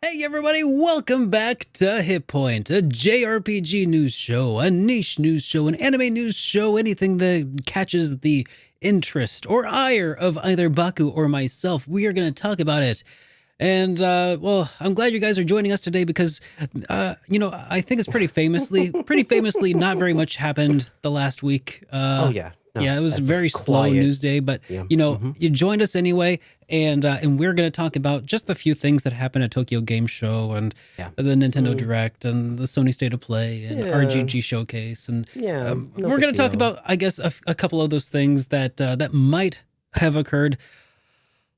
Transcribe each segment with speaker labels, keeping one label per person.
Speaker 1: Hey everybody, welcome back to HitPoint, a JRPG news show, a niche news show, an anime news show, anything that catches the interest or ire of either Baku or myself. We are going to talk about it. And, well, I'm glad you guys are joining us today because, I think it's pretty famously, not very much happened the last week.
Speaker 2: Oh yeah. No,
Speaker 1: Yeah, it was a
Speaker 2: that's
Speaker 1: very slow
Speaker 2: quiet.
Speaker 1: news day, but
Speaker 2: Yeah.
Speaker 1: you joined us anyway, and we're going to talk about just the few things that happened at Tokyo Game Show and
Speaker 2: Yeah.
Speaker 1: the Nintendo
Speaker 2: Mm.
Speaker 1: Direct and the Sony State of Play and
Speaker 2: Yeah.
Speaker 1: RGG Showcase, and
Speaker 2: Yeah. No
Speaker 1: we're
Speaker 2: big
Speaker 1: going to talk
Speaker 2: deal.
Speaker 1: about, I guess, a couple of those things that that might have occurred.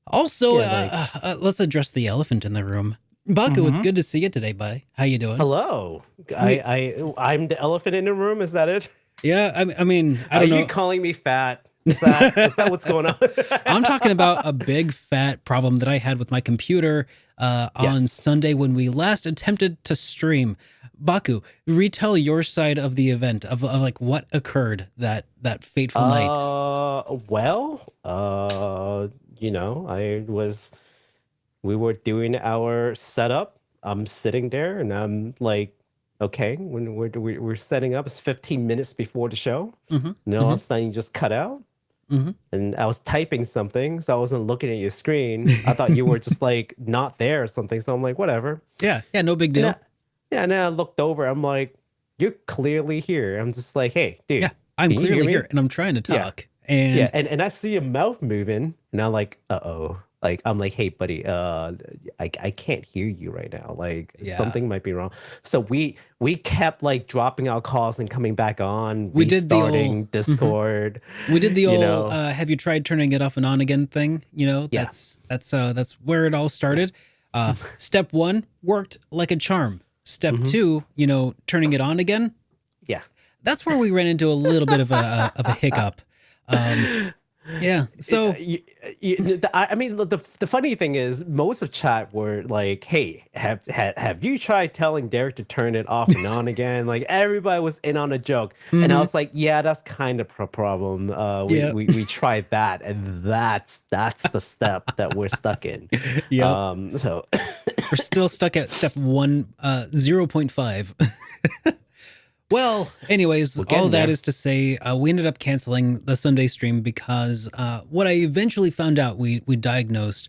Speaker 1: Also,
Speaker 2: Yeah,
Speaker 1: let's address the elephant in the room. Baku, it's
Speaker 3: Mhm.
Speaker 1: good to see you today, bud. How you doing?
Speaker 2: Hello. I'm the elephant in the room. Is that it?
Speaker 1: Yeah, I mean, I
Speaker 2: Are
Speaker 1: don't
Speaker 2: you
Speaker 1: know.
Speaker 2: calling me fat? Is that what's going on?
Speaker 1: I'm talking about a big fat problem that I had with my computer on
Speaker 2: Yes.
Speaker 1: Sunday when we last attempted to stream. Baku, retell your side of the event of like what occurred that fateful night.
Speaker 2: We were doing our setup. I'm sitting there and I'm like, okay, when we're setting up, it's 15 minutes before the show.
Speaker 1: Mm-hmm.
Speaker 2: And then all of a sudden you just cut out.
Speaker 1: Mm-hmm.
Speaker 2: And I was typing something, so I wasn't looking at your screen. I thought you were just like not there or something. So I'm like, whatever.
Speaker 1: Yeah, no big
Speaker 2: And
Speaker 1: deal.
Speaker 2: and then I looked over. I'm like, you're clearly here. I'm just like, hey, dude.
Speaker 1: Yeah, I'm
Speaker 2: can you hear
Speaker 1: clearly
Speaker 2: me?
Speaker 1: here and I'm trying to
Speaker 2: Yeah.
Speaker 1: talk. And
Speaker 2: Yeah, and I see your mouth moving, and I'm like, uh-oh. Like, I'm like, hey, buddy, I can't hear you right now. Like,
Speaker 1: Yeah.
Speaker 2: something might be wrong. So we kept like dropping our calls and coming back on.
Speaker 1: We did the old-
Speaker 2: restarting Discord.
Speaker 1: we did the
Speaker 2: you
Speaker 1: old
Speaker 2: know.
Speaker 1: have you tried turning it off and on again thing?
Speaker 2: Yeah.
Speaker 1: That's where it all started. Step 1 worked like a charm. Step
Speaker 2: Mhm.
Speaker 1: 2, turning it on again.
Speaker 2: Yeah.
Speaker 1: That's where we ran into a little bit of a hiccup. Yeah. So
Speaker 2: I mean, the funny thing is, most of chat were like, "Hey, have you tried telling Derek to turn it off and on again?" Like everybody was in on a joke, and I
Speaker 1: Mhm.
Speaker 2: was like, "Yeah, that's kind of a problem.
Speaker 1: Yeah.
Speaker 2: We tried that, and that's the step that we're stuck in."
Speaker 1: yeah,
Speaker 2: So
Speaker 1: we're still stuck at step 1, 0.5. Well, anyways,
Speaker 2: We're getting
Speaker 1: all that
Speaker 2: there.
Speaker 1: is to say, we ended up canceling the Sunday stream because what I eventually found out we diagnosed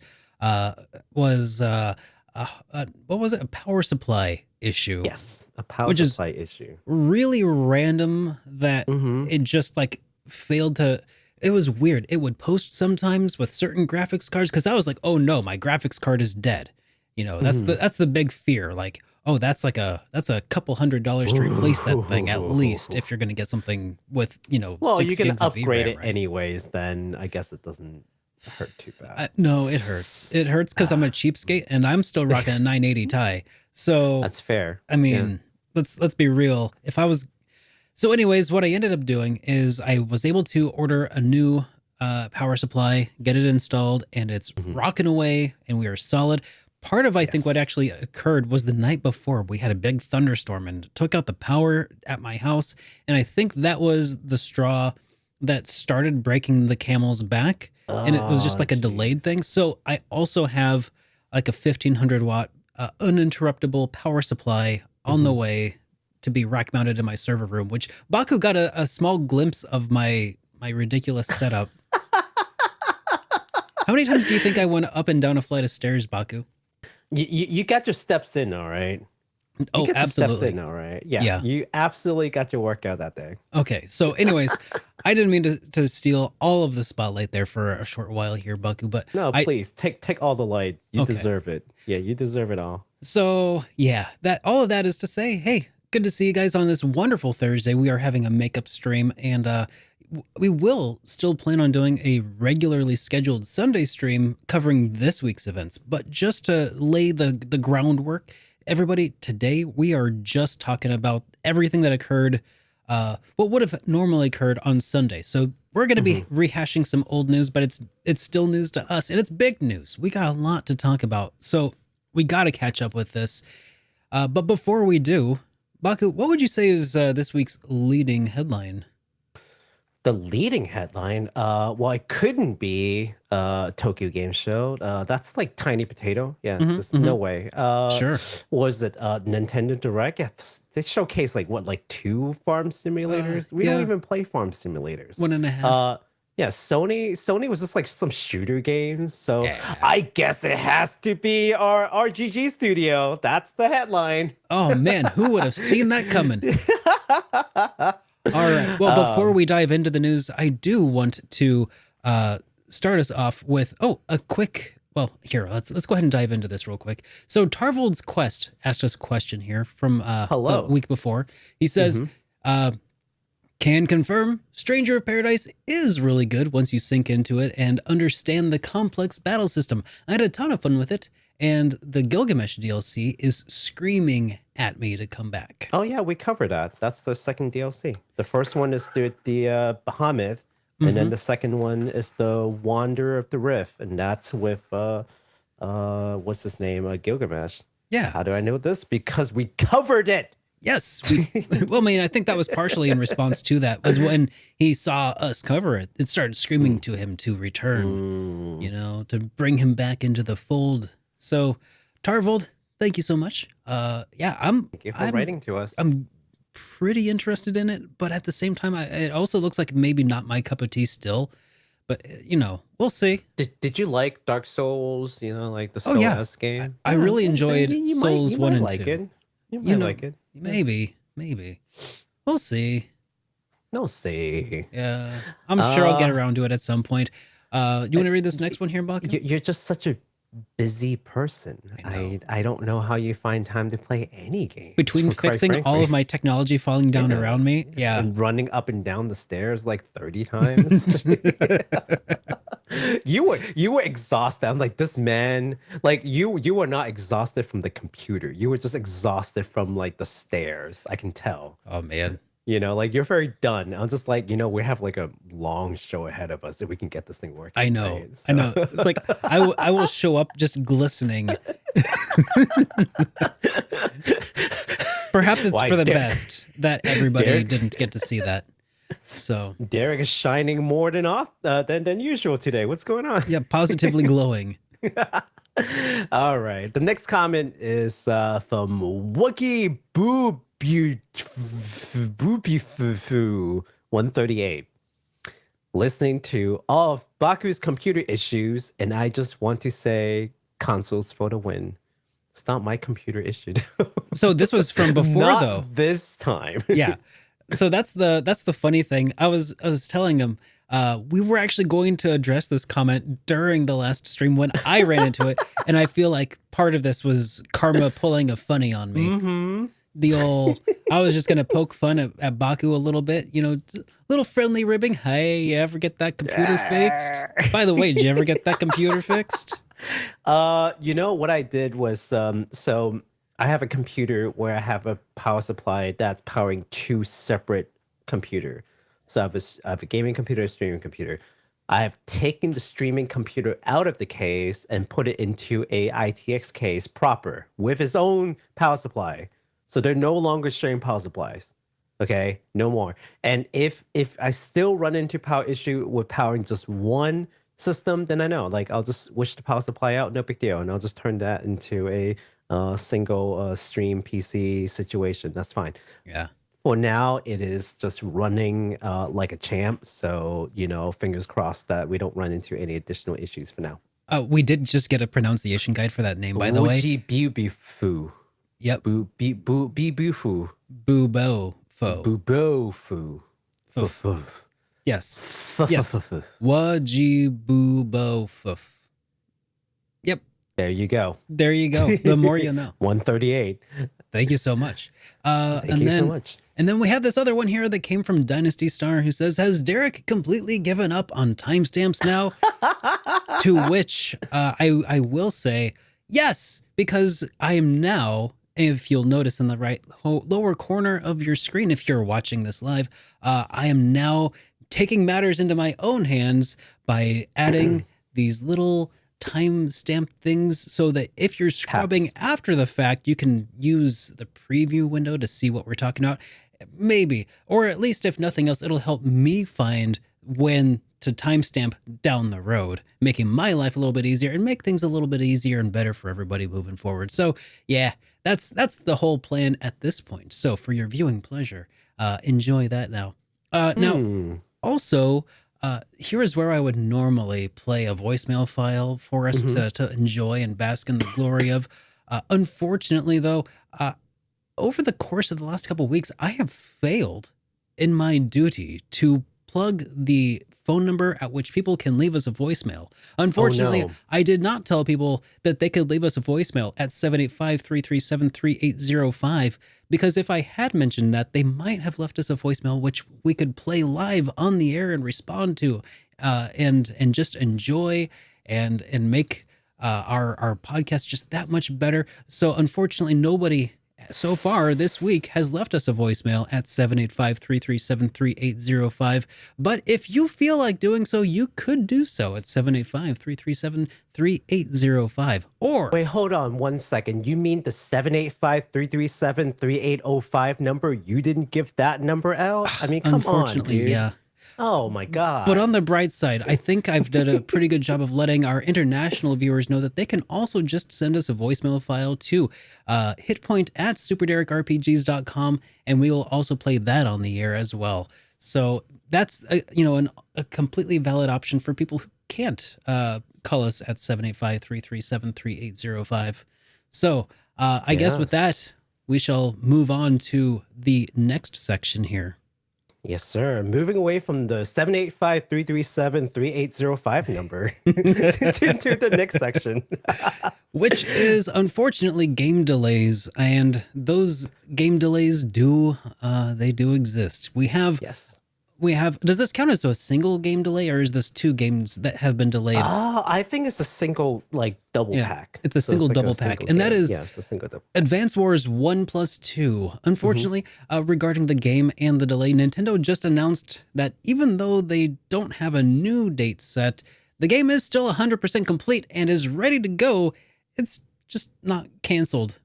Speaker 1: was what was it? A power supply issue.
Speaker 2: yes, a power
Speaker 1: Which is-
Speaker 2: supply issue.
Speaker 1: Really random that
Speaker 2: Mhm.
Speaker 1: it just like failed to. It was weird. It would post sometimes with certain graphics cards because I was like, oh no, my graphics card is dead. That's the big fear. Like, oh, that's a couple $100s to replace that thing at least if you're gonna get something with
Speaker 2: Well,
Speaker 1: 6
Speaker 2: you can
Speaker 1: gigs of
Speaker 2: upgrade
Speaker 1: VRAM,
Speaker 2: it
Speaker 1: right?
Speaker 2: anyways. Then I guess it doesn't hurt too bad.
Speaker 1: No, it hurts. It hurts because I'm a cheapskate and I'm still rocking a 980 Ti. So
Speaker 2: That's fair.
Speaker 1: I mean, let's be real. So anyways, what I ended up doing is I was able to order a new power supply, get it installed, and it's
Speaker 2: Mhm.
Speaker 1: rocking away, and we are solid. Part of, I think, what
Speaker 2: Yes.
Speaker 1: actually occurred was the night before we had a big thunderstorm and took out the power at my house, and I think that was the straw that started breaking the camel's back, and it was just
Speaker 2: Oh,
Speaker 1: like a delayed
Speaker 2: jeez.
Speaker 1: thing. So I also have like a 1500 watt uninterruptible power supply on the
Speaker 2: Mhm.
Speaker 1: way to be rack mounted in my server room, which Baku got a small glimpse of my ridiculous setup. How many times do you think I went up and down a flight of stairs, Baku?
Speaker 2: You got your steps in, all right? You
Speaker 1: Oh,
Speaker 2: got your steps
Speaker 1: absolutely.
Speaker 2: in, all right? Yeah.
Speaker 1: Yeah.
Speaker 2: You absolutely got your workout that day.
Speaker 1: Okay, so anyways, I didn't mean to steal all of the spotlight there for a short while here, Baku, but
Speaker 2: No, please take all the lights. You
Speaker 1: Okay.
Speaker 2: deserve it. Yeah, you deserve it all.
Speaker 1: so yeah, that all of that is to say, hey, good to see you guys on this wonderful Thursday. We are having a makeup stream, and we will still plan on doing a regularly scheduled Sunday stream covering this week's events. But just to lay the groundwork, everybody, today we are just talking about everything that occurred, what would have normally occurred on Sunday. So we're going to be rehashing some old news, but it's still news to us, and it's big news. We got a lot to talk about, so we got to catch up with this. But before we do, Baku, what would you say is this week's leading headline?
Speaker 2: The leading headline, well, it couldn't be Tokyo Game Show. That's like tiny potato. Yeah, there's no way.
Speaker 1: Sure.
Speaker 2: Was it Nintendo Direct? Yeah, they showcased like what, like 2 farm simulators? We
Speaker 1: yeah.
Speaker 2: don't even play farm simulators.
Speaker 1: 1.5.
Speaker 2: Yeah, Sony was just like some shooter games. So
Speaker 1: Yeah.
Speaker 2: I guess it has to be our RGG studio. That's the headline.
Speaker 1: Oh man, who would have seen that coming? All right. Well, before we dive into the news, I do want to start us off with a quick. Well, here let's go ahead and dive into this real quick. So Tarvold's Quest asked us a question here from
Speaker 2: Hello.
Speaker 1: a week before. He says, "Can confirm Stranger of Paradise is really good once you sink into it and understand the complex battle system. I had a ton of fun with it, and the Gilgamesh DLC is screaming at me to come back."
Speaker 2: Oh yeah, we covered that. That's the second DLC. The first one is the Bahamut, and then the second one is the Wanderer of the Rift, and that's with what's his name? Gilgamesh.
Speaker 1: Yeah.
Speaker 2: How do I know this? Because we covered it.
Speaker 1: Yes. Well, I mean, I think that was partially in response to that. Was when he saw us cover it, it started screaming to him to return, to bring him back into the fold. So, Tarvold, thank you so much. Yeah,
Speaker 2: Thank you for writing to us.
Speaker 1: I'm pretty interested in it, but at the same time, it also looks like maybe not my cup of tea still. But we'll see.
Speaker 2: Did you like Dark Souls? Like the
Speaker 1: Souls
Speaker 2: game?
Speaker 1: I really enjoyed Souls 1 and
Speaker 2: like
Speaker 1: 2.
Speaker 2: It. You might like it.
Speaker 1: Maybe. We'll see.
Speaker 2: No see.
Speaker 1: Yeah, I'm sure I'll get around to it at some point. Do you want to read this next one here, Baku?
Speaker 2: You're just such a busy person. I don't know how you find time to play any games.
Speaker 1: Between fixing all of my technology falling down around me,
Speaker 2: and running up and down the stairs like 30 times. You were exhausted. I'm like, this man, like you were not exhausted from the computer. You were just exhausted from like the stairs. I can tell.
Speaker 1: Oh man.
Speaker 2: Like you're very done. I'm just like, we have like a long show ahead of us if we can get this thing working.
Speaker 1: I know.
Speaker 2: Right? So.
Speaker 1: I know. It's like I will show up just glistening. Perhaps it's for the best that everybody didn't get to see that. So
Speaker 2: Derek is shining more than usual today. What's going on?
Speaker 1: Yeah, positively glowing.
Speaker 2: All right. The next comment is from Wookie Boobifu 138. Listening to all of Baku's computer issues, and I just want to say consoles for the win. It's not my computer issue.
Speaker 1: So this was from before,
Speaker 2: not
Speaker 1: though.
Speaker 2: This time.
Speaker 1: Yeah. So that's the funny thing. I was telling him we were actually going to address this comment during the last stream when I ran into it, and I feel like part of this was karma pulling a funny on me. The old, I was just gonna poke fun at Baku a little bit, little friendly ribbing. Hey, you ever get that computer fixed? By the way, did you ever get that computer fixed?
Speaker 2: What I did was so I have a computer where I have a power supply that's powering 2 separate computers. So I have a gaming computer, a streaming computer. I have taken the streaming computer out of the case and put it into a ITX case proper with its own power supply. So they're no longer sharing power supplies. Okay, no more. And if I still run into power issue with powering just one system, then I know, like, I'll just switch the power supply out, no big deal, and I'll just turn that into a single stream PC situation. That's fine.
Speaker 1: Yeah.
Speaker 2: For now, it is just running like a champ. So, fingers crossed that we don't run into any additional issues for now.
Speaker 1: We did just get a pronunciation guide for that name, by the way.
Speaker 2: Bubifu.
Speaker 1: Yep.
Speaker 2: Bubifu.
Speaker 1: Boobofo.
Speaker 2: Bubofu.
Speaker 1: Yes. Yes. Wajibubofuf. Yep.
Speaker 2: There you go.
Speaker 1: There you go. The more you know.
Speaker 2: 138.
Speaker 1: Thank you so much.
Speaker 2: Thank you so much.
Speaker 1: And then we have this other one here that came from Dynasty Star who says, has Derek completely given up on timestamps now? To which I will say, yes, because I am now, if you'll notice in the right lower corner of your screen, if you're watching this live, I am now taking matters into my own hands by adding these little timestamp things so that if you're scrubbing after the fact, you can use the preview window to see what we're talking about. Maybe. Or at least, if nothing else, it'll help me find when to timestamp down the road, making my life a little bit easier and make things a little bit easier and better for everybody moving forward. So yeah, that's the whole plan at this point. So for your viewing pleasure, enjoy that now. Now, also, here is where I would normally play a voicemail file for us to enjoy and bask in the glory of. Unfortunately, though, over the course of the last couple of weeks, I have failed in my duty to plug the phone number at which people can leave us a voicemail. Unfortunately,
Speaker 2: Oh, no.
Speaker 1: I did not tell people that they could leave us a voicemail at 785-337-3805 because if I had mentioned that, they might have left us a voicemail which we could play live on the air and respond to, and just enjoy and make our podcast just that much better. So unfortunately, nobody so far this week has left us a voicemail at 785-337-3805. But if you feel like doing so, you could do so at 785-337-3805. Or
Speaker 2: Wait, hold on 1 second. You mean the 785-337-3805 number? You didn't give that number out? I mean, come on,
Speaker 1: unfortunately,
Speaker 2: dude.
Speaker 1: yeah.
Speaker 2: Oh my god.
Speaker 1: But on the bright side, I think I've done a pretty good job of letting our international viewers know that they can also just send us a voicemail file to HitPoint at SuperDerekRPGs.com, and we will also play that on the air as well. So that's a completely valid option for people who can't call us at 785-337-3805. So I guess with that, we shall move on to the next section here.
Speaker 2: Yes, sir. Moving away from the 785-337-3805 number to the next section.
Speaker 1: Which is unfortunately game delays, and those game delays do exist. We have does this count as a single game delay, or is this two games that have been delayed?
Speaker 2: I think it's a single double pack.
Speaker 1: It's a single double pack, and that is
Speaker 2: it's a single double.
Speaker 1: Advance Wars 1+2. Unfortunately, regarding the game and the delay, Nintendo just announced that even though they don't have a new date set, the game is still 100% complete and is ready to go. It's just not canceled.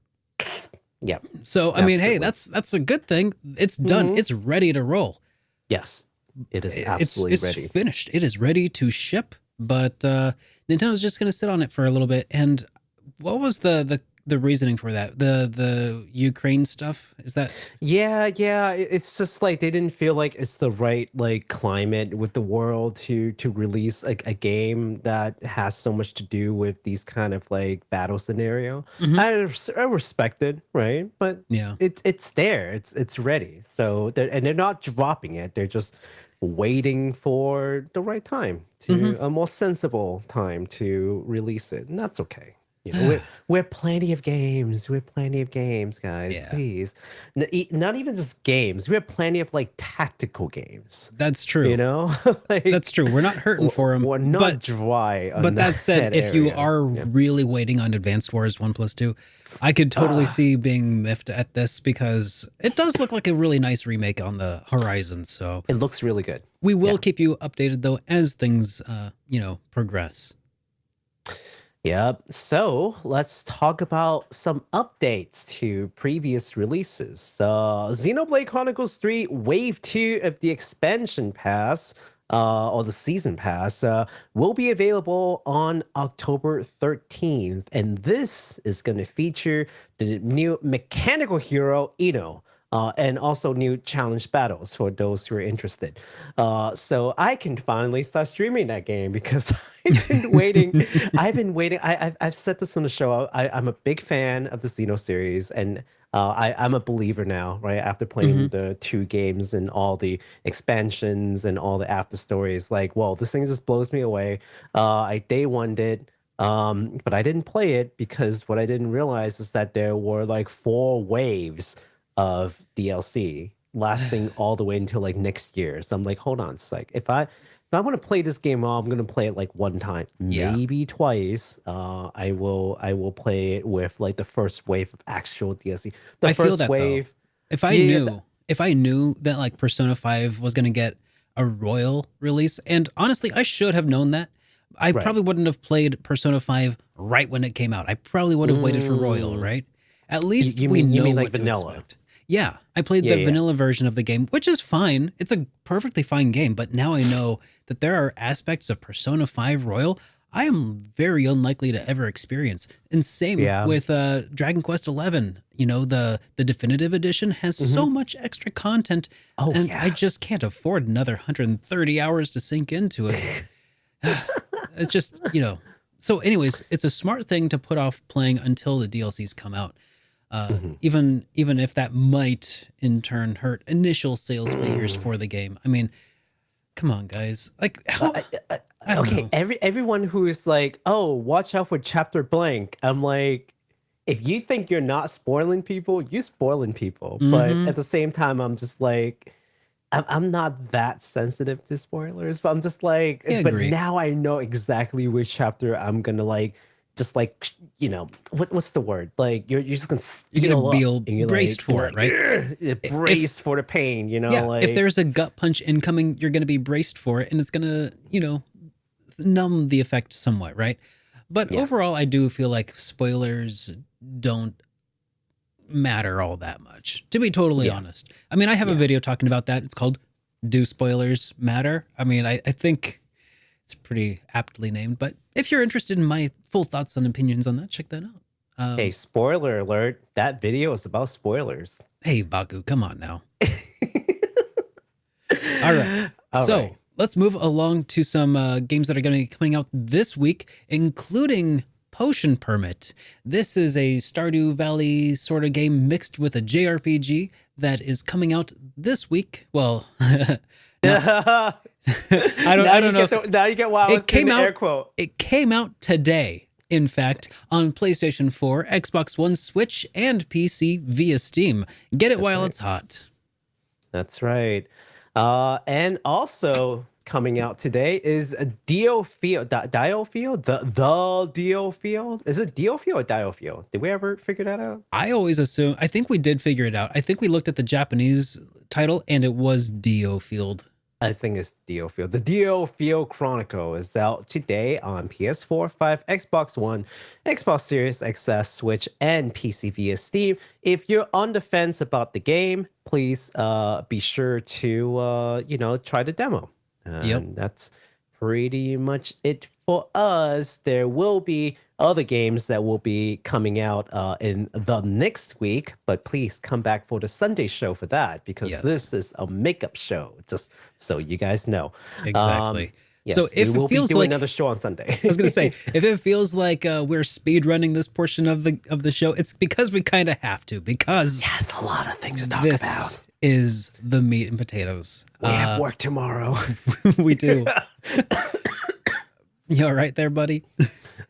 Speaker 2: Yeah.
Speaker 1: So I mean, hey, that's a good thing. It's done. It's ready to roll.
Speaker 2: Yes, it is absolutely ready.
Speaker 1: It's finished. It is ready to ship, but Nintendo's just going to sit on it for a little bit. And what was the reasoning for that? The Ukraine stuff? Is that?
Speaker 2: Yeah. It's just like they didn't feel like it's the right climate with the world to release a game that has so much to do with these kind of battle scenario. I respect it, right? But
Speaker 1: Yeah,
Speaker 2: it's there. It's ready. So they're not dropping it. They're just waiting for the right time a more sensible time to release it, and that's okay. We have plenty of games. We have plenty of games, guys.
Speaker 1: Yeah.
Speaker 2: Please, not even just games. We have plenty of
Speaker 1: Tactical games. That's true.
Speaker 2: Like,
Speaker 1: that's true. We're not hurting for them.
Speaker 2: We're not dry.
Speaker 1: But that said, if you are really waiting on Advanced Wars 1+2, I could totally see being miffed at this because it does look like a really nice remake on the horizon. So
Speaker 2: it looks really good.
Speaker 1: We will keep you updated though as things, progress.
Speaker 2: Yep. So let's talk about some updates to previous releases. Xenoblade Chronicles 3 Wave 2 of the expansion pass, or the season pass, will be available on October 13th. And this is going to feature the new mechanical hero, Ino. And also new challenge battles for those who are interested. So I can finally start streaming that game because I've been waiting. I've said this on the show. I'm a big fan of the Xeno series, and I'm a believer now, right? After playing the 2 games and all the expansions and all the after stories, this thing just blows me away. I day one did. But I didn't play it because what I didn't realize is that there were 4 waves of DLC lasting all the way until next year. So I'm like, hold on, it's if I want to play this game, I'm gonna play it one time, maybe twice. I will play it with the first wave of actual DLC.
Speaker 1: I feel that wave. Though. If I knew that Persona 5 was gonna get a royal release, and honestly, I should have known that. I probably wouldn't have played Persona 5 right when it came out. I probably would have waited for royal, right? At least
Speaker 2: you
Speaker 1: we
Speaker 2: mean
Speaker 1: know what
Speaker 2: vanilla.
Speaker 1: to expect. Yeah, I played
Speaker 2: Yeah,
Speaker 1: the
Speaker 2: yeah.
Speaker 1: vanilla version of the game, which is fine. It's a perfectly fine game, but now I know that there are aspects of Persona 5 Royal I am very unlikely to ever experience. And same
Speaker 2: Yeah.
Speaker 1: with Dragon Quest 11. You know, the definitive edition has
Speaker 2: Hmm.
Speaker 1: so much extra content,
Speaker 2: Oh
Speaker 1: and I
Speaker 2: yeah.
Speaker 1: just can't afford another 130 hours to sink into it. It's just, So anyways, it's a smart thing to put off playing until the DLCs come out.
Speaker 2: Hmm.
Speaker 1: Even if that might in turn hurt initial sales figures for the game. I mean, come on, guys. Like, how? I don't
Speaker 2: Okay,
Speaker 1: know.
Speaker 2: everyone who is like, "Oh, watch out for chapter blank." I'm like, if you think you're not spoiling people, you're spoiling people. But
Speaker 1: Mm-hmm.
Speaker 2: at the same time, I'm just like, I'm not that sensitive to spoilers, but I'm just
Speaker 1: I
Speaker 2: like, but
Speaker 1: agree.
Speaker 2: now I know exactly which chapter I'm gonna like, just like, what's the word? Like you're just gonna
Speaker 1: You're gonna
Speaker 2: steal
Speaker 1: be
Speaker 2: up
Speaker 1: all
Speaker 2: and
Speaker 1: braced
Speaker 2: you're
Speaker 1: for it,
Speaker 2: like,
Speaker 1: right?
Speaker 2: "Ugh,"
Speaker 1: If
Speaker 2: brace for the pain,
Speaker 1: Yeah, if
Speaker 2: like
Speaker 1: there's a gut punch incoming, you're gonna be braced for it, and it's gonna, numb the effect somewhat, right? But
Speaker 2: yeah,
Speaker 1: overall, I do feel like spoilers don't matter all that much, to be totally
Speaker 2: yeah,
Speaker 1: honest. I mean, I have a
Speaker 2: yeah.
Speaker 1: video talking about that. It's called Do Spoilers Matter? I mean, I think it's pretty aptly named, but if you're interested in my full thoughts and opinions on that, check that out.
Speaker 2: Hey, spoiler alert! That video is about spoilers.
Speaker 1: Hey, Baku, come on now. All right.
Speaker 2: All
Speaker 1: So
Speaker 2: right.
Speaker 1: let's move along to some games that are going to be coming out this week, including Potion Permit. This is a Stardew Valley sort of game mixed with a JRPG that is coming out this week. Well, not
Speaker 2: now
Speaker 1: I don't know if
Speaker 2: now you get why I was
Speaker 1: it
Speaker 2: doing
Speaker 1: came
Speaker 2: the air
Speaker 1: out
Speaker 2: quote.
Speaker 1: it came out today. In fact, on PlayStation 4, Xbox One, Switch, and PC via Steam. Get it
Speaker 2: That's
Speaker 1: while
Speaker 2: right.
Speaker 1: it's hot.
Speaker 2: That's right. And also coming out today is a DioField, the DioField. Is it DioField or DioField? Did we ever figure that out?
Speaker 1: I think we did figure it out. I think we looked at the Japanese title and it was DioField.
Speaker 2: I think it's DioField. The DioField Chronicle is out today on PS4, 5, Xbox One, Xbox Series XS, Switch, and PC via Steam. If you're on the fence about the game, please be sure to try the demo.
Speaker 1: Yep.
Speaker 2: And that's pretty much it for us. There will be other games that will be coming out in the next week, but please come back for the Sunday show for that because
Speaker 1: Yes.
Speaker 2: this is a makeup show, just so you guys know.
Speaker 1: Exactly. So
Speaker 2: Yes, we
Speaker 1: if it
Speaker 2: will be
Speaker 1: feels
Speaker 2: doing
Speaker 1: like
Speaker 2: another show on Sunday.
Speaker 1: I was gonna say, if it feels like we're speed running this portion of the show, it's because we kind of have to, because
Speaker 2: Yes, a lot of things to talk
Speaker 1: this
Speaker 2: about.
Speaker 1: is the meat and potatoes.
Speaker 2: We have work tomorrow.
Speaker 1: We do. You all right there, buddy?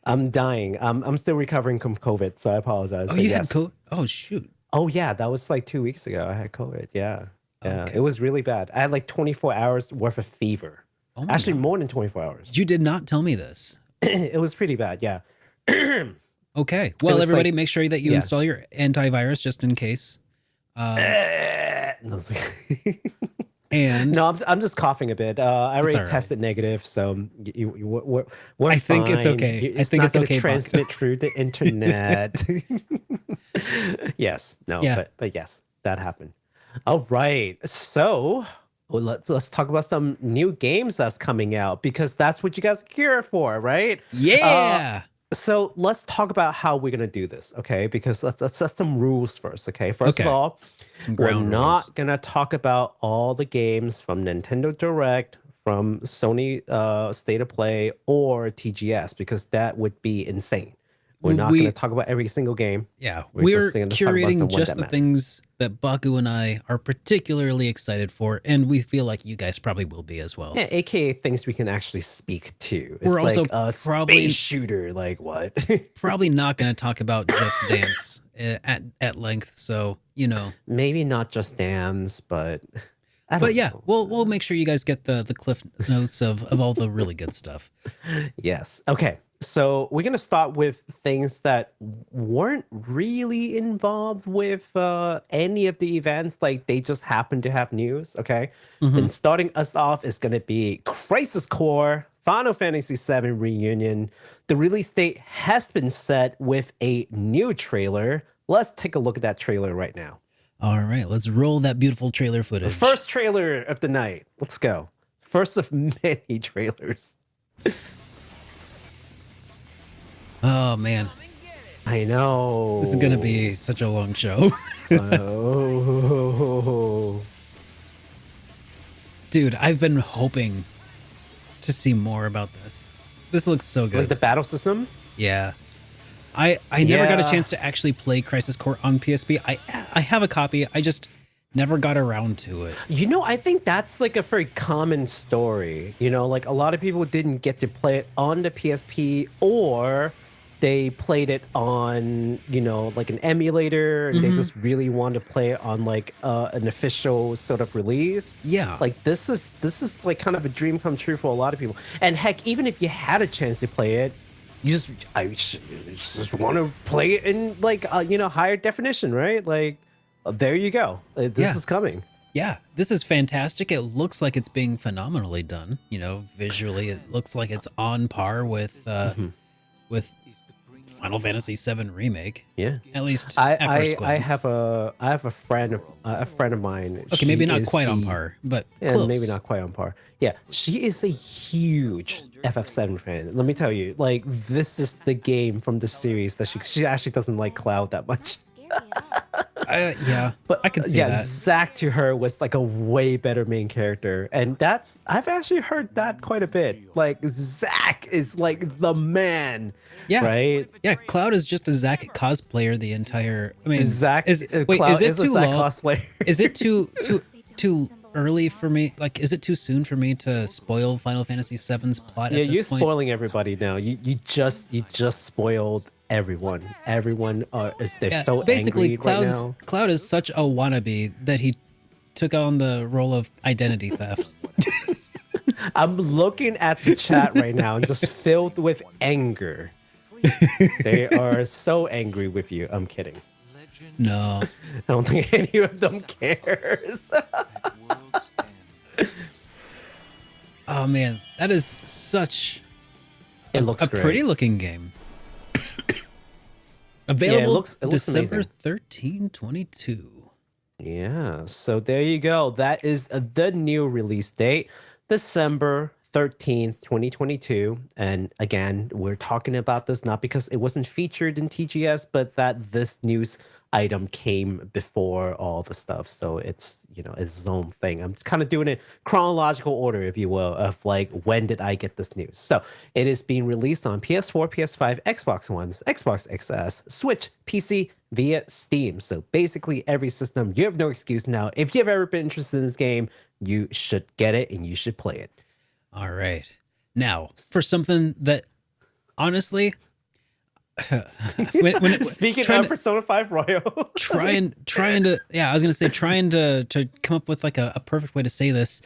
Speaker 2: I'm dying. I'm still recovering from COVID, so I apologize.
Speaker 1: Oh,
Speaker 2: but
Speaker 1: you
Speaker 2: yes.
Speaker 1: had COVID? Oh, shoot.
Speaker 2: Oh yeah, that was like 2 weeks ago. I had COVID. Yeah. Yeah.
Speaker 1: Okay.
Speaker 2: It was really bad. I had like 24 hours worth of fever.
Speaker 1: Oh my
Speaker 2: Actually,
Speaker 1: God.
Speaker 2: more than 24 hours.
Speaker 1: You did not tell me this.
Speaker 2: It was pretty bad. Yeah.
Speaker 1: Okay. Well,
Speaker 2: was
Speaker 1: everybody,
Speaker 2: like-
Speaker 1: make sure that you
Speaker 2: yeah.
Speaker 1: install your antivirus just in case.
Speaker 2: No, it's like-
Speaker 1: And
Speaker 2: no, I'm just coughing a bit. I already
Speaker 1: all right.
Speaker 2: tested negative, so we're
Speaker 1: I think it's
Speaker 2: fine.
Speaker 1: okay. I
Speaker 2: It's
Speaker 1: think
Speaker 2: not
Speaker 1: it's
Speaker 2: gonna
Speaker 1: okay, Buck.
Speaker 2: transmit through the internet. Yes, no,
Speaker 1: Yeah.
Speaker 2: but yes, that happened. All right, so let's talk about some new games that's coming out because that's what you guys are here for, right?
Speaker 1: Yeah.
Speaker 2: So let's talk about how we're gonna do this, okay? Because let's set some rules first, okay? First
Speaker 1: Okay.
Speaker 2: of all,
Speaker 1: Some
Speaker 2: we're
Speaker 1: ground
Speaker 2: not
Speaker 1: rules.
Speaker 2: gonna talk about all the games from Nintendo Direct, from Sony State of Play, or TGS because that would be insane. We're not gonna talk about every single game.
Speaker 1: Yeah,
Speaker 2: We're
Speaker 1: we're
Speaker 2: just gonna talk about the
Speaker 1: curating
Speaker 2: ones
Speaker 1: just
Speaker 2: that
Speaker 1: the
Speaker 2: matter.
Speaker 1: things that Baku and I are particularly excited for, and we feel like you guys probably will be as well.
Speaker 2: Yeah, aka things we can actually speak to. It's
Speaker 1: We're also
Speaker 2: like a
Speaker 1: probably-
Speaker 2: space shooter. Like what?
Speaker 1: Probably not going to talk about Just Dance at length, so
Speaker 2: Maybe not Just Dance, but I don't
Speaker 1: But yeah,
Speaker 2: know.
Speaker 1: we'll make sure you guys get the cliff notes of all the really good stuff.
Speaker 2: Yes. Okay. So we're gonna start with things that weren't really involved with any of the events. Like they just happened to have news. Okay.
Speaker 1: Mhm.
Speaker 2: And starting us off is gonna be Crisis Core Final Fantasy VII Reunion. The release date has been set with a new trailer. Let's take a look at that trailer right now.
Speaker 1: All right, let's roll that beautiful trailer
Speaker 2: The
Speaker 1: footage.
Speaker 2: first trailer of the night. Let's go. First of many trailers.
Speaker 1: Oh man,
Speaker 2: I know.
Speaker 1: this is gonna be such a long show.
Speaker 2: Oh.
Speaker 1: Dude, I've been hoping to see more about this. This looks so
Speaker 2: Like
Speaker 1: good.
Speaker 2: the battle system?
Speaker 1: Yeah. I never got a
Speaker 2: Yeah.
Speaker 1: chance to actually play Crisis Core on PSP. I have a copy. I just never got around to it.
Speaker 2: You know, I think that's like a very common story. You know, like a lot of people didn't get to play it on the PSP, or they played it on, you know, like an emulator, and they just really want to play it on like an official sort of release.
Speaker 1: Yeah.
Speaker 2: Like this is like kind of a dream come true for a lot of people. And heck, even if you had a chance to play it, you just want to play it in like you know, higher definition, right? Like there you go. This
Speaker 1: Yeah.
Speaker 2: is coming.
Speaker 1: Yeah, this is fantastic. It looks like it's being phenomenally done. You know, visually, it looks like it's on par with Final Fantasy VII Remake.
Speaker 2: Yeah.
Speaker 1: At least at first
Speaker 2: I
Speaker 1: glance.
Speaker 2: have a friend of mine.
Speaker 1: Okay, maybe
Speaker 2: She
Speaker 1: not
Speaker 2: is
Speaker 1: quite on
Speaker 2: the-
Speaker 1: par, but
Speaker 2: Yeah,
Speaker 1: close.
Speaker 2: maybe not quite on par. Yeah, she is a huge FF7 fan. Let me tell you, like this is the game from the series that she actually doesn't like Cloud that much.
Speaker 1: Yeah,
Speaker 2: But
Speaker 1: I can see
Speaker 2: yeah,
Speaker 1: that.
Speaker 2: Zack to her was like a way better main character, and that's I've actually heard that quite a bit. Like Zack is like the man.
Speaker 1: Yeah,
Speaker 2: Right.
Speaker 1: Yeah, Cloud is just a Zack cosplayer the entire. I mean,
Speaker 2: Zack
Speaker 1: wait,
Speaker 2: Cloud
Speaker 1: is it
Speaker 2: a
Speaker 1: too
Speaker 2: Zack
Speaker 1: long?
Speaker 2: cosplayer.
Speaker 1: Is it too early for me? Like, is it too soon for me to spoil Final Fantasy VII's plot?
Speaker 2: Yeah,
Speaker 1: at this
Speaker 2: you're
Speaker 1: point?
Speaker 2: spoiling everybody now. You just spoiled everyone. Everyone they're
Speaker 1: Yeah,
Speaker 2: so
Speaker 1: basically,
Speaker 2: angry right now.
Speaker 1: Cloud is such a wannabe that he took on the role of identity theft.
Speaker 2: I'm looking at the chat right now and just filled with anger. They are so angry with you. I'm kidding.
Speaker 1: No,
Speaker 2: I don't think any of them cares.
Speaker 1: oh man, that is such
Speaker 2: It looks
Speaker 1: a
Speaker 2: great.
Speaker 1: pretty looking game. Available
Speaker 2: looks
Speaker 1: December
Speaker 2: amazing.
Speaker 1: 13, 22.
Speaker 2: Yeah, so there you go. That is the new release date, December 13th, 2022. And again, we're talking about this not because it wasn't featured in TGS, but that this news item came before all the stuff. So it's, you know, its own thing. I'm kind of doing it chronological order, if you will, of like when did I get this news. So it is being released on PS4, PS5, Xbox One, Xbox XS, Switch, PC, via Steam. So basically every system. You have no excuse now. If you've ever been interested in this game, you should get it and you should play it.
Speaker 1: All right. Now, for something that honestly, when
Speaker 2: Speaking
Speaker 1: trying
Speaker 2: of
Speaker 1: to-
Speaker 2: Persona 5 Royal.
Speaker 1: trying to I was gonna say trying to come up with like a perfect way to say this.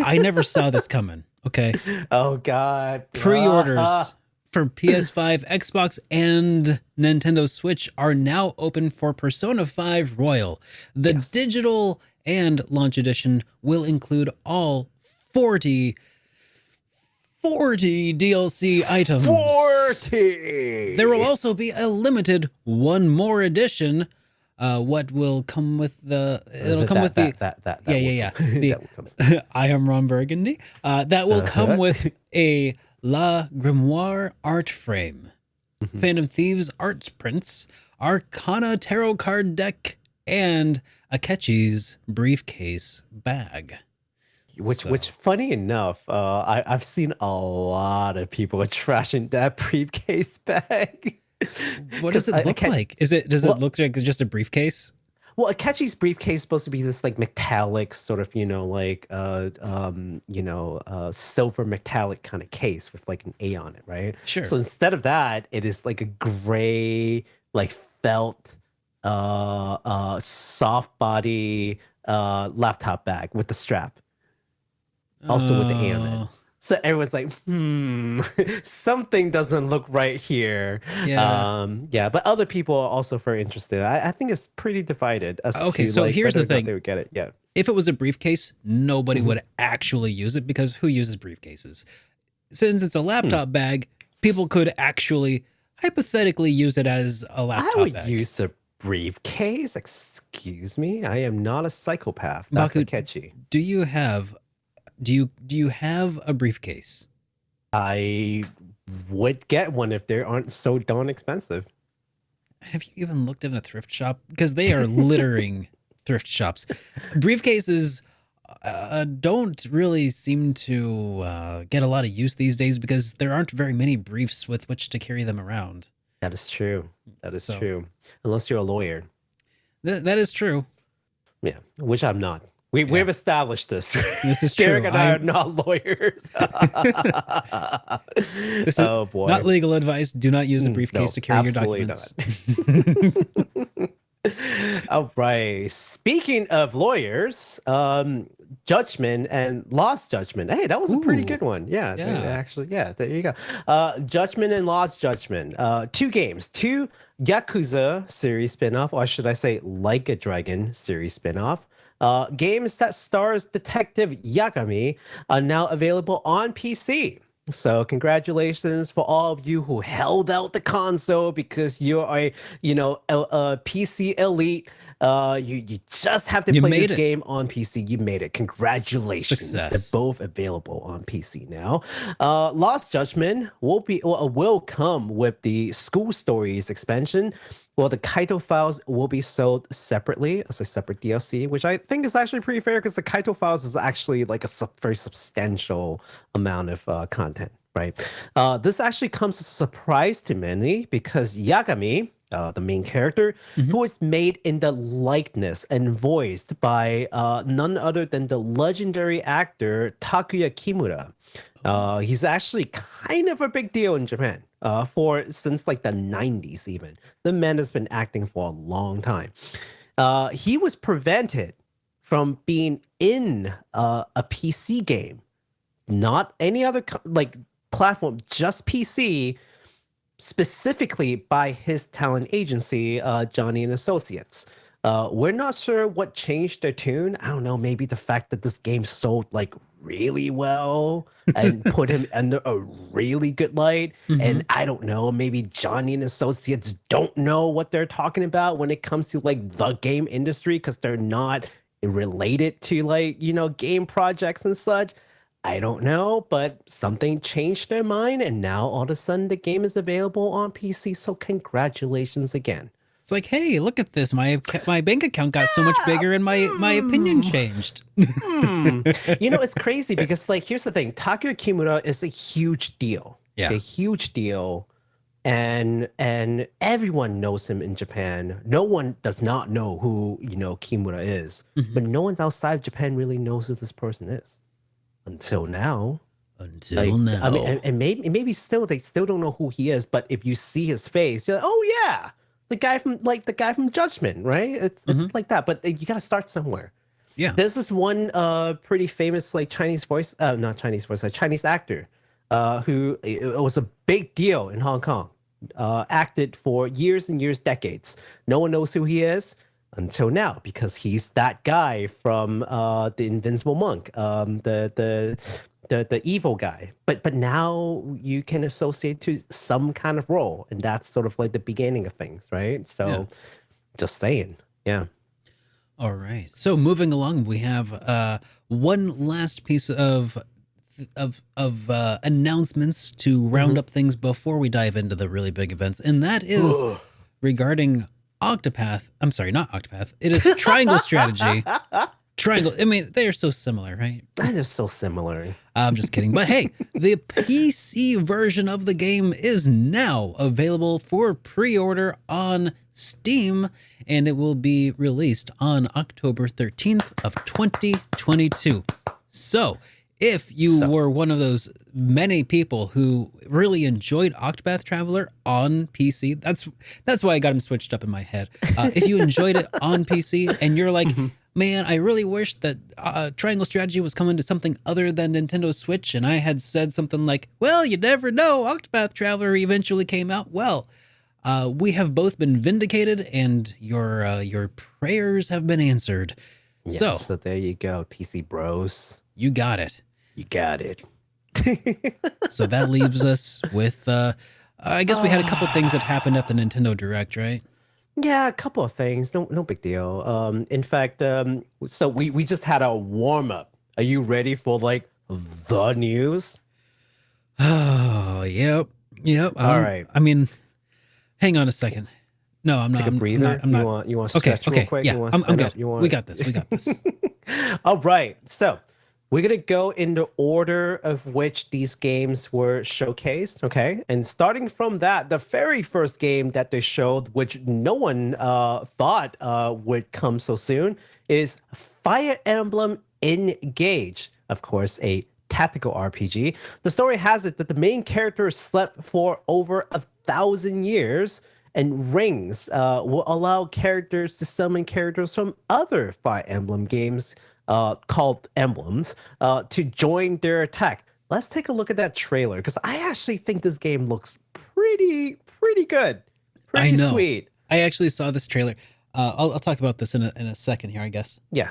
Speaker 1: I never saw this coming. Okay.
Speaker 2: Oh God.
Speaker 1: Pre-orders for PS5, Xbox, and Nintendo Switch are now open for Persona 5 Royal. The
Speaker 2: Yes.
Speaker 1: digital and launch edition will include all 40 DLC items.
Speaker 2: 40.
Speaker 1: There will also be a limited one more edition. What will come with the? It'll come with the. Yeah. The I am Ron Burgundy. That will come with a La Grimoire art frame, Phantom Thieves art prints, Arcana tarot card deck, and Akechi's briefcase bag.
Speaker 2: Which funny enough, I've seen a lot of people trashing that briefcase bag.
Speaker 1: What does it
Speaker 2: 'Cause
Speaker 1: look like? Does it look like it's just a briefcase?
Speaker 2: Well, Akechi's briefcase is supposed to be this like metallic sort of, you know, like silver metallic kind of case with like an A on it, right?
Speaker 1: Sure.
Speaker 2: So instead of that, it is like a gray, like felt, soft body laptop bag with the strap. Also with the A on it.
Speaker 1: Oh,
Speaker 2: So everyone's like, something doesn't look right here.
Speaker 1: Yeah.
Speaker 2: But other people are also very interested. I think it's pretty divided as
Speaker 1: Okay,
Speaker 2: to
Speaker 1: so
Speaker 2: like,
Speaker 1: here's
Speaker 2: whether
Speaker 1: the
Speaker 2: or not
Speaker 1: thing.
Speaker 2: they would get it. Yeah.
Speaker 1: If it was a briefcase, nobody would actually use it because who uses briefcases? Since it's a laptop bag, people could actually hypothetically use it as a laptop
Speaker 2: I would
Speaker 1: bag.
Speaker 2: use a briefcase? Excuse me? I am not a psychopath. That's
Speaker 1: Baku,
Speaker 2: a catchy.
Speaker 1: do you have a briefcase?
Speaker 2: I would get one if they aren't so darn expensive.
Speaker 1: Have you even looked at a thrift shop? Because they are littering thrift shops. Briefcases don't really seem to get a lot of use these days because there aren't very many briefs with which to carry them around.
Speaker 2: That is true. That is
Speaker 1: So-
Speaker 2: true. Unless you're a lawyer.
Speaker 1: That is true.
Speaker 2: Yeah, which I'm not. We've established this.
Speaker 1: This is true.
Speaker 2: Derek and I are not lawyers.
Speaker 1: This is
Speaker 2: oh boy.
Speaker 1: not legal advice. Do not use a briefcase
Speaker 2: No,
Speaker 1: to carry your
Speaker 2: absolutely
Speaker 1: documents.
Speaker 2: All right. Speaking of lawyers, Judgment and Lost Judgment. Hey, that was a pretty
Speaker 1: Ooh.
Speaker 2: good one. Yeah,
Speaker 1: Yeah.
Speaker 2: actually, yeah, there you go. Judgment and Lost Judgment. Two games, two Yakuza series spinoff, or should I say Like a Dragon series spinoff. Games that stars Detective Yagami are now available on PC. So congratulations for all of you who held out the console because you're a PC elite. You just have to
Speaker 1: You
Speaker 2: play
Speaker 1: made
Speaker 2: this
Speaker 1: it.
Speaker 2: game on PC. You made it. Congratulations.
Speaker 1: Success.
Speaker 2: They're both available on PC now. Lost Judgment will come with the School Stories expansion. Well, the Kaito files will be sold separately as a separate DLC, which I think is actually pretty fair because the Kaito files is actually like a very substantial amount of content, right? This actually comes as a surprise to many because Yagami, the main character, who was made in the likeness and voiced by none other than the legendary actor Takuya Kimura. He's actually kind of a big deal in Japan since like the 90s even. The man has been acting for a long time. He was prevented from being in a PC game, not any other platform, just PC, specifically by his talent agency, Johnny and Associates. We're not sure what changed their tune. I don't know, maybe the fact that this game sold like really well and put him under a really good light. And I don't know, maybe Johnny and Associates don't know what they're talking about when it comes to like the game industry because they're not related to game projects and such. I don't know, but something changed their mind and now all of a sudden the game is available on PC. So congratulations again.
Speaker 1: It's like, hey, look at this. My bank account got so much bigger and my opinion changed.
Speaker 2: It's crazy because here's the thing. Takuya Kimura is a huge deal.
Speaker 1: Yeah.
Speaker 2: A huge deal. And everyone knows him in Japan. No one does not know who, Kimura is. But no one outside of Japan really knows who this person is. Until now.
Speaker 1: Until now.
Speaker 2: I mean, and maybe still they still don't know who he is, but if you see his face, you're like, oh yeah. The guy from Judgment, right? It's like that, but you got to start somewhere.
Speaker 1: Yeah.
Speaker 2: There's this one pretty famous Chinese actor who it was a big deal in Hong Kong. Acted for years and years, decades. No one knows who he is until now because he's that guy from the Invincible Monk, the evil guy, but now you can associate to some kind of role, and that's sort of like the beginning of things, right? So, just saying, yeah.
Speaker 1: All right. So moving along, we have one last piece of announcements to round up things before we dive into the really big events, and that is regarding Octopath. I'm sorry, not Octopath. It is Triangle Strategy. Triangle. I mean, they're so similar, right?
Speaker 2: They're so similar.
Speaker 1: I'm just kidding. But hey, the PC version of the game is now available for pre-order on Steam, and it will be released on October 13th of 2022. So if you were one of those many people who really enjoyed Octopath Traveler on PC, that's why I got him switched up in my head. If you enjoyed it on PC and you're like, man, I really wish that Triangle Strategy was coming to something other than Nintendo Switch, and I had said something like, well, you never know, Octopath Traveler eventually came out. Well, we have both been vindicated, and your prayers have been answered.
Speaker 2: Yeah, so there you go, PC bros.
Speaker 1: You got it.
Speaker 2: You got it.
Speaker 1: So that leaves us with, I guess we had a couple things that happened at the Nintendo Direct, right?
Speaker 2: Yeah, a couple of things. No big deal. In fact, so we just had a warm up. Are you ready for like the news?
Speaker 1: Oh, yep. Yep.
Speaker 2: All right.
Speaker 1: I mean, hang on a second. No, I'm not.
Speaker 2: Take a
Speaker 1: I'm not.
Speaker 2: breather.
Speaker 1: I'm not.
Speaker 2: You want to
Speaker 1: Okay.
Speaker 2: stretch real
Speaker 1: Okay.
Speaker 2: quick?
Speaker 1: Yeah.
Speaker 2: You want to
Speaker 1: I'm
Speaker 2: stand
Speaker 1: good.
Speaker 2: up? You want
Speaker 1: We got this. We got this.
Speaker 2: All right. So we're gonna go in the order of which these games were showcased. Okay. And starting from that, the very first game that they showed, which no one thought would come so soon, is Fire Emblem Engage. Of course, a tactical RPG. The story has it that the main character slept for over 1,000 years, and rings will allow characters to summon characters from other Fire Emblem games called emblems to join their attack. Let's take a look at that trailer because I actually think this game looks pretty good,
Speaker 1: I
Speaker 2: pretty
Speaker 1: know.
Speaker 2: sweet.
Speaker 1: I actually saw this trailer. I'll talk about this in a second here, I guess.
Speaker 2: Yeah.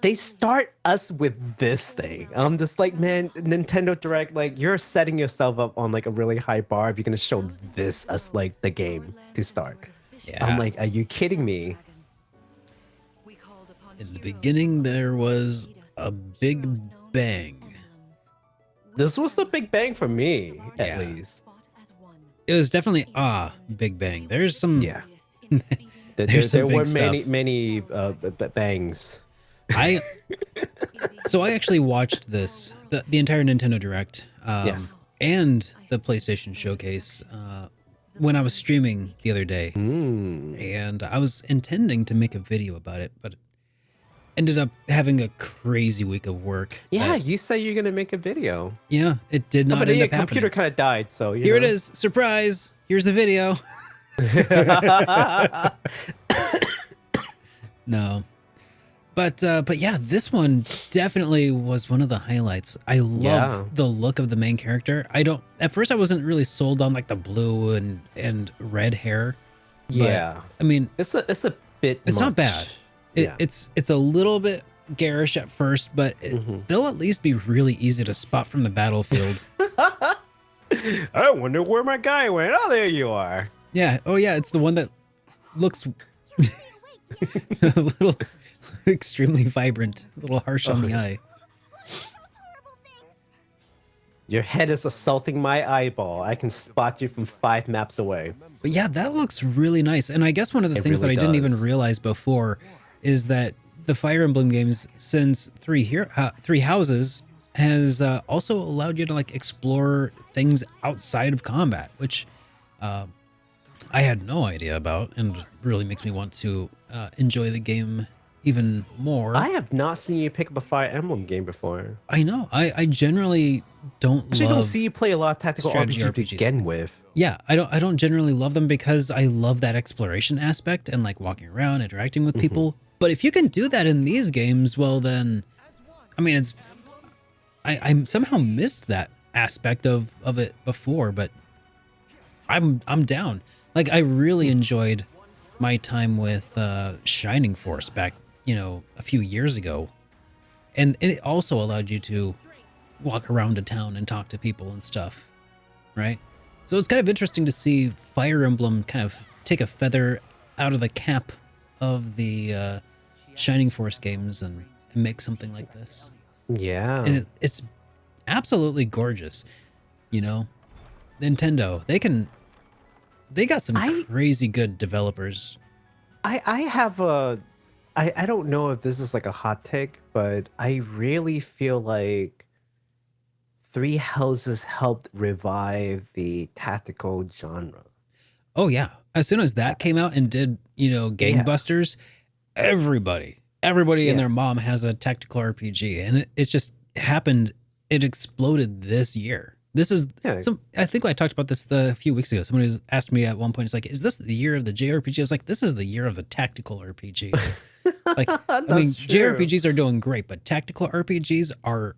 Speaker 2: They start us with this thing. I'm just like, man, Nintendo Direct, like you're setting yourself up on like a really high bar if you're gonna show this as like the game to start.
Speaker 1: Yeah.
Speaker 2: I'm like, are you kidding me?
Speaker 1: In the beginning, there was a big bang.
Speaker 2: This was the big bang for me, at
Speaker 1: Yeah.
Speaker 2: least.
Speaker 1: It was definitely big bang. There's some.
Speaker 2: Yeah.
Speaker 1: There's some
Speaker 2: There
Speaker 1: big
Speaker 2: were
Speaker 1: stuff.
Speaker 2: many bangs.
Speaker 1: I actually watched the entire Nintendo Direct,
Speaker 2: Yes.
Speaker 1: and the PlayStation Showcase when I was streaming the other day,
Speaker 2: Mm.
Speaker 1: and I was intending to make a video about it, but ended up having a crazy week of work.
Speaker 2: Yeah,
Speaker 1: that-
Speaker 2: you say you're gonna make a video.
Speaker 1: yeah, it did not
Speaker 2: But
Speaker 1: end
Speaker 2: your
Speaker 1: up
Speaker 2: computer
Speaker 1: happening.
Speaker 2: kind of died, so you
Speaker 1: Here it
Speaker 2: know.
Speaker 1: is, surprise! Here's the video. No. But yeah, this one definitely was one of the highlights. I love
Speaker 2: Yeah.
Speaker 1: the look of the main character. At first I wasn't really sold on like the blue and red hair. but,
Speaker 2: Yeah.
Speaker 1: I mean,
Speaker 2: It's a bit
Speaker 1: it's not
Speaker 2: much.
Speaker 1: bad.
Speaker 2: Yeah.
Speaker 1: It's a little bit garish at first, but
Speaker 2: Mhm.
Speaker 1: they'll at least be really easy to spot from the battlefield.
Speaker 2: I wonder where my guy went. Oh, there you are.
Speaker 1: Yeah. Oh yeah, it's the one that looks a little extremely vibrant, a little harsh on the
Speaker 2: Oh.
Speaker 1: eye.
Speaker 2: Your head is assaulting my eyeball. I can spot you from 5 maps away.
Speaker 1: But yeah, that looks really nice. And I guess one of the
Speaker 2: It
Speaker 1: things
Speaker 2: really
Speaker 1: that I didn't even
Speaker 2: does.
Speaker 1: realize before is that the Fire Emblem games, since Three Houses, has also allowed you to like explore things outside of combat, which I had no idea about, and really makes me want to enjoy the game even more.
Speaker 2: I have not seen you pick up a Fire Emblem game before.
Speaker 1: I know. I generally don't
Speaker 2: Actually,
Speaker 1: love.
Speaker 2: don't see you play a lot of tactical
Speaker 1: strategy
Speaker 2: RPGs to
Speaker 1: RPGs.
Speaker 2: begin with.
Speaker 1: Yeah, I don't generally love them because I love that exploration aspect and like walking around, interacting with people. But if you can do that in these games, well then, I mean, I somehow missed that aspect of it before, but I'm down. Like I really enjoyed my time with Shining Force back, a few years ago, and it also allowed you to walk around a town and talk to people and stuff, right? So it's kind of interesting to see Fire Emblem kind of take a feather out of the cap of the Shining Force games and make something like this.
Speaker 2: Yeah.
Speaker 1: And it's absolutely gorgeous. Nintendo, they got some crazy good developers.
Speaker 2: I have a I don't know if this is like a hot take, but I really feel like Three Houses helped revive the tactical genre.
Speaker 1: Oh yeah, as soon as that came out and did gangbusters, everybody
Speaker 2: Yeah.
Speaker 1: and their mom has a tactical RPG, and it just happened. It exploded this year. This is
Speaker 2: Yeah.
Speaker 1: I think I talked about this a few weeks ago. Somebody asked me at one point, it's like, is this the year of the JRPG? I was like, this is the year of the tactical RPG. Like, I mean,
Speaker 2: That's true.
Speaker 1: JRPGs are doing great, but tactical RPGs are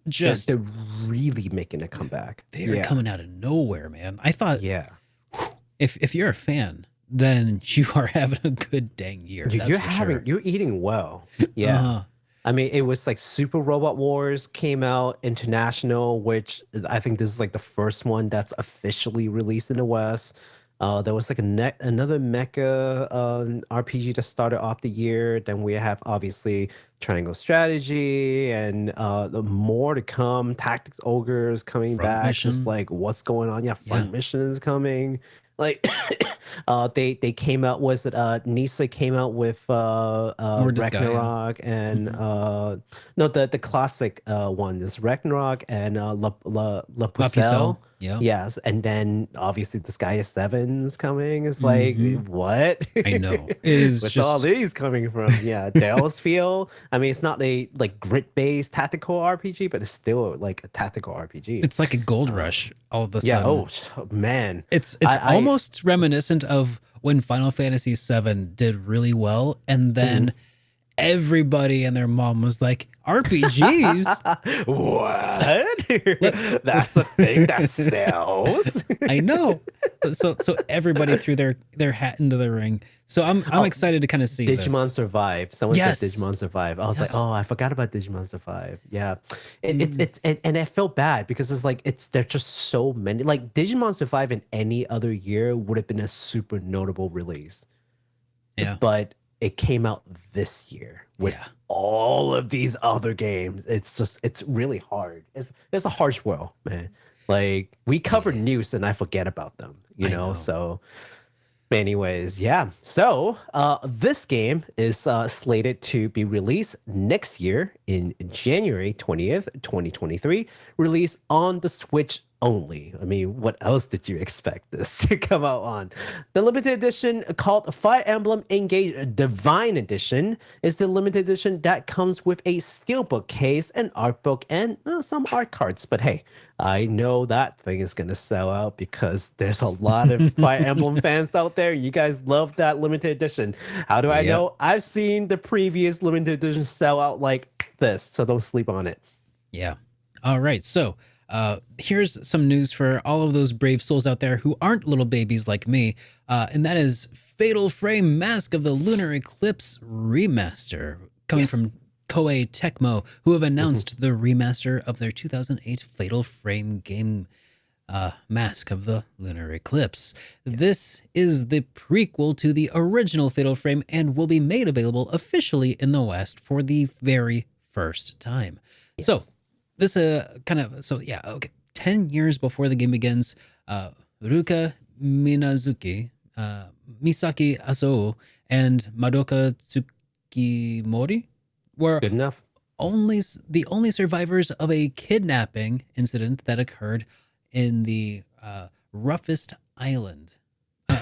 Speaker 1: just,
Speaker 2: They're really making a comeback.
Speaker 1: they are
Speaker 2: Yeah.
Speaker 1: coming out of nowhere, man. I thought
Speaker 2: Yeah.
Speaker 1: if you're a fan, then you are having a good dang year. That's
Speaker 2: You're
Speaker 1: for sure.
Speaker 2: you're eating well. Yeah. I mean, it was like Super Robot Wars came out international, which I think this is like the first one that's officially released in the West. There was like another mecha RPG that started off the year. Then we have obviously Triangle Strategy and the more to come. Tactics Ogres coming
Speaker 1: Front
Speaker 2: back. Just
Speaker 1: Mission.
Speaker 2: like what's going on? Yeah,
Speaker 1: Yeah.
Speaker 2: Front Mission is coming. Like they came out, was it Nisa came out with
Speaker 1: More Disgaea.
Speaker 2: Ragnarok and no, the classic one is Ragnarok and La Pucelle.
Speaker 1: Pucelle. Yeah.
Speaker 2: Yes, and then obviously Disgaea 7 is coming. It's like what?
Speaker 1: I know. It is
Speaker 2: Where's
Speaker 1: just
Speaker 2: all these coming from? Yeah, DioField. I mean, it's not a like grid-based tactical RPG, but it's still like a tactical RPG.
Speaker 1: it's like a gold rush all of a
Speaker 2: Yeah.
Speaker 1: sudden.
Speaker 2: Man.
Speaker 1: It's
Speaker 2: I
Speaker 1: almost reminiscent of when Final Fantasy VII did really well, and then everybody and their mom was like, RPGs?
Speaker 2: What? That's a thing that sells.
Speaker 1: I know. So everybody threw their hat into the ring. So I'm excited to kind of see
Speaker 2: Digimon
Speaker 1: this.
Speaker 2: Survive. Someone
Speaker 1: Yes.
Speaker 2: said Digimon Survive. I was like,
Speaker 1: Yes.
Speaker 2: oh, I forgot about Digimon Survive. Yeah, it's and I felt bad because it's like there's just so many. Like Digimon Survive in any other year would have been a super notable release.
Speaker 1: Yeah.
Speaker 2: But it came out this year with
Speaker 1: Yeah.
Speaker 2: all of these other games. It's really hard. It's a harsh world, man. Like we cover news and I forget about them, you
Speaker 1: I
Speaker 2: know.
Speaker 1: know.
Speaker 2: So anyways, yeah. So this game is slated to be released next year in January 20th, 2023. Released on the Switch only. I mean, what else did you expect this to come out on? The limited edition called Fire Emblem Engage Divine Edition is the limited edition that comes with a steelbook case, an art book, and some art cards. But hey, I know that thing is going to sell out because there's a lot of Fire Emblem fans out there. You guys love that limited edition. How do I
Speaker 1: Yep.
Speaker 2: know? I've seen the previous limited edition sell out like this, so don't sleep on it.
Speaker 1: Yeah. All right. So here's some news for all of those brave souls out there who aren't little babies like me, and that is Fatal Frame Mask of the Lunar Eclipse Remaster, coming from Koei Tecmo, who have announced the remaster of their 2008 Fatal Frame game, Mask of the Lunar Eclipse. This is the prequel to the original Fatal Frame and will be made available officially in the West for the very first time. So this okay. 10 years before the game begins, Ruka Minazuki, Misaki Asou, and Madoka Tsukimori were
Speaker 2: Good enough.
Speaker 1: the only survivors of a kidnapping incident that occurred in the roughest island.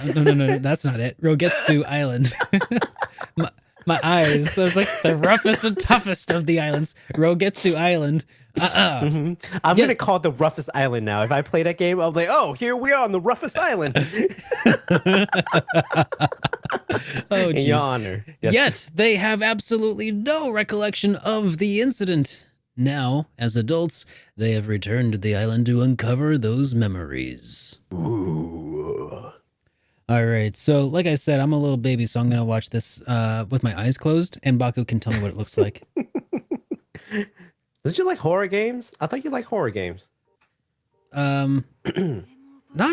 Speaker 1: No, that's not it. Rogetsu Island. my eyes. I was like the roughest and toughest of the islands. Rogetsu Island.
Speaker 2: I'm gonna call it the roughest island now. If I play that game, I'll be like, oh, here we are on the roughest island.
Speaker 1: Oh,
Speaker 2: In your
Speaker 1: geez.
Speaker 2: honor.
Speaker 1: Yet they have absolutely no recollection of the incident. Now, as adults, they have returned to the island to uncover those memories.
Speaker 2: Ooh.
Speaker 1: All right. So, like I said, I'm a little baby, so I'm going to watch this with my eyes closed, and Baku can tell me what it looks like.
Speaker 2: Don't you like horror games? I thought you like horror games.
Speaker 1: Not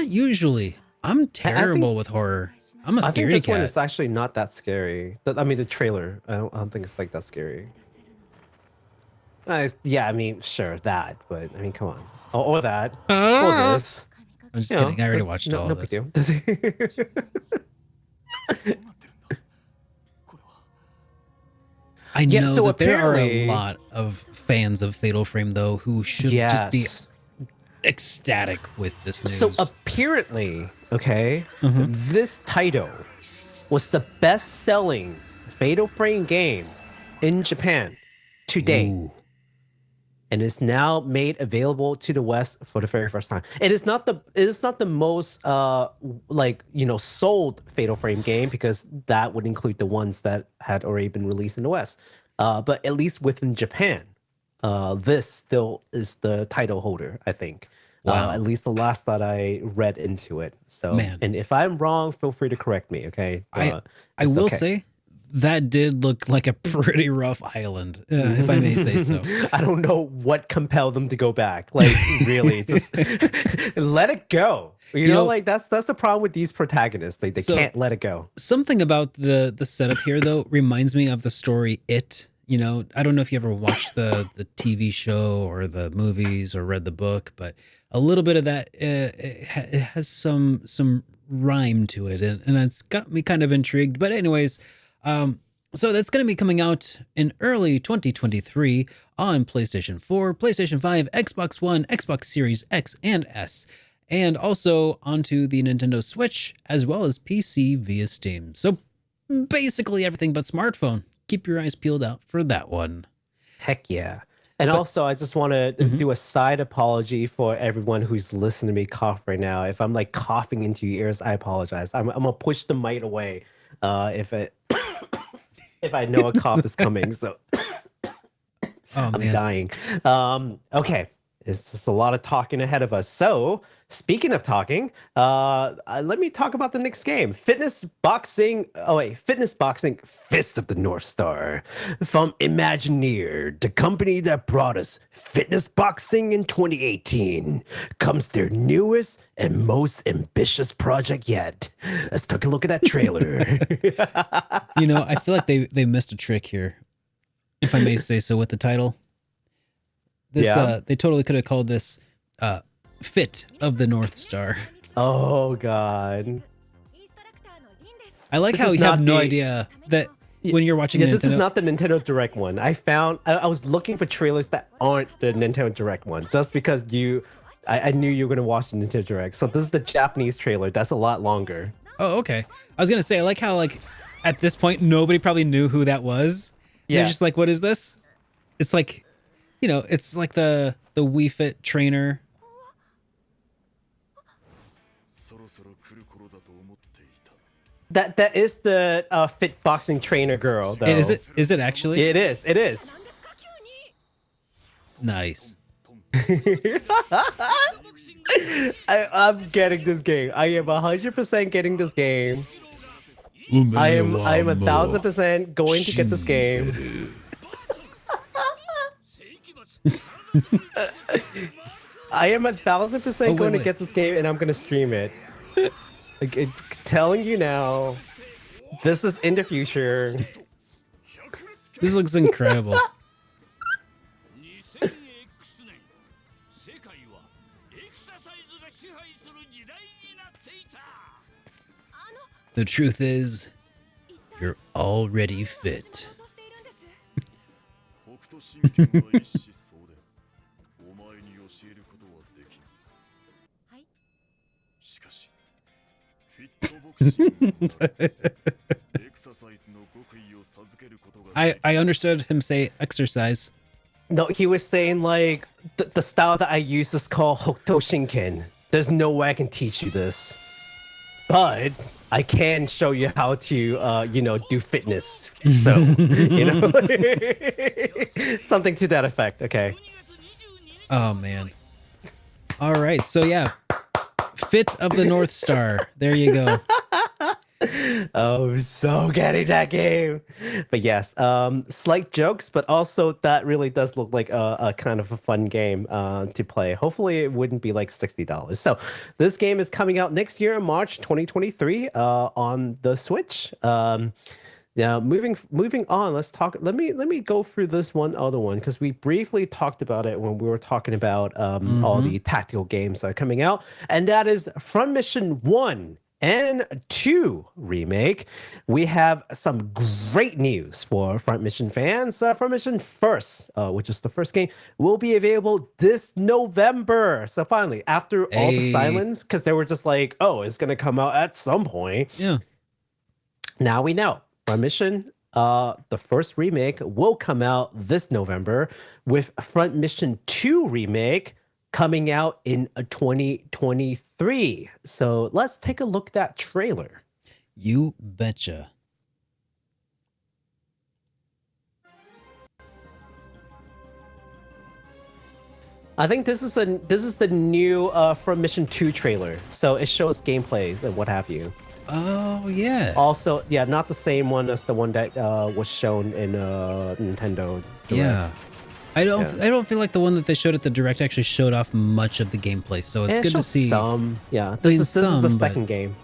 Speaker 1: usually. I'm terrible with horror. I'm a
Speaker 2: I think
Speaker 1: scaredy
Speaker 2: this one
Speaker 1: cat.
Speaker 2: is actually not that scary. I mean, the trailer. I don't think it's like that scary. Yeah, I mean, sure that, but I mean, come on. Or that. Or this.
Speaker 1: I'm just
Speaker 2: You know,
Speaker 1: kidding. I already watched all
Speaker 2: no
Speaker 1: of
Speaker 2: big
Speaker 1: this.
Speaker 2: deal.
Speaker 1: I
Speaker 2: Yeah,
Speaker 1: know
Speaker 2: so
Speaker 1: that there are a
Speaker 2: apparently-
Speaker 1: lot of fans of Fatal Frame, though, who should just be
Speaker 2: Yes.
Speaker 1: ecstatic with this news.
Speaker 2: So apparently, okay,
Speaker 1: Mhm.
Speaker 2: this title was the best-selling Fatal Frame game in Japan to date,
Speaker 1: Ooh.
Speaker 2: and is now made available to the West for the very first time. It is not the most sold Fatal Frame game, because that would include the ones that had already been released in the West. But at least within Japan, this still is the title holder, I think.
Speaker 1: Wow.
Speaker 2: At least the last that I read into it. So,
Speaker 1: Man.
Speaker 2: and if I'm wrong, feel free to correct me. Okay.
Speaker 1: I
Speaker 2: It's
Speaker 1: will
Speaker 2: okay.
Speaker 1: say that did look like a pretty rough island, if I may say so.
Speaker 2: I don't know what compelled them to go back. Like, really, just let it go. You know, like that's the problem with these protagonists. They can't let it go.
Speaker 1: Something about the setup here though reminds me of the story It. You know, I don't know if you ever watched the TV show or the movies or read the book, but a little bit of that it has some rhyme to it, and it's got me kind of intrigued. But anyways, so that's going to be coming out in early 2023 on PlayStation 4, PlayStation 5, Xbox One, Xbox Series X and S, and also onto the Nintendo Switch, as well as PC via Steam. So basically everything but smartphone. Keep your eyes peeled out for that one.
Speaker 2: Heck yeah. And also, I just want to do a side apology for everyone who's listening to me cough right now. If I'm like coughing into your ears, I apologize. I'm going to push the mic away if I know a cough is coming. So I'm dying. Okay. It's just a lot of talking ahead of us. So, speaking of talking, let me talk about the next game. Fitness Boxing Fist of the North Star. From Imagineer, the company that brought us Fitness Boxing in 2018, comes their newest and most ambitious project yet. Let's take a look at that trailer.
Speaker 1: You know, I feel like they missed a trick here, if I may say so, with the title. This they totally could have called this Fit of the North Star.
Speaker 2: Oh god.
Speaker 1: I like how you have no idea that when you're watching
Speaker 2: this is not the Nintendo Direct one. I was looking for trailers that aren't the Nintendo Direct one, just because I knew you were gonna watch the Nintendo Direct. So this is the Japanese trailer. That's a lot longer.
Speaker 1: Oh, okay. I was gonna say, I like how like at this point nobody probably knew who that was. Yeah. They're just like, what is this? It's like, you know, it's like the Wii Fit trainer.
Speaker 2: That is the fit boxing trainer girl, though.
Speaker 1: Is it actually?
Speaker 2: It is.
Speaker 1: Nice.
Speaker 2: I'm getting this game. I am 100% getting this game. I am 1,000% going to get this game. I am 1,000% going to get this game, and I'm going to stream it. Like, telling you now, this is in the future.
Speaker 1: This looks incredible. The truth is, you're already fit. I understood him say exercise.
Speaker 2: No, he was saying like the style that I use is called Hokuto Shinken. There's no way I can teach you this, but I can show you how to do fitness. So something to that effect. Okay.
Speaker 1: Oh man. All right. So yeah, Fit of the North Star. There you go.
Speaker 2: Oh, I'm so getting that game. But yes, slight jokes, but also that really does look like a kind of a fun game to play. Hopefully it wouldn't be like $60. So this game is coming out next year in March 2023 on the Switch. Now moving on, let's talk. Let me go through this other one because we briefly talked about it when we were talking about all the tactical games that are coming out, and that is Front Mission 1 and 2 remake. We have some great news for Front Mission fans. Front Mission First, which is the first game, will be available this November. So finally, after all the silence, because they were just like, oh, it's gonna come out at some point.
Speaker 1: Yeah.
Speaker 2: Now we know. Front Mission, the first remake, will come out this November, with Front Mission 2 remake coming out in 2023. So let's take a look at that trailer.
Speaker 1: You betcha.
Speaker 2: I think this is the new Front Mission 2 trailer. So it shows gameplays and what have you.
Speaker 1: Oh yeah.
Speaker 2: Also, yeah, not the same one as the one that was shown in Nintendo Direct.
Speaker 1: Yeah. I don't
Speaker 2: Yeah.
Speaker 1: I don't feel like the one that they showed at the Direct actually showed off much of the gameplay. So it's
Speaker 2: And it
Speaker 1: good to
Speaker 2: showed
Speaker 1: see.
Speaker 2: some. Yeah,
Speaker 1: I mean,
Speaker 2: this is the
Speaker 1: some, but
Speaker 2: second game.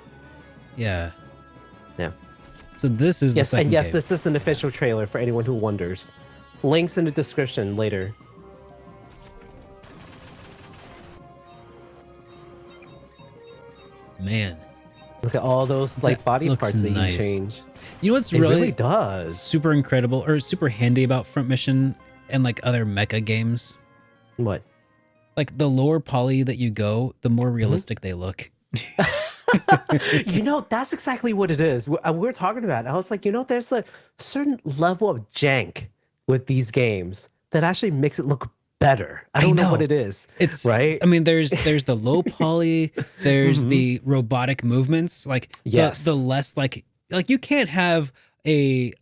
Speaker 1: yeah.
Speaker 2: Yeah.
Speaker 1: So this is the
Speaker 2: Yes,
Speaker 1: second
Speaker 2: and yes,
Speaker 1: game.
Speaker 2: this is an official trailer for anyone who wonders. Links in the description later.
Speaker 1: Man,
Speaker 2: Look at all those like
Speaker 1: that
Speaker 2: body
Speaker 1: looks
Speaker 2: parts that
Speaker 1: nice.
Speaker 2: you change.
Speaker 1: You know what's
Speaker 2: It
Speaker 1: really,
Speaker 2: really does.
Speaker 1: super incredible or super handy about Front Mission and like other mecha games?
Speaker 2: What?
Speaker 1: Like the lower poly that you go, the more
Speaker 2: Mm-hmm.
Speaker 1: realistic they look.
Speaker 2: You know, that's exactly what it is. We were talking about it. I was like, you know, there's a certain level of jank with these games that actually makes it look better. I don't know what
Speaker 1: know.
Speaker 2: it is.
Speaker 1: It's
Speaker 2: right.
Speaker 1: I mean, there's the low poly, there's
Speaker 2: Mhm.
Speaker 1: the robotic movements, like
Speaker 2: Yes.
Speaker 1: the less like you can't have a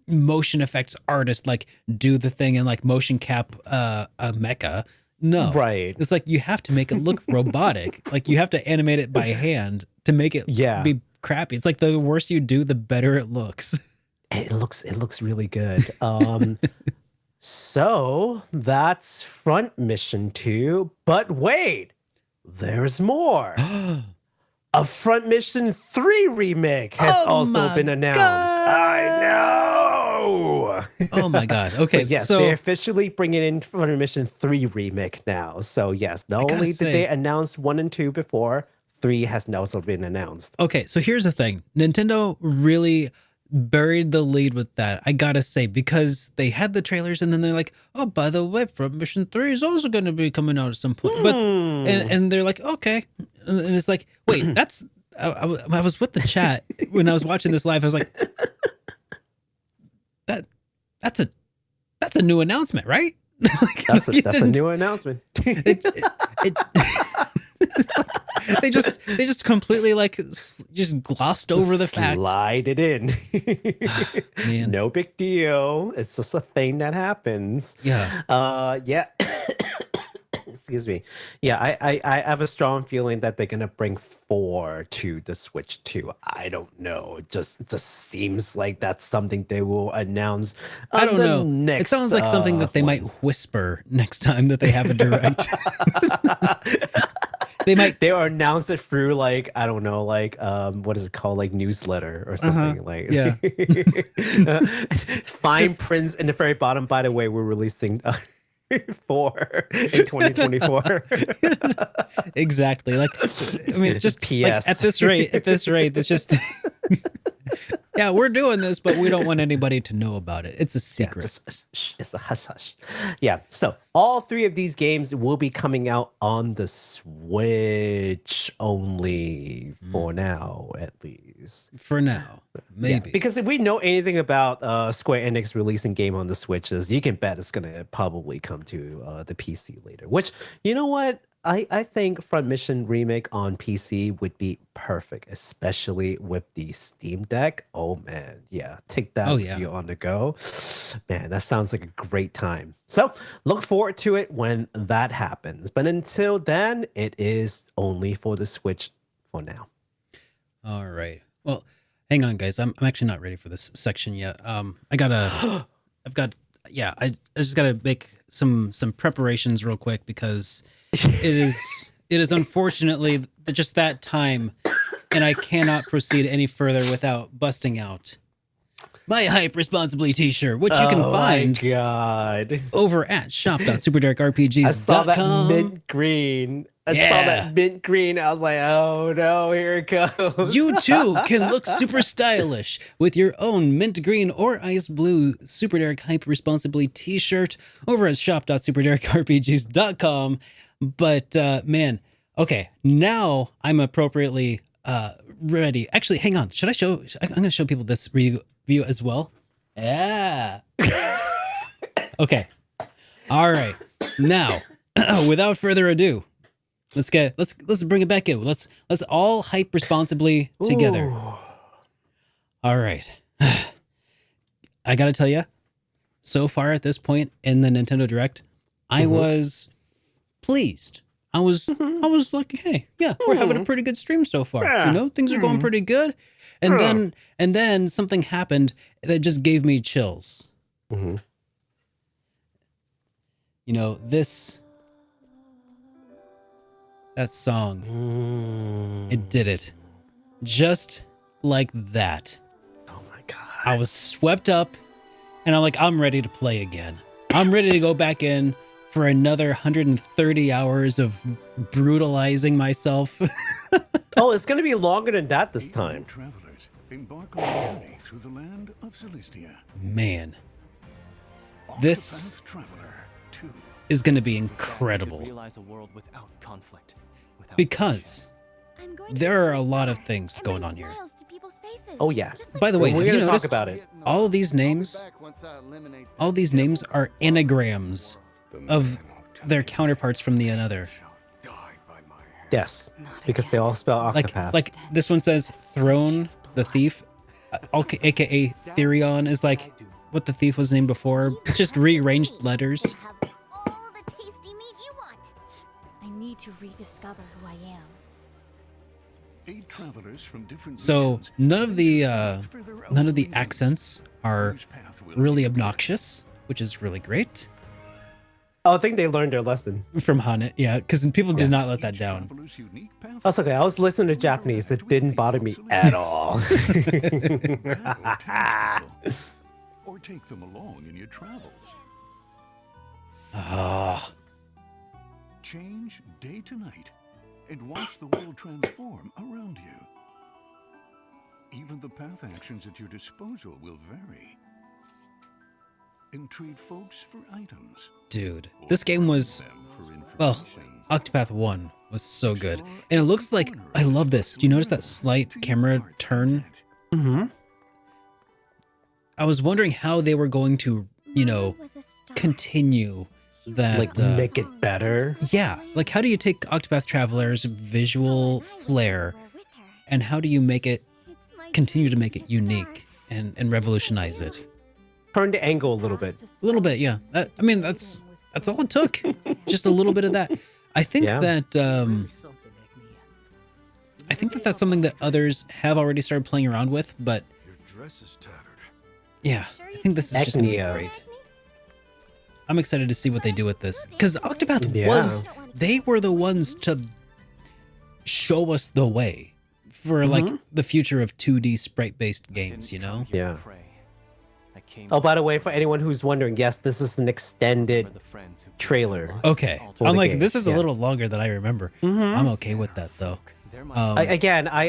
Speaker 1: motion effects artist like do the thing and like motion cap a mecha. No.
Speaker 2: Right.
Speaker 1: It's like you have to make it look robotic. Like you have to animate it by hand to make it
Speaker 2: Yeah.
Speaker 1: be crappy. It's like the worse you do, the better it looks.
Speaker 2: It looks really good. So that's Front Mission 2. But wait, there's more. A Front Mission 3 remake has
Speaker 1: Oh
Speaker 2: also
Speaker 1: my
Speaker 2: been announced.
Speaker 1: God.
Speaker 2: I know.
Speaker 1: Oh my god. Okay,
Speaker 2: So yes,
Speaker 1: so
Speaker 2: they're officially bringing in Front Mission 3 remake now. So yes, not
Speaker 1: gotta
Speaker 2: only did
Speaker 1: say-
Speaker 2: they announce 1 and 2 before, 3 has now also been announced.
Speaker 1: okay, so here's the thing. Nintendo really buried the lead with that. I gotta say, because they had the trailers and then they're like, oh, by the way, Front Mission 3 is also gonna be coming out at some point. But and they're like, okay. And it's like, wait, that's I was with the chat when I was watching this live. I was like, that's a new announcement, right? Like,
Speaker 2: that's
Speaker 1: you
Speaker 2: a
Speaker 1: didn't-
Speaker 2: new announcement.
Speaker 1: they just completely like just glossed over the fact.
Speaker 2: Slide it in.
Speaker 1: Man.
Speaker 2: No big deal. It's just a thing that happens.
Speaker 1: Yeah.
Speaker 2: Yeah. Excuse me. Yeah, I have a strong feeling that they're gonna bring 4 to the Switch too. I don't know. It just seems like that's something they will announce.
Speaker 1: I don't know.
Speaker 2: Next,
Speaker 1: It sounds like something that they might whisper next time that they have a direct. They might.
Speaker 2: They'll announce it through like, I don't know, like what is it called, like newsletter or something. Like
Speaker 1: Yeah.
Speaker 2: fine prints in the very bottom. By the way, we're releasing 4 in 2024.
Speaker 1: Exactly. Like, I mean, just like,
Speaker 2: PS.
Speaker 1: at this rate, it's just. Yeah, we're doing this, but we don't want anybody to know about it. It's a secret.
Speaker 2: Yeah, just it's a hush hush. Yeah. So all 3 of these games will be coming out on the Switch only for now, at least.
Speaker 1: For now, maybe.
Speaker 2: Yeah, because if we know anything about Square Enix releasing game on the Switches, you can bet it's gonna probably come to the PC later. Which, you know what? I think Front Mission Remake on PC would be perfect, especially with the Steam Deck. Oh man, yeah, take that
Speaker 1: Oh,
Speaker 2: with
Speaker 1: yeah.
Speaker 2: you on the go. Man, that sounds like a great time. So look forward to it when that happens. But until then, it is only for the Switch for now.
Speaker 1: All right. Well, hang on, guys. I'm actually not ready for this section yet. I just gotta make some preparations real quick because it is unfortunately just that time, and I cannot proceed any further without busting out my Hype Responsibly t-shirt, which you can find
Speaker 2: My God.
Speaker 1: over at shop.superdarkrpgs.com.
Speaker 2: I saw that mint green. I saw
Speaker 1: Yeah.
Speaker 2: that mint green. I was like, oh no, here it goes.
Speaker 1: You too can look super stylish with your own mint green or ice blue Super Dark Hype Responsibly t-shirt over at shop.superdarkrpgs.com. But man, okay, now I'm appropriately ready. Actually, hang on. I'm going to show people this review as well. Yeah. Okay. All right. Now, without further ado, let's bring it back in. Let's all hype responsibly together.
Speaker 2: Ooh.
Speaker 1: All right. I got to tell you, so far at this point in the Nintendo Direct, I was pleased. I was like, hey, yeah, we're having a pretty good stream so far.
Speaker 2: Yeah.
Speaker 1: You know, things are going pretty good. And then something happened that just gave me chills.
Speaker 2: Mhm.
Speaker 1: You know, that song, it did it. Just like that.
Speaker 2: Oh my god.
Speaker 1: I was swept up and I'm like, I'm ready to play again. I'm ready to go back in for another 130 hours of brutalizing myself.
Speaker 2: Oh, it's gonna be longer than that this time.
Speaker 3: Travelers embark on a journey through the land of Celestia.
Speaker 1: Man, this
Speaker 3: Octopath Traveler 2.
Speaker 1: is going to be incredible
Speaker 4: Realize a world without conflict, without
Speaker 1: because there are a lot of things going on here.
Speaker 2: Oh yeah.
Speaker 1: By the way,
Speaker 2: We're
Speaker 1: have you
Speaker 2: gonna talk
Speaker 1: noticed
Speaker 2: about it.
Speaker 1: all these names are anagrams of their counterparts from the another.
Speaker 2: Yes, because they all spell Octopath.
Speaker 1: Like this one says Throne, the thief, aka Therion is like what the thief was named before. It's just rearranged letters.
Speaker 5: I need to rediscover who I am.
Speaker 3: 8 travelers from different
Speaker 1: So
Speaker 3: regions
Speaker 1: none of the
Speaker 3: further out
Speaker 1: none of the
Speaker 3: from
Speaker 1: accents are
Speaker 3: whose path will
Speaker 1: really
Speaker 3: lead.
Speaker 1: obnoxious, which is really great.
Speaker 2: Oh, I think they learned their lesson.
Speaker 1: From Hanet, yeah, because people did not let that
Speaker 3: Each
Speaker 1: down.
Speaker 3: traveler's unique path
Speaker 2: That's okay. I was listening to Japanese. It didn't bother me at all.
Speaker 3: or take them along in your travels.
Speaker 1: Ah,
Speaker 3: Change day to night and watch the world transform around you. Even the path actions at your disposal will vary. Entreat folks for items.
Speaker 1: dude, this game was,
Speaker 3: Them for
Speaker 1: well,
Speaker 3: information.
Speaker 1: Octopath 1 was so good. And it looks like, I love this. Do you notice that slight camera turn?
Speaker 2: Mm-hmm.
Speaker 1: I was wondering how they were going to, you know, continue that.
Speaker 2: Like make it better.
Speaker 1: Yeah, like how do you take Octopath Traveler's visual flair and how do you make it, continue to make it unique and revolutionize it?
Speaker 2: Turn the angle a little bit.
Speaker 1: A little bit, yeah. I mean, that's all it took. Just a little bit of that. I think
Speaker 2: Yeah.
Speaker 1: that that's something that others have already started playing around with, but
Speaker 6: Your dress is tattered.
Speaker 1: yeah, I think this is just gonna be
Speaker 2: Ecnia.
Speaker 1: great. I'm excited to see what they do with this because Octopath
Speaker 2: Yeah.
Speaker 1: they were the ones to show us the way for like the future of 2D sprite-based games, you know?
Speaker 2: Yeah.
Speaker 4: Pray. I came
Speaker 2: Oh, by the way, for anyone who's wondering, yes, this is an extended
Speaker 4: for the friends who
Speaker 2: trailer.
Speaker 1: Okay.
Speaker 2: For
Speaker 1: I'm
Speaker 2: the
Speaker 1: like,
Speaker 2: game,
Speaker 1: this is a
Speaker 2: yeah.
Speaker 1: little longer than I remember. I'm okay with that though.
Speaker 4: They're my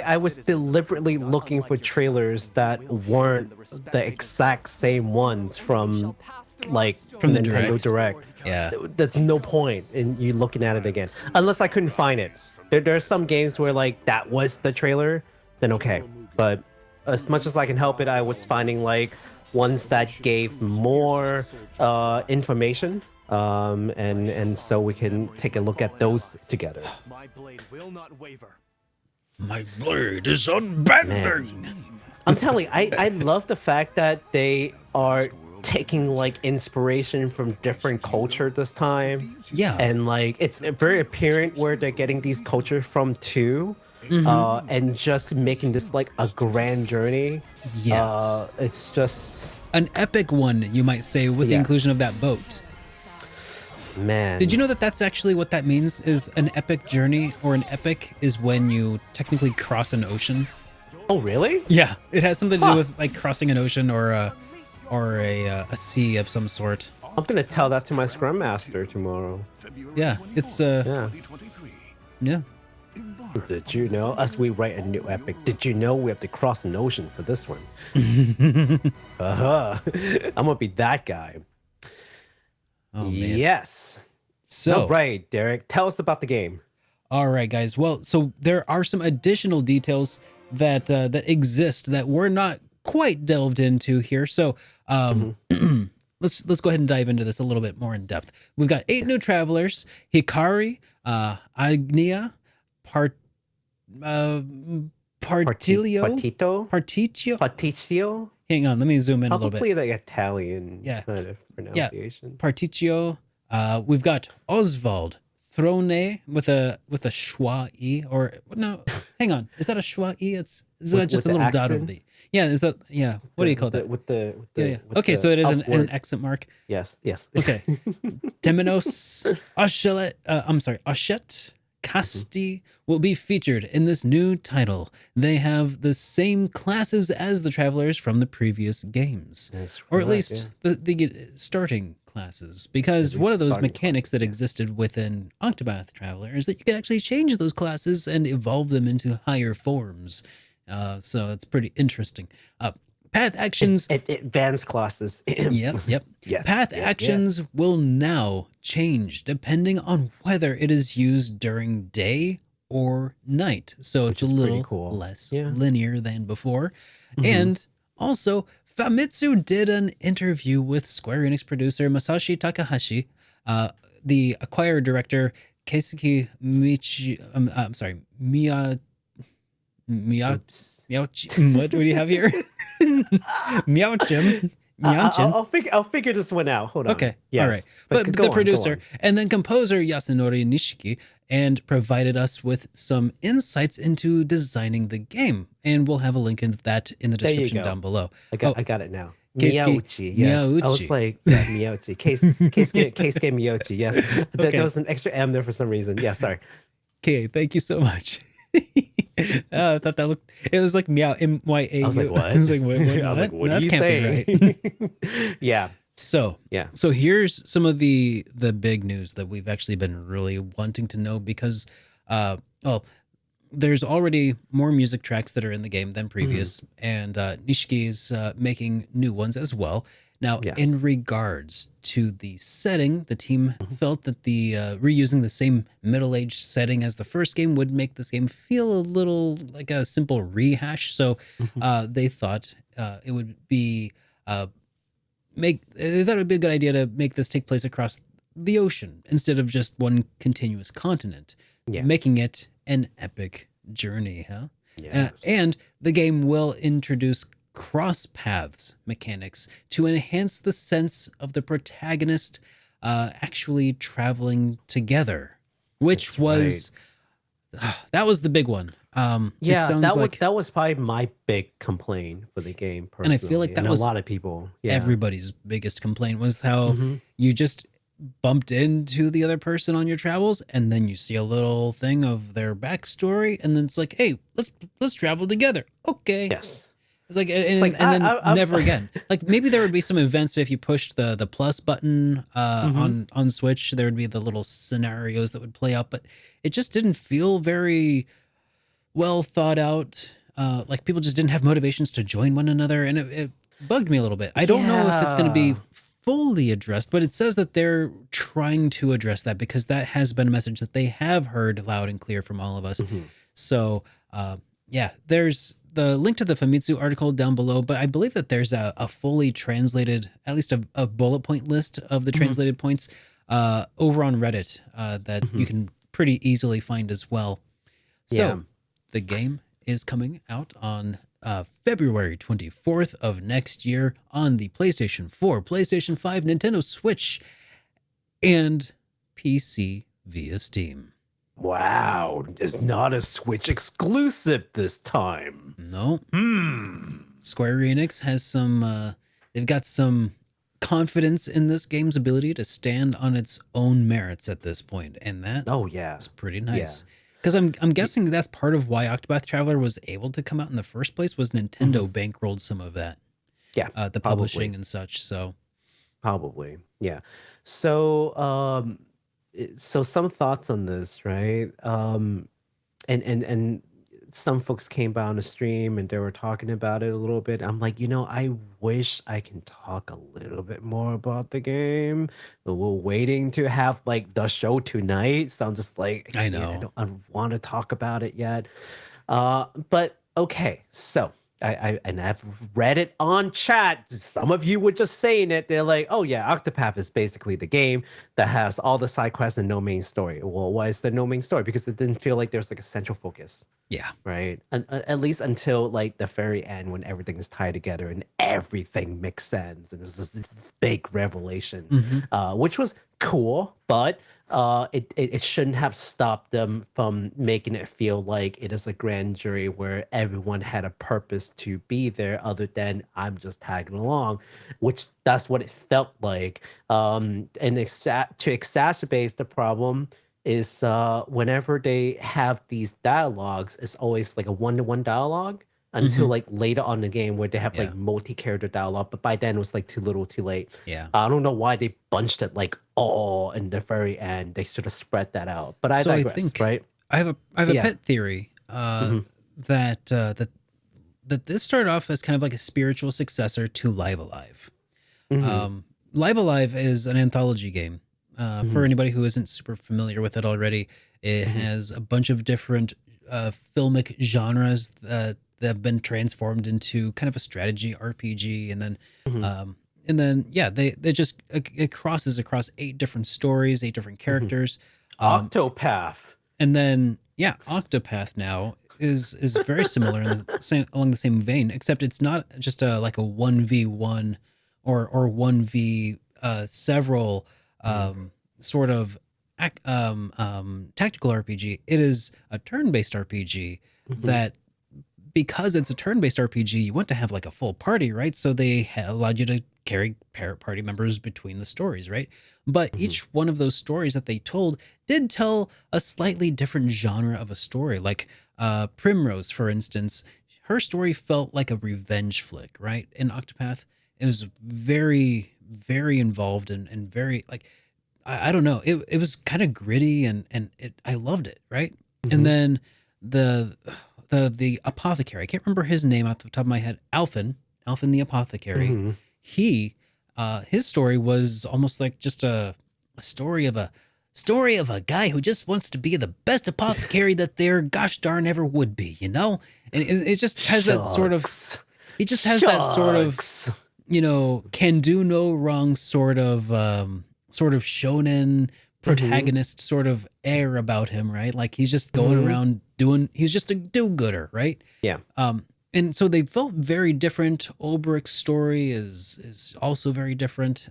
Speaker 2: I was deliberately looking for trailers that weren't the exact same ones from like
Speaker 1: From the
Speaker 2: Nintendo Direct.
Speaker 1: Yeah.
Speaker 2: There's no point in you looking at it again unless I couldn't find it. There are some games where like that was the trailer, then okay. But as much as I can help it, I was finding like ones that gave more information. And so we can take a look at those together.
Speaker 4: My blade will not waver.
Speaker 1: My blade is unbending.
Speaker 2: I'm telling you, I love the fact that they are taking like inspiration from different culture this time.
Speaker 1: Yeah.
Speaker 2: And like it's very apparent where they're getting these culture from too. And just making this like a grand journey.
Speaker 1: Yes.
Speaker 2: It's just
Speaker 1: An epic one, you might say, with the
Speaker 2: Yeah.
Speaker 1: inclusion of that boat.
Speaker 2: man.
Speaker 1: Did you know that that's actually what that means? Is an epic journey, or an epic is when you technically cross an ocean.
Speaker 2: Oh really?
Speaker 1: Yeah, it has something to do
Speaker 2: Huh.
Speaker 1: with like crossing an ocean or a sea of some sort.
Speaker 2: I'm gonna tell that to my Scrum Master tomorrow.
Speaker 1: Yeah, it's
Speaker 2: Yeah.
Speaker 3: 2023.
Speaker 1: yeah.
Speaker 2: Did you know? As we write a new epic, did you know we have to cross an ocean for this one? I'm gonna be that guy.
Speaker 1: Oh man.
Speaker 2: Yes.
Speaker 1: So
Speaker 2: All right, Derek, tell us about the game.
Speaker 1: all right, guys. Well, so there are some additional details that that exist that we're not quite delved into here. So let's go ahead and dive into this a little bit more in depth. We've got 8 new travelers: Hikari, Agnia, Partilio,
Speaker 2: Partito?
Speaker 1: Particio.
Speaker 2: Particio?
Speaker 1: Hang on, let me zoom in a little
Speaker 2: Probably
Speaker 1: bit.
Speaker 2: like Italian
Speaker 1: Yeah.
Speaker 2: kind of pronunciation.
Speaker 1: Particio. We've got Oswald, Throne with a schwa e, or no, hang on, is that a schwa e? Is that just
Speaker 2: with
Speaker 1: a
Speaker 2: the
Speaker 1: little dot over
Speaker 2: accent?
Speaker 1: the? Yeah, is that what do you call that?
Speaker 2: With the
Speaker 1: Yeah.
Speaker 2: with
Speaker 1: Okay,
Speaker 2: the
Speaker 1: so it is an
Speaker 2: upward.
Speaker 1: accent mark.
Speaker 2: Yes, yes.
Speaker 1: Okay. Temenos Ashelet, Ashet Casti will be featured in this new title. They have the same classes as the travelers from the previous games,
Speaker 2: That's
Speaker 1: or at
Speaker 2: right,
Speaker 1: least the starting classes, because
Speaker 2: At
Speaker 1: one
Speaker 2: least
Speaker 1: of
Speaker 2: the
Speaker 1: those
Speaker 2: starting
Speaker 1: mechanics
Speaker 2: classes,
Speaker 1: that
Speaker 2: yeah.
Speaker 1: existed within Octopath Traveler is that you could actually change those classes and evolve them into higher forms. So it's pretty interesting. Path actions.
Speaker 2: Advanced classes.
Speaker 1: Yep.
Speaker 2: Yes.
Speaker 1: Path
Speaker 2: yes.
Speaker 1: actions will now change depending on whether it is used during day or night. So
Speaker 2: Which
Speaker 1: it's a
Speaker 2: is pretty
Speaker 1: little
Speaker 2: cool.
Speaker 1: less
Speaker 2: Yeah.
Speaker 1: linear than before.
Speaker 2: Mhm.
Speaker 1: And also, Famitsu did an interview with Square Enix producer Masashi Takahashi, the acquired director Keisuke Michi. I'm sorry, Miya.
Speaker 2: Oops.
Speaker 1: Miauchi. What do we have here? Miauchim. Miauchin.
Speaker 2: I'll figure this one out. Hold on.
Speaker 1: Okay.
Speaker 2: Yes.
Speaker 1: All right.
Speaker 2: But
Speaker 1: But
Speaker 2: go
Speaker 1: the
Speaker 2: on, go
Speaker 1: producer
Speaker 2: on.
Speaker 1: and then composer Yasunori Nishiki and provided us with some insights into designing the game. And we'll have a link in that in the
Speaker 2: There you
Speaker 1: description
Speaker 2: go.
Speaker 1: down below.
Speaker 2: I got it now.
Speaker 1: Keisuke
Speaker 2: Miyauchi. Yes. I was
Speaker 1: Miyauchi.
Speaker 2: like, yeah, Miyauchi. Keisuke Miyauchi. Yes. There
Speaker 1: Okay.
Speaker 2: was an extra M there for some reason. Yeah. Sorry.
Speaker 1: Okay, thank you so much. I thought that looked. It was like meow M-Y-A-U.
Speaker 2: I was like, what?
Speaker 1: I was like, what?
Speaker 2: I was like, what
Speaker 1: That
Speaker 2: do you
Speaker 1: can't
Speaker 2: say?
Speaker 1: be right.
Speaker 2: Yeah.
Speaker 1: So
Speaker 2: Yeah.
Speaker 1: So here's some of the big news that we've actually been really wanting to know because, well, there's already more music tracks that are in the game than previous, and Nishiki is making new ones as well. Now,
Speaker 2: Yes.
Speaker 1: in regards to the setting, the team felt that the reusing the same middle-aged setting as the first game would make this game feel a little like a simple rehash. So they thought it would be they thought it would be a good idea to make this take place across the ocean instead of just one continuous continent,
Speaker 2: Yeah.
Speaker 1: making it an epic journey, huh?
Speaker 2: Yes.
Speaker 1: And the game will introduce cross paths mechanics to enhance the sense of the protagonist actually traveling together, which
Speaker 2: That's
Speaker 1: was that was the big one. It
Speaker 2: Yeah,
Speaker 1: sounds like
Speaker 2: that was probably my big complaint for the game
Speaker 1: And I
Speaker 2: personally.
Speaker 1: feel like that
Speaker 2: and
Speaker 1: was
Speaker 2: a lot of people. Yeah.
Speaker 1: everybody's biggest complaint was how
Speaker 2: Mhm.
Speaker 1: you just bumped into the other person on your travels and then you see a little thing of their backstory and then it's like, hey, let's travel together. Okay.
Speaker 2: Yes.
Speaker 1: It's like and,
Speaker 2: like,
Speaker 1: and then
Speaker 2: I-
Speaker 1: never again. Like maybe there would be some events if you pushed the plus button on Switch, there would be the little scenarios that would play out, but it just didn't feel very well thought out. Like people just didn't have motivations to join one another, and it bugged me a little bit. I don't know if it's going to be
Speaker 2: Yeah.
Speaker 1: fully addressed, but it says that they're trying to address that because that has been a message that they have heard loud and clear from all of us. So, yeah, there's the link to the Famitsu article down below, but I believe that there's a fully translated, at least a bullet point list of the translated points over on Reddit that you can pretty easily find as well. So
Speaker 2: Yeah.
Speaker 1: the game is coming out on February 24th of next year on the PlayStation 4, PlayStation 5, Nintendo Switch, and PC via Steam.
Speaker 2: Wow. It's not a Switch exclusive this time.
Speaker 1: No. Square Enix has some, they've got some confidence in this game's ability to stand on its own merits at this point, and that
Speaker 2: Oh, yeah.
Speaker 1: is pretty nice. Because I'm guessing that's part of why Octopath Traveler was able to come out in the first place was Nintendo bankrolled some of that,
Speaker 2: Yeah.
Speaker 1: the publishing and such. So
Speaker 2: Probably. Yeah. So so some thoughts on this, right? And some folks came by on the stream and they were talking about it a little bit. I'm like, I wish I can talk a little bit more about the game, but we're waiting to have like the show tonight. So I'm just like,
Speaker 1: I
Speaker 2: can't-
Speaker 1: know.
Speaker 2: I don't want to talk about it yet. But okay, so I've read it on chat. Some of you were just saying it. They're like, "Oh yeah, Octopath is basically the game that has all the side quests and no main story." Well, why is there no main story? Because it didn't feel like there's like a central focus,
Speaker 1: yeah,
Speaker 2: right? And at least until like the very end, when everything is tied together and everything makes sense, and there's this big revelation, which was cool, but it shouldn't have stopped them from making it feel like it is a grand jury where everyone had a purpose to be there other than I'm just tagging along, which that's what it felt like. And to exacerbate the problem is whenever they have these dialogues, it's always like a one-to-one dialogue until like later on in the game where they have like multi-character dialogue, but by then it was like too little too late.
Speaker 1: Yeah.
Speaker 2: I don't know why they bunched it like all in the very end. They should have spread that out, but I
Speaker 1: So I
Speaker 2: digress,
Speaker 1: think
Speaker 2: right?
Speaker 1: I have a
Speaker 2: Yeah.
Speaker 1: pet theory that this started off as kind of like a spiritual successor to Live Alive. Live Alive is an anthology game. For anybody who isn't super familiar with it already, it has a bunch of different filmic genres that have been transformed into kind of a strategy RPG, and then they just it crosses across 8 different stories, 8 different characters.
Speaker 2: Octopath.
Speaker 1: And then Octopath now is very similar in the same, along the same vein, except it's not just like a 1v1 or 1v several sort of tactical RPG. It is a turn-based RPG that, because it's a turn-based RPG, you want to have like a full party, right? So they allowed you to carry party members between the stories, right? But each one of those stories that they told did tell a slightly different genre of a story. Like Primrose, for instance, her story felt like a revenge flick, right? In Octopath, it was very, very involved and very like, I don't know. It was kind of gritty and I loved it, right? And then the apothecary, I can't remember his name off the top of my head. Alphen the apothecary. He his story was almost like just a story of a guy who just wants to be the best apothecary that there gosh darn ever would be, you know? And it just has that sort of, he just has that sort of, you know, can do no wrong sort of shonen protagonist sort of air about him, right? Like he's just going around he's just a do-gooder, right?
Speaker 2: Yeah.
Speaker 1: And so they felt very different. Olbrich's story is also very different.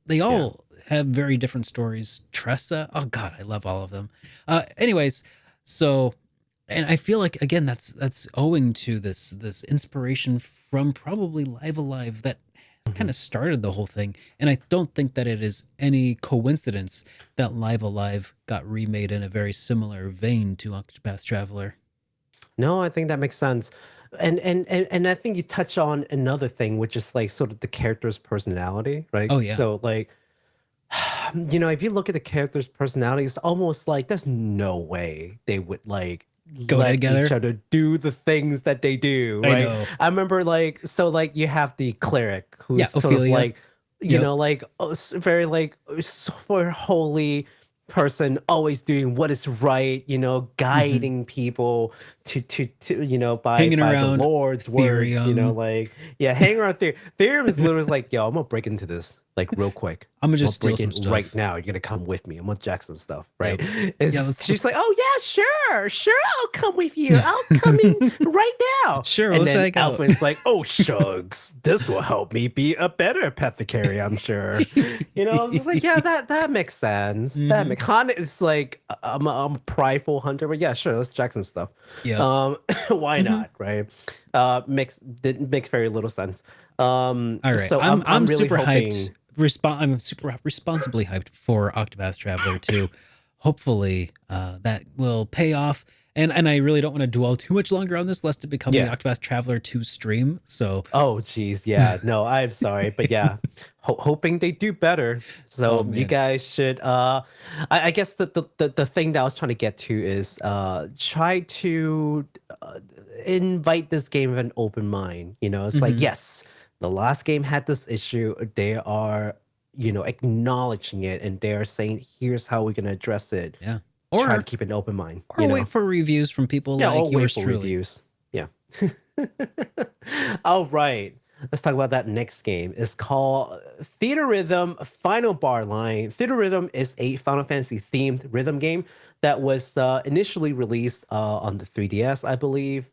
Speaker 1: They all have very different stories. Tressa, oh god, I love all of them. Anyways, so, and I feel like again that's owing to this inspiration from probably Live Alive that kind of started the whole thing. And I don't think that it is any coincidence that Live Alive got remade in a very similar vein to Octopath Traveler.
Speaker 2: No, I think that makes sense. And I think you touch on another thing, which is like sort of the character's personality, right?
Speaker 1: Oh, yeah.
Speaker 2: So like, you know, if you look at the character's personality, it's almost like there's no way they would like
Speaker 1: Go
Speaker 2: let
Speaker 1: together?
Speaker 2: each other do the things that they do,
Speaker 1: I
Speaker 2: right?
Speaker 1: know.
Speaker 2: I remember like, so like you have the cleric who's
Speaker 1: Yeah,
Speaker 2: sort of
Speaker 1: Ophelia.
Speaker 2: like, you
Speaker 1: Yep.
Speaker 2: know, like very like super holy person, always doing what is right, you know, guiding people to you know, by
Speaker 1: Hanging
Speaker 2: the
Speaker 1: around
Speaker 2: Lord's words, you know,
Speaker 1: Therium.
Speaker 2: like hang around there. Therium is literally like, yo, I'm gonna break into this like real quick.
Speaker 1: I'm gonna just
Speaker 2: break
Speaker 1: steal
Speaker 2: in
Speaker 1: some stuff.
Speaker 2: right now. You're gonna come with me. I'm gonna jack some stuff, right?
Speaker 1: Yep.
Speaker 2: It's-
Speaker 1: Yeah, let's
Speaker 2: she's like, oh yeah, sure, I'll come with you. I'll come in right now.
Speaker 1: Sure,
Speaker 2: and
Speaker 1: let's
Speaker 2: then
Speaker 1: check out.
Speaker 2: Alpha's like, oh shucks, this will help me be a better apothecary, I'm sure. You know, it's like, yeah, that makes sense. That makes Han is like, I'm a prideful hunter, but yeah, sure, let's jack some stuff.
Speaker 1: Yeah.
Speaker 2: Why not, right? Makes very little sense.
Speaker 1: All right.
Speaker 2: So
Speaker 1: I'm
Speaker 2: really
Speaker 1: super
Speaker 2: hoping...
Speaker 1: hyped. I'm super responsibly hyped for Octopath Traveler 2. Hopefully that will pay off. And I really don't want to dwell too much longer on this, lest it become the Octopath Traveler 2 stream. So
Speaker 2: oh geez, yeah, no, I'm sorry, but yeah, hoping they do better. So you guys should. I guess the thing that I was trying to get to is try to invite this game with an open mind. You know, it's like, yes, the last game had this issue. They are, you know, acknowledging it, and they are saying, here's how we're gonna address it.
Speaker 1: yeah.
Speaker 2: Try
Speaker 1: Or
Speaker 2: to keep an open mind.
Speaker 1: or
Speaker 2: you know?
Speaker 1: wait for reviews from people
Speaker 2: Yeah,
Speaker 1: like
Speaker 2: or wait
Speaker 1: yours
Speaker 2: for
Speaker 1: truly.
Speaker 2: reviews. Yeah. All right. Let's talk about that next game. It's called Theatrhythm Final Bar Line. Theatrhythm is a Final Fantasy themed rhythm game that was initially released on the 3DS, I believe.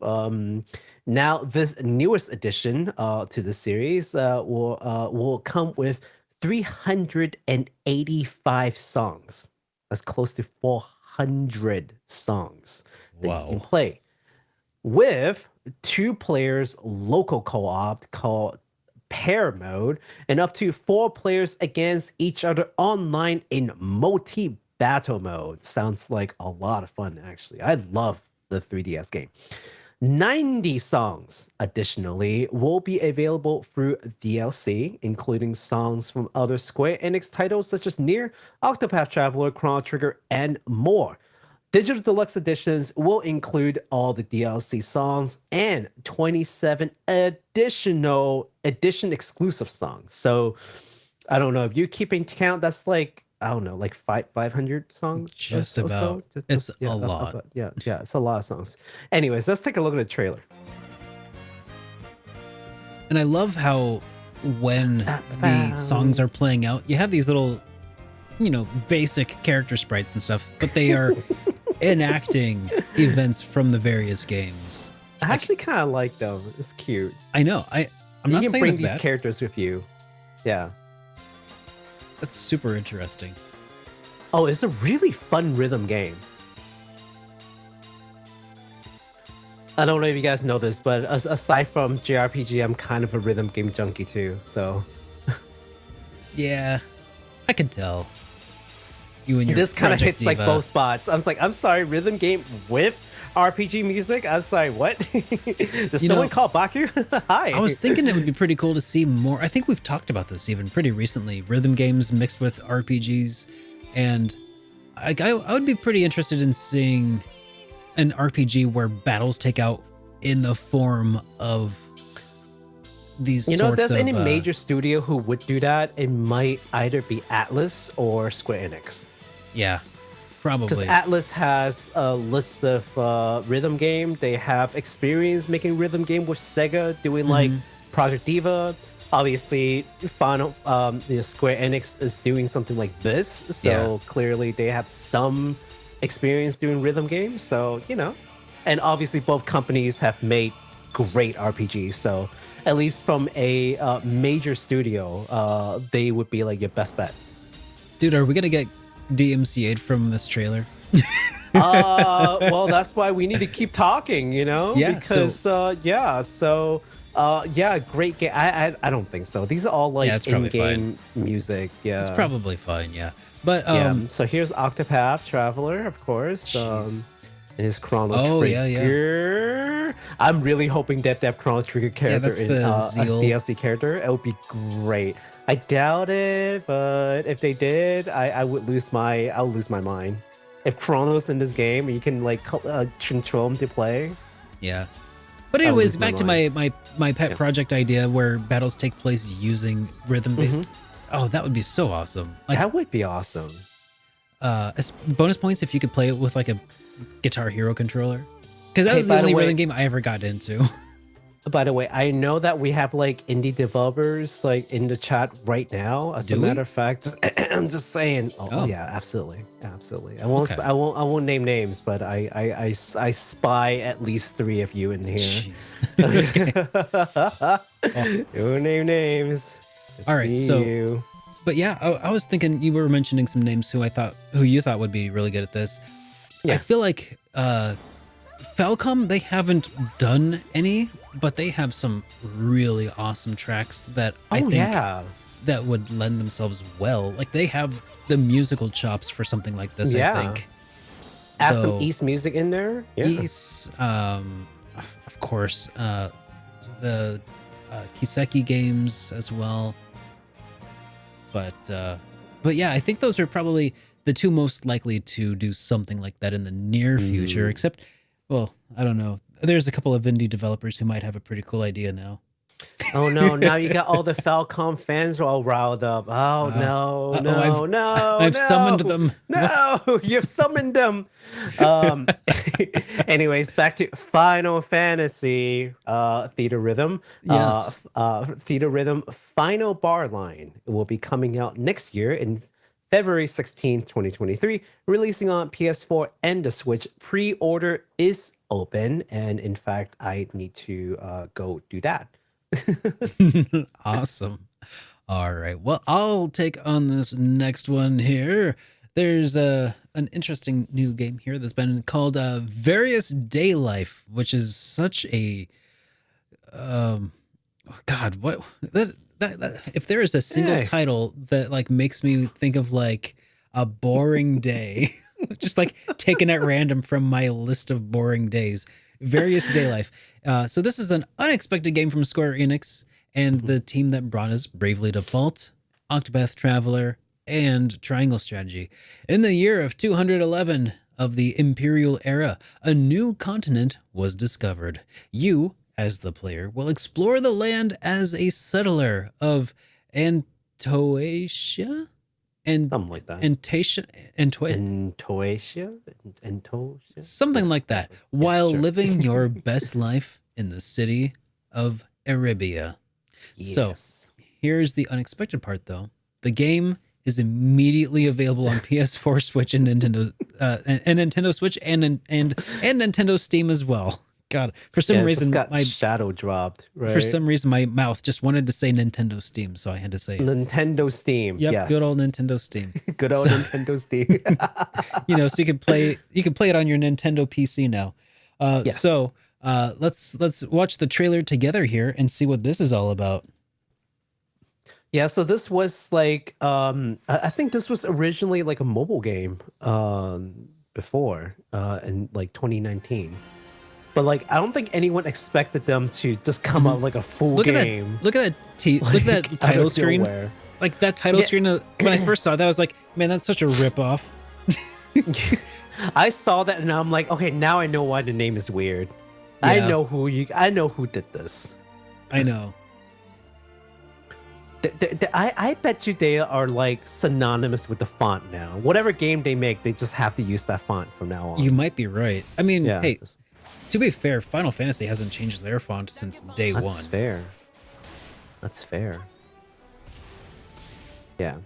Speaker 2: Now, this newest addition to the series will come with 385 songs. That's close to 400 songs that you can
Speaker 1: Wow.
Speaker 2: play with 2 players local co-op called pair mode and up to 4 players against each other online in multi-battle mode. Sounds like a lot of fun, actually. I love the 3DS game. 90 songs, additionally, will be available through DLC, including songs from other Square Enix titles such as Nier, Octopath Traveler, Chrono Trigger, and more. Digital Deluxe editions will include all the DLC songs and 27 additional edition exclusive songs. So I don't know if you keeping count, that's like, I don't know, like 500 songs?
Speaker 1: Just
Speaker 2: or so?
Speaker 1: about. It's a lot.
Speaker 2: Yeah, it's a lot of songs. Anyways, let's take a look at the trailer.
Speaker 1: And I love how when the songs are playing out, you have these little, basic character sprites and stuff, but they are enacting events from the various games.
Speaker 2: I actually kind of like them. It's cute.
Speaker 1: I know. I'm
Speaker 2: You
Speaker 1: not
Speaker 2: can
Speaker 1: saying
Speaker 2: bring
Speaker 1: it's
Speaker 2: these
Speaker 1: bad.
Speaker 2: characters with you. Yeah.
Speaker 1: That's super interesting.
Speaker 2: Oh, it's a really fun rhythm game. I don't know if you guys know this, but aside from JRPG, I'm kind of a rhythm game junkie too. So
Speaker 1: Yeah, I could tell. You and your
Speaker 2: this kind of
Speaker 1: Project
Speaker 2: hits like
Speaker 1: Diva.
Speaker 2: both spots. I'm like, I'm sorry, rhythm game with RPG music? I'm sorry, what? Does someone call Baku? Hi.
Speaker 1: I was thinking it would be pretty cool to see more. I think we've talked about this even pretty recently. Rhythm games mixed with RPGs, and I would be pretty interested in seeing an RPG where battles take out in the form of these.
Speaker 2: You know, if
Speaker 1: sorts
Speaker 2: there's any
Speaker 1: of,
Speaker 2: major studio who would do that, it might either be Atlas or Square Enix.
Speaker 1: Yeah,
Speaker 2: Because
Speaker 1: probably.
Speaker 2: Atlas has a list of rhythm game. They have experience making rhythm game with Sega, doing like Project Diva. Obviously, Square Enix is doing something like this. So clearly they have some experience doing rhythm games. So, and obviously both companies have made great RPGs. So at least from a major studio, they would be like your best bet.
Speaker 1: Dude, are we gonna get DMCA'd from this trailer?
Speaker 2: Well, that's why we need to keep talking,
Speaker 1: Yeah,
Speaker 2: because great game. I don't think so. These are all like
Speaker 1: it's probably
Speaker 2: in-game music. Yeah,
Speaker 1: It's probably fine, yeah. But
Speaker 2: so here's Octopath Traveler, of course.
Speaker 1: Jeez.
Speaker 2: And his Chrono
Speaker 1: Oh,
Speaker 2: Trigger.
Speaker 1: yeah.
Speaker 2: I'm really hoping that they have Chrono Trigger character
Speaker 1: that's
Speaker 2: in
Speaker 1: the
Speaker 2: as
Speaker 1: Zeal.
Speaker 2: DLC character. It would be great. I doubt it, but if they did, I'll lose my mind. If Chrono's in this game, you can like control him to play.
Speaker 1: yeah. But
Speaker 2: I'll
Speaker 1: anyways,
Speaker 2: lose my
Speaker 1: back to my pet project idea where battles take place using rhythm-based. Oh, that would be so awesome. Like,
Speaker 2: That would be awesome.
Speaker 1: as bonus points if you could play it with like a Guitar Hero controller. Because that
Speaker 2: Hey,
Speaker 1: was the
Speaker 2: by the
Speaker 1: only
Speaker 2: way-
Speaker 1: rhythm game I ever got into.
Speaker 2: By the way, I know that we have like indie developers like in the chat right now. As
Speaker 1: Do
Speaker 2: a
Speaker 1: we?
Speaker 2: matter of fact, I'm just saying.
Speaker 1: Oh.
Speaker 2: Yeah, absolutely. I won't.
Speaker 1: Okay.
Speaker 2: I won't name names, but I spy at least 3 of you in here.
Speaker 1: Jeez.
Speaker 2: Don't name names.
Speaker 1: All right,
Speaker 2: See
Speaker 1: so-
Speaker 2: you.
Speaker 1: But yeah, I was thinking you were mentioning some names who you thought would be really good at this.
Speaker 2: Yeah.
Speaker 1: I feel like Falcom, they haven't done any, but they have some really awesome tracks that I think that would lend themselves well. Like they have the musical chops for something like this,
Speaker 2: Yeah.
Speaker 1: I think.
Speaker 2: Add some
Speaker 1: So-
Speaker 2: East music in there. Yeah.
Speaker 1: East, of course, the Kiseki games as well. But yeah, I think those are probably the 2 most likely to do something like that in the near future. Except, well, I don't know. There's a couple of indie developers who might have a pretty cool idea now.
Speaker 2: Oh no! Now you got all the Falcom fans all riled up. Oh no!
Speaker 1: I've summoned them.
Speaker 2: No, you've summoned them. Anyways, back to Final Fantasy Theatrhythm.
Speaker 1: Yes.
Speaker 2: Theatrhythm Final Bar Line will be coming out next year in February 16th, 2023, releasing on PS4 and the Switch. Pre-order is open, and in fact, I need to go do that.
Speaker 1: Awesome. All right. Well, I'll take on this next one here. There's an interesting new game here that's been called Various Daylife, which is such a God, what that if there is a single
Speaker 2: Hey.
Speaker 1: title that like makes me think of like a boring day, just like taken at random from my list of boring days, Various Daylife. So this is an unexpected game from Square Enix and the team that brought us Bravely Default, Octopath Traveler, and Triangle Strategy. In the year of 211 of the Imperial Era, a new continent was discovered. You, as the player, will explore the land as a settler of Antoasia? And
Speaker 2: Something like that.
Speaker 1: Antasia?
Speaker 2: Antoasia? Antoasia?
Speaker 1: Something like that, while
Speaker 2: sure.
Speaker 1: living your best life in the city of Arabia. So,
Speaker 2: Yes.
Speaker 1: here's the unexpected part, though. The game is immediately available on PS4, Switch, and Nintendo, and Nintendo Switch, and Nintendo Steam as well. God, for some
Speaker 2: Yeah, it
Speaker 1: reason,
Speaker 2: just got
Speaker 1: my
Speaker 2: shadow dropped, right?
Speaker 1: for some reason my mouth just wanted to say Nintendo Steam, so I had to say, it.
Speaker 2: Nintendo Steam.
Speaker 1: Yep,
Speaker 2: yes.
Speaker 1: good old Nintendo Steam.
Speaker 2: Good old
Speaker 1: So-
Speaker 2: Nintendo Steam.
Speaker 1: You know, so you can play it on your Nintendo PC now.
Speaker 2: Yes.
Speaker 1: So let's watch the trailer together here and see what this is all about.
Speaker 2: Yeah, so this was like I think this was originally like a mobile game before in like 2019. But like I don't think anyone expected them to just come out like a full
Speaker 1: Look
Speaker 2: game.
Speaker 1: at that look at that
Speaker 2: like, out
Speaker 1: title
Speaker 2: of
Speaker 1: screen.
Speaker 2: nowhere.
Speaker 1: Like that title
Speaker 2: Yeah.
Speaker 1: screen, when I first saw that, I was like, man, that's such a ripoff.
Speaker 2: I saw that and I'm like, okay, now I know why the name is weird.
Speaker 1: Yeah.
Speaker 2: I know who did this.
Speaker 1: I know.
Speaker 2: I bet you they are like synonymous with the font now. Whatever game they make, they just have to use that font from now on.
Speaker 1: You might be right. I mean,
Speaker 2: Yeah,
Speaker 1: hey, to be fair, Final Fantasy hasn't changed their font since day
Speaker 2: that's
Speaker 1: one.
Speaker 2: fair. That's fair. Yeah.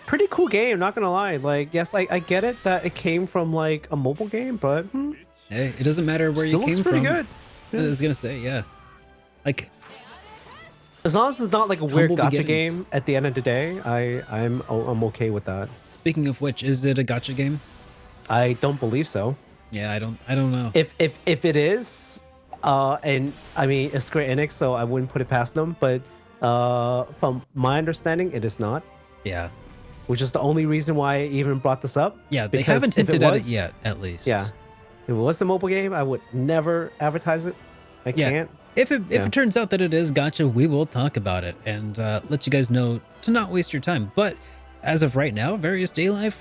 Speaker 2: Pretty cool game, not gonna lie. Like, yes, I get it that it came from like a mobile game, but
Speaker 1: Hey, it doesn't matter where
Speaker 2: still
Speaker 1: you
Speaker 2: looks
Speaker 1: came
Speaker 2: pretty
Speaker 1: from.
Speaker 2: good.
Speaker 1: I was gonna say, yeah. Like,
Speaker 2: As long as it's not like a weird
Speaker 1: Humble
Speaker 2: gacha
Speaker 1: beginnings.
Speaker 2: game at the end of the day, I'm okay with that.
Speaker 1: speaking of which, is it a gotcha game?
Speaker 2: I don't believe so.
Speaker 1: Yeah, I don't know.
Speaker 2: If it is, and I mean it's Square Enix, so I wouldn't put it past them. But from my understanding, it is not,
Speaker 1: Yeah.
Speaker 2: which is the only reason why I even brought this up.
Speaker 1: Yeah, they
Speaker 2: Because
Speaker 1: haven't
Speaker 2: if it
Speaker 1: hinted at it
Speaker 2: was-
Speaker 1: yet, at least.
Speaker 2: Yeah, if it was the mobile game, I would never advertise it. I
Speaker 1: Yeah.
Speaker 2: can't.
Speaker 1: If it
Speaker 2: Yeah.
Speaker 1: turns out that it is gotcha, we will talk about it and let you guys know to not waste your time. But as of right now, Various Daylife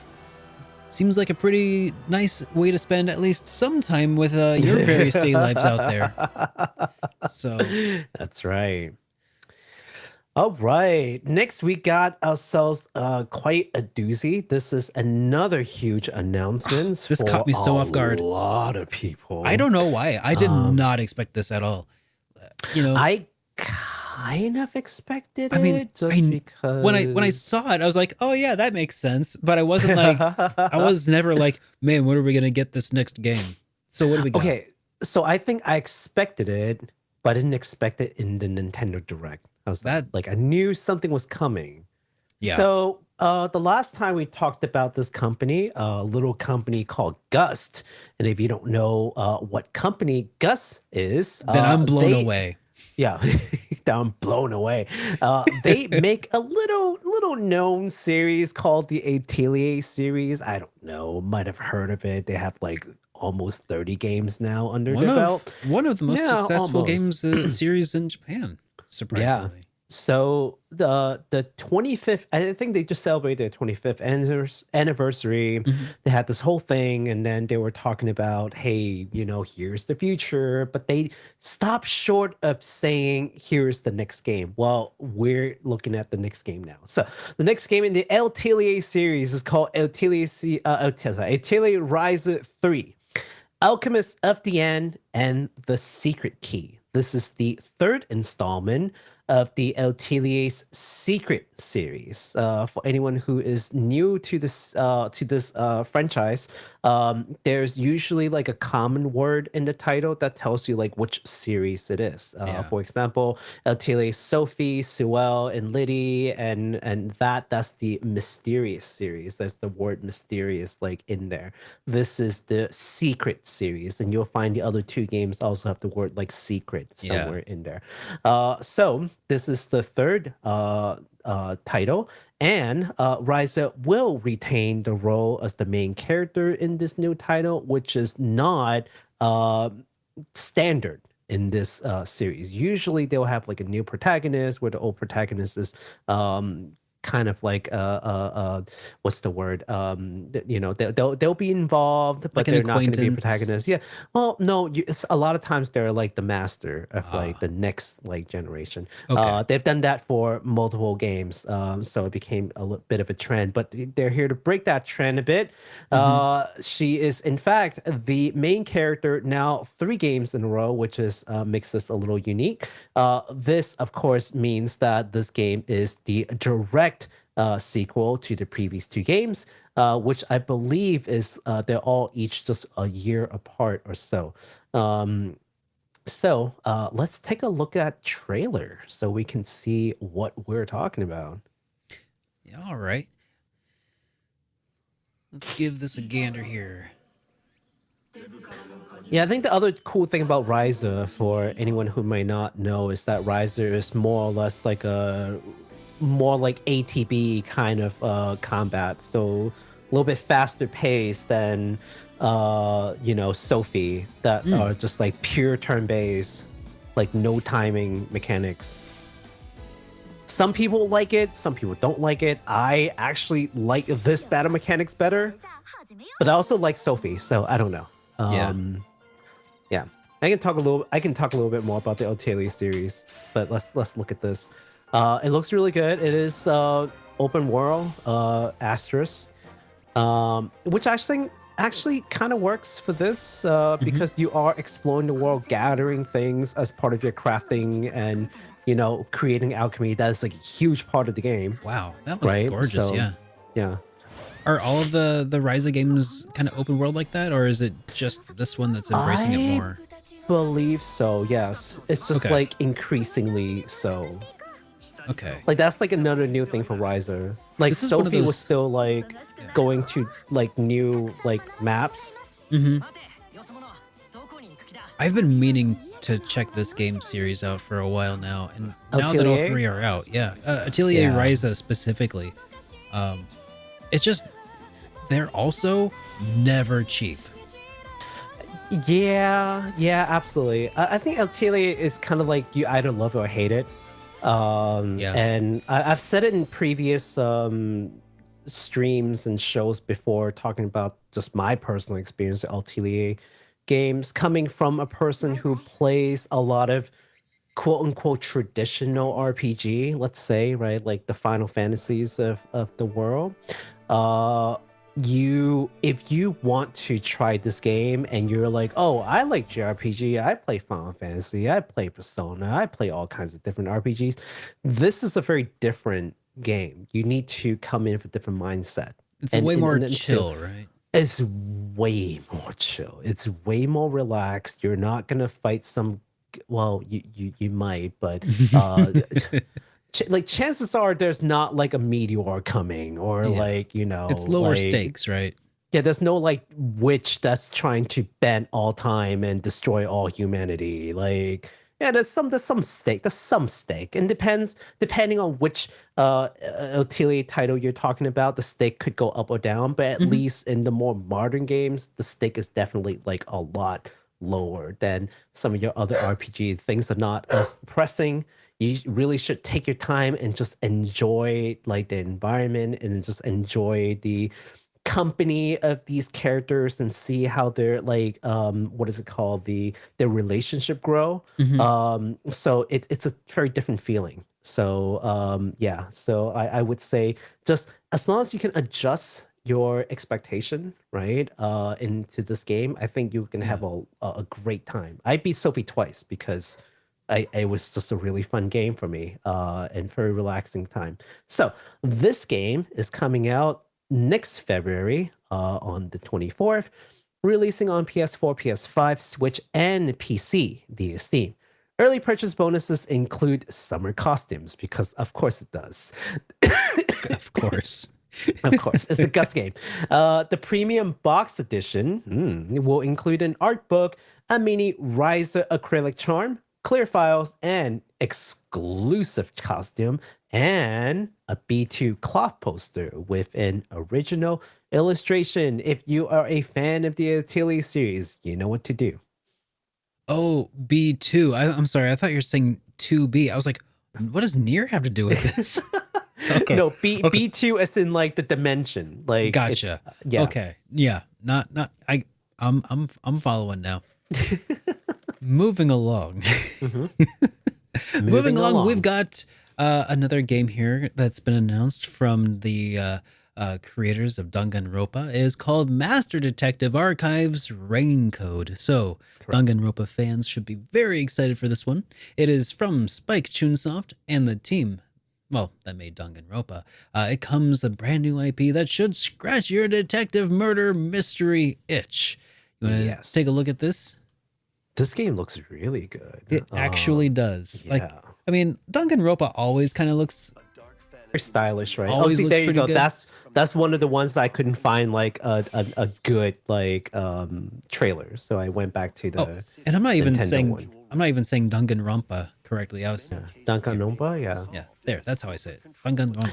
Speaker 1: seems like a pretty nice way to spend at least some time with your Various Day Lives out there. So
Speaker 2: That's right. All right. Next, we got ourselves quite a doozy. This is another huge announcement.
Speaker 1: This caught me so off guard.
Speaker 2: A lot of people.
Speaker 1: I don't know why. I did not expect this at all. You know,
Speaker 2: I kind of expected
Speaker 1: I mean,
Speaker 2: it just
Speaker 1: I-
Speaker 2: because
Speaker 1: when I saw it, I was like, oh yeah, that makes sense. But I wasn't like, I was never like, man, what are we gonna get this next game? So what do we got?
Speaker 2: Okay, so I think I expected it, but I didn't expect it in the Nintendo Direct. I was
Speaker 1: That-
Speaker 2: like I knew something was coming.
Speaker 1: Yeah.
Speaker 2: So the last time we talked about this company, a little company called Gust, and if you don't know what company Gust is,
Speaker 1: Then I'm blown
Speaker 2: they-
Speaker 1: away.
Speaker 2: Yeah, I'm blown away. They make a little known series called the Atelier series. I don't know, might have heard of it. They have like almost 30 games now under their belt.
Speaker 1: One of the most
Speaker 2: Yeah,
Speaker 1: successful
Speaker 2: almost.
Speaker 1: games series in Japan, surprisingly.
Speaker 2: So the 25th, I think they just celebrated their 25th anniversary.
Speaker 1: Mm-hmm.
Speaker 2: They had this whole thing, and then they were talking about, hey, you know, here's the future, but they stopped short of saying, here's the next game. Well, we're looking at the next game now. So the next game in the Atelier series is called Atelier Ryza 3. Alchemist of the End and the Secret Key. This is the third installment of the Atelier's Secret series. For anyone who is new to this franchise, there's usually like a common word in the title that tells you like which series it is. For example, Atelier Sophie, Sewell, and Liddy, and that's the mysterious series. There's the word mysterious like in there. This is the Secret series, and you'll find the other two games also have the word like secret somewhere in there. So this is the third title, and Ryza will retain the role as the main character in this new title, which is not standard in this series. Usually they'll have like a new protagonist where the old protagonist is kind of like what's the word, they'll be involved, but
Speaker 1: Like an
Speaker 2: they're not going to be a
Speaker 1: acquaintance.
Speaker 2: protagonist. Yeah, well, no, it's a lot of times they're like the master of like the next like generation.
Speaker 1: Okay.
Speaker 2: They've done that for multiple games, so it became a bit of a trend, but they're here to break that trend a bit. She is in fact the main character now 3 games in a row, which is makes this a little unique. This of course means that this game is the direct sequel to the previous 2 games, which I believe is they're all each just a year apart or so. So let's take a look at trailer so we can see what we're talking about.
Speaker 1: Yeah, all right. Let's give this a gander here.
Speaker 2: Yeah, I think the other cool thing about Ryza, for anyone who may not know, is that Ryza is more or less like more like ATB kind of combat, so a little bit faster paced than Sophie, that are just like pure turn-based, like no timing mechanics. Some people like it, some people don't like it. I actually like this battle mechanics better, but I also like Sophie, so I don't know. Yeah. I can talk a little bit more about the Atelier series, but let's look at this. It looks really good. It is open world, asterisk, which I think actually kind of works for this because you are exploring the world, gathering things as part of your crafting, and creating alchemy. That is like a huge part of the game.
Speaker 1: Wow, that looks gorgeous.
Speaker 2: So, yeah.
Speaker 1: Are all of the Ryza games kind of open world like that, or is it just this one that's embracing it more?
Speaker 2: Believe so, yes. It's just like increasingly so.
Speaker 1: Okay.
Speaker 2: Like that's like another new thing for Ryza. Like Sophie was still like going to like new like maps.
Speaker 1: I've been meaning to check this game series out for a while now, and now that all 3 are out, Atelier Ryza specifically, it's just they're also never cheap.
Speaker 2: Yeah, absolutely. I think Atelier is kind of like you either love it or hate it. And I've said it in previous streams and shows before, talking about just my personal experience with Atelier games, coming from a person who plays a lot of quote unquote traditional RPG, let's say, right? Like the Final Fantasies of the world. If you want to try this game and you're like, oh, I like JRPG, I play Final Fantasy, I play Persona, I play all kinds of different RPGs, this is a very different game. You need to come in with a different mindset.
Speaker 1: It's way more chill, right?
Speaker 2: It's way more chill. It's way more relaxed. You're not gonna fight some. Well, you might, but like chances are there's not like a meteor coming, or like
Speaker 1: it's lower stakes, right?
Speaker 2: Yeah, there's no like witch that's trying to ban all time and destroy all humanity. Like, yeah, there's some stake. And depending on which Atelier title you're talking about, the stake could go up or down. But at least in the more modern games, the stake is definitely like a lot lower than some of your other RPG. Things are not as pressing. You really should take your time and just enjoy like the environment, and just enjoy the company of these characters, and see how they're like what is it called, their relationship grow. So it's a very different feeling. So so I would say, just as long as you can adjust your expectation right into this game, I think you can have a great time. I beat Sophie twice because it was just a really fun game for me, and very relaxing time. So this game is coming out next February, on the 24th, releasing on PS4, PS5, Switch, and PC via Steam. Early purchase bonuses include summer costumes, because of course it does.
Speaker 1: Of course.
Speaker 2: Of course, it's a Gus game. The premium box edition will include an art book, a mini Ryza acrylic charm, clear files, and exclusive costume, and a B2 cloth poster with an original illustration. If you are a fan of the Atelier series, you know what to do.
Speaker 1: Oh, B2. I'm sorry. I thought you were saying 2B. I was like, what does near have to do with this? Okay.
Speaker 2: No, B2 as in like the dimension. Like
Speaker 1: Gotcha.
Speaker 2: yeah.
Speaker 1: Okay. Yeah. I'm following now. Moving along. Moving along, we've got another game here that's been announced from the creators of Danganronpa. Is called Master Detective Archives Raincode. So Danganronpa fans should be very excited for this one. It is from Spike Chunsoft and the team, well, that made Danganronpa. It comes a brand new IP that should scratch your detective murder mystery itch. You want to take a look at this?
Speaker 2: This game looks really good.
Speaker 1: It actually does.
Speaker 2: Yeah.
Speaker 1: Like, I mean, Danganronpa always kind of looks
Speaker 2: very stylish, right?
Speaker 1: Always
Speaker 2: see,
Speaker 1: looks
Speaker 2: there you
Speaker 1: pretty
Speaker 2: go.
Speaker 1: good.
Speaker 2: That's one of the ones that I couldn't find like a good like trailer. So I went back to the
Speaker 1: and I'm not even
Speaker 2: Nintendo
Speaker 1: saying
Speaker 2: one.
Speaker 1: Danganronpa correctly. I was
Speaker 2: Danganronpa, yeah.
Speaker 1: There, that's how I say it. Danganronpa.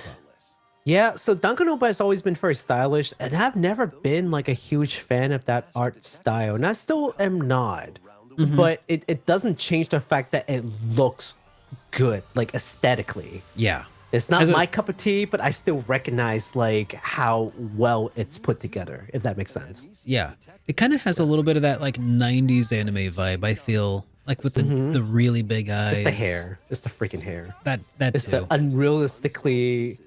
Speaker 2: Yeah, so Danganronpa has always been very stylish, and I've never been like a huge fan of that art style, and I still am not. But it doesn't change the fact that it looks good, like aesthetically.
Speaker 1: Yeah.
Speaker 2: It's not my cup of tea, but I still recognize like how well it's put together, if that makes sense.
Speaker 1: Yeah. It kind of has a little bit of that like 90s anime vibe, I feel, like with the really big eyes.
Speaker 2: It's the hair. It's the freaking hair.
Speaker 1: That
Speaker 2: It's
Speaker 1: too.
Speaker 2: the unrealistically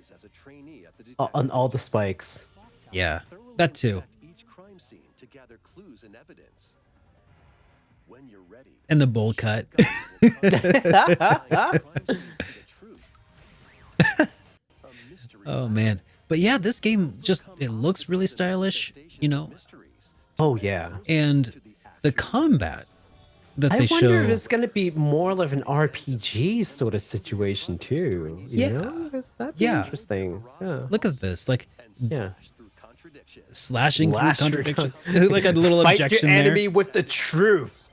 Speaker 2: on all the spikes.
Speaker 1: Yeah. That too.
Speaker 6: Each crime scene to gather clues and evidence. When you're ready,
Speaker 1: And the bowl cut. Oh man. But yeah, this game just, it looks really stylish, you know,
Speaker 2: Oh yeah.
Speaker 1: and the combat that
Speaker 2: I
Speaker 1: they
Speaker 2: wonder
Speaker 1: show.
Speaker 2: if it's gonna be more of an RPG sort of situation too. You know? That'd be interesting. Yeah.
Speaker 1: Look at this, like
Speaker 2: Yeah.
Speaker 1: slashing through
Speaker 2: Slash through
Speaker 1: contradictions. Like a little
Speaker 2: Fight
Speaker 1: objection
Speaker 2: your
Speaker 1: there.
Speaker 2: enemy with the truth.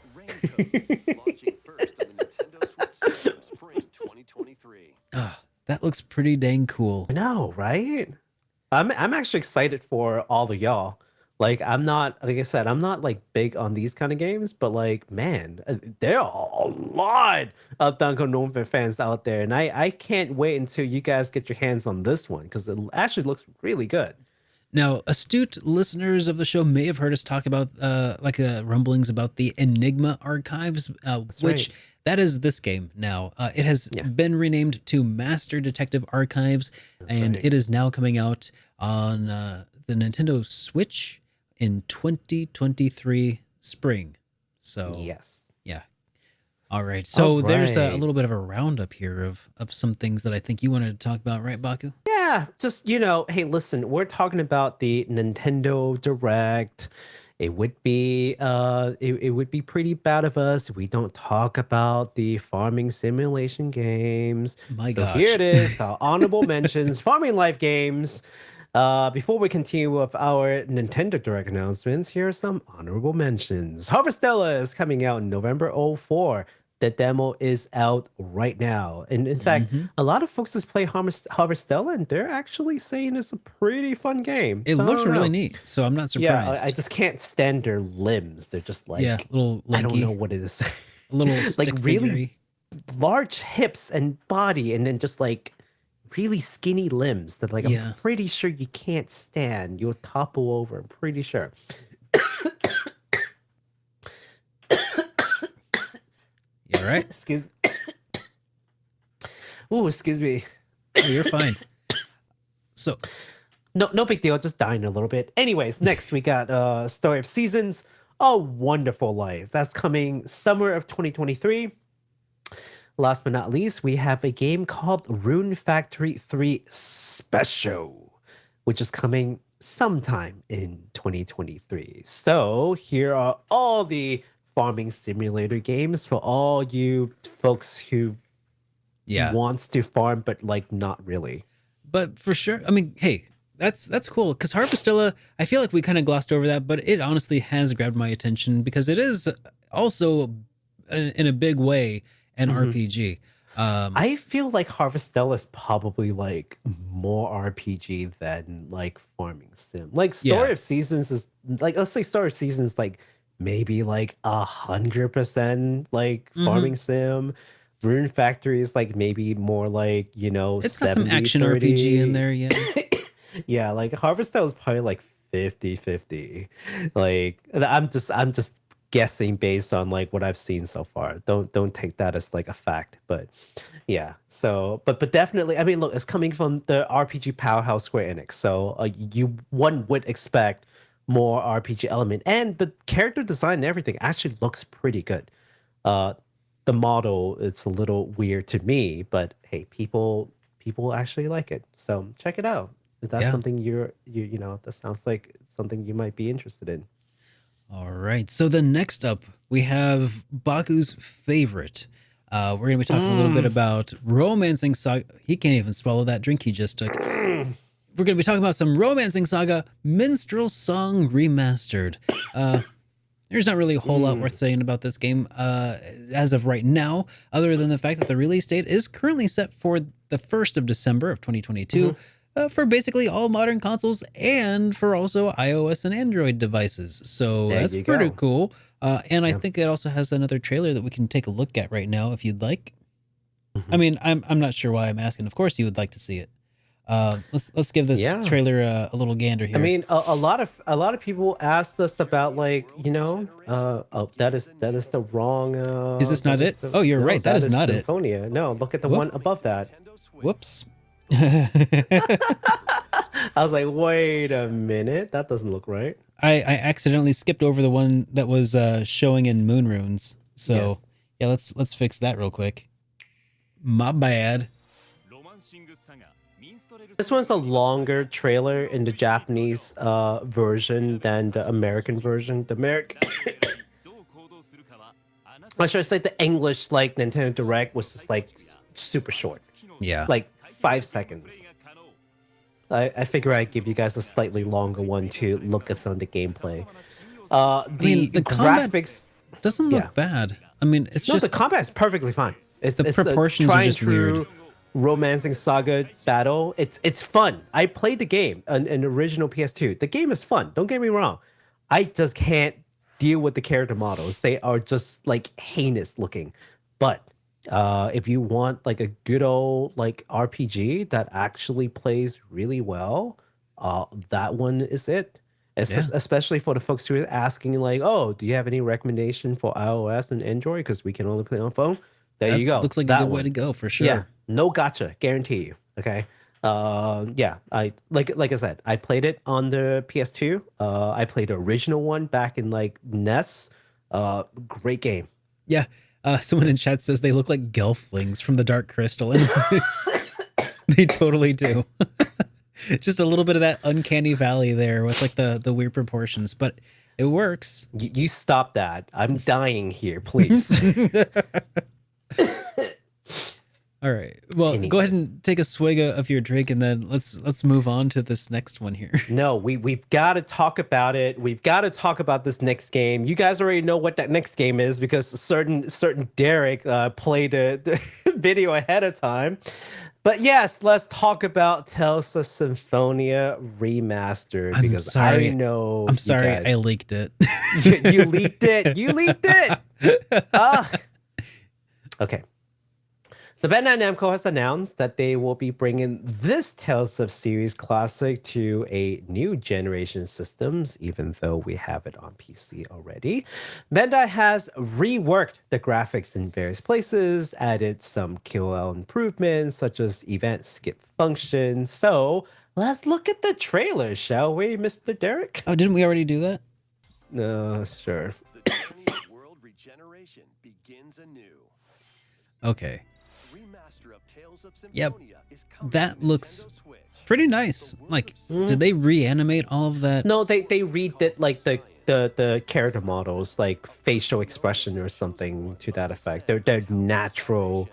Speaker 6: launching first on the Nintendo Switch system spring 2023.
Speaker 1: Ah, that looks pretty dang cool.
Speaker 2: I know, right? I'm actually excited for all of y'all. Like I'm not, like I said, I'm not like big on these kind of games, but like man, there are a lot of Danganronpa fans out there, and I can't wait until you guys get your hands on this one because it actually looks really good.
Speaker 1: Now, astute listeners of the show may have heard us talk about rumblings about the Enigma archives, which
Speaker 2: right.
Speaker 1: that is this game now. It has been renamed to Master Detective Archives, and it is now coming out on the Nintendo Switch in 2023 spring. So
Speaker 2: Yes.
Speaker 1: yeah. All right. So there's a
Speaker 2: right.
Speaker 1: little bit of a roundup here of some things that I think you wanted to talk about, right, Baku?
Speaker 2: Yeah, just hey, listen, we're talking about the Nintendo Direct. It would be it would be pretty bad of us if we don't talk about the farming simulation games.
Speaker 1: My
Speaker 2: so
Speaker 1: gosh.
Speaker 2: here it is, our honorable mentions, farming life games. Before we continue with our Nintendo Direct announcements, here are some honorable mentions. Harvestella is coming out in November 04. The demo is out right now. And in fact, a lot of folks just play Harvestella, and they're actually saying it's a pretty fun game.
Speaker 1: It
Speaker 2: So I
Speaker 1: looks
Speaker 2: don't
Speaker 1: really
Speaker 2: know.
Speaker 1: neat, so I'm not
Speaker 2: Yeah,
Speaker 1: surprised.
Speaker 2: I just can't stand their limbs. They're just like,
Speaker 1: little
Speaker 2: I don't
Speaker 1: lanky,
Speaker 2: know what it is.
Speaker 1: a little
Speaker 2: like
Speaker 1: stick
Speaker 2: really
Speaker 1: figure-y.
Speaker 2: large hips and body, and then just like really skinny limbs that like I'm pretty sure you can't stand. You'll topple over. I'm pretty sure.
Speaker 1: You all right?
Speaker 2: Excuse Ooh, excuse me.
Speaker 1: Oh, you're fine. So,
Speaker 2: No big deal. Just dying a little bit. Anyways, next we got Story of Seasons, A Wonderful Life. That's coming summer of 2023. last but not least, we have a game called Rune Factory 3 Special, which is coming sometime in 2023. So here are all the farming simulator games for all you folks who
Speaker 1: Yeah.
Speaker 2: wants to farm, but like not really.
Speaker 1: But for sure, I mean, hey, that's cool because Harvestella, I feel like we kind of glossed over that, but it honestly has grabbed my attention because it is also in a big way an
Speaker 2: Mhm.
Speaker 1: RPG.
Speaker 2: I feel like Harvestella is probably like more RPG than like farming sim. Like Story
Speaker 1: Yeah.
Speaker 2: of Seasons is like, let's say Story of Seasons like maybe like 100% like
Speaker 1: Mhm.
Speaker 2: farming sim. Rune Factory is like maybe more like, you know,
Speaker 1: It's got some
Speaker 2: 70,
Speaker 1: action RPG in
Speaker 2: 30.
Speaker 1: there, yeah.
Speaker 2: Yeah, like Harvestella is probably like 50-50. Like I'm just guessing based on like what I've seen so far. Don't take that as like a fact, but yeah. So, but definitely, I mean, look, it's coming from the RPG powerhouse Square Enix, so one would expect more RPG element, and the character design and everything actually looks pretty good. The model, it's a little weird to me, but hey, people actually like it, so check it out. If that's
Speaker 1: Yeah.
Speaker 2: something you know, that sounds like something you might be interested in.
Speaker 1: All right. So then next up, we have Baku's favorite. We're going to be talking a little bit about Romancing Saga. He can't even swallow that drink he just took. We're going to be talking about some Romancing Saga Minstrel Song Remastered. There's not really a whole lot worth saying about this game as of right now, other than the fact that the release date is currently set for the 1st of December of 2022 for basically all modern consoles and for also iOS and Android devices. So
Speaker 2: There
Speaker 1: that's
Speaker 2: you
Speaker 1: pretty
Speaker 2: go.
Speaker 1: cool. And I
Speaker 2: Yeah.
Speaker 1: think it also has another trailer that we can take a look at right now if you'd like. I mean, I'm not sure why I'm asking. Of course, you would like to see it. Let's give this
Speaker 2: Yeah.
Speaker 1: trailer a little gander here.
Speaker 2: I mean, a lot of people asked us about like, you know, oh, that is the wrong.
Speaker 1: Is this
Speaker 2: that
Speaker 1: not
Speaker 2: is
Speaker 1: it?
Speaker 2: the-
Speaker 1: Oh, you're
Speaker 2: no,
Speaker 1: right. That is not it.
Speaker 2: Symphonia. No, look at the
Speaker 1: Whoop.
Speaker 2: one above that.
Speaker 1: Whoops.
Speaker 2: I was like, wait a minute, that doesn't look right.
Speaker 1: I accidentally skipped over the one that was showing in Moon Runes. So
Speaker 2: Yes.
Speaker 1: yeah, let's fix that real quick. My bad.
Speaker 2: This one's a longer trailer in the Japanese version than the American version. The American, I should say the English like Nintendo Direct was just like super short,
Speaker 1: Yeah.
Speaker 2: like 5 seconds. I figure I'd give you guys a slightly longer one to look at some of the gameplay. The
Speaker 1: combat
Speaker 2: graphics
Speaker 1: doesn't look
Speaker 2: yeah.
Speaker 1: bad. I mean, it's
Speaker 2: No,
Speaker 1: just
Speaker 2: the combat is perfectly fine. It's
Speaker 1: The
Speaker 2: a
Speaker 1: proportions are
Speaker 2: tried and
Speaker 1: just weird.
Speaker 2: Romancing Saga battle. It's fun. I played the game an original PS2. The game is fun. Don't get me wrong. I just can't deal with the character models. They are just like heinous looking. But if you want like a good old like RPG that actually plays really well, that one is it.
Speaker 1: Yeah.
Speaker 2: Especially for the folks who are asking like, oh, do you have any recommendation for iOS and Android? Because we can only play on phone. There
Speaker 1: that
Speaker 2: you go.
Speaker 1: looks like
Speaker 2: that
Speaker 1: a good way
Speaker 2: one.
Speaker 1: to go for sure.
Speaker 2: Yeah, no gotcha, guarantee you. Okay. Yeah, I like I said, I played it on the PS2. I played the original one back in like NES. Great game.
Speaker 1: Yeah. Someone in chat says they look like gelflings from the Dark Crystal. And they totally do. Just a little bit of that uncanny valley there with like the weird proportions, but it works.
Speaker 2: You stop that. I'm dying here, please.
Speaker 1: All right. Well, go ahead and take a swig of your drink, and then let's move on to this next one here.
Speaker 2: No, we've got to talk about it. We've got to talk about this next game. You guys already know what that next game is because certain Derek played the video ahead of time. But yes, let's talk about Tales of Symphonia Remastered because
Speaker 1: sorry.
Speaker 2: I know.
Speaker 1: I'm sorry,
Speaker 2: you guys-
Speaker 1: I leaked it.
Speaker 2: you leaked it. You leaked it. Okay. So Bandai Namco has announced that they will be bringing this Tales of series classic to a new generation systems, even though we have it on PC already. Bandai has reworked the graphics in various places, added some QoL improvements, such as event skip function. So let's look at the trailer, shall we, Mr. Derek?
Speaker 1: Oh, didn't we already do that?
Speaker 2: No, sure.
Speaker 6: The journey of world regeneration begins anew.
Speaker 1: Okay.
Speaker 6: Remaster of Tales of
Speaker 1: Yep.
Speaker 6: Symphonia is coming
Speaker 1: That
Speaker 6: to
Speaker 1: looks
Speaker 6: Nintendo Switch.
Speaker 1: pretty nice. Like, did they reanimate all of that?
Speaker 2: No, they redid like the character models, like facial expression or something to that effect. Their natural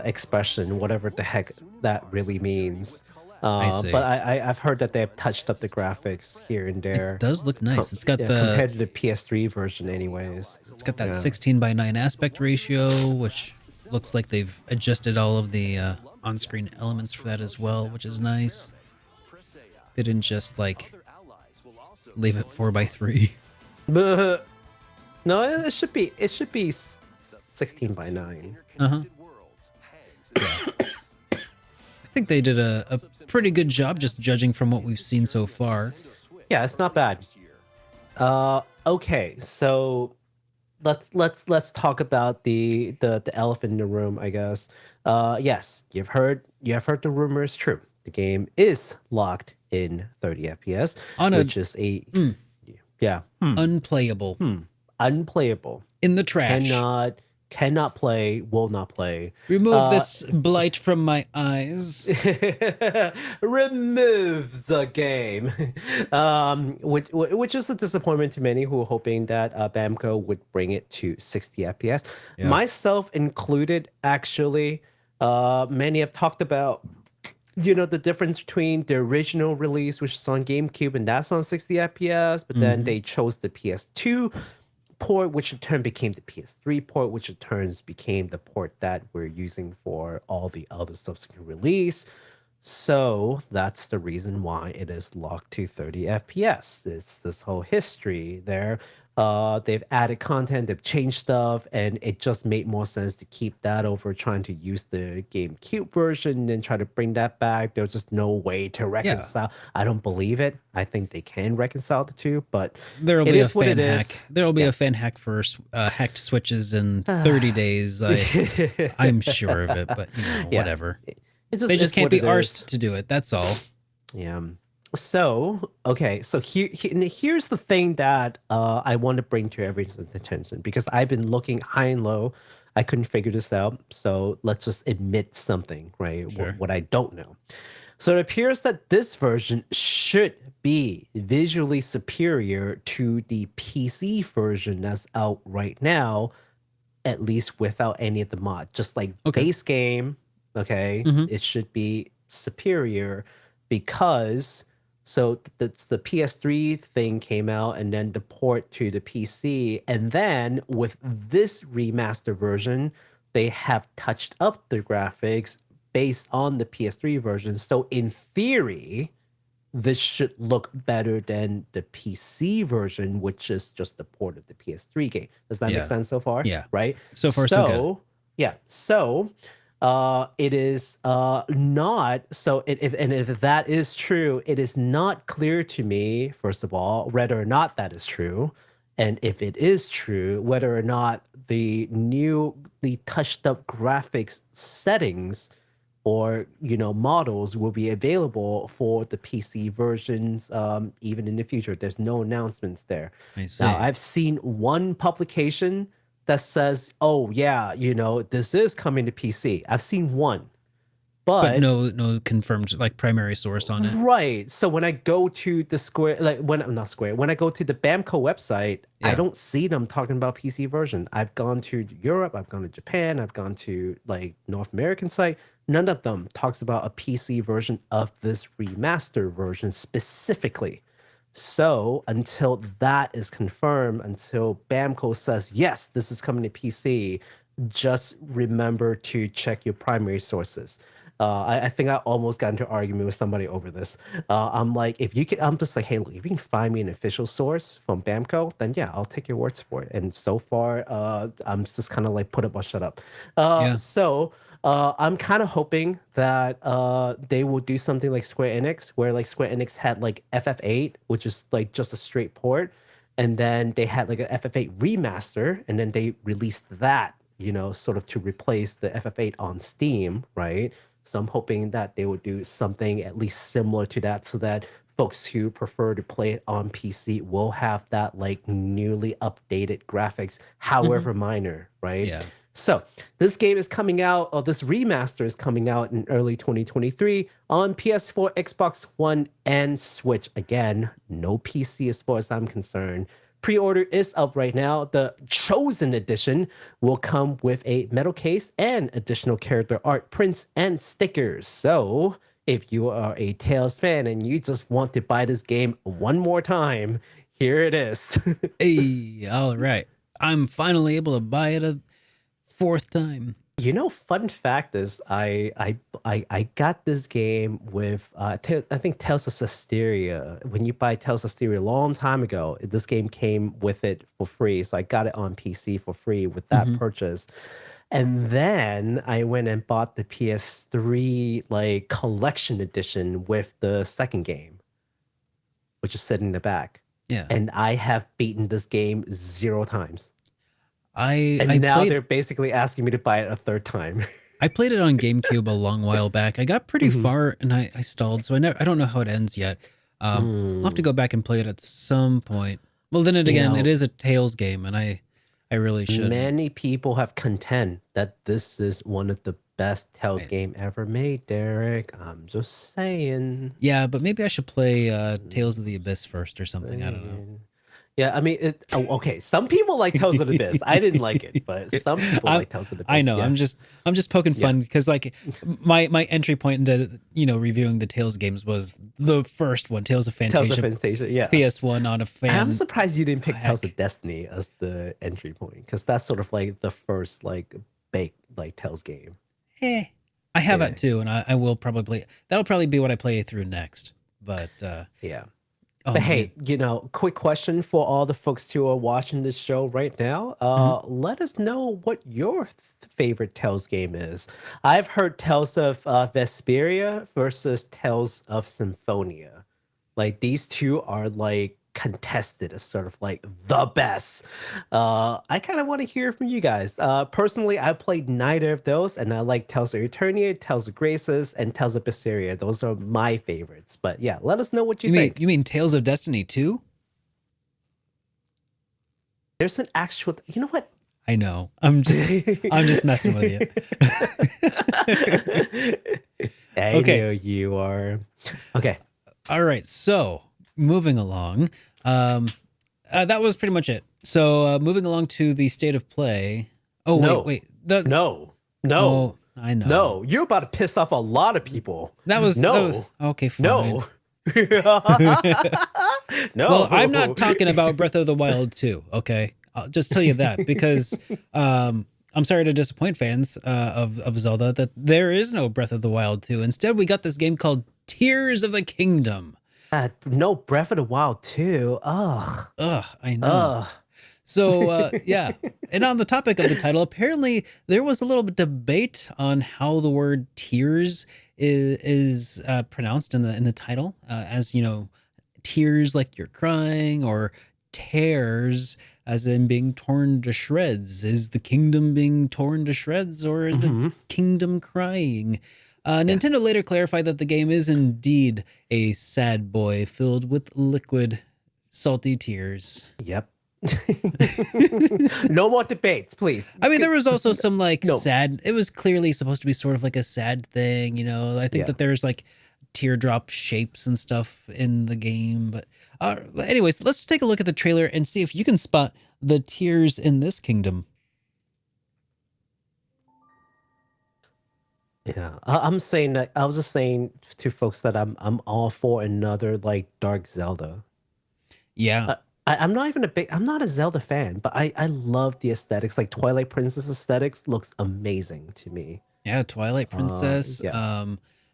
Speaker 2: expression, whatever the heck that really means.
Speaker 1: I see.
Speaker 2: But I've heard that they've touched up the graphics here and there.
Speaker 1: It does look nice. It's got
Speaker 2: compared to the PS3 version, anyways.
Speaker 1: it's got that
Speaker 2: Yeah.
Speaker 1: 16:9 aspect ratio, which looks like they've adjusted all of the on-screen elements for that as well, which is nice. They didn't just like leave it 4:3.
Speaker 2: But no, it should be 16:9.
Speaker 1: Uh-huh. I think they did a pretty good job just judging from what we've seen so far.
Speaker 2: Yeah, it's not bad. Okay, so let's talk about the elephant in the room, I guess. Yes, you've heard the rumors. True, the game is locked in 30 FPS,
Speaker 1: On a-
Speaker 2: which is
Speaker 1: Unplayable.
Speaker 2: unplayable.
Speaker 1: In the trash.
Speaker 2: Cannot play. Will not play.
Speaker 1: Remove this blight from my eyes.
Speaker 2: Remove the game, which is a disappointment to many who were hoping that Bamco would bring it to 60 FPS.
Speaker 1: Yeah.
Speaker 2: Myself included, actually. Many have talked about, the difference between the original release, which is on GameCube, and that's on 60 FPS, but then they chose the PS2 port, which in turn became the PS3 port, which in turns became the port that we're using for all the other subsequent release. So that's the reason why it is locked to 30 FPS. It's this whole history there. They've added content, they've changed stuff, and it just made more sense to keep that over trying to use the GameCube version and try to bring that back. There's just no way to reconcile. I don't believe it. I think they can reconcile the two, but
Speaker 1: There'll
Speaker 2: it
Speaker 1: be a
Speaker 2: is what
Speaker 1: fan
Speaker 2: it is.
Speaker 1: hack. There'll be a fan hack for hacked switches in 30 days. I'm sure of it, but
Speaker 2: Yeah.
Speaker 1: whatever.
Speaker 2: It
Speaker 1: They
Speaker 2: is
Speaker 1: just can't
Speaker 2: what
Speaker 1: be
Speaker 2: it
Speaker 1: arsed
Speaker 2: is.
Speaker 1: to do it. That's all.
Speaker 2: Yeah. So, okay. So here's the thing that I want to bring to everyone's attention, because I've been looking high and low. I couldn't figure this out. So let's just admit something, right?
Speaker 1: Sure.
Speaker 2: What I don't know. So it appears that this version should be visually superior to the PC version that's out right now, at least without any of the mod. Just like
Speaker 1: Okay.
Speaker 2: base game, okay,
Speaker 1: Mhm.
Speaker 2: it should be superior, because so the PS3 thing came out, and then the port to the PC, and then with this remaster version, they have touched up the graphics based on the PS3 version. So in theory, this should look better than the PC version, which is just the port of the PS3 game. Does that
Speaker 1: Yeah.
Speaker 2: make sense so far?
Speaker 1: Yeah.
Speaker 2: Right?
Speaker 1: So far, so good.
Speaker 2: Yeah. So it is not so if that is true, it is not clear to me, first of all, whether or not that is true. And if it is true, whether or not the touched up graphics settings or models will be available for the PC versions even in the future. There's no announcements there.
Speaker 1: I see.
Speaker 2: Now, I've seen one publication that says, oh yeah, this is coming to PC. I've seen one,
Speaker 1: but no confirmed like primary source on it.
Speaker 2: right. So when I go to the when I go to the Bamco website, I
Speaker 1: Yeah.
Speaker 2: don't see them talking about PC version. I've gone to Europe, I've gone to Japan, I've gone to like North American site. None of them talks about a PC version of this remaster version specifically. So until that is confirmed, until Bamco says, yes, this is coming to PC, just remember to check your primary sources. I think I almost got into an argument with somebody over this. I'm like, I'm just like, hey, look, if you can find me an official source from Bamco, then yeah, I'll take your words for it. And so far, I'm just kind of like, put up or shut up.
Speaker 1: Yeah.
Speaker 2: So I'm kind of hoping that they will do something like Square Enix, where like Square Enix had like FF8, which is like just a straight port, and then they had like a FF8 remaster, and then they released that, sort of to replace the FF8 on Steam, right? So I'm hoping that they will do something at least similar to that, so that folks who prefer to play it on PC will have that like newly updated graphics, however minor, right?
Speaker 1: Yeah.
Speaker 2: So this game is coming out, or this remaster is coming out in early 2023 on PS4, Xbox One, and Switch. Again, no PC as far as I'm concerned. Pre-order is up right now. The Chosen Edition will come with a metal case and additional character art, prints, and stickers. So if you are a Tales fan and you just want to buy this game one more time, here it is.
Speaker 1: Hey, all right. I'm finally able to buy it a fourth time.
Speaker 2: You know, fun fact is I got this game with I think Tales of Systeria. When you buy Tales of Systeria a long time ago, this game came with it for free. So I got it on PC for free with that purchase. And then I went and bought the PS3 like collection edition with the second game, which is sitting in the back.
Speaker 1: Yeah.
Speaker 2: And I have beaten this game 0 times.
Speaker 1: I
Speaker 2: Now
Speaker 1: played,
Speaker 2: they're basically asking me to buy it a third time.
Speaker 1: I played it on GameCube a long while back. I got pretty far and I stalled, so I don't know how it ends yet. I'll have to go back and play it at some point. Well, then again,
Speaker 2: know,
Speaker 1: it is a Tales game, and I really should.
Speaker 2: Many people have contend that this is one of the best Tales game ever made, Derek. I'm just saying.
Speaker 1: Yeah, but maybe I should play Tales of the Abyss first or something. I don't know.
Speaker 2: Yeah, I mean, okay. Some people like Tales of the Abyss. I didn't like it, but some people like Tales of the Abyss.
Speaker 1: I know.
Speaker 2: Yeah.
Speaker 1: I'm just poking fun because like my entry point into reviewing the Tales games was the first one, Tales of Phantasm.
Speaker 2: Tales of Phantasm, yeah.
Speaker 1: PS1 on a fan.
Speaker 2: I'm surprised you didn't pick Tales
Speaker 1: Heck.
Speaker 2: of Destiny as the entry point because that's sort of like the first like baked like Tales game.
Speaker 1: I have it too, and I will probably that'll probably be what I play through next. But
Speaker 2: Yeah.
Speaker 1: oh,
Speaker 2: But hey, quick question for all the folks who are watching this show right now. Let us know what your favorite Tales game is. I've heard Tales of Vesperia versus Tales of Symphonia. Like these two are like contested as sort of like the best. I kind of want to hear from you guys. Personally, I played neither of those, and I like Tales of Eternia, Tales of Graces, and Tales of Vesperia. Those are my favorites. But yeah, let us know what you think.
Speaker 1: you mean Tales of Destiny 2?
Speaker 2: There's an actual. You know what?
Speaker 1: I know. I'm just messing with you.
Speaker 2: I
Speaker 1: Okay.
Speaker 2: know you are. Okay.
Speaker 1: All right. So moving along, that was pretty much it. So moving along to the state of play. Oh
Speaker 2: No.
Speaker 1: wait.
Speaker 2: No.
Speaker 1: Oh, I know.
Speaker 2: No. You're about to piss off a lot of people.
Speaker 1: That was
Speaker 2: no.
Speaker 1: okay. Fine.
Speaker 2: No. No.
Speaker 1: Well, I'm not talking about Breath of the Wild 2, okay? I'll just tell you that because I'm sorry to disappoint fans of Zelda that there is no Breath of the Wild 2. Instead, we got this game called Tears of the Kingdom.
Speaker 2: No Breath of the Wild 2. Ugh.
Speaker 1: Ugh, I know.
Speaker 2: Ugh.
Speaker 1: So, yeah. And on the topic of the title, apparently there was a little bit debate on how the word tears is pronounced in the title, as tears like you're crying, or tears as in being torn to shreds. Is the kingdom being torn to shreds, or is the kingdom crying? Nintendo later clarified that the game is indeed a sad boy filled with liquid, salty tears.
Speaker 2: Yep. No more debates, please.
Speaker 1: I mean, there was also some
Speaker 2: no.
Speaker 1: sad. It was clearly supposed to be sort of like a sad thing, I think that there's like teardrop shapes and stuff in the game. But anyways, let's take a look at the trailer and see if you can spot the tears in this kingdom.
Speaker 2: Yeah, I'm saying that. I was just saying to folks that I'm all for another like Dark Zelda.
Speaker 1: Yeah.
Speaker 2: I'm not a Zelda fan, but I love the aesthetics. Like Twilight Princess aesthetics looks amazing to me.
Speaker 1: Yeah, Twilight Princess,
Speaker 2: yeah.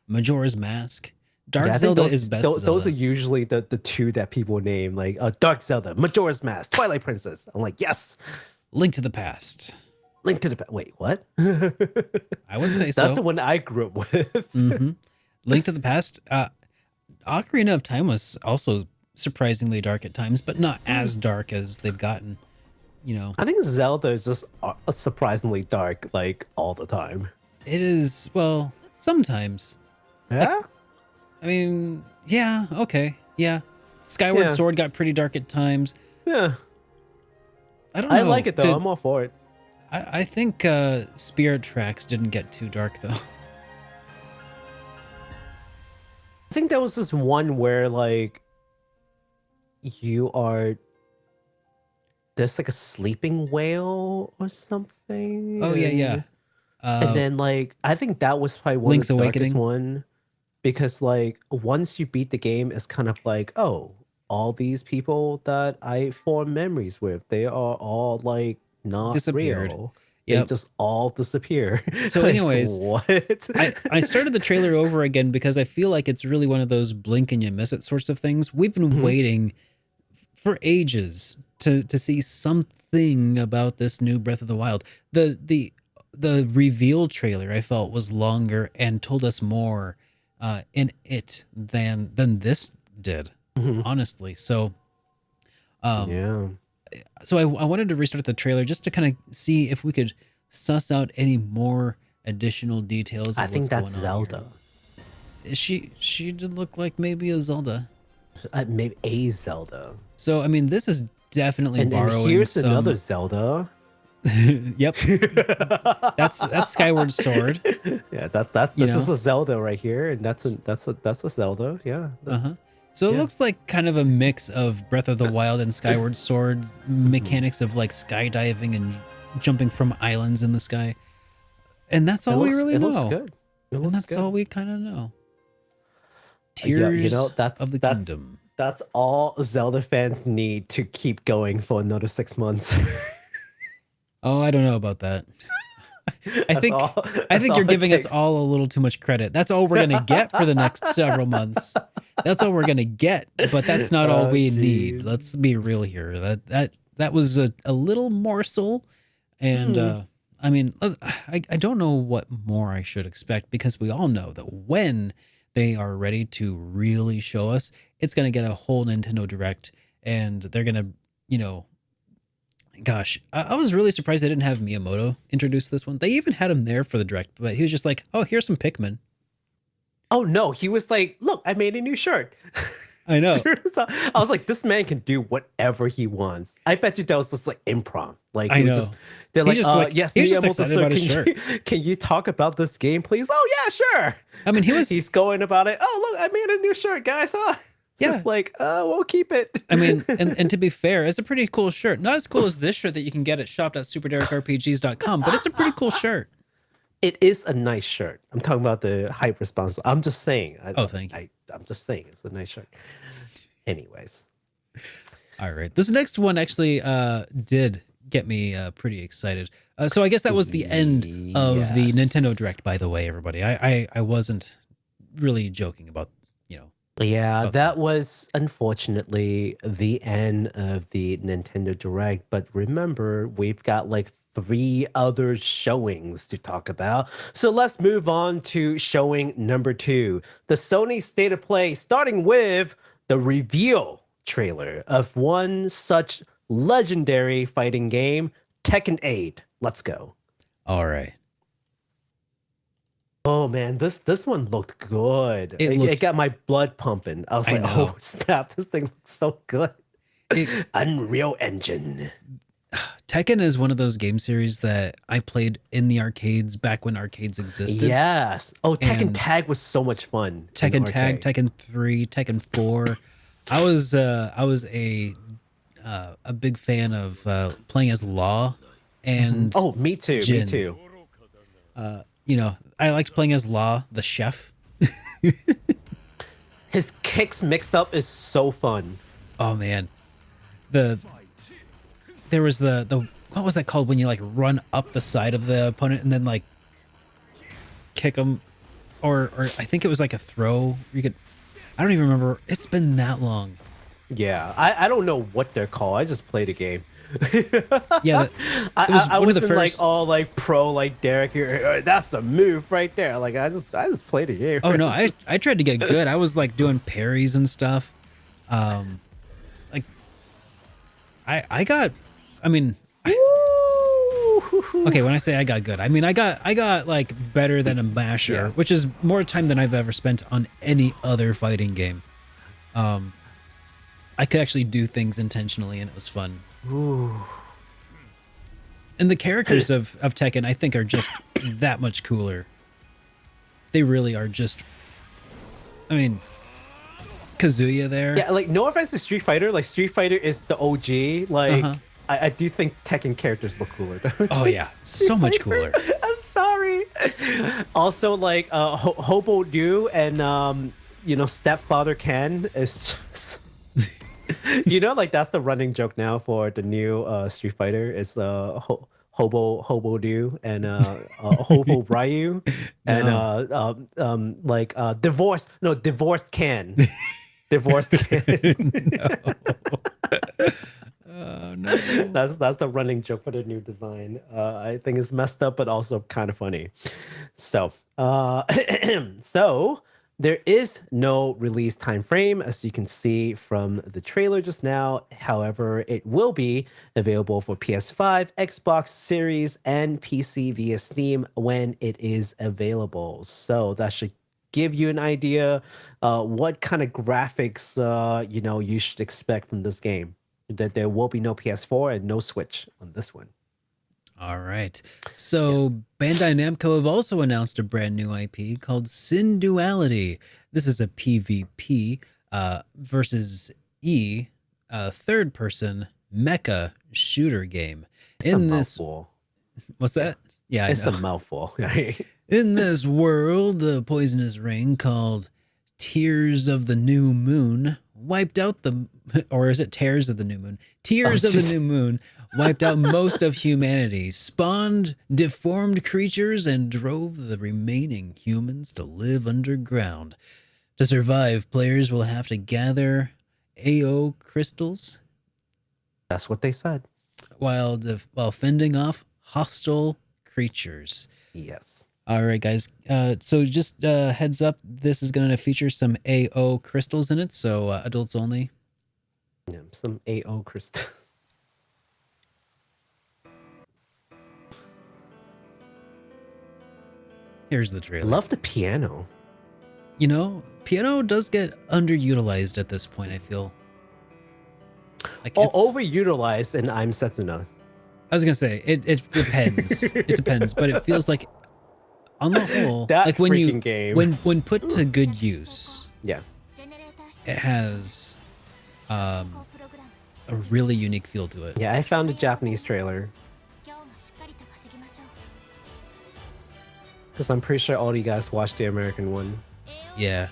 Speaker 1: Majora's Mask. Dark
Speaker 2: Yeah, I think
Speaker 1: Zelda
Speaker 2: those,
Speaker 1: is best
Speaker 2: Those
Speaker 1: Zelda.
Speaker 2: are usually the two that people name, like Dark Zelda, Majora's Mask, Twilight Princess. I'm like, yes.
Speaker 1: Link to the Past.
Speaker 2: Link to the Wait, what?
Speaker 1: I would say so.
Speaker 2: That's the one I grew up with.
Speaker 1: Link to the Past. Ocarina of Time was also surprisingly dark at times, but not as dark as they've gotten.
Speaker 2: I think Zelda is just surprisingly dark, like all the time.
Speaker 1: It is, well, sometimes.
Speaker 2: Yeah.
Speaker 1: I mean, yeah, okay, yeah. Skyward
Speaker 2: Yeah.
Speaker 1: Sword got pretty dark at times.
Speaker 2: Yeah.
Speaker 1: I don't know.
Speaker 2: I like it though. I'm all for it.
Speaker 1: I think Spirit Tracks didn't get too dark though.
Speaker 2: I think there was this one where like you are there's like a sleeping whale or something.
Speaker 1: Oh yeah.
Speaker 2: And then like I think that was probably one
Speaker 1: Link's
Speaker 2: of the darkest
Speaker 1: Awakening?
Speaker 2: one because like once you beat the game, it's kind of like, oh, all these people that I form memories with, they are all like not
Speaker 1: Disappeared.
Speaker 2: real.
Speaker 1: Yep.
Speaker 2: They just all disappear.
Speaker 1: So
Speaker 2: Like,
Speaker 1: anyways,
Speaker 2: what?
Speaker 1: I started the trailer over again because I feel like it's really one of those blink and you miss it sorts of things. We've been
Speaker 2: Mhm.
Speaker 1: waiting for ages to see something about this new Breath of the Wild. The reveal trailer I felt was longer and told us more in it than this did,
Speaker 2: Mhm.
Speaker 1: honestly. So
Speaker 2: Yeah.
Speaker 1: so I wanted to restart the trailer just to kind of see if we could suss out any more additional details of
Speaker 2: I think
Speaker 1: what's
Speaker 2: that's
Speaker 1: going on
Speaker 2: Zelda.
Speaker 1: here. She did look like maybe a Zelda.
Speaker 2: Maybe a Zelda.
Speaker 1: So I mean, this is definitely
Speaker 2: And
Speaker 1: borrowing
Speaker 2: here's
Speaker 1: some.
Speaker 2: another Zelda.
Speaker 1: Yep, that's Skyward Sword.
Speaker 2: Yeah, that's
Speaker 1: You
Speaker 2: this is
Speaker 1: know?
Speaker 2: a Zelda right here, and that's a Zelda. Yeah.
Speaker 1: Uh-huh. So it
Speaker 2: Yeah.
Speaker 1: looks like kind of a mix of Breath of the Wild and Skyward Sword mechanics of like skydiving and jumping from islands in the sky. And that's all we really
Speaker 2: it
Speaker 1: know.
Speaker 2: looks good. It
Speaker 1: And
Speaker 2: looks
Speaker 1: that's
Speaker 2: good.
Speaker 1: all we kind of know.
Speaker 2: Yeah,
Speaker 1: Tears
Speaker 2: you know, that's
Speaker 1: of the
Speaker 2: that's
Speaker 1: Kingdom.
Speaker 2: that's all Zelda fans need to keep going for another 6 months.
Speaker 1: Oh, I don't know about that. I think
Speaker 2: that's all
Speaker 1: you're
Speaker 2: it
Speaker 1: giving us
Speaker 2: takes.
Speaker 1: all a little too much credit. That's all we're gonna get for the next several months. That's all we're gonna get, but that's not all
Speaker 2: Oh,
Speaker 1: we need.
Speaker 2: geez.
Speaker 1: Let's be real here. That was a little morsel, and I mean, I don't know what more I should expect because we all know that when they are ready to really show us, it's gonna get a whole Nintendo Direct, and they're gonna, you know. Gosh, I was really surprised they didn't have Miyamoto introduce this one. They even had him there for the direct, but he was just like, "Oh, here's some Pikmin."
Speaker 2: Oh no, he was like, "Look, I made a new shirt."
Speaker 1: I know.
Speaker 2: So I was like, "This man can do whatever he wants." I bet you that was just like improv. Like
Speaker 1: I
Speaker 2: he was
Speaker 1: know.
Speaker 2: just, they're
Speaker 1: He's
Speaker 2: like,
Speaker 1: just like-
Speaker 2: "Yes,
Speaker 1: he was just
Speaker 2: Miyamoto,
Speaker 1: excited
Speaker 2: sir,
Speaker 1: about his
Speaker 2: can you talk about this game, please?" "Oh yeah, sure."
Speaker 1: I mean, he was.
Speaker 2: He's going about it. "Oh look, I made a new shirt, guys." Huh? It's
Speaker 1: Yeah.
Speaker 2: just like, we'll keep it.
Speaker 1: I mean, and to be fair, it's a pretty cool shirt. Not as cool as this shirt that you can get at shop.superderekRPGs.com, but it's a pretty cool shirt.
Speaker 2: It is a nice shirt. I'm talking about the hype responsible. I'm just saying.
Speaker 1: Oh, thank you.
Speaker 2: I'm just saying it's a nice shirt. Anyways.
Speaker 1: All right, this next one actually did get me pretty excited. So I guess that was the end of the
Speaker 2: Yes.
Speaker 1: Nintendo Direct. By the way, everybody, I wasn't really joking about, you know.
Speaker 2: Yeah,
Speaker 1: Okay.
Speaker 2: that was unfortunately the end of the Nintendo Direct. But remember, we've got like 3 other showings to talk about. So let's move on to showing number 2, the Sony State of Play, starting with the reveal trailer of one such legendary fighting game, Tekken 8. Let's go.
Speaker 1: All right.
Speaker 2: Oh man, this one looked good.
Speaker 1: It
Speaker 2: It
Speaker 1: looked-
Speaker 2: got my blood pumping. I was
Speaker 1: I
Speaker 2: like,
Speaker 1: know.
Speaker 2: oh snap, this thing looks so good.
Speaker 1: It-
Speaker 2: Unreal Engine.
Speaker 1: Tekken is one of those game series that I played in the arcades back when arcades existed.
Speaker 2: Yes. Oh, Tekken
Speaker 1: And
Speaker 2: Tag was so much fun. in
Speaker 1: Tekken
Speaker 2: the
Speaker 1: Tag,
Speaker 2: arcade.
Speaker 1: Tekken 3, Tekken 4. I was a big fan of playing as Law and
Speaker 2: Oh, me too. Me
Speaker 1: Jin.
Speaker 2: too.
Speaker 1: you know, I liked playing as Law, the chef.
Speaker 2: His kicks mix up is so fun.
Speaker 1: Oh man. There was the what was that called when you like run up the side of the opponent and then like kick them, or I think it was like a throw. You could, I don't even remember. It's been that long.
Speaker 2: Yeah, I don't know what they're called. I just played a game.
Speaker 1: Yeah, it was
Speaker 2: I
Speaker 1: one of the
Speaker 2: wasn't
Speaker 1: first.
Speaker 2: like all like pro like Derek here. That's a move right there. Like I just played a game.
Speaker 1: Oh no, I tried to get good. I was like doing parries and stuff. Like I got, I mean, okay, when I say I got good, I mean I got like better than a masher,
Speaker 2: Yeah.
Speaker 1: which is more time than I've ever spent on any other fighting game. I could actually do things intentionally and it was fun.
Speaker 2: Ooh.
Speaker 1: And the characters of Tekken, I think, are just that much cooler. They really are just. I mean, Kazuya there.
Speaker 2: Yeah, like no offense to Street Fighter, like Street Fighter is the OG. Like I do think Tekken characters look cooler. Though.
Speaker 1: Oh yeah, so much cooler.
Speaker 2: I'm sorry. Also, like Hobo Du and Stepfather Ken is just. Like that's the running joke now for the new Street Fighter is Hobo Du and Hobo Ryu and divorced Ken. Divorced Ken.
Speaker 1: Oh no.
Speaker 2: That's the running joke for the new design. I think it's messed up but also kind of funny. So so there is no release time frame, as you can see from the trailer just now. However, it will be available for PS5, Xbox Series, and PC via Steam when it is available. So that should give you an idea what kind of graphics you should expect from this game. That there will be no PS4 and no Switch on this one.
Speaker 1: All right. So Bandai Namco have also announced a brand new IP called Sin Duality. This is a PvP versus third-person mecha shooter game.
Speaker 2: Mouthful.
Speaker 1: What's that? Yeah,
Speaker 2: it's
Speaker 1: I know.
Speaker 2: a mouthful. Right?
Speaker 1: In this world, the poisonous ring called Tears of the New Moon wiped out or is it Tears of the New Moon? Tears of the New Moon wiped out most of humanity, spawned deformed creatures, and drove the remaining humans to live underground. To survive, players will have to gather AO crystals.
Speaker 2: That's what they said.
Speaker 1: While fending off hostile creatures.
Speaker 2: Yes.
Speaker 1: All right, guys. So just heads up, this is going to feature some AO crystals in it, so adults only.
Speaker 2: Yeah, some AO crystal.
Speaker 1: Here's the trailer.
Speaker 2: Love the piano.
Speaker 1: Piano does get underutilized at this point, I feel. Like
Speaker 2: Overutilized in I'm Setsuna.
Speaker 1: I was going to say, it depends. It depends, but it feels like, on the whole,
Speaker 2: That
Speaker 1: like when
Speaker 2: freaking game.
Speaker 1: when put to good use,
Speaker 2: Yeah.
Speaker 1: it has a really unique feel to it.
Speaker 2: Yeah, I found a Japanese trailer. Because I'm pretty sure all you guys watched the American one.
Speaker 1: Yeah,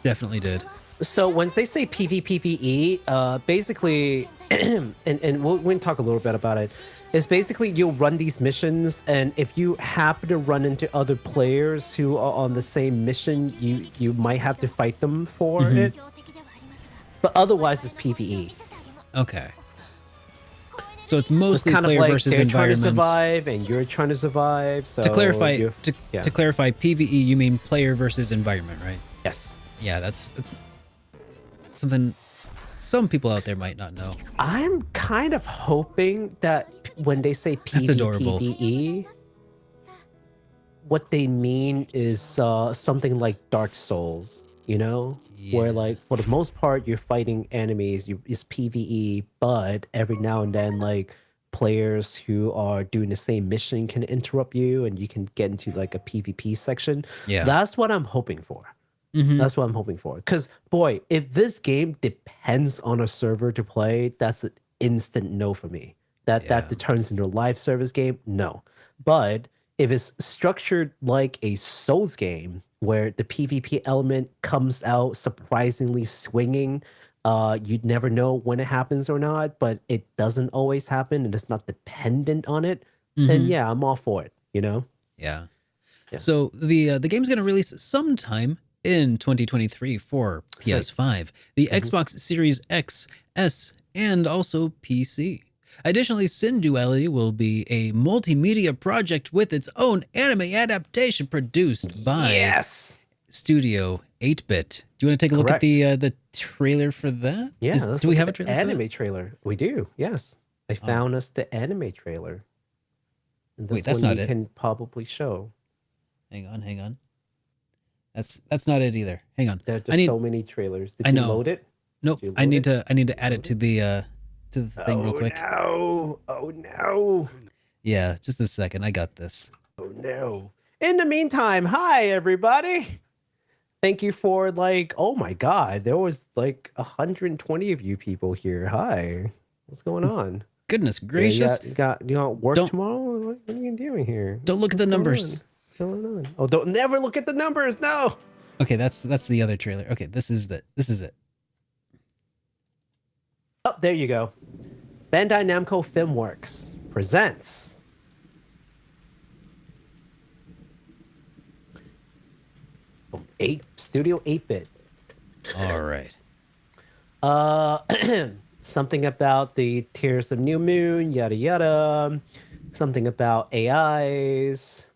Speaker 1: definitely did.
Speaker 2: So when they say PvPvE, basically, and we'll talk a little bit about it, is basically you'll run these missions, and if you happen to run into other players who are on the same mission, you might have to fight them for it. But otherwise, it's PvE.
Speaker 1: Okay. So it's mostly
Speaker 2: kind
Speaker 1: player
Speaker 2: of like
Speaker 1: versus
Speaker 2: they're
Speaker 1: environment.
Speaker 2: trying to survive, and you're trying to survive. So
Speaker 1: to clarify,
Speaker 2: yeah.
Speaker 1: to clarify, PvE you mean player versus environment, right?
Speaker 2: Yes.
Speaker 1: Yeah, that's something some people out there might not know.
Speaker 2: I'm kind of hoping that when they say
Speaker 1: That's adorable.
Speaker 2: PvPvE, what they mean is something like Dark Souls, where like for the most part you're fighting enemies, it's PvE, but every now and then like players who are doing the same mission can interrupt you, and you can get into like a PvP section.
Speaker 1: Yeah,
Speaker 2: that's what I'm hoping for.
Speaker 1: Mm-hmm.
Speaker 2: That's what I'm hoping for. Because, boy, if this game depends on a server to play, that's an instant no for me. That turns into a live service game, no. But if it's structured like a Souls game, where the PvP element comes out surprisingly swinging, you'd never know when it happens or not, but it doesn't always happen, and it's not dependent on it, then yeah, I'm all for it,
Speaker 1: Yeah. So the game's going to release sometime in 2023 for PS5, the Xbox Series X, S, and also PC. Additionally, Sin Duality will be a multimedia project with its own anime adaptation produced by Studio 8-Bit. Do you want to take a look at the trailer for that?
Speaker 2: Yeah.
Speaker 1: Do we have a trailer?
Speaker 2: Anime trailer. We do. Yes. I found us the anime trailer. And this
Speaker 1: Wait, that's
Speaker 2: one
Speaker 1: not
Speaker 2: you
Speaker 1: it.
Speaker 2: can probably show.
Speaker 1: Hang on. That's not it either. Hang on.
Speaker 2: There are just so many trailers. Did
Speaker 1: I
Speaker 2: you
Speaker 1: know.
Speaker 2: load it?
Speaker 1: Nope.
Speaker 2: Did you
Speaker 1: I
Speaker 2: load
Speaker 1: need to add it to the to the thing real quick.
Speaker 2: No. Oh no.
Speaker 1: Yeah, just a second. I got this.
Speaker 2: Oh no. In the meantime, hi everybody. Thank you for like, oh my god, there was like 120 of you people here. Hi. What's going on?
Speaker 1: Goodness
Speaker 2: Yeah,
Speaker 1: gracious.
Speaker 2: you got work
Speaker 1: Don't-
Speaker 2: tomorrow? What are you doing here?
Speaker 1: Don't look at the
Speaker 2: What's going
Speaker 1: numbers.
Speaker 2: on? What's going on? Oh, don't never look at the numbers. No.
Speaker 1: Okay, that's the other trailer. Okay, this is it.
Speaker 2: Oh, there you go. Bandai Namco Filmworks presents Studio 8-bit.
Speaker 1: All right.
Speaker 2: Something about the Tears of New Moon, yada yada. Something about AIs,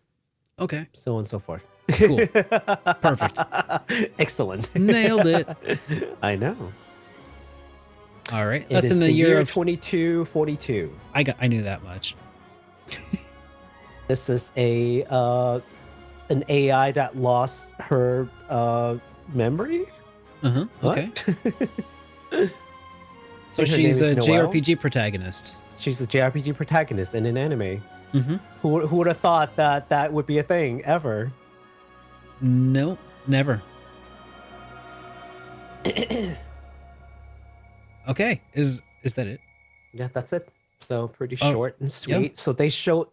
Speaker 1: Okay.
Speaker 2: so on and so forth.
Speaker 1: Cool. Perfect.
Speaker 2: Excellent.
Speaker 1: Nailed it.
Speaker 2: I know.
Speaker 1: All right.
Speaker 2: It
Speaker 1: That's
Speaker 2: is
Speaker 1: in the year of
Speaker 2: 2242.
Speaker 1: I knew that much.
Speaker 2: This is a an AI that lost her memory.
Speaker 1: Uh-huh.
Speaker 2: What?
Speaker 1: Okay. So
Speaker 2: Her
Speaker 1: she's
Speaker 2: name
Speaker 1: a
Speaker 2: is Noelle?
Speaker 1: JRPG protagonist.
Speaker 2: She's a JRPG protagonist in an anime.
Speaker 1: Mm-hmm.
Speaker 2: Who would have thought that that would be a thing ever?
Speaker 1: No, never. Okay. Is that it?
Speaker 2: Yeah, that's it. So pretty
Speaker 1: Oh,
Speaker 2: short and
Speaker 1: yeah.
Speaker 2: sweet. So they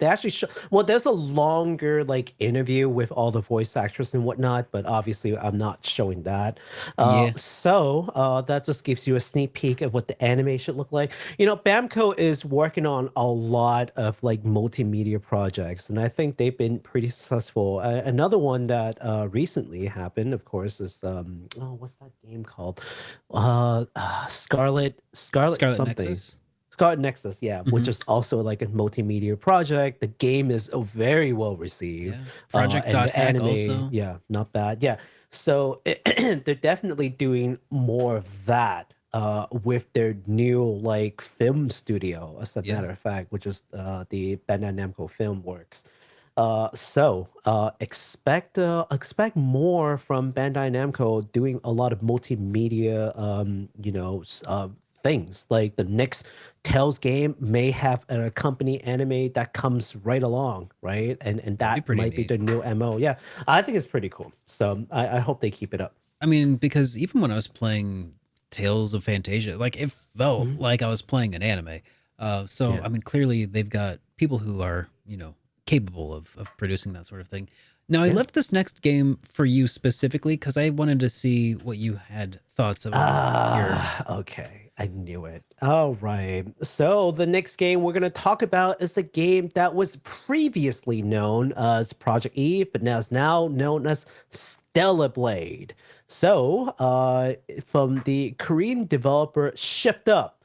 Speaker 2: actually show, well, there's a longer like interview with all the voice actors and whatnot, but obviously I'm not showing that.
Speaker 1: Yeah.
Speaker 2: So that just gives you a sneak peek of what the anime should look like. You know, Bamco is working on a lot of like multimedia projects, and I think they've been pretty successful. Another one that recently happened, of course, is what's that game called? Scarlet something.
Speaker 1: Nexus.
Speaker 2: Scarlet Nexus, yeah, which is also like a multimedia project. The game is very well received.
Speaker 1: Yeah. Project
Speaker 2: and the
Speaker 1: Hack also.
Speaker 2: yeah, not bad. Yeah, so they're definitely doing more of that with their new like film studio, as a
Speaker 1: Yeah.
Speaker 2: matter of fact, which is the Bandai Namco Filmworks. So expect more from Bandai Namco doing a lot of multimedia things. Like the next Tales game may have an accompany anime that comes right along, right? And that
Speaker 1: pretty
Speaker 2: might be
Speaker 1: neat.
Speaker 2: the new MO. Yeah, I think it's pretty cool. So I hope they keep it up.
Speaker 1: I mean, because even when I was playing Tales of Phantasia, like it felt like I was playing an anime. So
Speaker 2: Yeah.
Speaker 1: I mean, clearly they've got people who are, capable of producing that sort of thing. Now, I
Speaker 2: Yeah.
Speaker 1: left this next game for you specifically because I wanted to see what you had thoughts of your.
Speaker 2: Okay. I knew it. All right. So the next game we're going to talk about is a game that was previously known as Project Eve, but now is now known as Stellar Blade. So from the Korean developer Shift Up.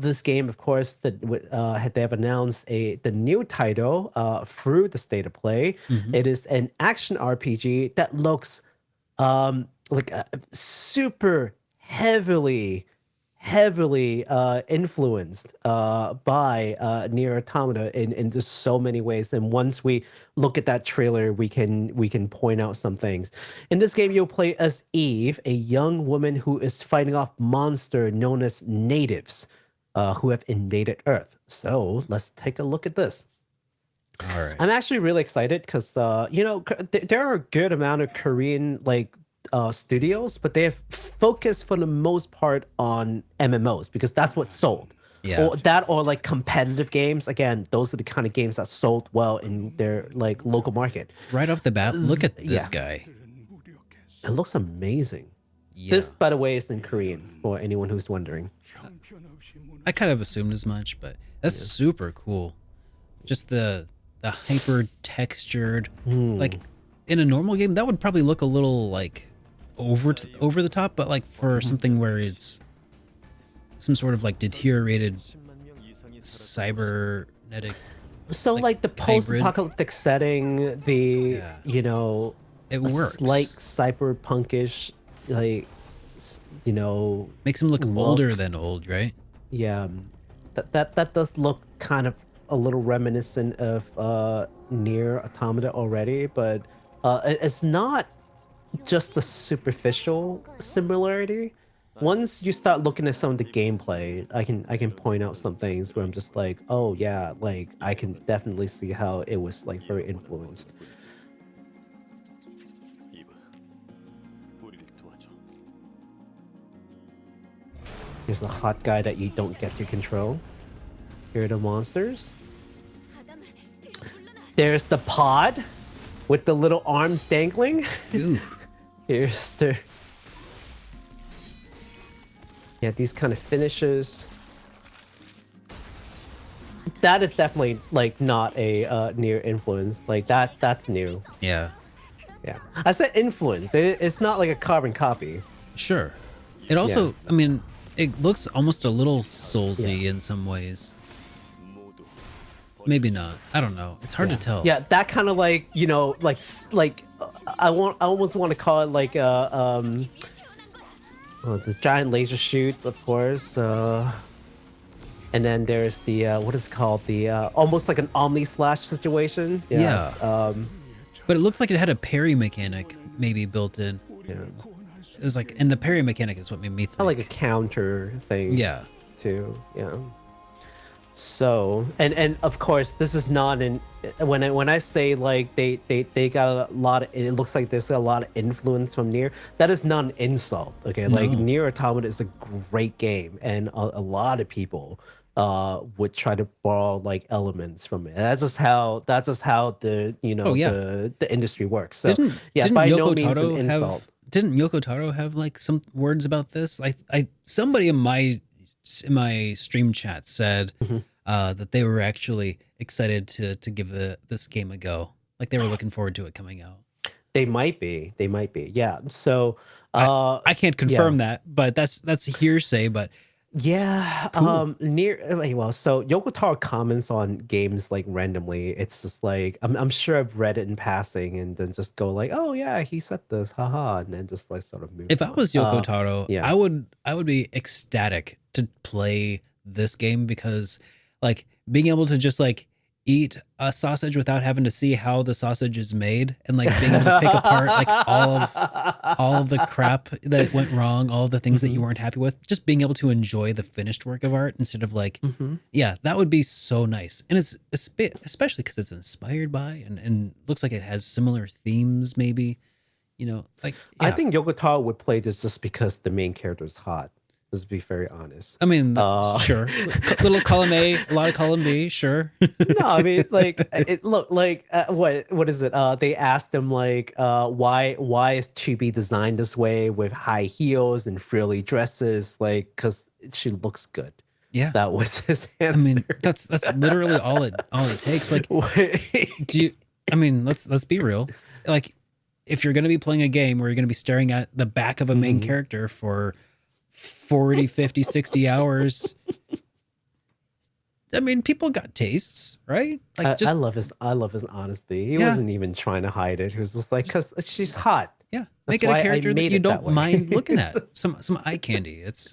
Speaker 2: This game, of course, they have announced the new title through the state of play. It is an action RPG that looks like super heavily influenced by Nier Automata in just so many ways. And once we look at that trailer, we can point out some things. In this game, you'll play as Eve, a young woman who is fighting off monster known as natives, who have invaded Earth. So let's take a look at this.
Speaker 1: All right.
Speaker 2: I'm actually really excited because there are a good amount of Korean studios, but they have focused for the most part on MMOs because that's what sold.
Speaker 1: Yeah.
Speaker 2: Or like competitive games. Again, those are the kind of games that sold well in their like local market.
Speaker 1: Right off the bat, look at this
Speaker 2: Yeah.
Speaker 1: guy.
Speaker 2: It looks amazing.
Speaker 1: Yeah.
Speaker 2: This, by the way, is in Korean for anyone who's wondering.
Speaker 1: I kind of assumed as much, but that's super cool. Just the hyper textured, like in a normal game, that would probably look a little like over the top, but like for something where it's some sort of like deteriorated cybernetic.
Speaker 2: So like the
Speaker 1: hybrid.
Speaker 2: post-apocalyptic setting, the
Speaker 1: Yeah. It works.
Speaker 2: like cyberpunkish, like
Speaker 1: makes him look
Speaker 2: look.
Speaker 1: older than old, right?
Speaker 2: yeah, that does look kind of a little reminiscent of Nier Automata already, but it's not just the superficial similarity. once you start looking at some of the gameplay, I can point out some things where I'm just like, oh yeah, like I can definitely see how it was like very influenced. Here's the hot guy that you don't get to control. Here are the monsters. There's the pod with the little arms dangling.
Speaker 1: Ooh.
Speaker 2: Here's the... Yeah, these kind of finishes. That is definitely like not a near influence. Like that's new.
Speaker 1: Yeah.
Speaker 2: Yeah. I said influence. It's not like a carbon copy.
Speaker 1: Sure. It also, I mean, it looks almost a little Soulsy in some ways. Maybe not. I don't know. It's hard to tell.
Speaker 2: Yeah, that kind of like, you know, like I almost want to call it like the giant laser shoots, of course. And then there's the what is it called? The almost like an Omni Slash situation.
Speaker 1: Yeah. But it looked like it had a parry mechanic maybe built in.
Speaker 2: Yeah.
Speaker 1: It was like, and the parry mechanic is what made me think.
Speaker 2: Kind of like a counter thing.
Speaker 1: Yeah.
Speaker 2: Too. Yeah. So and of course this is not in when I say like they got a lot of, it looks like there's a lot of influence from Nier. That is not an insult. Okay, like Nier Automata is a great game, and a lot of people would try to borrow like elements from it. And that's just how the the industry works. So
Speaker 1: Didn't
Speaker 2: by no
Speaker 1: Yoko
Speaker 2: means
Speaker 1: Taro
Speaker 2: an insult.
Speaker 1: didn't Yoko Taro have like some words about this? I somebody in my stream chat said that they were actually excited to give this game a go. Like they were looking forward to it coming out.
Speaker 2: They might be. Yeah. So
Speaker 1: I can't confirm that, but that's hearsay. But
Speaker 2: yeah,
Speaker 1: cool.
Speaker 2: So Yoko Taro comments on games like randomly. It's just like I'm sure I've read it in passing and then just go like, oh yeah, he said this, haha, and then just like sort of move.
Speaker 1: If I was Yoko Taro,
Speaker 2: yeah.
Speaker 1: I would be ecstatic to play this game, because like being able to just like eat a sausage without having to see how the sausage is made, and like being able to pick apart like all of the crap that went wrong, all of the things that you weren't happy with, just being able to enjoy the finished work of art instead of like that would be so nice. And it's especially because it's inspired by and looks like it has similar themes, maybe, like
Speaker 2: I think Yoko Taro would play this just because the main character is hot. Let's be very honest.
Speaker 1: I mean, sure. Little column A, a lot of column B, sure.
Speaker 2: No, I mean, like it looked like what is it? They asked him like, why is Chibi designed this way with high heels and frilly dresses? Like, because she looks good.
Speaker 1: Yeah,
Speaker 2: that was his answer.
Speaker 1: I mean, that's literally all it takes. Like, let's be real. Like, if you're gonna be playing a game where you're gonna be staring at the back of a main character for 40, 50, 60 hours. I mean, people got tastes, right? Like,
Speaker 2: I love his honesty. He wasn't even trying to hide it. He was just like, because she's hot.
Speaker 1: Yeah, make it a character that you don't mind looking at. Some eye candy. It's,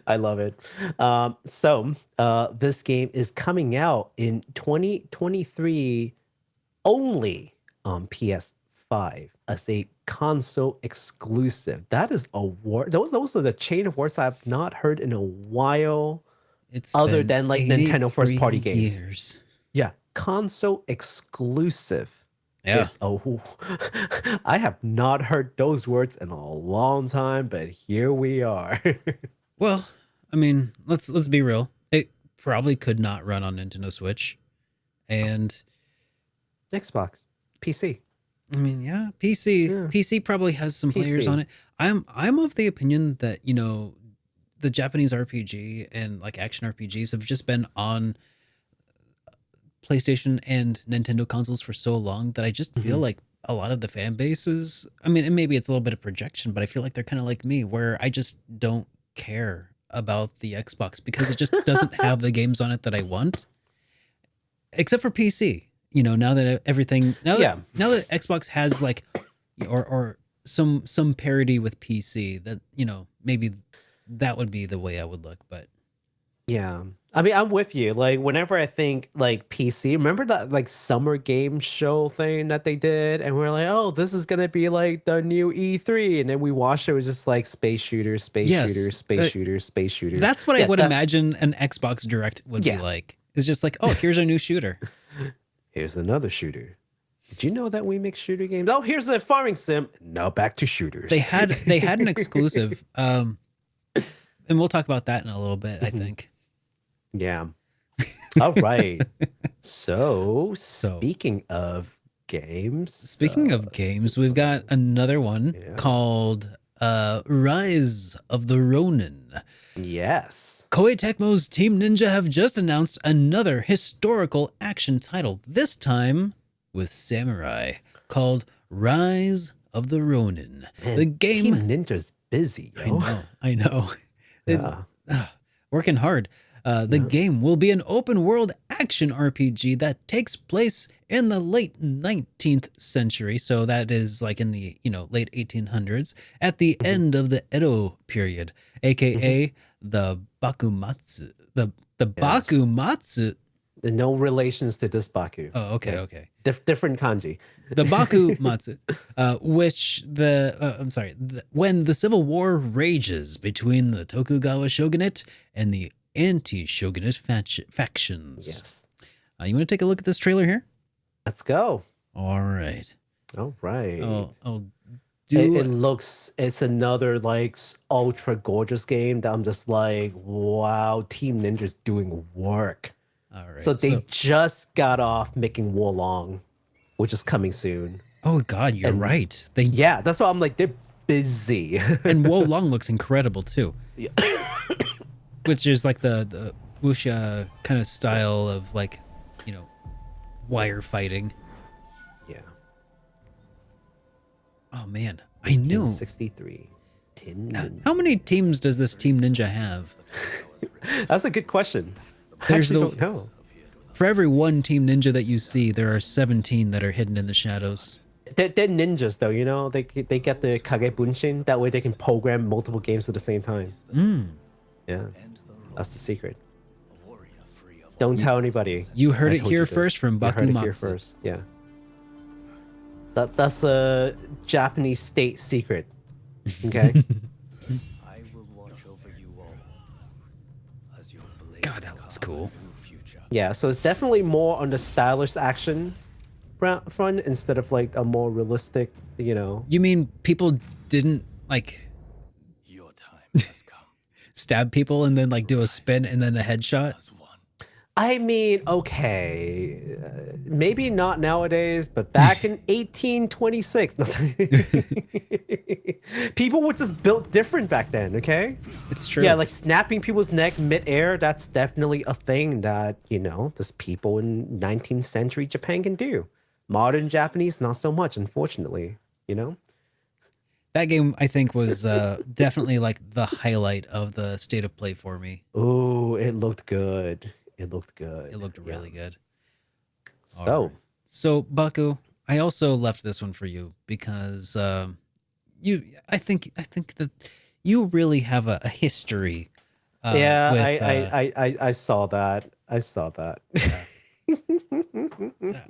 Speaker 2: I love it. So this game is coming out in 2023 only on PS5 as a console exclusive. That is a word. Those are the chain of words I've not heard in a while.
Speaker 1: It's
Speaker 2: other than like Nintendo first party games.
Speaker 1: Years.
Speaker 2: Yeah, console exclusive.
Speaker 1: Yeah.
Speaker 2: I have not heard those words in a long time, but here we are.
Speaker 1: Well, I mean, let's be real. It probably could not run on Nintendo Switch, and
Speaker 2: Xbox, PC.
Speaker 1: I mean, yeah, PC. Yeah. PC probably has some players on it. I'm of the opinion that the Japanese RPG and like action RPGs have just been on PlayStation and Nintendo consoles for so long that I just feel like a lot of the fan bases, I mean, and maybe it's a little bit of projection, but I feel like they're kind of like me, where I just don't care about the Xbox because it just doesn't have the games on it that I want, except for PC. Now that Xbox has like, or some parity with PC, that maybe that would be the way I would look. But
Speaker 2: Yeah. I mean, I'm with you. Like, whenever I think like PC, remember that like summer game show thing that they did? And we're like, oh, this is gonna be like the new E3. And then we watched it, was just like space shooter, space shooter,
Speaker 1: Yes,
Speaker 2: space shooter, space shooter.
Speaker 1: that's what I
Speaker 2: Yeah,
Speaker 1: would
Speaker 2: that's
Speaker 1: imagine an Xbox Direct would be
Speaker 2: yeah.
Speaker 1: like. It's just like, oh, here's our new shooter.
Speaker 2: Here's another shooter. Did you know that we make shooter games? Oh, here's a farming sim. Now back to shooters.
Speaker 1: They had an exclusive, and we'll talk about that in a little bit, I think.
Speaker 2: Yeah. All right. So, speaking of games,
Speaker 1: Speaking of games, we've got another one called Rise of the Ronin.
Speaker 2: yes.
Speaker 1: Koei Tecmo's Team Ninja have just announced another historical action title, this time with samurai, called Rise of the Ronin.
Speaker 2: Man,
Speaker 1: the game
Speaker 2: Team Ninja's busy, yo.
Speaker 1: I know.
Speaker 2: Yeah.
Speaker 1: Working hard. The game will be an open world action RPG that takes place in the late 19th century. So that is like in the, late 1800s at the end of the Edo period, aka the Bakumatsu. The Bakumatsu.
Speaker 2: No relations to this Baku.
Speaker 1: Oh, okay.
Speaker 2: Different kanji.
Speaker 1: The Bakumatsu, when the civil war rages between the Tokugawa shogunate and the anti-shogunate factions.
Speaker 2: Yes.
Speaker 1: You want to take a look at this trailer here?
Speaker 2: Let's go.
Speaker 1: All right.
Speaker 2: All right.
Speaker 1: I'll do.
Speaker 2: It's another like ultra gorgeous game that I'm just like, wow, Team Ninja's doing work.
Speaker 1: All right.
Speaker 2: So they just got off making Wolong, which is coming soon.
Speaker 1: Oh God, you're right.
Speaker 2: Yeah, that's why I'm like, they're busy.
Speaker 1: And Wolong looks incredible too.
Speaker 2: Yeah.
Speaker 1: Which is like the wuxia kind of style of like, wire fighting.
Speaker 2: Yeah.
Speaker 1: Oh man, I knew.
Speaker 2: 63.
Speaker 1: How many teams does this Team Ninja have?
Speaker 2: That's a good question. I
Speaker 1: There's
Speaker 2: actually don't know.
Speaker 1: For every one Team Ninja that you see, there are 17 that are hidden in the shadows.
Speaker 2: They're ninjas though, they get the Kage Bunshin. That way they can program multiple games at the same time. Yeah, that's the secret. Don't tell anybody.
Speaker 1: You heard
Speaker 2: I
Speaker 1: it
Speaker 2: told
Speaker 1: here
Speaker 2: you this.
Speaker 1: first from
Speaker 2: You heard it here
Speaker 1: Bakumatsu.
Speaker 2: first. Yeah. That's a Japanese state secret. Okay.
Speaker 4: I will watch over you all as your blade
Speaker 1: God, that looks cool.
Speaker 4: future.
Speaker 2: Yeah, so it's definitely more on the stylish action front instead of like a more realistic,
Speaker 1: You mean people didn't like
Speaker 4: Your time has come.
Speaker 1: stab people and then like do a spin and then a headshot?
Speaker 4: As one.
Speaker 2: I mean, okay, maybe not nowadays, but back in 1826, people were just built different back then, okay?
Speaker 1: It's true.
Speaker 2: Yeah, like snapping people's neck mid-air, that's definitely a thing that, just people in 19th century Japan can do. Modern Japanese, not so much, unfortunately,
Speaker 1: That game, I think, was definitely like the highlight of the state of play for me.
Speaker 2: Oh, it looked good. It looked good.
Speaker 1: It looked really good.
Speaker 2: So,
Speaker 1: So Baku, I also left this one for you because I think that you really have a history.
Speaker 2: yeah,
Speaker 1: with,
Speaker 2: I saw that. I saw that.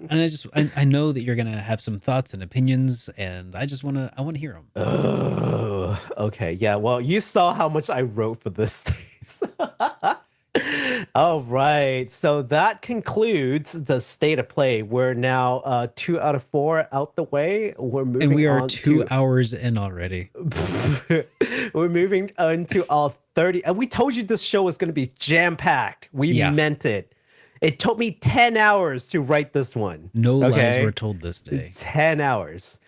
Speaker 1: and I know that you're gonna have some thoughts and opinions, and I want to hear them.
Speaker 2: Oh, okay. Yeah. Well, you saw how much I wrote for this. All right. So that concludes the state of play. We're now 2 out of 4 out the way. We're moving
Speaker 1: And we are
Speaker 2: on
Speaker 1: 2 hours in already.
Speaker 2: We're moving on to our 30. And we told you this show was going to be jam-packed. We meant it. It took me 10 hours to write this one.
Speaker 1: No lies were told this day.
Speaker 2: 10 hours.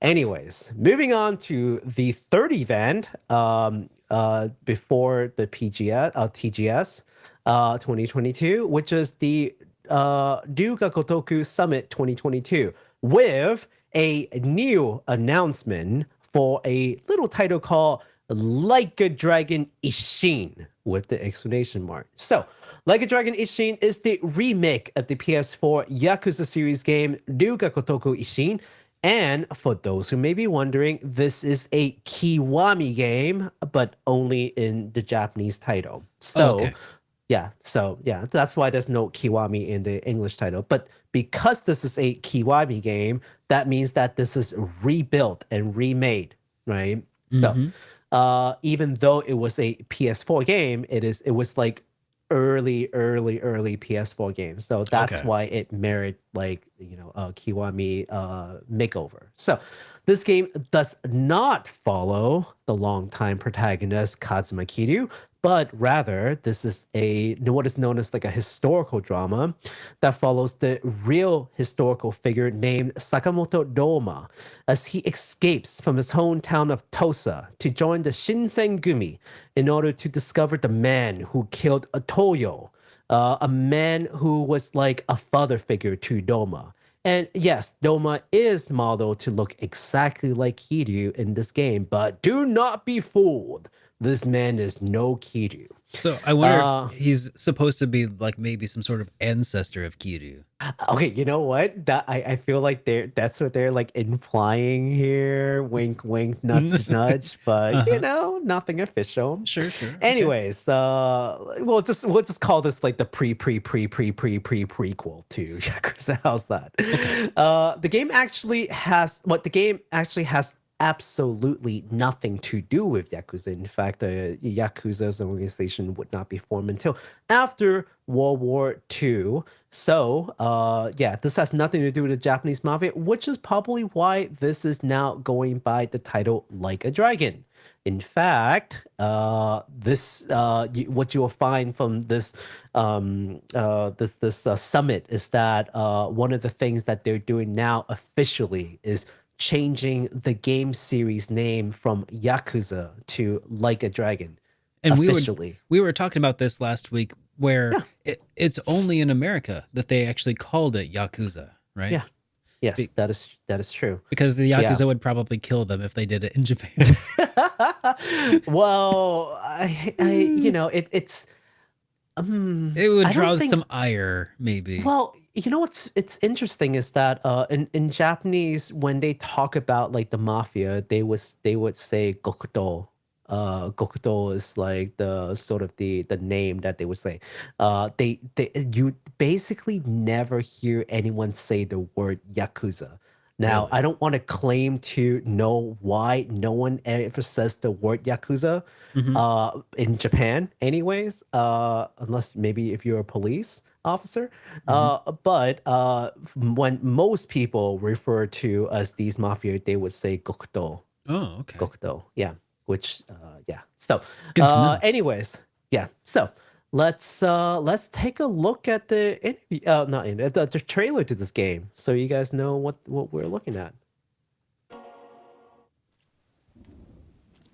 Speaker 2: Anyways, moving on to the third event before the TGS 2022, which is the Ryuga Gotoku Summit 2022, with a new announcement for a little title called Like a Dragon Ishin with the exclamation mark. So, Like a Dragon Ishin is the remake of the PS4 Yakuza series game Ryuga Gotoku Ishin. And for those who may be wondering, this is a Kiwami game, but only in the Japanese title. So, Yeah, so yeah, that's why there's no Kiwami in the English title. But because this is a Kiwami game, that means that this is rebuilt and remade, right? So,
Speaker 1: Mm-hmm.
Speaker 2: even though it was a PS4 game, it was like early PS4 game. So that's
Speaker 1: Okay.
Speaker 2: why it merit like a Kiwami makeover. So this game does not follow the longtime protagonist Kazuma Kiryu, but rather this is what is known as like a historical drama that follows the real historical figure named Sakamoto Doma as he escapes from his hometown of Tosa to join the Shinsengumi in order to discover the man who killed Otoyo, a man who was like a father figure to Doma. And yes, Doma is modeled to look exactly like Kiryu in this game, but do not be fooled. This man is no Kiryu.
Speaker 1: So I wonder
Speaker 2: Uh,
Speaker 1: if he's supposed to be like maybe some sort of ancestor of Kiryu.
Speaker 2: Okay, you know what? That I feel like that's what they're like implying here. Wink, wink, nudge, nudge. But nothing official.
Speaker 1: Sure, sure. Okay.
Speaker 2: Anyways, we'll just call this like the prequel to Yakuza. How's that?
Speaker 1: Okay.
Speaker 2: The game actually has absolutely nothing to do with Yakuza. In fact, Yakuza as an organization would not be formed until after World War II. So, this has nothing to do with the Japanese mafia, which is probably why this is now going by the title Like a Dragon. In fact, what you will find from this summit is that one of the things that they're doing now officially is changing the game series name from Yakuza to Like a Dragon.
Speaker 1: And
Speaker 2: officially.
Speaker 1: we were talking about this last week where it's only in America that they actually called it Yakuza, right?
Speaker 2: Yeah. Yes, that is true.
Speaker 1: Because the Yakuza would probably kill them if they did it in Japan.
Speaker 2: Well, it's
Speaker 1: It would draw some ire, maybe.
Speaker 2: Well, it's interesting is that in Japanese when they talk about like the mafia, they would say gokudo. Gokudo is like the sort of the name that they would say. You basically never hear anyone say the word yakuza. Now,
Speaker 1: Really?
Speaker 2: I don't want to claim to know why no one ever says the word yakuza in Japan, anyways, unless maybe if you're a police officer. But when most people refer to as these mafia, they would say gokudo.
Speaker 1: Oh, okay.
Speaker 2: Gokudo, yeah. Which, yeah. So,
Speaker 1: Good to know.
Speaker 2: anyways, yeah. So let's take a look at the interview. Not in the trailer to this game, so you guys know what we're looking at.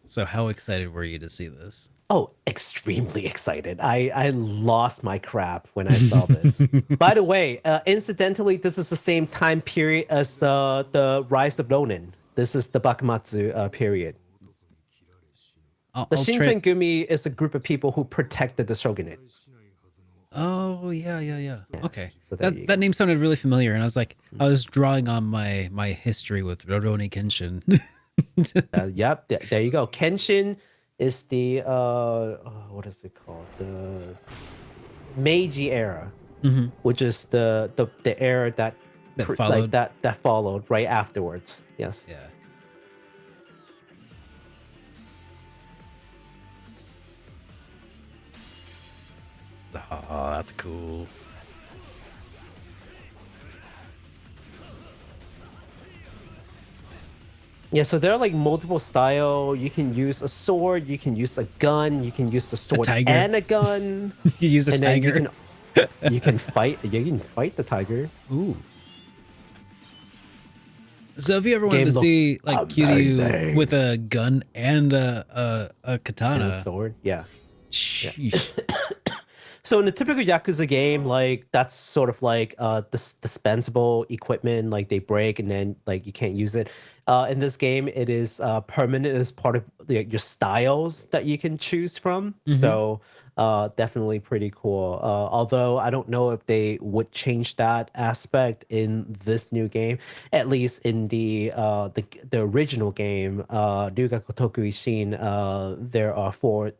Speaker 1: So how excited were you to see this?
Speaker 2: Oh, extremely excited. I lost my crap when I saw this. By the way, incidentally, this is the same time period as the Rise of Ronin. This is the Bakumatsu period. The Shinsengumi is a group of people who protected the shogunate.
Speaker 1: Oh, yeah.
Speaker 2: Yes,
Speaker 1: Okay.
Speaker 2: so there
Speaker 1: That name sounded really familiar, and I was like, I was drawing on my history with Rurouni Kenshin.
Speaker 2: Yep, there you go. Kenshin is the what is it called? The Meiji era, which is the era that
Speaker 1: followed.
Speaker 2: that followed right afterwards. Yes.
Speaker 1: Yeah. Oh, that's cool.
Speaker 2: Yeah, so there are like multiple style. You can use a sword, you can use a gun, you can use the sword
Speaker 1: tiger.
Speaker 2: and a gun.
Speaker 1: You can use a
Speaker 2: and then
Speaker 1: tiger.
Speaker 2: you can fight the tiger.
Speaker 1: Ooh. So if you ever wanted
Speaker 2: Game
Speaker 1: to see like
Speaker 2: looks
Speaker 1: Kiryu
Speaker 2: amazing.
Speaker 1: with a gun and a
Speaker 2: And
Speaker 1: katana,
Speaker 2: a sword. Yeah.
Speaker 1: sheesh.
Speaker 2: So in a typical Yakuza game, like that's sort of like dispensable equipment, like they break and then like you can't use it. In this game, it is permanent as part of your styles that you can choose from. So Definitely pretty cool. Although I don't know if they would change that aspect in this new game. At least in the original game, Ryuga Kotoku Ishin, there are four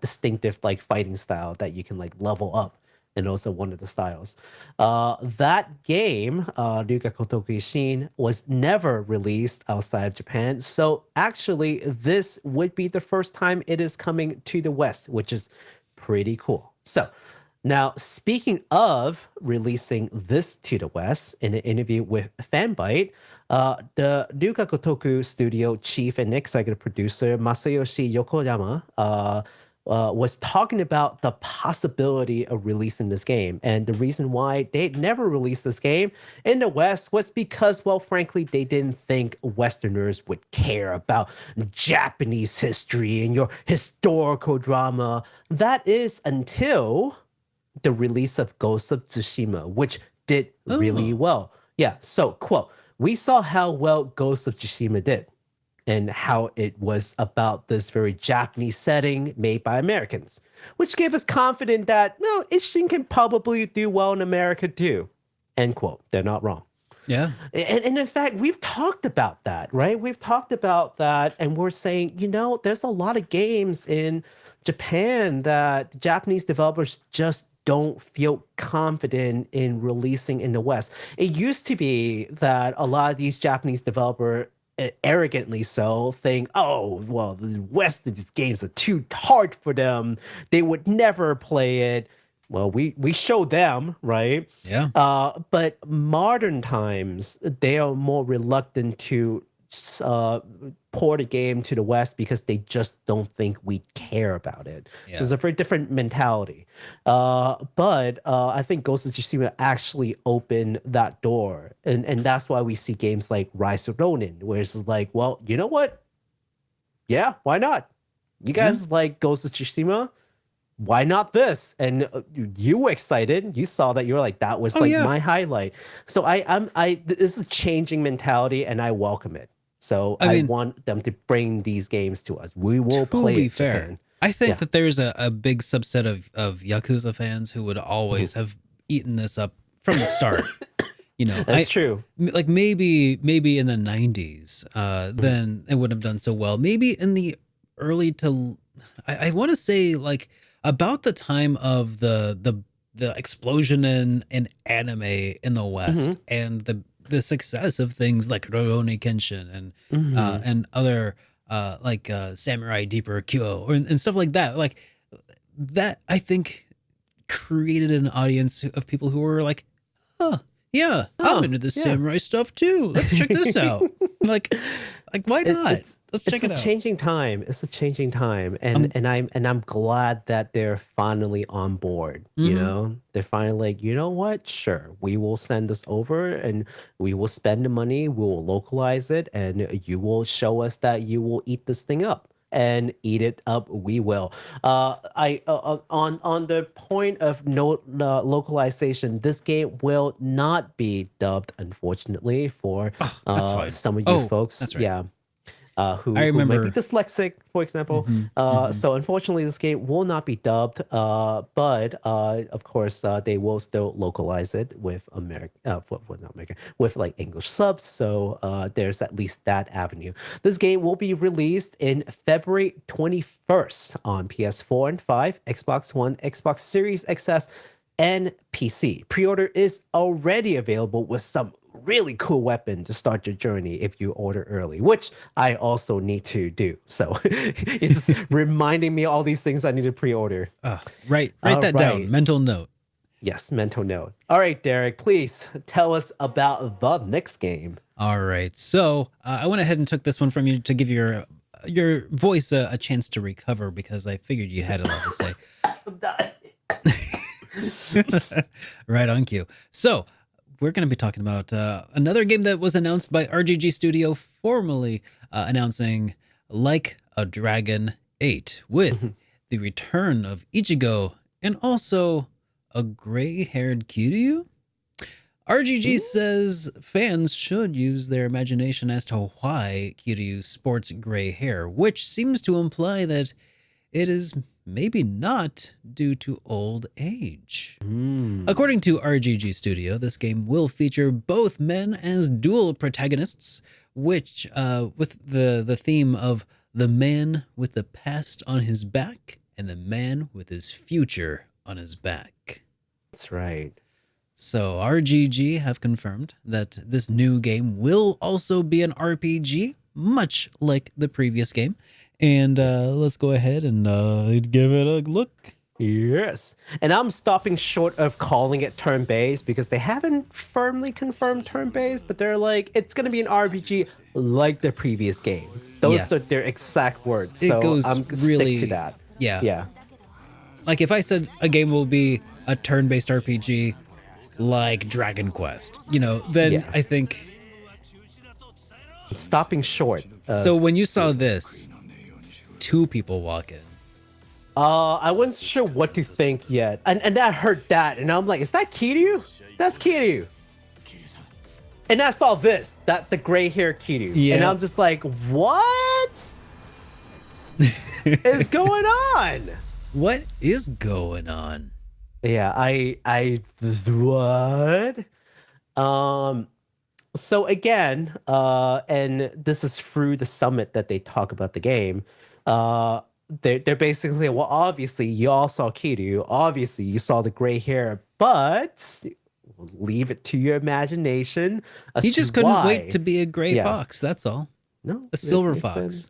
Speaker 2: distinctive like fighting style that you can like level up, and also one of the styles. That game, Ryuga Kotoku Ishin, was never released outside of Japan. So actually, this would be the first time it is coming to the West, which is pretty cool. So now, speaking of releasing this to the West, in an interview with Fanbyte, the Ryuga Kotoku studio chief and executive producer Masayoshi Yokoyama was talking about the possibility of releasing this game. And the reason why they never released this game in the West was because, well, frankly, they didn't think Westerners would care about Japanese history and your historical drama. That is until the release of Ghost of Tsushima, which did really well. Yeah, so, quote, we saw how well Ghost of Tsushima did, and how it was about this very Japanese setting made by Americans, which gave us confidence that, no, Ishin can probably do well in America too. End quote. They're not wrong.
Speaker 1: Yeah.
Speaker 2: And in fact, we've talked about that, right? We've talked about that, and we're saying, there's a lot of games in Japan that Japanese developers just don't feel confident in releasing in the West. It used to be that a lot of these Japanese developers arrogantly so think, oh, well, the West of these games are too hard for them. They would never play it. Well, we show them, right?
Speaker 1: Yeah.
Speaker 2: But modern times, they are more reluctant to port a game to the West because they just don't think we care about it.
Speaker 1: Yeah.
Speaker 2: So it's a very different mentality. But I think Ghost of Tsushima actually opened that door. And that's why we see games like Rise of Ronin, where it's like, well, you know what? Yeah, why not? You guys like Ghost of Tsushima? Why not this? And you were excited. You saw that. You were like, that was my highlight. So this is changing mentality, and I welcome it. So I mean, want them to bring these games to us. We will play it.
Speaker 1: Fair.
Speaker 2: Japan.
Speaker 1: I think that there's a big subset of Yakuza fans who would always have eaten this up from the start.
Speaker 2: That's true.
Speaker 1: Like maybe in the 90s, then it wouldn't have done so well. Maybe in the early to, I want to say like about the time of the explosion in anime in the West and the success of things like Rurouni Kenshin and other like Samurai Deeper Kyo and stuff like that. Like that, I think, created an audience of people who were like, yeah, I'm into this samurai stuff too. Let's check this out. like why not? Let's check it out.
Speaker 2: It's a changing time. It's a changing time, and I'm glad that they're finally on board. They're finally like, you know what? Sure, we will send this over, and we will spend the money. We will localize it, and you will show us that you will eat this thing up. And eat it up, we will. On the point of localization, this game will not be dubbed, unfortunately, for some of you folks.
Speaker 1: That's right.
Speaker 2: Yeah. Who
Speaker 1: I remember
Speaker 2: might be dyslexic, for example. So unfortunately, this game will not be dubbed, but of course, they will still localize it with with like English subs. So there's at least that avenue. This game will be released in February 21st on PS4 and 5, Xbox One, Xbox Series XS, and PC. Pre-order is already available with some really cool weapon to start your journey if you order early, which I also need to do. So it's reminding me all these things I need to pre-order.
Speaker 1: Write that down. Mental note.
Speaker 2: Yes, mental note. All right, Derek, please tell us about the next game.
Speaker 1: All right. So I went ahead and took this one from you to give your voice a chance to recover because I figured you had a lot to say.
Speaker 2: I'm dying.
Speaker 1: Right on cue. So we're going to be talking about another game that was announced by RGG Studio, formally announcing Like a Dragon 8 with the return of Ichigo and also a gray-haired Kiryu. RGG says fans should use their imagination as to why Kiryu sports gray hair, which seems to imply that it is maybe not due to old age.
Speaker 2: Mm.
Speaker 1: According to RGG Studio, this game will feature both men as dual protagonists, which with the theme of the man with the past on his back and the man with his future on his back.
Speaker 2: That's right.
Speaker 1: So RGG have confirmed that this new game will also be an RPG, much like the previous game. And let's go ahead and give it a look.
Speaker 2: Yes. And I'm stopping short of calling it turn-based because they haven't firmly confirmed turn-based, but they're like, it's going to be an RPG like the previous game. Those
Speaker 1: Yeah.
Speaker 2: are their exact words.
Speaker 1: It
Speaker 2: So
Speaker 1: goes
Speaker 2: I'm gonna
Speaker 1: really
Speaker 2: stick to that.
Speaker 1: Yeah.
Speaker 2: Yeah.
Speaker 1: Like if I said a game will be a turn-based RPG like Dragon Quest, then
Speaker 2: Yeah.
Speaker 1: I think.
Speaker 2: I'm stopping short.
Speaker 1: So when you saw this, 2 people walk in.
Speaker 2: I wasn't sure what to think yet. And I heard that, and I'm like, is that Kiryu? That's Kiryu. And I saw this, the gray hair Kiryu.
Speaker 1: Yeah.
Speaker 2: And I'm just like, what is going on?
Speaker 1: What is going on?
Speaker 2: Yeah, what? So again, and this is through the summit that they talk about the game. They're basically, well, obviously you all saw Kiryu, obviously you saw the gray hair, but we'll leave it to your imagination. As
Speaker 1: He
Speaker 2: to
Speaker 1: just couldn't
Speaker 2: why.
Speaker 1: wait to be a gray
Speaker 2: Yeah.
Speaker 1: fox. That's all.
Speaker 2: No,
Speaker 1: A silver
Speaker 2: they said-
Speaker 1: fox.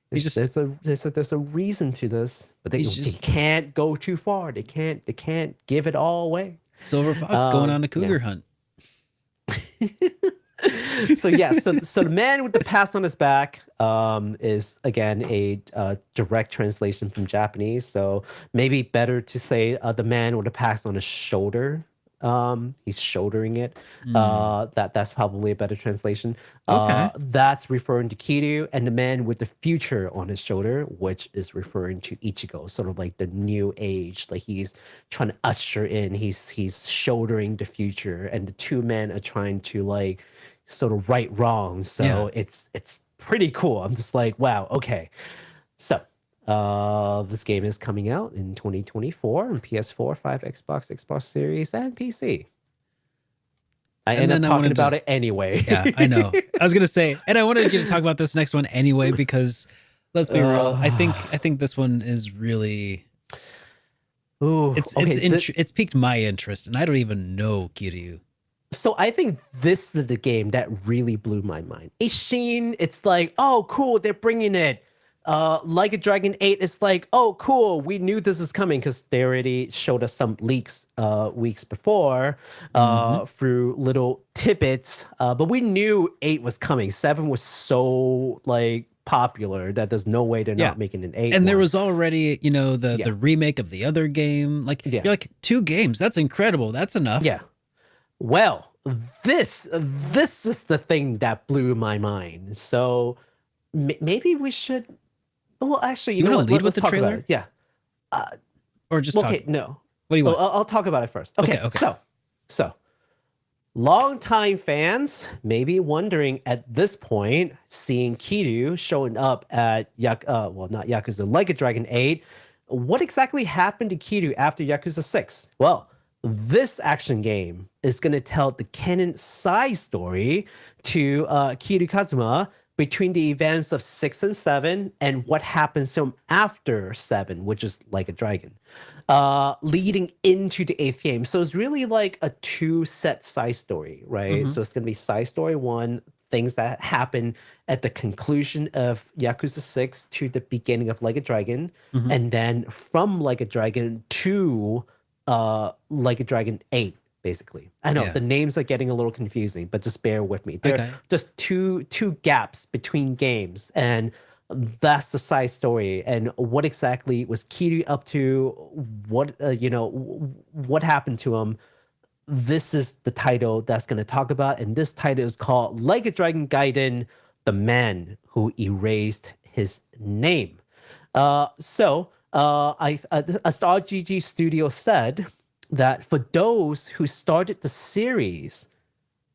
Speaker 1: He just
Speaker 2: there's a reason to this, but they
Speaker 1: He's just-
Speaker 2: can't go too far. They can't give it all away.
Speaker 1: silver fox going on a
Speaker 2: yeah.
Speaker 1: cougar hunt.
Speaker 2: So yeah, so the man with the past on his back is again a direct translation from Japanese. So maybe better to say the man with the past on his shoulder. He's shouldering it. That's probably a better translation.
Speaker 1: Okay.
Speaker 2: That's referring to Kiryu, and the man with the future on his shoulder, which is referring to Ichigo, sort of like the new age. Like he's trying to usher in. He's shouldering the future, and the 2 men are trying to like sort of right wrongs. So
Speaker 1: Yeah.
Speaker 2: it's pretty cool. I'm just like, wow, okay. So this game is coming out in 2024 on PS4, 5, Xbox Series, and PC. I
Speaker 1: And
Speaker 2: end up
Speaker 1: then I
Speaker 2: talking
Speaker 1: wanted to-
Speaker 2: about it anyway.
Speaker 1: Yeah, I know. I was gonna say, and I wanted you to talk about this next one anyway because let's be real. I think this one is really
Speaker 2: Ooh,
Speaker 1: it's
Speaker 2: okay,
Speaker 1: it's piqued my interest, and I don't even know Kiryu.
Speaker 2: so I think this is the game that really blew my mind. Ishin, it's like, oh, cool, they're bringing it. Like a Dragon 8, it's like, oh, cool, we knew this is coming because they already showed us some leaks weeks before through little tidbits. But we knew 8 was coming. 7 was so like popular that there's no way they're
Speaker 1: Yeah.
Speaker 2: not making an 8.
Speaker 1: And there
Speaker 2: one.
Speaker 1: was already, the
Speaker 2: Yeah.
Speaker 1: remake of the other game. Like
Speaker 2: Yeah.
Speaker 1: you're like 2 games. That's incredible. That's enough.
Speaker 2: Yeah. Well, this is the thing that blew my mind. So maybe we should. Well, actually, you
Speaker 1: You
Speaker 2: know
Speaker 1: wanna
Speaker 2: what?
Speaker 1: lead with
Speaker 2: Let's
Speaker 1: the
Speaker 2: talk about
Speaker 1: trailer?
Speaker 2: it. Yeah.
Speaker 1: Or just
Speaker 2: Okay.
Speaker 1: talk.
Speaker 2: No.
Speaker 1: What do you want?
Speaker 2: I'll talk about it first. Okay.
Speaker 1: Okay.
Speaker 2: So, longtime fans may be wondering at this point, seeing Kiryu showing up at not Yakuza, Like a Dragon 8, what exactly happened to Kiryu after Yakuza 6? Well, this action game is going to tell the canon side story to Kiryu Kazuma between the events of 6 and 7 and what happens to him after 7, which is Like a Dragon, leading into the 8th game. So it's really like a 2-set side story, right? So it's going to be side story 1, things that happen at the conclusion of Yakuza 6 to the beginning of Like a Dragon, and then from Like a Dragon to Like a Dragon 8. Basically, I know
Speaker 1: Yeah.
Speaker 2: the names are getting a little confusing, but just bear with me. There
Speaker 1: Okay.
Speaker 2: are just two gaps between games, and that's the side story. And what exactly was Kiryu up to? What what happened to him? This is the title that's going to talk about, and this title is called Like a Dragon Gaiden: The Man Who Erased His Name. As RGG Studio said, that for those who started the series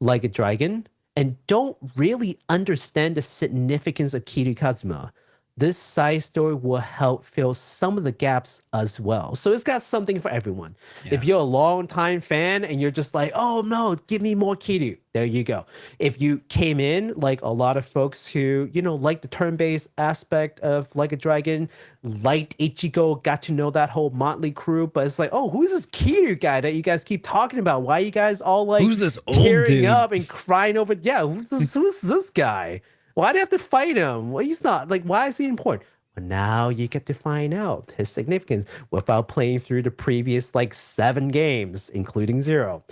Speaker 2: Like a Dragon and don't really understand the significance of Kiryu Kazuma, this side story will help fill some of the gaps as well. So it's got something for everyone. If you're a long time fan and you're just like, oh no, give me more Kiryu, there you go. If you came in like a lot of folks who, like the turn-based aspect of Like a Dragon, liked Ichigo, got to know that whole motley crew, but it's like, oh, who's this Kiryu guy that you guys keep talking about? Why are you guys all like
Speaker 1: Who's this old
Speaker 2: tearing
Speaker 1: dude?
Speaker 2: up and crying over? Yeah, who's this guy? Why do you have to fight him? Well, he's not like, why is he important? Well, now you get to find out his significance without playing through the previous like 7 games, including 0.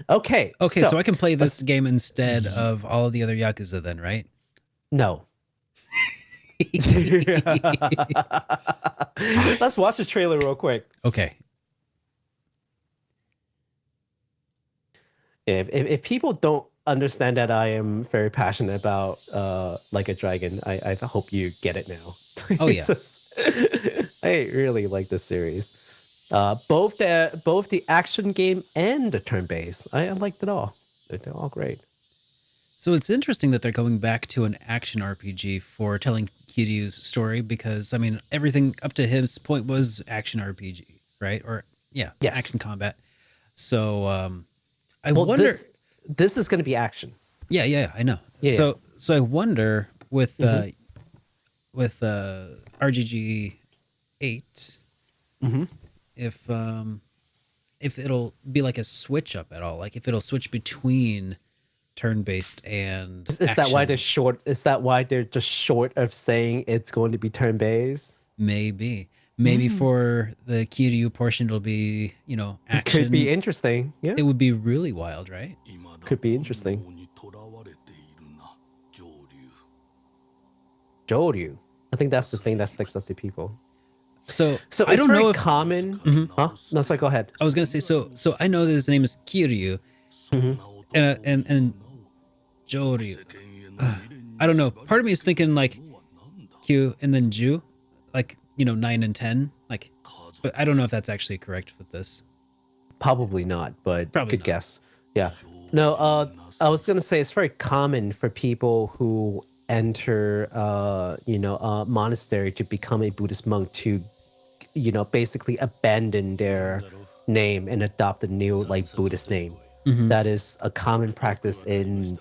Speaker 2: Okay.
Speaker 1: Okay, so I can play this game instead of all of the other Yakuza then, right?
Speaker 2: No. Let's watch the trailer real quick.
Speaker 1: Okay.
Speaker 2: If people don't understand that I am very passionate about Like a Dragon, I hope you get it now.
Speaker 1: Oh, yeah.
Speaker 2: I really like this series. Both the action game and the turn-based. I liked it all. They're all great.
Speaker 1: So it's interesting that they're going back to an action RPG for telling Kiryu's story because, I mean, everything up to his point was action RPG, right? Or, yeah,
Speaker 2: Yes.
Speaker 1: action combat. So I wonder...
Speaker 2: This is going to be action.
Speaker 1: Yeah, I know.
Speaker 2: Yeah,
Speaker 1: So I wonder with RGG 8 if it'll be like a switch up at all, like if it'll switch between turn-based and
Speaker 2: Is that why they're short? Is that why they're just short of saying it's going to be turn-based?
Speaker 1: Maybe for the Kiryu portion it'll be, action.
Speaker 2: Could be interesting. Yeah,
Speaker 1: It would be really wild, right?
Speaker 2: could be interesting. Joryu. I think that's the thing that sticks up to people.
Speaker 1: So
Speaker 2: So
Speaker 1: I
Speaker 2: it's
Speaker 1: don't
Speaker 2: very
Speaker 1: know if
Speaker 2: common. Huh? No, sorry. Go ahead.
Speaker 1: I was gonna say so I know that his name is Kiryu, and Joryu. I don't know. Part of me is thinking like Q and then Ju, like 9 and 10, like. But I don't know if that's actually correct with this.
Speaker 2: Probably not, but
Speaker 1: Probably
Speaker 2: good
Speaker 1: not.
Speaker 2: guess. Yeah. No, I was gonna say it's very common for people who enter, a monastery to become a Buddhist monk to, basically abandon their name and adopt a new like Buddhist name. That is a common practice in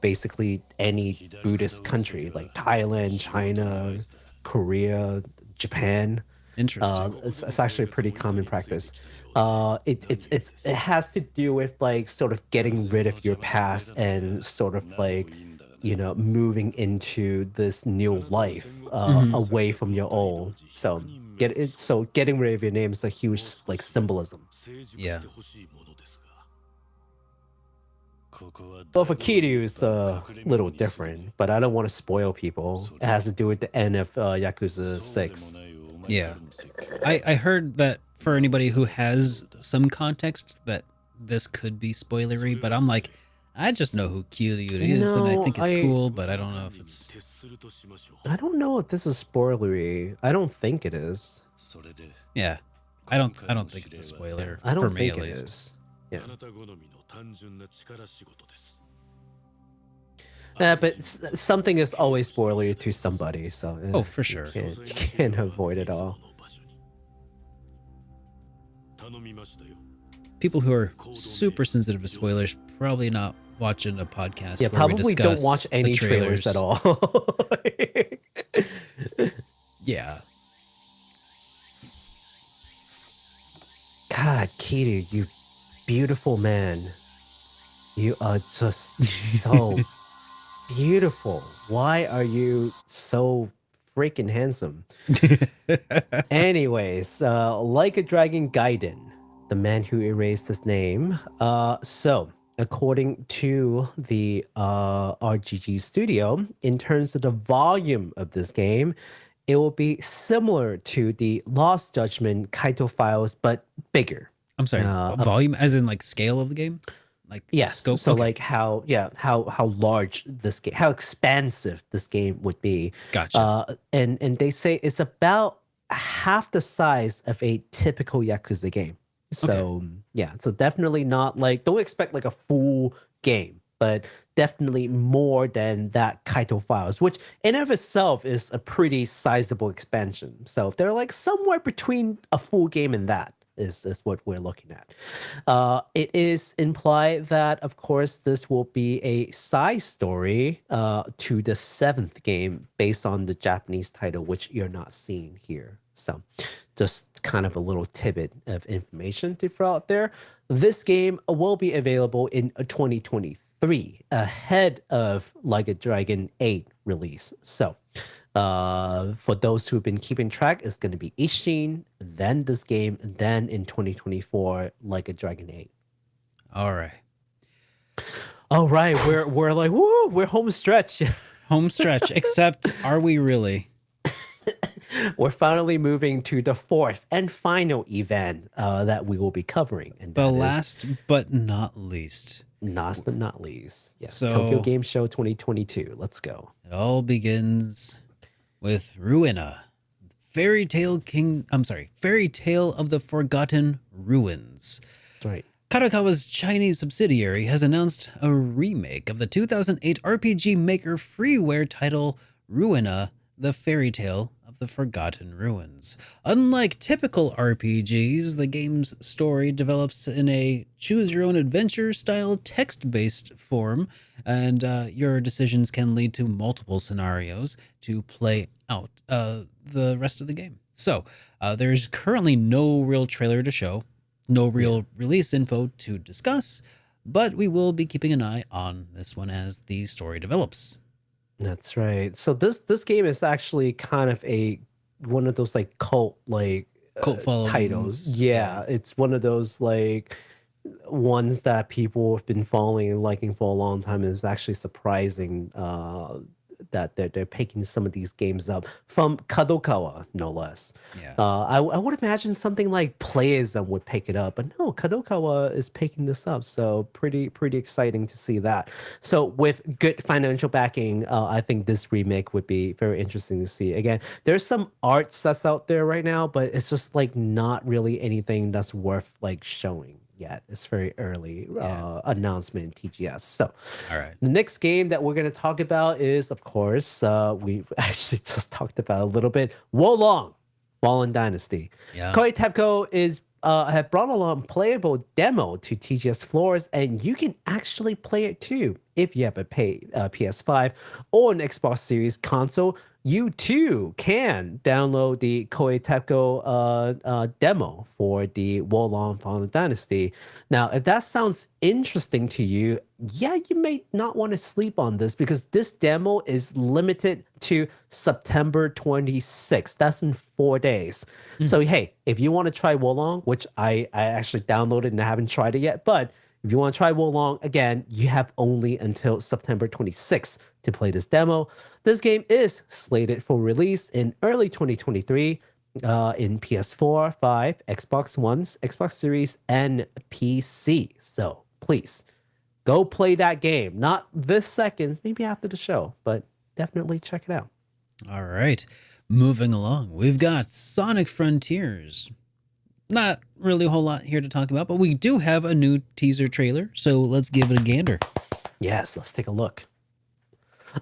Speaker 2: basically any Buddhist country, like Thailand, China, Korea, Japan.
Speaker 1: Interesting.
Speaker 2: It's actually a pretty common practice. It has to do with like sort of getting rid of your past and sort of like moving into this new life away from your old. So getting rid of your name is a huge like symbolism.
Speaker 1: Yeah.
Speaker 2: Well, for Kiryu, it's a little different, but I don't want to spoil people. It has to do with the end of Yakuza 6.
Speaker 1: Yeah. I heard that for anybody who has some context that this could be spoilery, but I'm like, I just know who Kiryu is, and I think it's cool, but I don't know if it's...
Speaker 2: I don't know if this is spoilery. I don't think it is.
Speaker 1: Yeah. I don't think it's a spoiler,
Speaker 2: I don't
Speaker 1: for me
Speaker 2: think
Speaker 1: at
Speaker 2: it
Speaker 1: least.
Speaker 2: is. Yeah. But something is always spoilery to somebody, so
Speaker 1: Oh, for sure.
Speaker 2: you can't avoid it all.
Speaker 1: People who are super sensitive to spoilers probably not watching a podcast.
Speaker 2: Yeah,
Speaker 1: where we
Speaker 2: probably
Speaker 1: discuss
Speaker 2: don't watch
Speaker 1: the
Speaker 2: any trailers at all.
Speaker 1: Yeah.
Speaker 2: God, Kiryu, you beautiful man. You are just so beautiful. Why are you so freaking handsome? Anyways, Like a Dragon Gaiden, the man who erased his name. So, according to the RGG studio, in terms of the volume of this game, it will be similar to the Lost Judgment Kaito files, but bigger.
Speaker 1: I'm sorry. Volume as in like scale of the game? Like
Speaker 2: Yes.
Speaker 1: scope?
Speaker 2: So
Speaker 1: Okay.
Speaker 2: like how large this game, how expansive this game would be.
Speaker 1: Gotcha.
Speaker 2: And they say it's about half the size of a typical Yakuza game. So yeah, so definitely not like, don't expect like a full game but definitely more than that Kaito Files, which in and of itself is a pretty sizable expansion. So they're like somewhere between a full game and that is what we're looking at. It is implied that, of course, this will be a side story to the 7th game based on the Japanese title, which you're not seeing here. So just kind of a little tidbit of information to throw out there. This game will be available in 2023, ahead of Like a Dragon 8 release. So for those who've been keeping track, it's going to be Ishin, then this game, then in 2024, Like a Dragon 8.
Speaker 1: All right.
Speaker 2: All right, we're like, woo, we're home stretch.
Speaker 1: Home stretch, except are we really?
Speaker 2: We're finally moving to the 4th and final event that we will be covering. And
Speaker 1: The
Speaker 2: that is
Speaker 1: last but not least.
Speaker 2: last but not least, yeah,
Speaker 1: So-
Speaker 2: Tokyo Game Show 2022. Let's go.
Speaker 1: It all begins with Ruina, Fairy Tale of the Forgotten Ruins.
Speaker 2: That's right.
Speaker 1: Kadokawa's Chinese subsidiary has announced a remake of the 2008 RPG Maker freeware title Ruina, the Fairy Tale of the Forgotten Ruins. Unlike typical RPGs, the game's story develops in a choose-your-own-adventure style text-based form, and your decisions can lead to multiple scenarios to play out the rest of the game. So, there's currently no real trailer to show, no real release info to discuss, but we will be keeping an eye on this one as the story develops.
Speaker 2: That's right. So this game is actually kind of one of those like cult
Speaker 1: Followings.
Speaker 2: titles. Yeah, it's one of those like ones that people have been following and liking for a long time. And it's actually surprising that they're picking some of these games up from Kadokawa, no less.
Speaker 1: Yeah.
Speaker 2: I would imagine something like Playism would pick it up, but no, Kadokawa is picking this up. So pretty exciting to see that. So with good financial backing, I think this remake would be very interesting to see. Again, there's some art that's out there right now, but it's just like not really anything that's worth like showing yet. It's very early announcement in TGS. So
Speaker 1: All right.
Speaker 2: the next game that we're going to talk about is, of course, we've actually just talked about a little bit, Wolong, Fallen Dynasty.
Speaker 1: Yeah.
Speaker 2: Koei Tecmo have brought along a playable demo to TGS floors, and you can actually play it too if you have a PS5 or an Xbox Series console. You too can download the Koei Tecmo demo for the Wolong Fallen Dynasty. Now, if that sounds interesting to you, yeah, you may not want to sleep on this because this demo is limited to September 26th. That's in 4 days. So, hey, if you want to try Wolong, which I actually downloaded and I haven't tried it yet, but if you want to try Wolong, again, you have only until September 26th to play this demo. This game is slated for release in early 2023 in PS4, 5, Xbox Ones, Xbox Series, and PC. So please go play that game. Not this second, maybe after the show, but definitely check it out.
Speaker 1: All right. Moving along, we've got Sonic Frontiers. Not really a whole lot here to talk about, but we do have a new teaser trailer, so let's give it a gander.
Speaker 2: Yes, let's take a look.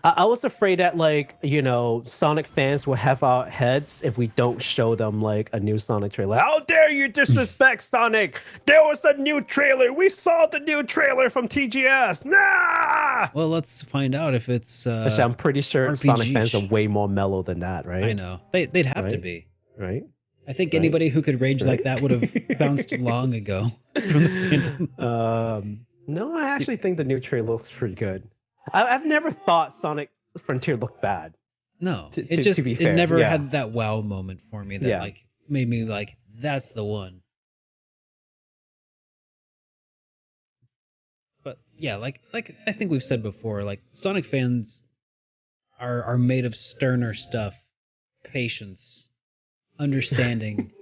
Speaker 2: I was afraid that, like, you know, Sonic fans will have our heads if we don't show them, like, a new Sonic trailer. How dare you disrespect Sonic? There was a new trailer. We saw the new trailer from TGS. Nah!
Speaker 1: Well, let's find out if it's...
Speaker 2: Actually, I'm pretty sure
Speaker 1: RPG.
Speaker 2: Sonic fans are way more mellow than that, right?
Speaker 1: I know. They'd have to
Speaker 2: Right.
Speaker 1: be.
Speaker 2: Right?
Speaker 1: I think
Speaker 2: Right.
Speaker 1: anybody who could rage like
Speaker 2: Right.
Speaker 1: that would have bounced long ago from the fandom.
Speaker 2: No, I actually think the new trailer looks pretty good. I've never thought Sonic Frontier looked bad.
Speaker 1: No,
Speaker 2: To
Speaker 1: it
Speaker 2: be fair,
Speaker 1: never
Speaker 2: yeah.
Speaker 1: had that wow moment for me that
Speaker 2: Yeah.
Speaker 1: like made me like, that's the one. But yeah, like I think we've said before, like Sonic fans are made of sterner stuff, patience, understanding,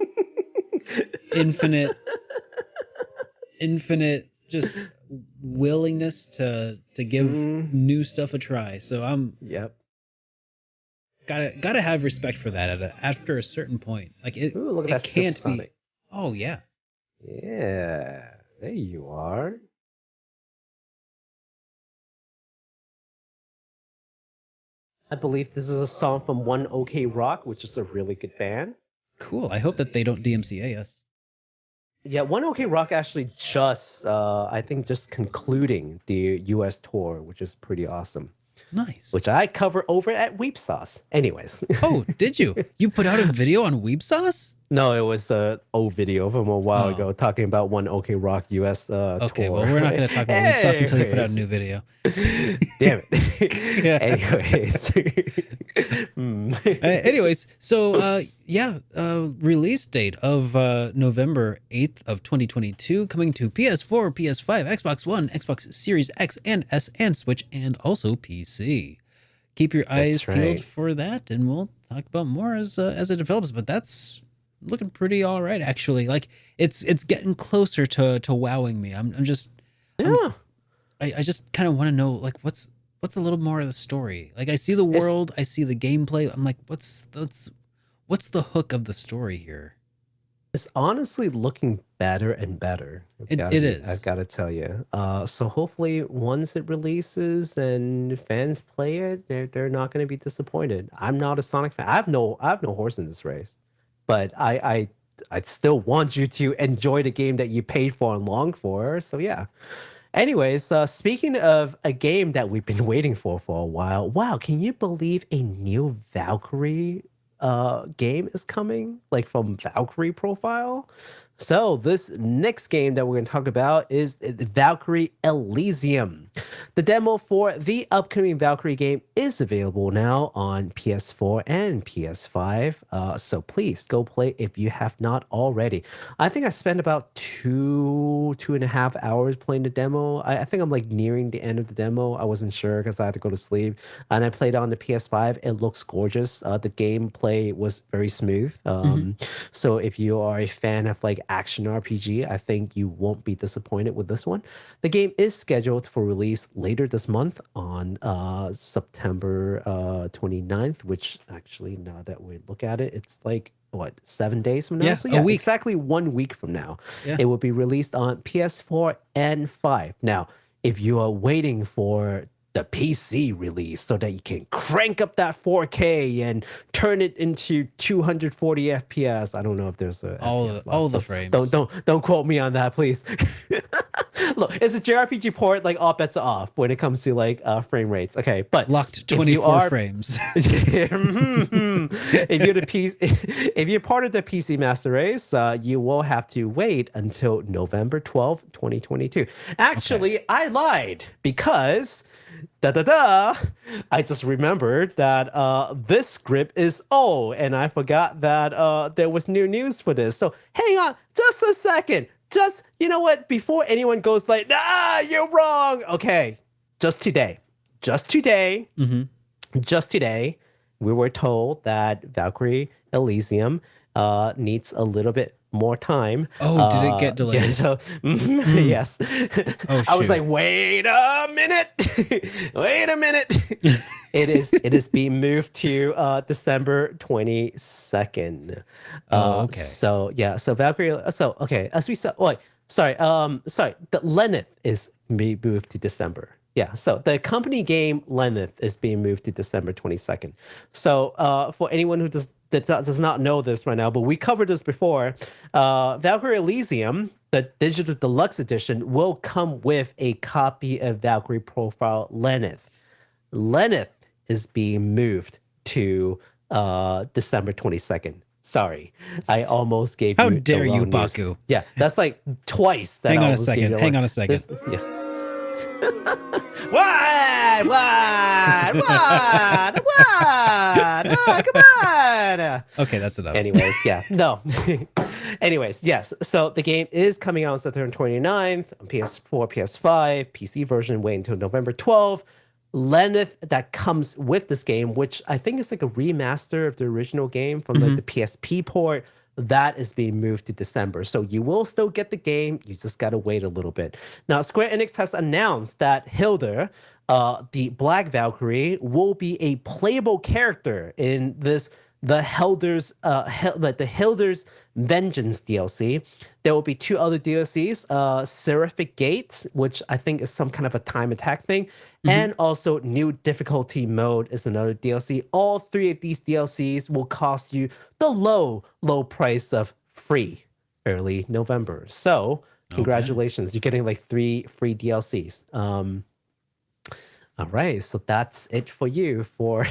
Speaker 1: infinite just willingness to give new stuff a try. So I'm
Speaker 2: Yep.
Speaker 1: gotta have respect for that after a certain point. Like it,
Speaker 2: Ooh, look at
Speaker 1: it
Speaker 2: that
Speaker 1: can't be.
Speaker 2: Sonic.
Speaker 1: Oh yeah,
Speaker 2: Yeah, there you are. I believe this is a song from One OK Rock, which is a really good band.
Speaker 1: Cool. I hope that they don't DMCA us.
Speaker 2: Yeah, One OK Rock actually just, I think, just concluding the US tour, which is pretty awesome.
Speaker 1: Nice.
Speaker 2: Which I cover over at Weep Sauce. Anyways.
Speaker 1: Oh, did you? You put out a video on Weeb Sauce?
Speaker 2: No, it was an old video from a while ago talking about One OK Rock US
Speaker 1: Okay,
Speaker 2: tour.
Speaker 1: well, we're not going to talk about Weeb Sauce until you put out a new video.
Speaker 2: Damn it.
Speaker 1: Yeah.
Speaker 2: Anyways.
Speaker 1: Anyways, so release date of November 8th of 2022, coming to PS4, PS5, Xbox One, Xbox Series X and S and Switch, and also PC. Keep your eyes peeled for that, and we'll talk about more as it develops. But that's looking pretty all right, actually. Like it's getting closer to wowing me. I just kind of want to know, like, what's a little more of the story. Like, I see the world, I see the gameplay. I'm like, what's the hook of the story here?
Speaker 2: It's honestly looking better and better.
Speaker 1: It is.
Speaker 2: I've got to tell you. So hopefully, once it releases and fans play it, they're not going to be disappointed. I'm not a Sonic fan. I have no horse in this race, but I still want you to enjoy the game that you paid for and longed for. So yeah. Anyways, speaking of a game that we've been waiting for a while, wow, can you believe a new Valkyrie game is coming, like from Valkyrie Profile? So this next game that we're going to talk about is Valkyrie Elysium. The demo for the upcoming Valkyrie game is available now on PS4 and PS5. So please go play if you have not already. I think I spent about 2.5 hours playing the demo. I think I'm like nearing the end of the demo. I wasn't sure because I had to go to sleep. And I played it on the PS5. It looks gorgeous. The gameplay was very smooth. So if you are a fan of like action RPG, I think you won't be disappointed with this one. The game is scheduled for release later this month on September 29th, which actually, now that we look at it, it's like, what, 7 days from now?
Speaker 1: Yeah,
Speaker 2: so
Speaker 1: a week.
Speaker 2: Exactly 1 week from now.
Speaker 1: Yeah.
Speaker 2: It will be released on PS4 and 5. Now, if you are waiting for the PC release so that you can crank up that 4K and turn it into 240 FPS. I don't know if there's a
Speaker 1: all the frames.
Speaker 2: Don't quote me on that, please. Look, it's a JRPG port. Like, all bets are off when it comes to like frame rates. Okay, but
Speaker 1: locked 24 frames.
Speaker 2: If you're part of the PC Master Race, you will have to wait until November 12th, 2022. Actually, okay. I lied because I just remembered that this script is old, and I forgot that there was new news for this. So hang on just a second. Just, you know what? Before anyone goes like, nah, you're wrong. Okay, just today, we were told that Valkyrie Elysium needs a little bit more time.
Speaker 1: Oh, did it get delayed?
Speaker 2: Yeah, so, yes.
Speaker 1: Oh,
Speaker 2: I was like, wait a minute. It is being moved to December 22nd.
Speaker 1: Okay.
Speaker 2: So yeah, so Valkyrie. So okay, as we said, sorry. The Lenneth is being moved to December. Yeah, so the company game Lenneth is being moved to December 22nd. So for anyone who does not know this right now, but we covered this before, Valkyrie Elysium, the digital deluxe edition, will come with a copy of Valkyrie Profile Lenneth. Lenneth is being moved to December 22nd. Sorry, I almost gave you.
Speaker 1: How dare you,
Speaker 2: news.
Speaker 1: Baku?
Speaker 2: Yeah, that's like twice. That
Speaker 1: Hang on a second.
Speaker 2: What? Oh, come on.
Speaker 1: Okay, that's enough.
Speaker 2: Anyways, yeah. No. Anyways, yes. So the game is coming out on September 29th on PS4, PS5, PC version wait until November 12th. Lenneth that comes with this game, which I think is like a remaster of the original game from like the PSP port, that is being moved to December. So you will still get the game. You just got to wait a little bit. Now, Square Enix has announced that Hilda, the Black Valkyrie, will be a playable character in this the Hilder's Vengeance DLC. There will be 2 other DLCs, Seraphic Gate, which I think is some kind of a time attack thing, and also New Difficulty Mode is another DLC. All 3 of these DLCs will cost you the low price of free early November. So congratulations, you're getting like 3 free DLCs. All right, so that's it for you for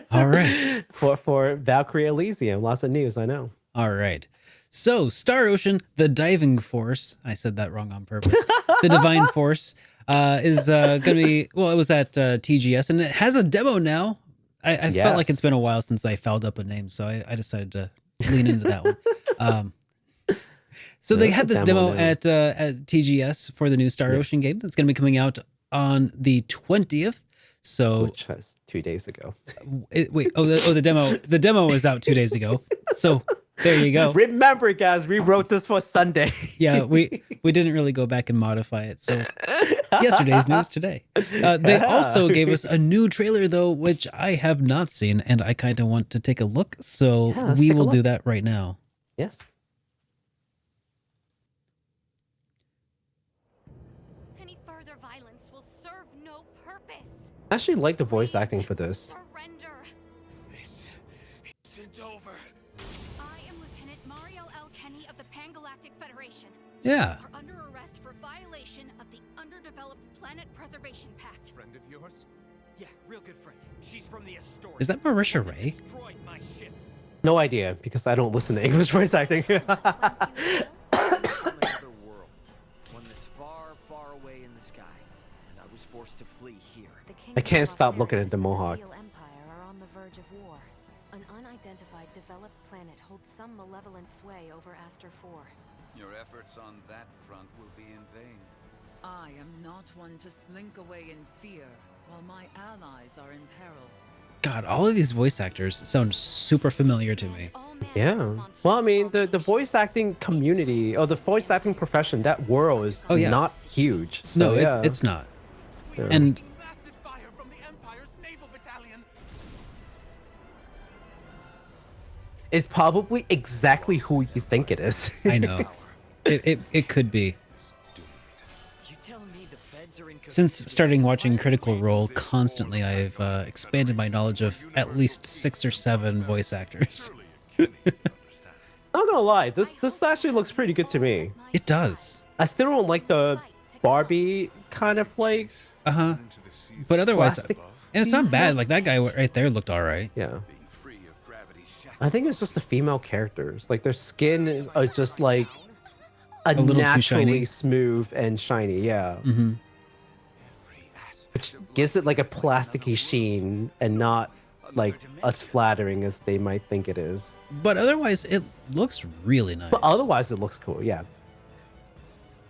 Speaker 1: All right.
Speaker 2: for Valkyrie Elysium. Lots of news, I know.
Speaker 1: All right. So, Star Ocean, the Diving Force, I said that wrong on purpose. The Divine Force is going to be, well, it was at TGS, and it has a demo now. I felt like it's been a while since I fouled up a name, so I decided to lean into that one. So they had this demo at TGS for the new Star Ocean game that's going to be coming out on the 20th. So,
Speaker 2: Which was 2 days ago.
Speaker 1: The demo was out 2 days ago. So there you go.
Speaker 2: Remember, guys, we wrote this for Sunday.
Speaker 1: Yeah, we didn't really go back and modify it. So yesterday's news today. They also gave us a new trailer though, which I have not seen, and I kind of want to take a look. So we will do that right now.
Speaker 2: Yes.
Speaker 5: Any further violence will serve no purpose.
Speaker 2: I actually like the voice acting for this.
Speaker 5: Surrender.
Speaker 6: This isn't over.
Speaker 5: I am Lieutenant Mario L. Kenny of the Pan-Galactic Federation.
Speaker 1: Yeah.
Speaker 5: You are under arrest for violation of the Underdeveloped Planet Preservation Pact.
Speaker 6: Friend of yours? Yeah, real good friend. She's from the Astoria.
Speaker 1: Is that Marisha Ray?
Speaker 6: Destroyed my ship.
Speaker 2: No idea, because I don't listen to English voice acting.
Speaker 6: From another world. One that's far, far away in the sky. And I was forced to flee here.
Speaker 2: I can't stop looking at the Mohawk.
Speaker 7: Empire are on the verge of war. An unidentified developed planet holds some malevolent sway over Aster 4.
Speaker 8: Your efforts on that front will be in vain.
Speaker 9: I am not one to slink away in fear while my allies are in peril.
Speaker 1: God, all of these voice actors sound super familiar to me.
Speaker 2: Yeah. Well, I mean, the voice acting community or the voice acting profession, that world is not huge. So,
Speaker 1: No, it's not.
Speaker 2: Yeah.
Speaker 1: And
Speaker 6: Massive fire from the Empire's naval battalion.
Speaker 2: it's probably exactly who you think it is.
Speaker 1: I know. It could be.
Speaker 6: You tell me the feds are in
Speaker 1: Since starting watching Critical Role constantly, I've expanded my knowledge of at least 6 or 7 voice actors.
Speaker 2: Not gonna lie, this actually looks pretty good to me.
Speaker 1: It does.
Speaker 2: I still don't like the Barbie kind of like.
Speaker 1: Uh-huh. But otherwise,
Speaker 2: Plastic.
Speaker 1: and it's not bad. Like that guy right there looked all right.
Speaker 2: Yeah.
Speaker 8: Being free of gravity's shackles.
Speaker 2: I think it's just the female characters. Like their skin are just like
Speaker 1: A little too shiny.
Speaker 2: naturally smooth and shiny. Yeah.
Speaker 1: Mm-hmm.
Speaker 8: Every aspect
Speaker 2: Which
Speaker 8: of life
Speaker 2: gives it like a
Speaker 8: is another
Speaker 2: plasticky
Speaker 8: world,
Speaker 2: sheen and not like as flattering as they might think it is.
Speaker 1: But otherwise, it looks really nice.
Speaker 2: But otherwise, it looks cool. Yeah.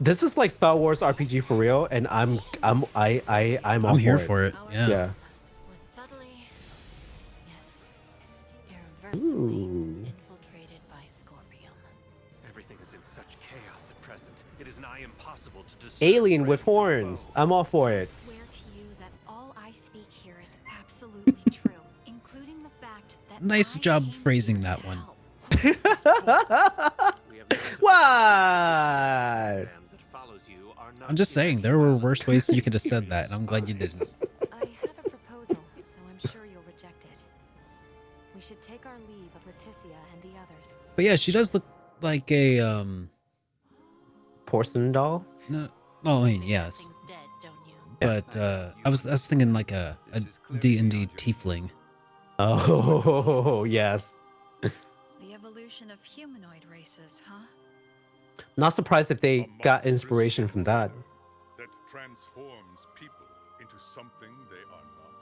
Speaker 2: This is like Star Wars RPG for real, and I'm all
Speaker 1: I'm here for it. Yeah.
Speaker 2: Yeah.
Speaker 7: Was subtly, yet irreversibly
Speaker 2: Ooh.
Speaker 7: infiltrated by Scorpion.
Speaker 6: Everything is in such chaos at present. It is nigh impossible to discern
Speaker 2: Alien
Speaker 6: friend
Speaker 2: with
Speaker 6: from
Speaker 2: horns.
Speaker 6: foe.
Speaker 2: I'm all for it.
Speaker 5: I swear to you that all I speak here is absolutely true, including the fact that
Speaker 1: Nice
Speaker 5: I
Speaker 1: job
Speaker 5: came
Speaker 1: phrasing
Speaker 5: here
Speaker 1: that
Speaker 5: to
Speaker 1: one.
Speaker 5: help.
Speaker 6: We have no
Speaker 2: What?
Speaker 6: that follows you are not
Speaker 1: I'm just saying, there were worse ways you could have said that, and I'm glad you didn't.
Speaker 7: I have a proposal, though I'm sure you'll reject it. We should take our leave of Leticia and the others.
Speaker 1: But yeah, she does look like a
Speaker 2: Porcelain doll?
Speaker 1: no, well, I mean, yes,
Speaker 7: Thing's dead, don't you?
Speaker 1: but I was thinking like a D&D tiefling.
Speaker 2: Oh, yes.
Speaker 5: The evolution of humanoid races, huh?
Speaker 2: Not surprised if they got inspiration from that.
Speaker 3: That transforms people into something they are not.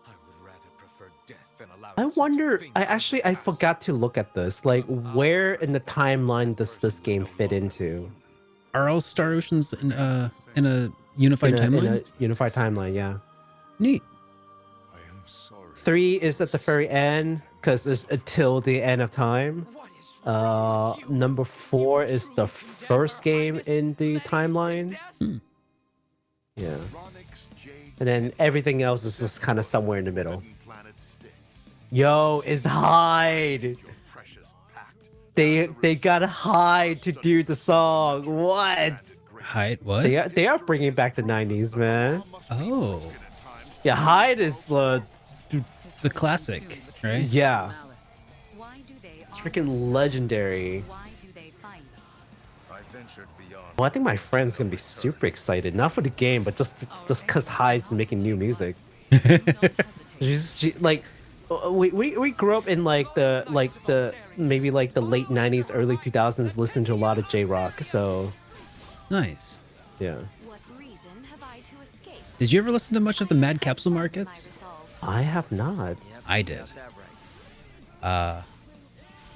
Speaker 8: I would rather prefer death than allow
Speaker 2: I
Speaker 8: such a
Speaker 2: wonder,
Speaker 8: thing
Speaker 2: I
Speaker 8: to pass.
Speaker 2: forgot to look at this. Like, where in the timeline does this game fit into?
Speaker 1: Are all Star Oceans in a unified
Speaker 2: In
Speaker 1: timeline?
Speaker 2: a unified timeline, yeah.
Speaker 1: Neat.
Speaker 3: I am sorry.
Speaker 2: 3 is at the very end, because it's until the end of time.
Speaker 8: What is wrong with you?
Speaker 2: Number 4 is the first game in the timeline. Yeah.
Speaker 3: Onyx Jade
Speaker 2: And then everything else is just kind of somewhere in the middle.
Speaker 3: Planet Styx.
Speaker 2: Yo, it's Hyde.
Speaker 3: Precious pact.
Speaker 2: They got Hyde to do the song. What?
Speaker 1: Hyde, what?
Speaker 2: They are bringing back the 90s, man.
Speaker 1: Oh,
Speaker 2: Yeah, Hyde is
Speaker 1: the classic, right?
Speaker 2: yeah,
Speaker 7: Why do they
Speaker 2: it's freaking legendary.
Speaker 7: Why do they fight?
Speaker 8: I ventured beyond.
Speaker 2: Well, I think my friend's gonna be super excited, not for the game, but just cause Hyde's making new music. Like, we grew up in like the maybe like the late 90s, early 2000s, listened to a lot of J-rock. So
Speaker 1: Nice.
Speaker 2: yeah,
Speaker 5: What reason have I to escape?
Speaker 1: Did you ever listen to much of the Mad Capsule Markets?
Speaker 5: Resolve.
Speaker 2: I have not.
Speaker 6: Yep,
Speaker 1: I
Speaker 6: you
Speaker 1: did.
Speaker 6: got that right.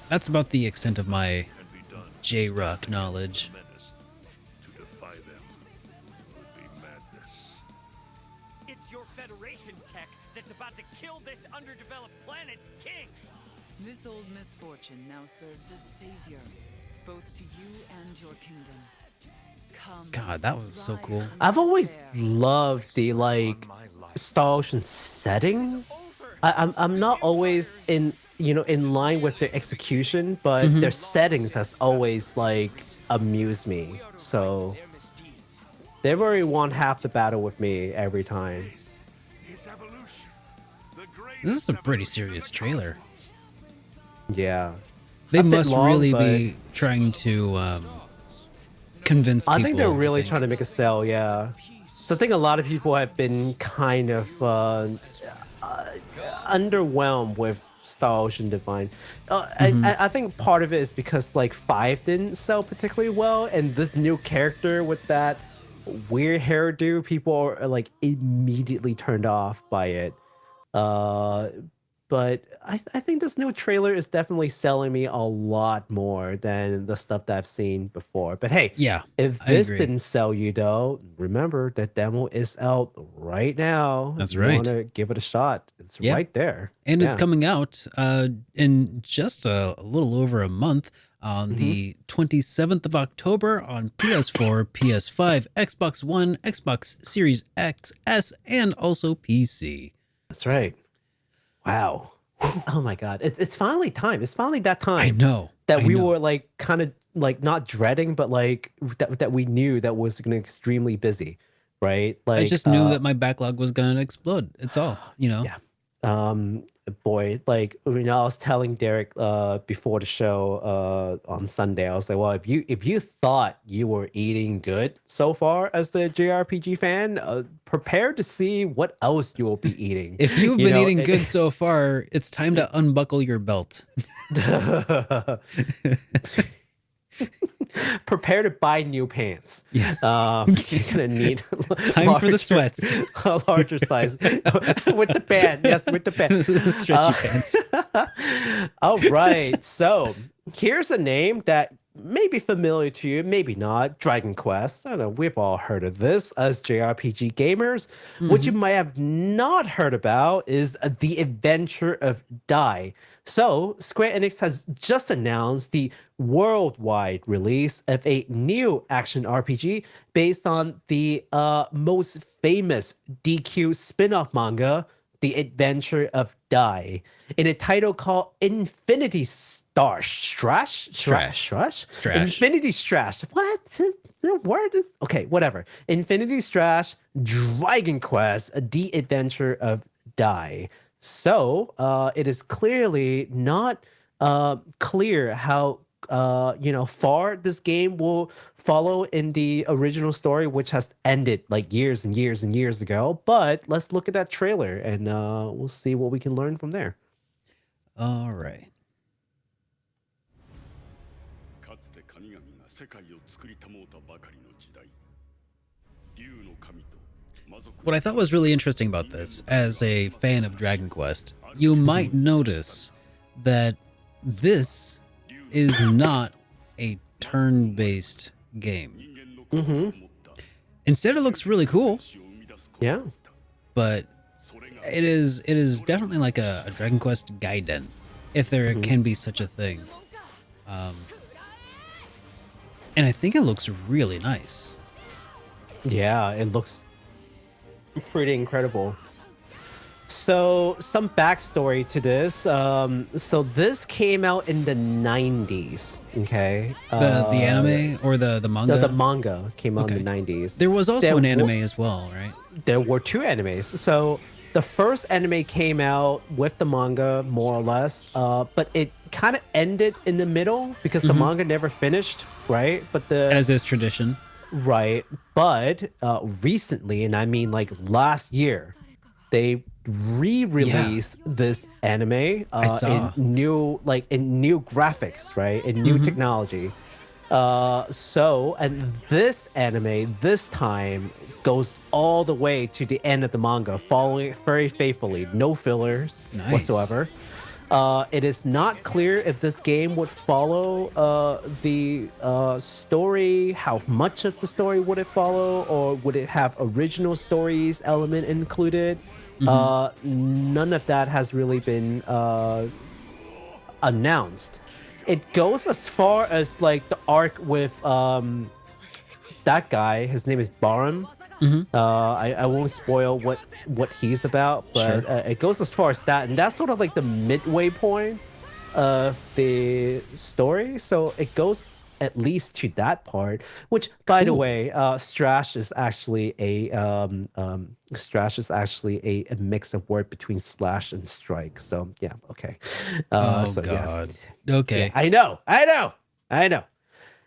Speaker 1: That's about the extent of my J-rock knowledge.
Speaker 3: To defy them would be madness.
Speaker 10: It's your Federation tech that's about to kill this underdeveloped planet's king.
Speaker 9: This old misfortune now serves as savior, both to you and your kingdom. Come,
Speaker 1: God, that was so
Speaker 9: rise
Speaker 1: cool.
Speaker 9: from
Speaker 2: I've always
Speaker 9: despair.
Speaker 2: loved the like Star Ocean setting. I'm not always in line with their execution, but their settings has always like amused me. So
Speaker 10: Their misdeeds.
Speaker 2: they've already won half the battle with me every time.
Speaker 3: His evolution. The
Speaker 1: This is a pretty serious trailer.
Speaker 2: Yeah.
Speaker 1: They
Speaker 2: A bit
Speaker 1: must
Speaker 2: long,
Speaker 1: really
Speaker 2: but-
Speaker 1: be trying to convince people.
Speaker 2: I think they're really trying to make a sell, yeah. So I think a lot of people have been kind of underwhelmed with Star Ocean Divine. I think part of it is because like 5 didn't sell particularly well, and this new character with that weird hairdo, people are like immediately turned off by it. But I think this new trailer is definitely selling me a lot more than the stuff that I've seen before. But hey,
Speaker 1: Yeah,
Speaker 2: if
Speaker 1: I
Speaker 2: this
Speaker 1: agree.
Speaker 2: didn't sell you though, remember that demo is out right now.
Speaker 1: That's
Speaker 2: If you
Speaker 1: right.
Speaker 2: want to give it a shot, it's
Speaker 1: Yeah.
Speaker 2: right there.
Speaker 1: And it's
Speaker 2: Yeah.
Speaker 1: coming out in just a little over a month on the 27th of October on PS4, PS5, Xbox One, Xbox Series X, S, and also PC.
Speaker 2: That's right. Wow. Oh my God. It's finally time. It's finally that time.
Speaker 1: I know
Speaker 2: that
Speaker 1: I
Speaker 2: we
Speaker 1: know.
Speaker 2: were like kind of like not dreading, but like that we knew that was going to extremely busy, right? Like
Speaker 1: I just knew that my backlog was going to explode. It's all,
Speaker 2: yeah. Boy, like I was telling Derek before the show on Sunday, I was like, well, if you thought you were eating good so far as the JRPG fan, prepare to see what else you will be eating.
Speaker 1: If you've
Speaker 2: You
Speaker 1: been
Speaker 2: know,
Speaker 1: eating good so far, it's time to unbuckle your belt.
Speaker 2: prepare to buy new pants.
Speaker 1: Yeah.
Speaker 2: You're gonna need
Speaker 1: Time for the sweats.
Speaker 2: a larger size with the band. Yes, with the band.
Speaker 1: Stretchy pants.
Speaker 2: All right. So here's a name that may be familiar to you, maybe not. Dragon Quest. I don't know. We've all heard of this as JRPG gamers. What you might have not heard about is The Adventure of Dai. So Square Enix has just announced the worldwide release of a new action RPG based on the most famous DQ spin-off manga, The Adventure of Dai, in a title called Infinity Strash. Infinity Strash. What? The word is okay. Whatever. Infinity Strash, Dragon Quest, The Adventure of Dai. So it is clearly not clear how far this game will follow in the original story, which has ended like years and years and years ago. But let's look at that trailer and we'll see what we can learn from there.
Speaker 1: All right. What I thought was really interesting about this, as a fan of Dragon Quest, you might notice that this is not a turn-based game. Instead, it looks really cool.
Speaker 2: Yeah.
Speaker 1: But it is definitely like a Dragon Quest Gaiden, if there can be such a thing. And I think it looks really nice.
Speaker 2: Yeah, it looks pretty incredible. So some backstory to this. So this came out in the 90s. Okay.
Speaker 1: The anime or the manga?
Speaker 2: The manga came out in the 90s.
Speaker 1: There was also an anime as well, right?
Speaker 2: There were 2 animes. So the first anime came out with the manga, more or less, but it kind of ended in the middle because the manga never finished, right? But
Speaker 1: as is tradition,
Speaker 2: right? But recently, and I mean like last year, they re-released this anime in new graphics, right? In new technology. And this anime this time goes all the way to the end of the manga, following it very faithfully, no fillers whatsoever. It is not clear if this game would follow the story, how much of the story would it follow, or would it have original stories element included. None of that has really been announced. It goes as far as like the arc with that guy. His name is Barum. I won't spoil what he's about, but it goes as far as that, and that's sort of like the midway point of the story. So it goes at least to that part. Which, by the way, Strash is actually a mix of word between slash and strike. So yeah, okay.
Speaker 1: God. Okay.
Speaker 2: Yeah, I know.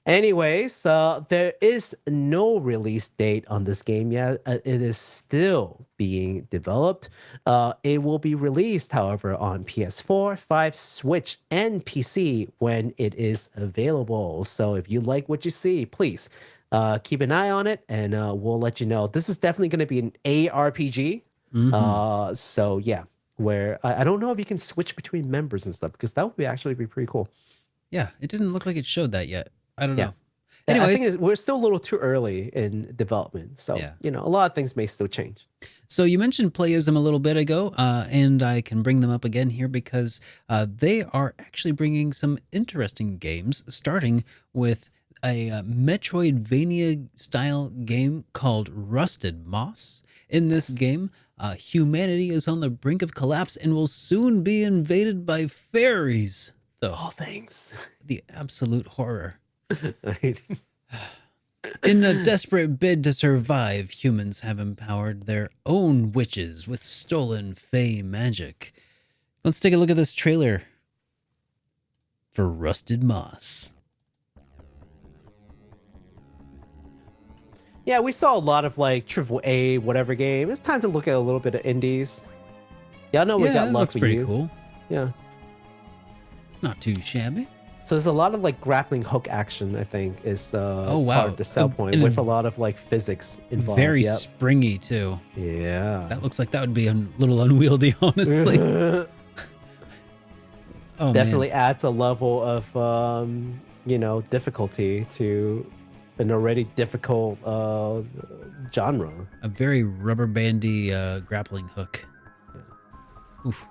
Speaker 2: Anyways, there is no release date on this game yet. It is still being developed. It will be released, however, on PS4, 5, Switch, and PC when it is available. So if you like what you see, please keep an eye on it, and we'll let you know. This is definitely going to be an ARPG. So yeah, where I don't know if you can switch between members and stuff, because that would actually be pretty cool.
Speaker 1: Yeah, it didn't look like it showed that yet. I don't know.
Speaker 2: Anyways, I think we're still a little too early in development. So, a lot of things may still change.
Speaker 1: So you mentioned Playism a little bit ago, and I can bring them up again here because they are actually bringing some interesting games, starting with a Metroidvania-style game called Rusted Moss. In this game, humanity is on the brink of collapse and will soon be invaded by fairies.
Speaker 2: All things.
Speaker 1: The absolute horror.
Speaker 2: Right.
Speaker 1: In a desperate bid to survive, humans have empowered their own witches with stolen fey magic. Let's take a look at this trailer for Rusted Moss.
Speaker 2: Yeah, we saw a lot of like AAA whatever game. It's time to look at a little bit of indies. Yeah, I know we got love for you.
Speaker 1: Pretty cool.
Speaker 2: Yeah.
Speaker 1: Not too shabby.
Speaker 2: So there's a lot of like grappling hook action, I think, is part of the sell point,
Speaker 1: and
Speaker 2: with a lot of like physics involved.
Speaker 1: Very springy too.
Speaker 2: Yeah.
Speaker 1: That looks like that would be a little unwieldy, honestly.
Speaker 2: Definitely adds a level of difficulty to an already difficult genre.
Speaker 1: A very rubber bandy grappling hook. Oof.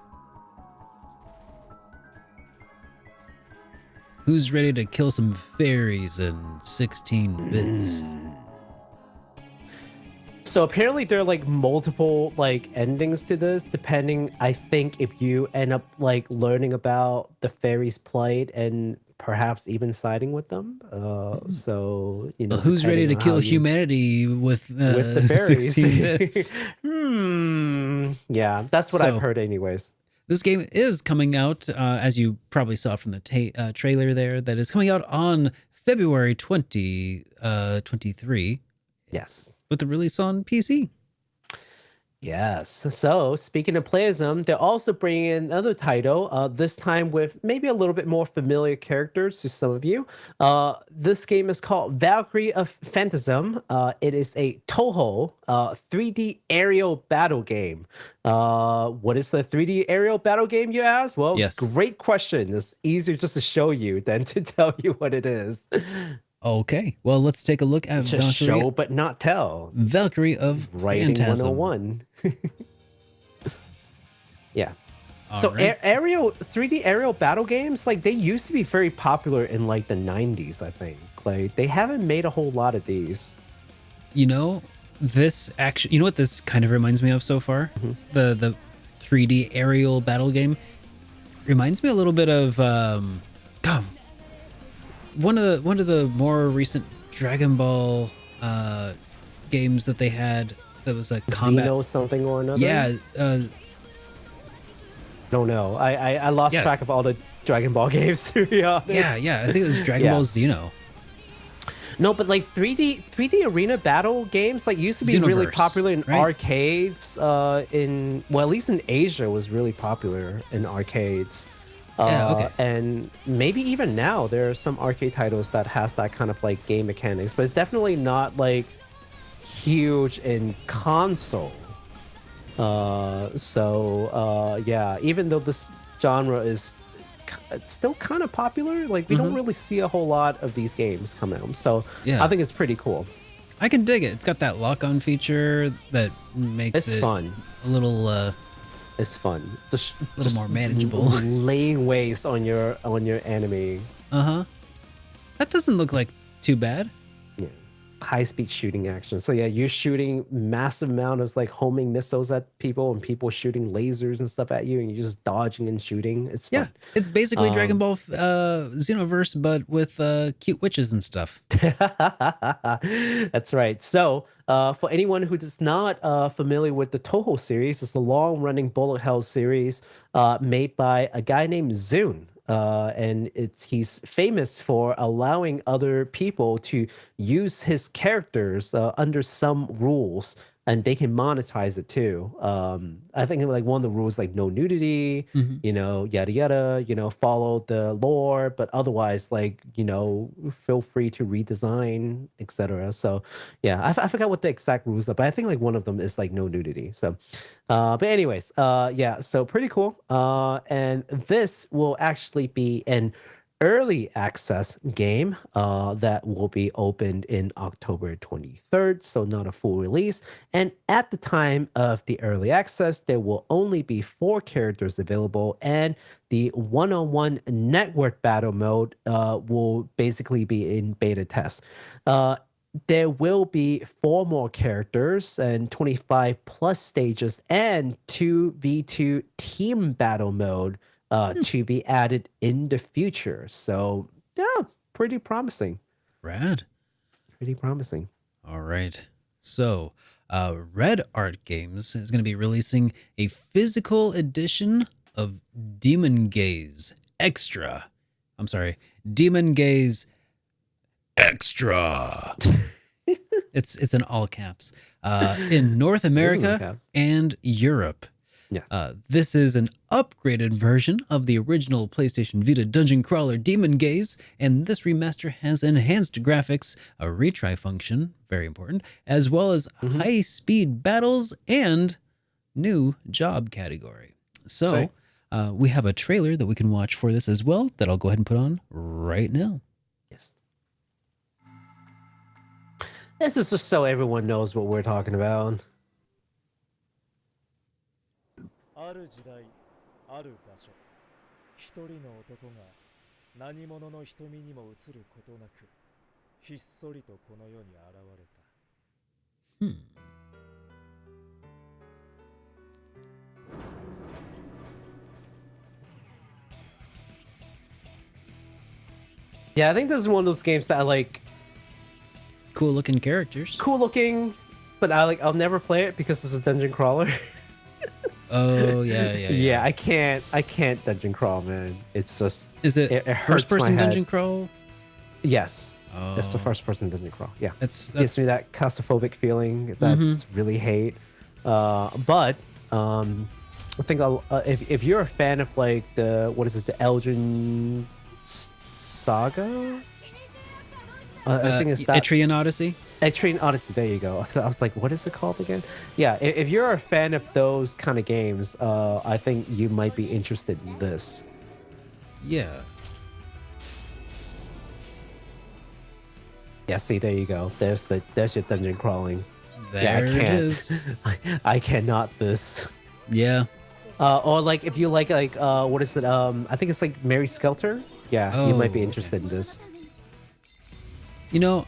Speaker 1: Who's ready to kill some fairies in 16 bits?
Speaker 2: So apparently there are like multiple like endings to this, depending, I think, if you end up like learning about the fairies' plight and perhaps even siding with them. So
Speaker 1: who's ready to kill humanity with the fairies?
Speaker 2: 16 bits? Yeah, that's what I've heard anyways.
Speaker 1: This game is coming out, as you probably saw from the trailer there, that is coming out on February 2023.
Speaker 2: Yes.
Speaker 1: With the release on PC.
Speaker 2: Yes. So speaking of Playism, they're also bringing in another title, this time with maybe a little bit more familiar characters to some of you. This game is called Valkyrie of Phantasm. It is a Toho 3D aerial battle game. What is the 3D aerial battle game, you ask? Well,
Speaker 1: yes.
Speaker 2: Great question. It's easier just to show you than to tell you what it is.
Speaker 1: Okay, well, let's take a look at
Speaker 2: Just show but not tell.
Speaker 1: Valkyrie of
Speaker 2: Writing
Speaker 1: Phantasm.
Speaker 2: 101. Yeah.
Speaker 1: All
Speaker 2: so
Speaker 1: right.
Speaker 2: 3D aerial battle games, like they used to be very popular in like the 90s, I think. Like they haven't made a whole lot of these.
Speaker 1: This actually, what this kind of reminds me of so far? The 3D aerial battle game. Reminds me a little bit of one of the more recent Dragon Ball games that they had that was a combat
Speaker 2: Xeno something or another.
Speaker 1: Yeah,
Speaker 2: don't know. I lost track of all the Dragon Ball games, to be honest.
Speaker 1: Yeah. I think it was Dragon Ball Xeno.
Speaker 2: No, but like 3D arena battle games like used to be really
Speaker 1: Xenoverse,
Speaker 2: popular in
Speaker 1: right?
Speaker 2: arcades. At least in Asia, was really popular in arcades. And maybe even now there are some arcade titles that has that kind of like game mechanics, but it's definitely not like huge in console. Even though this genre is still kind of popular, like we don't really see a whole lot of these games come out. So I think it's pretty cool.
Speaker 1: I can dig it. It's got that lock-on feature that makes it
Speaker 2: fun.
Speaker 1: A little
Speaker 2: it's fun. Just
Speaker 1: more manageable.
Speaker 2: Laying waste on your enemy.
Speaker 1: That doesn't look like too bad.
Speaker 2: Yeah. High-speed shooting action. So yeah, you're shooting massive amount of like homing missiles at people, and people shooting lasers and stuff at you, and you're just dodging and shooting. It's fun.
Speaker 1: It's basically Dragon Ball Xenoverse, but with cute witches and stuff.
Speaker 2: That's right. So for anyone who is not familiar with the Toho series, it's a long-running bullet hell series made by a guy named Zune. And he's famous for allowing other people to use his characters under some rules, and they can monetize it too. I think like one of the rules, like no nudity, yada yada, follow the lore, but otherwise, like, feel free to redesign, etc. So yeah, I forgot what the exact rules are, but I think like one of them is like no nudity. So but anyways, so pretty cool. And this will actually be an early access game that will be opened in October 23rd, so not a full release. And at the time of the early access, there will only be 4 characters available, and the one-on-one network battle mode will basically be in beta test. There will be 4 more characters and 25 plus stages and 2v2 team battle mode to be added in the future. So yeah, pretty promising.
Speaker 1: Rad.
Speaker 2: Pretty promising.
Speaker 1: All right. So Red Art Games is going to be releasing a physical edition of Demon Gaze Extra. I'm sorry, Demon Gaze Extra. It's in all caps. In North America and Europe.
Speaker 2: Yeah.
Speaker 1: This is an upgraded version of the original PlayStation Vita dungeon crawler Demon Gaze, and this remaster has enhanced graphics, a retry function, very important, as well as high-speed battles and new job category. So we have a trailer that we can watch for this as well that I'll go ahead and put on right now.
Speaker 2: Yes. This is just so everyone knows what we're talking about.
Speaker 4: ある時代、ある場所、一人の男が何者の瞳にも映ることなく、ひっそりとこの世に現れた。
Speaker 2: Yeah, I think this is one of those games that I like.
Speaker 1: Cool looking characters.
Speaker 2: Cool looking, but I'll never play it because it's a dungeon crawler.
Speaker 1: Oh yeah.
Speaker 2: I can't dungeon crawl, man. It's just
Speaker 1: it
Speaker 2: hurts
Speaker 1: first person
Speaker 2: my head.
Speaker 1: dungeon crawl?
Speaker 2: Yes.
Speaker 1: Oh.
Speaker 2: It's the first person dungeon crawl. Yeah.
Speaker 1: That's
Speaker 2: gives me that claustrophobic feeling that's really hate. But I think if you're a fan of like the Elgin Saga? I think it's that
Speaker 1: Etrian Odyssey.
Speaker 2: Etrian Odyssey, there you go. So I was like, what is it called again? Yeah, if you're a fan of those kind of games, I think you might be interested in this.
Speaker 1: Yeah.
Speaker 2: Yeah, see, there you go. There's your dungeon crawling.
Speaker 1: There it is.
Speaker 2: I cannot this.
Speaker 1: Yeah.
Speaker 2: Or like if you like what is it? I think it's like Mary Skelter. Yeah, you might be interested in this.
Speaker 1: You know,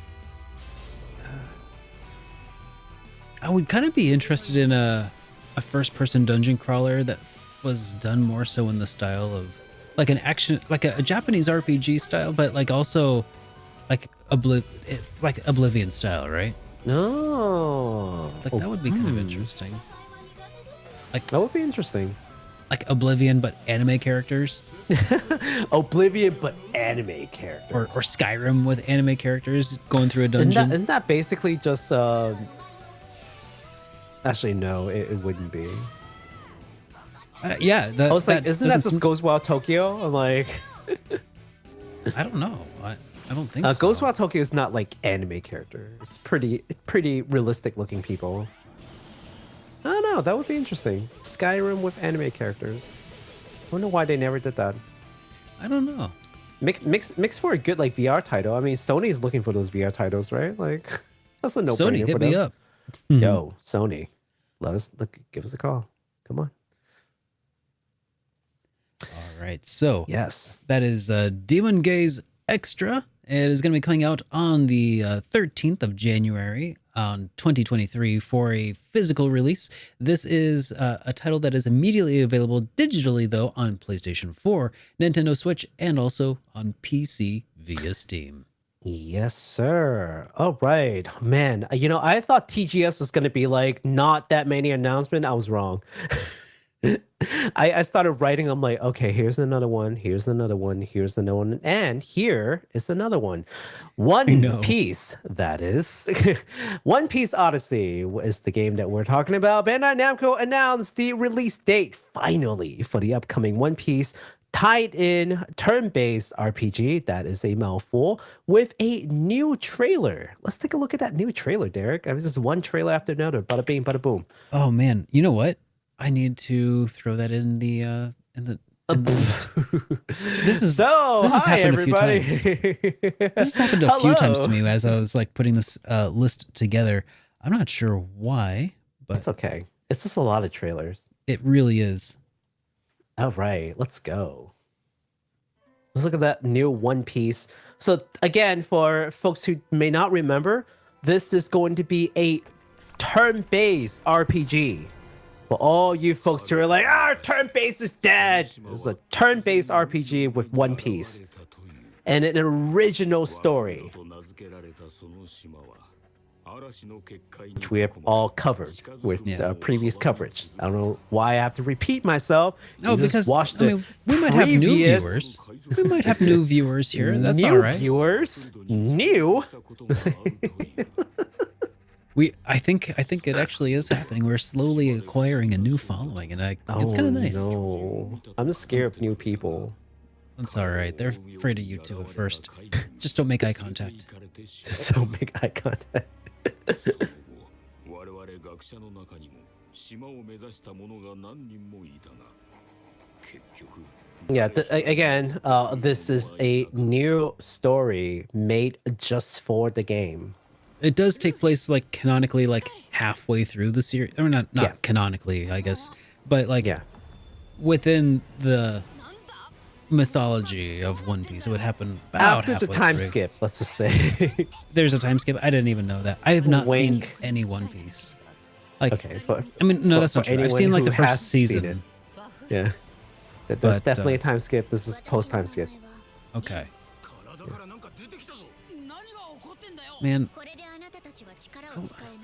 Speaker 1: I would kind of be interested in a first-person dungeon crawler that was done more so in the style of like an action, like a Japanese RPG style, but like also like Oblivion style, right?
Speaker 2: No.
Speaker 1: Like that would be kind of interesting. Like
Speaker 2: That would be interesting.
Speaker 1: like Oblivion, but anime characters,
Speaker 2: Oblivion, but anime characters.
Speaker 1: or Skyrim with anime characters going through a dungeon.
Speaker 2: Isn't that basically just? Actually, no, it wouldn't be.
Speaker 1: Yeah,
Speaker 2: I was like, isn't that
Speaker 1: doesn't
Speaker 2: just Ghost Wild Tokyo? I'm like,
Speaker 1: I don't know. I don't think so.
Speaker 2: Ghost Wild Tokyo is not like anime characters. It's pretty realistic looking people. I don't know. That would be interesting. Skyrim with anime characters. I wonder why they never did that.
Speaker 1: I don't know.
Speaker 2: Mix for a good like VR title. I mean, Sony's looking for those VR titles, right? Like, that's a no-brainer
Speaker 1: Sony,
Speaker 2: for
Speaker 1: hit
Speaker 2: them.
Speaker 1: me up.
Speaker 2: Yo, Sony, give us a call. Come on.
Speaker 1: All right, so
Speaker 2: Yes.
Speaker 1: that is Demon Gaze Extra. It is going to be coming out on the 13th of January on 2023 for a physical release. This is a title that is immediately available digitally, though, on PlayStation 4, Nintendo Switch, and also on PC via Steam.
Speaker 2: Yes, sir. All right, man. You know, I thought TGS was gonna be like not that many announcements. I was wrong. I started writing. I'm like, okay, here's another one. Here's another one. Here's another one, and here is another one. One Piece. That is One Piece Odyssey is the game that we're talking about. Bandai Namco announced the release date finally for the upcoming One Piece tied in turn-based RPG, that is a mouthful, with a new trailer. Let's take a look at that new trailer, Derek. I was just one trailer after another. Bada bing, bada boom.
Speaker 1: Oh man, you know what? I need to throw that in the list. This has
Speaker 2: hi
Speaker 1: happened
Speaker 2: everybody.
Speaker 1: a few times. This has happened a few times to me as I was like putting this list together. I'm not sure why, but
Speaker 2: it's okay. It's just a lot of trailers.
Speaker 1: It really is.
Speaker 2: All right, let's go. Let's look at that new One Piece. So again, for folks who may not remember, this is going to be a turn-based RPG. For all you folks who are like, turn-based is dead. It's a turn-based RPG with One Piece. And an original story. Which we have all covered with previous coverage. I don't know why I have to repeat myself.
Speaker 1: No, because we might have new viewers. We might have new viewers here. That's all right.
Speaker 2: Viewers? New?
Speaker 1: I think it actually is happening. We're slowly acquiring a new following, and it's kind of nice.
Speaker 2: No, I'm scared of new people.
Speaker 1: That's all right. They're afraid of you too at first. Just don't make eye contact.
Speaker 2: Just don't make eye contact. Yeah, again, this is a new story made just for the game.
Speaker 1: It does take place like canonically, like halfway through the series, or not canonically, I guess, but like within the mythology of One Piece. It would happen about
Speaker 2: after the time skip. Let's just say
Speaker 1: there's a time skip. I didn't even know that. I have not seen any One Piece. Like,
Speaker 2: okay, but
Speaker 1: I mean, no, that's not true. I've seen like the first season.
Speaker 2: Yeah, there's definitely a time skip. This is post time skip.
Speaker 1: Okay. Man,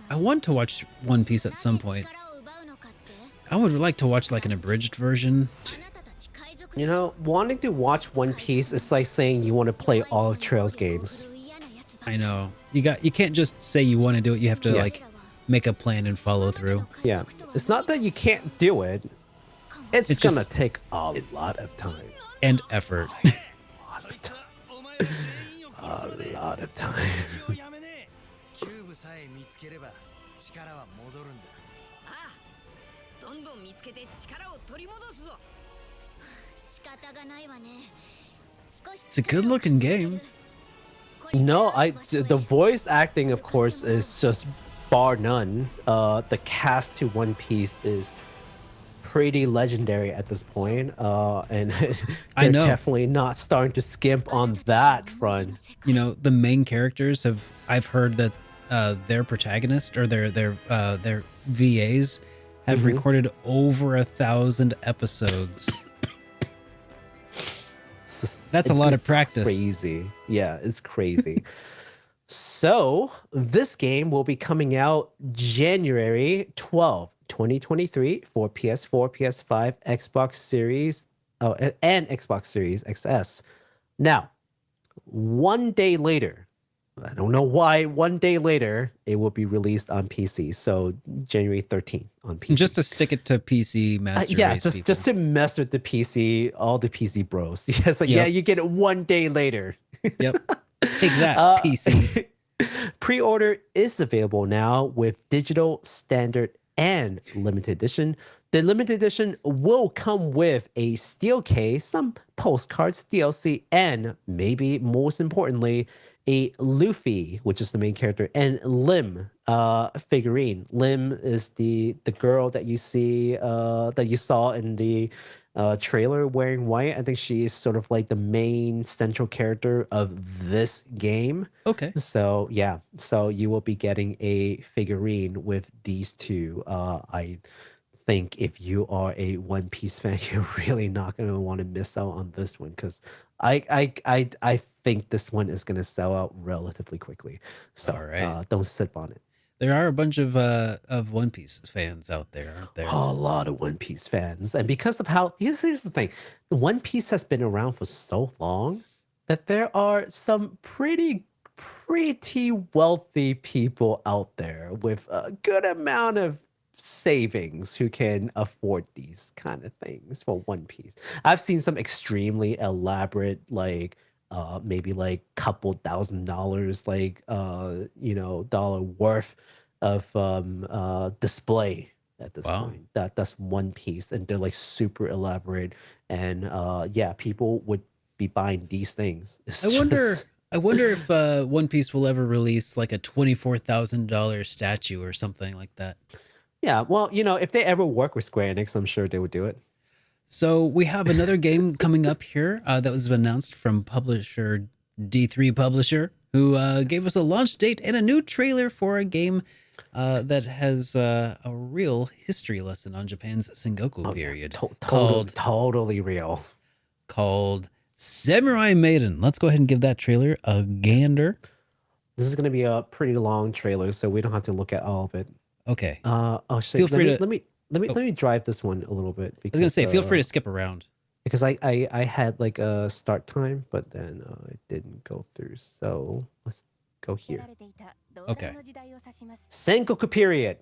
Speaker 1: I want to watch One Piece at some point. I would like to watch like an abridged version.
Speaker 2: You know, wanting to watch One Piece is like saying you want to play all of Trail's games.
Speaker 1: I know. You can't just say you want to do it. You have to like make a plan and follow through.
Speaker 2: Yeah. It's not that you can't do it. It's gonna take a lot of time.
Speaker 1: And effort.
Speaker 2: A lot of time.
Speaker 1: It's a good looking game.
Speaker 2: No, the voice acting, of course, is just bar none. The cast to One Piece is pretty legendary at this point, and they're definitely not starting to skimp on that front.
Speaker 1: You know, the main characters I've heard that their protagonist or their VAs have recorded over 1,000 episodes. That's a lot of practice.
Speaker 2: Crazy. Yeah, it's crazy. So this game will be coming out January 12th, 2023 for PS4, PS5, Xbox Series, and Xbox Series XS. Now, 1 day later, I don't know why, 1 day later, it will be released on PC. So January 13th on PC.
Speaker 1: Just to stick it to PC Master
Speaker 2: yeah,
Speaker 1: Race
Speaker 2: just to mess with the PC, all the PC bros. Yes, like, yeah, you get it 1 day later.
Speaker 1: Yep. Take that, PC.
Speaker 2: Pre-order is available now with digital, standard, and limited edition. The limited edition will come with a steel case, some postcards, DLC, and maybe most importantly, a Luffy, which is the main character, and Lim figurine. Lim is the girl that you see that you saw in the trailer wearing white. I think she is sort of like the main central character of this game.
Speaker 1: Okay.
Speaker 2: So yeah, so you will be getting a figurine with these two. I think if you are a One Piece fan, you're really not going to want to miss out on this one, because I think this one is going to sell out relatively quickly. So don't sip on it.
Speaker 1: There are a bunch of One Piece fans out there, aren't there?
Speaker 2: A lot of One Piece fans. And because of how, here's the thing, One Piece has been around for so long that there are some pretty wealthy people out there with a good amount of savings who can afford these kind of things for One Piece. I've seen some extremely elaborate, like maybe like couple $1,000s, like dollar worth of display at this point. That's One Piece, and they're like super elaborate, and yeah, people would be buying these things.
Speaker 1: I wonder if One Piece will ever release like a $24,000 statue or something like that.
Speaker 2: Yeah, well, if they ever work with Square Enix, I'm sure they would do it.
Speaker 1: So we have another game coming up here that was announced from publisher D3 Publisher, who gave us a launch date and a new trailer for a game that has a real history lesson on Japan's Sengoku period.
Speaker 2: Totally real.
Speaker 1: Called Samurai Maiden. Let's go ahead and give that trailer a gander.
Speaker 2: This is going to be a pretty long trailer, so we don't have to look at all of it.
Speaker 1: Okay.
Speaker 2: Feel free to let me drive this one a little bit. Because,
Speaker 1: I was gonna say, feel free to skip around.
Speaker 2: Because I had like a start time, but then it didn't go through. So let's go here.
Speaker 1: Okay.
Speaker 2: Sengoku period.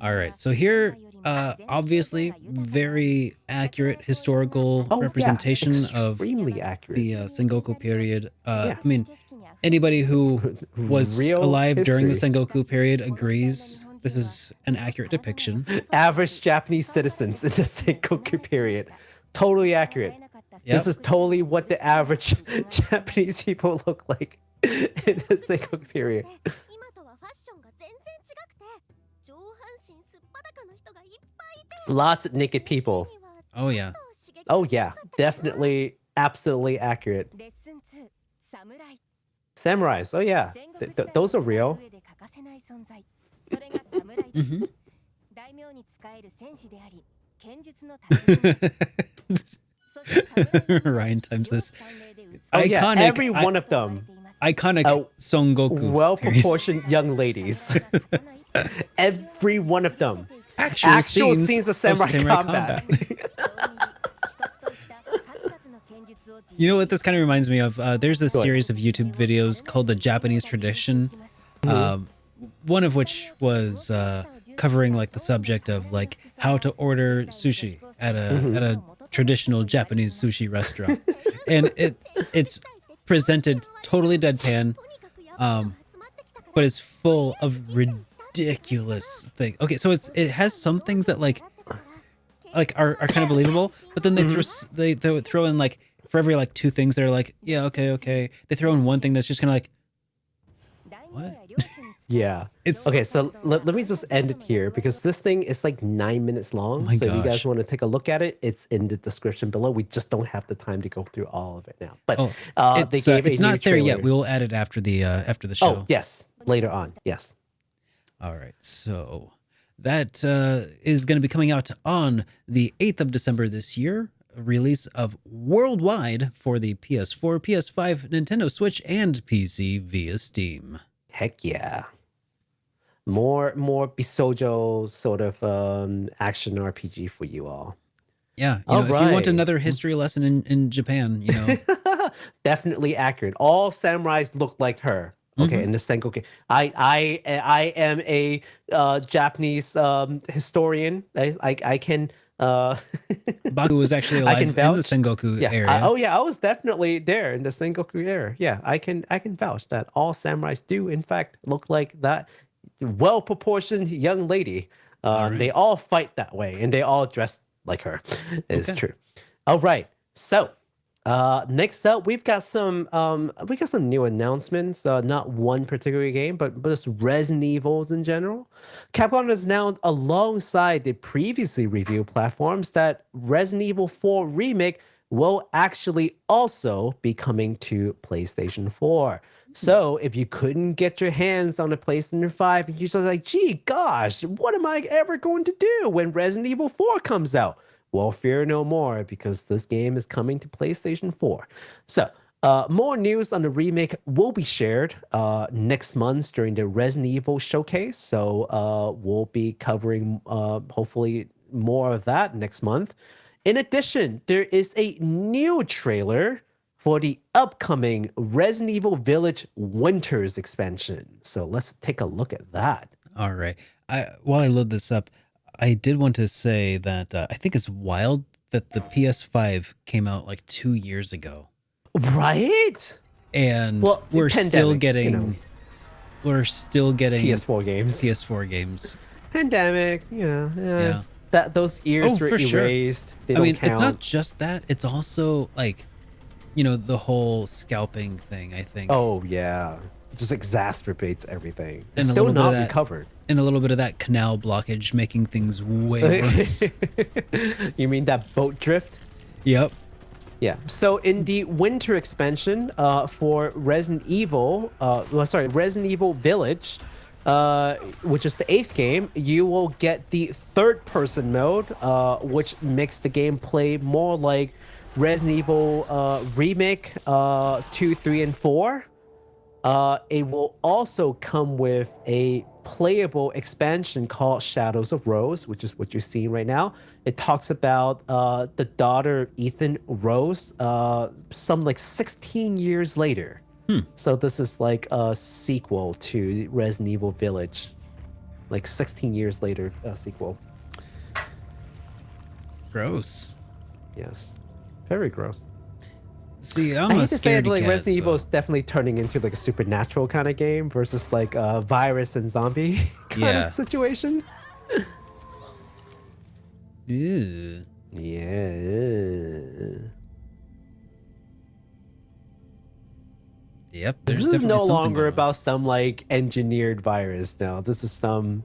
Speaker 1: All right. So here, obviously, very accurate historical representation of
Speaker 2: extremely accurate
Speaker 1: the Sengoku period. I mean, anybody who was alive during the Sengoku period agrees this is an accurate depiction.
Speaker 2: Average Japanese citizens in the Sengoku period. Totally accurate. Yep. This is totally what the average Japanese people look like in the Sengoku period. Lots of naked people.
Speaker 1: Oh yeah.
Speaker 2: Oh yeah. Definitely, absolutely accurate. Samurais. Oh yeah. Those are real.
Speaker 1: Mm-hmm. Ryan times this.
Speaker 2: Oh, yeah, every one of them.
Speaker 1: Iconic Son Goku.
Speaker 2: Well-proportioned young ladies. Every one of them.
Speaker 1: Actual scenes
Speaker 2: of samurai combat.
Speaker 1: You know what this kind of reminds me of? There's a series of YouTube videos called The Japanese Tradition. One of which was covering like the subject of like how to order sushi at a traditional Japanese sushi restaurant, and it's presented totally deadpan, but it's full of ridiculous things. Okay, so it has some things that like are kind of believable, but then they throw in like for every like two things they're like, yeah, okay, they throw in one thing that's just kind of like, what?
Speaker 2: Yeah. Okay, so let me just end it here because this thing is like 9 minutes long. So if you guys want to take a look at it, it's in the description below. We just don't have the time to go through all of it now. But
Speaker 1: it's not there yet. We will add it after the show.
Speaker 2: Oh, yes. Later on. Yes.
Speaker 1: All right. So that is going to be coming out on the 8th of December this year. A release of worldwide for the PS4, PS5, Nintendo Switch, and PC via Steam.
Speaker 2: Heck yeah. More Bisojo sort of action RPG for you all.
Speaker 1: Yeah, if you want another history lesson in Japan,
Speaker 2: definitely accurate. All samurais look like her. Okay, in the Sengoku. I am a Japanese historian. I can.
Speaker 1: Baku was actually alive in the Sengoku area.
Speaker 2: I was definitely there in the Sengoku era. Yeah, I can vouch that all samurais do in fact look like that well-proportioned young lady. They all fight that way, and they all dress like her. It's true. All right, so next up, we've got some new announcements. Not one particular game, but just Resident Evils in general. Capcom has announced alongside the previously reviewed platforms that Resident Evil 4 Remake will actually also be coming to PlayStation 4. So if you couldn't get your hands on a PlayStation 5, you're just like, gee, gosh, what am I ever going to do when Resident Evil 4 comes out? Well, fear no more, because this game is coming to PlayStation 4. So more news on the remake will be shared next month during the Resident Evil showcase. So we'll be covering hopefully more of that next month. In addition, there is a new trailer for the upcoming Resident Evil Village Winters expansion. So let's take a look at that.
Speaker 1: All right. While I load this up, I did want to say that I think it's wild that the PS5 came out like 2 years ago.
Speaker 2: Right?
Speaker 1: And we're still getting
Speaker 2: PS4 games.
Speaker 1: PS4 games.
Speaker 2: Pandemic,
Speaker 1: yeah.
Speaker 2: That those years were erased.
Speaker 1: Sure.
Speaker 2: They don't
Speaker 1: count. It's not just that. It's also like, the whole scalping thing, I think.
Speaker 2: Oh, yeah. It just exacerbates everything. It's
Speaker 1: and
Speaker 2: still not recovered.
Speaker 1: And a little bit of that canal blockage making things way worse.
Speaker 2: You mean that boat drift?
Speaker 1: Yep.
Speaker 2: Yeah. So in the winter expansion for Resident Evil Village, which is the 8th game, you will get the third-person mode, which makes the gameplay more like Resident Evil Remake 2, 3, and 4. It will also come with a playable expansion called Shadows of Rose, which is what you're seeing right now. It talks about the daughter of Ethan, Rose, some like 16 years later. So this is like a sequel to Resident Evil Village, like 16 years later sequel.
Speaker 1: Gross.
Speaker 2: Yes, very gross.
Speaker 1: See, I'm
Speaker 2: I
Speaker 1: a
Speaker 2: hate to say it,
Speaker 1: scaredy
Speaker 2: like
Speaker 1: cat,
Speaker 2: Resident Evil is definitely turning into like a supernatural kind of game versus like a virus and zombie kind of situation.
Speaker 1: Ew.
Speaker 2: Yeah.
Speaker 1: Yep.
Speaker 2: This is no longer about some like engineered virus now. This is some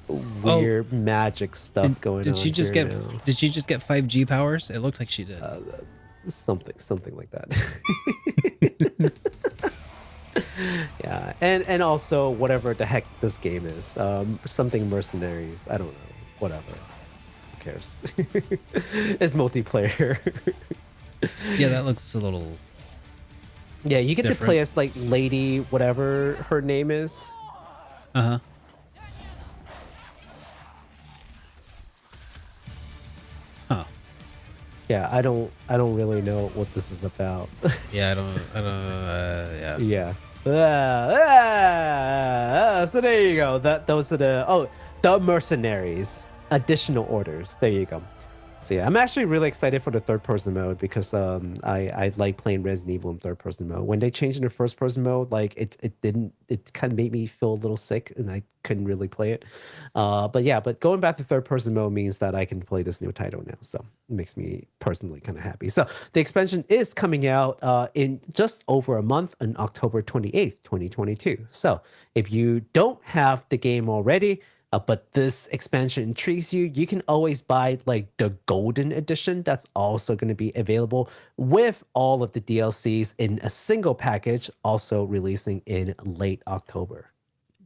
Speaker 2: weird magic stuff going on.
Speaker 1: Did she just get 5G powers? It looked like she did.
Speaker 2: Something like that. Yeah, and also whatever the heck this game is, something mercenaries. I don't know. Whatever. Who cares? It's multiplayer.
Speaker 1: Yeah, that looks a little.
Speaker 2: Yeah, you get to play as like Lady, whatever her name is.
Speaker 1: Uh-huh. Huh.
Speaker 2: Yeah, I don't really know what this is about.
Speaker 1: Yeah, I don't.
Speaker 2: Yeah. So there you go. Those are the mercenaries. Additional orders. There you go. So yeah, I'm actually really excited for the third-person mode because I like playing Resident Evil in third-person mode. When they changed into first-person mode, like it kind of made me feel a little sick and I couldn't really play it. But going back to third-person mode means that I can play this new title now. So it makes me personally kind of happy. So the expansion is coming out in just over a month on October 28th, 2022. So if you don't have the game already, but this expansion intrigues you, you can always buy like the golden edition. That's also going to be available with all of the DLCs in a single package, also releasing in late October.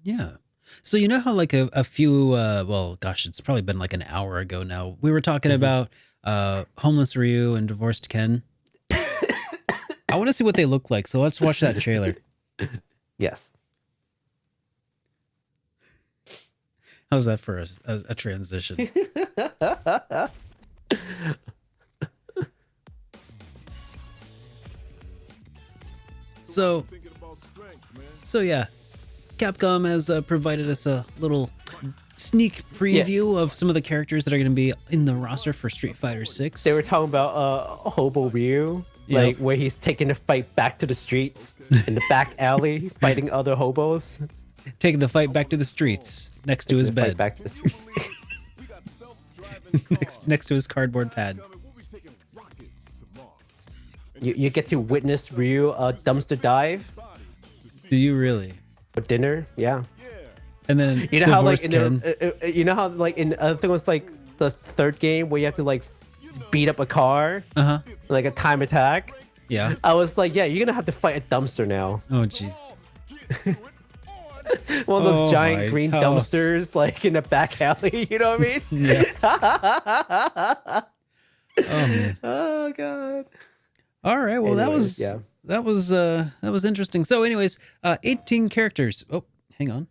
Speaker 1: Yeah. So you know how like a few well gosh, it's probably been like an hour ago now. We were talking about Homeless Ryu and Divorced Ken. I want to see what they look like. So let's watch that trailer.
Speaker 2: Yes.
Speaker 1: How's that for a transition? So yeah, Capcom has provided us a little sneak preview of some of the characters that are going to be in the roster for Street Fighter 6.
Speaker 2: They were talking about Hobo Ryu, like where he's taking the fight back to the streets in the back alley, fighting other hobos.
Speaker 1: Taking the fight back to the streets next to his bed.
Speaker 2: Back to the streets.
Speaker 1: next to his cardboard pad.
Speaker 2: You get to witness Ryu dumpster dive.
Speaker 1: Do you really?
Speaker 2: For dinner, yeah.
Speaker 1: And then
Speaker 2: you know how like in you know how like in I think it was like the third game where you have to like beat up a car, like a time attack.
Speaker 1: Yeah.
Speaker 2: I was like, yeah, you're gonna have to fight a dumpster now.
Speaker 1: Oh jeez.
Speaker 2: One of those giant green dumpsters, like in a back alley. You know what I mean?
Speaker 1: Yeah. Oh man.
Speaker 2: Oh god.
Speaker 1: All right. Well,
Speaker 2: anyways,
Speaker 1: that was interesting. So, anyways, 18 characters. Oh, hang on.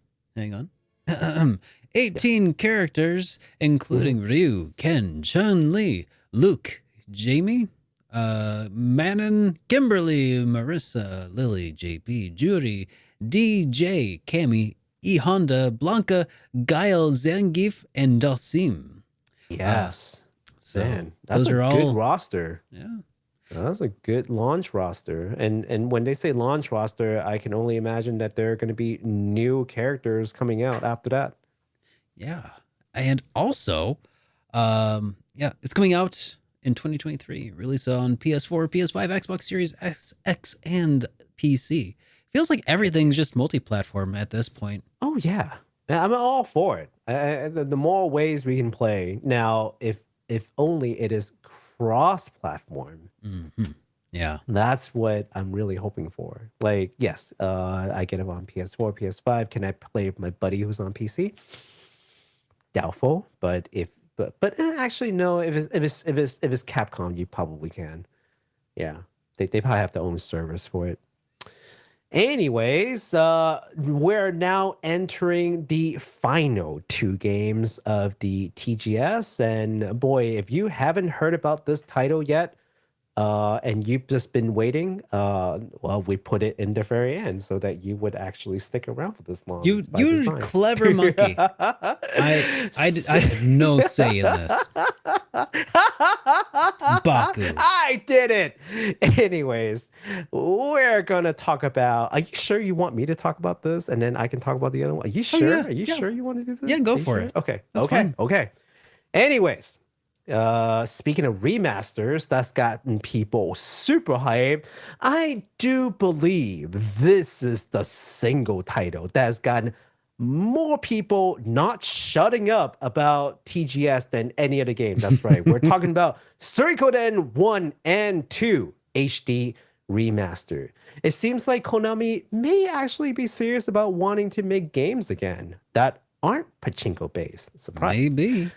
Speaker 1: 18 characters, including Ryu, Ken, Chun-Li, Luke, Jamie, Manon, Kimberly, Marissa, Lily, JP, Judy, DJ, Cammy, E Honda, Blanca, Guile, Zangief, and Dalsim.
Speaker 2: Yes.
Speaker 1: So
Speaker 2: man, that's
Speaker 1: those
Speaker 2: a
Speaker 1: are
Speaker 2: good
Speaker 1: all
Speaker 2: roster.
Speaker 1: Yeah.
Speaker 2: That's a good launch roster. And when they say launch roster, I can only imagine that there are going to be new characters coming out after that.
Speaker 1: Yeah. And also, it's coming out in 2023. Release on PS4, PS5, Xbox Series X, and PC. Feels like everything's just multi-platform at this point.
Speaker 2: Oh, yeah. I'm all for it. The more ways we can play. Now, if only it is cross-platform.
Speaker 1: Mm-hmm. Yeah.
Speaker 2: That's what I'm really hoping for. Like, yes, I get it on PS4, PS5. Can I play with my buddy who's on PC? Doubtful, but actually no. If it's Capcom, you probably can. Yeah, they probably have their own service for it. Anyways, we're now entering the final 2 games of the TGS, and boy, if you haven't heard about this title yet, and you've just been waiting, well, we put it in the very end so that you would actually stick around for this long.
Speaker 1: You clever monkey. I had no say in this. Baku.
Speaker 2: I did it. Anyways, we're gonna talk about. Are you sure you want me to talk about this, and then I can talk about the other one? Are you sure?
Speaker 1: Yeah,
Speaker 2: Are you sure you want to do this?
Speaker 1: Yeah, go for it.
Speaker 2: Okay.
Speaker 1: That's fine.
Speaker 2: Okay. Anyways. Speaking of remasters, that's gotten people super hyped. I do believe this is the single title that has gotten more people not shutting up about TGS than any other game. That's right. We're talking about Suikoden I&II HD Remastered. It seems like Konami may actually be serious about wanting to make games again that aren't pachinko based. Surprise.
Speaker 1: Maybe.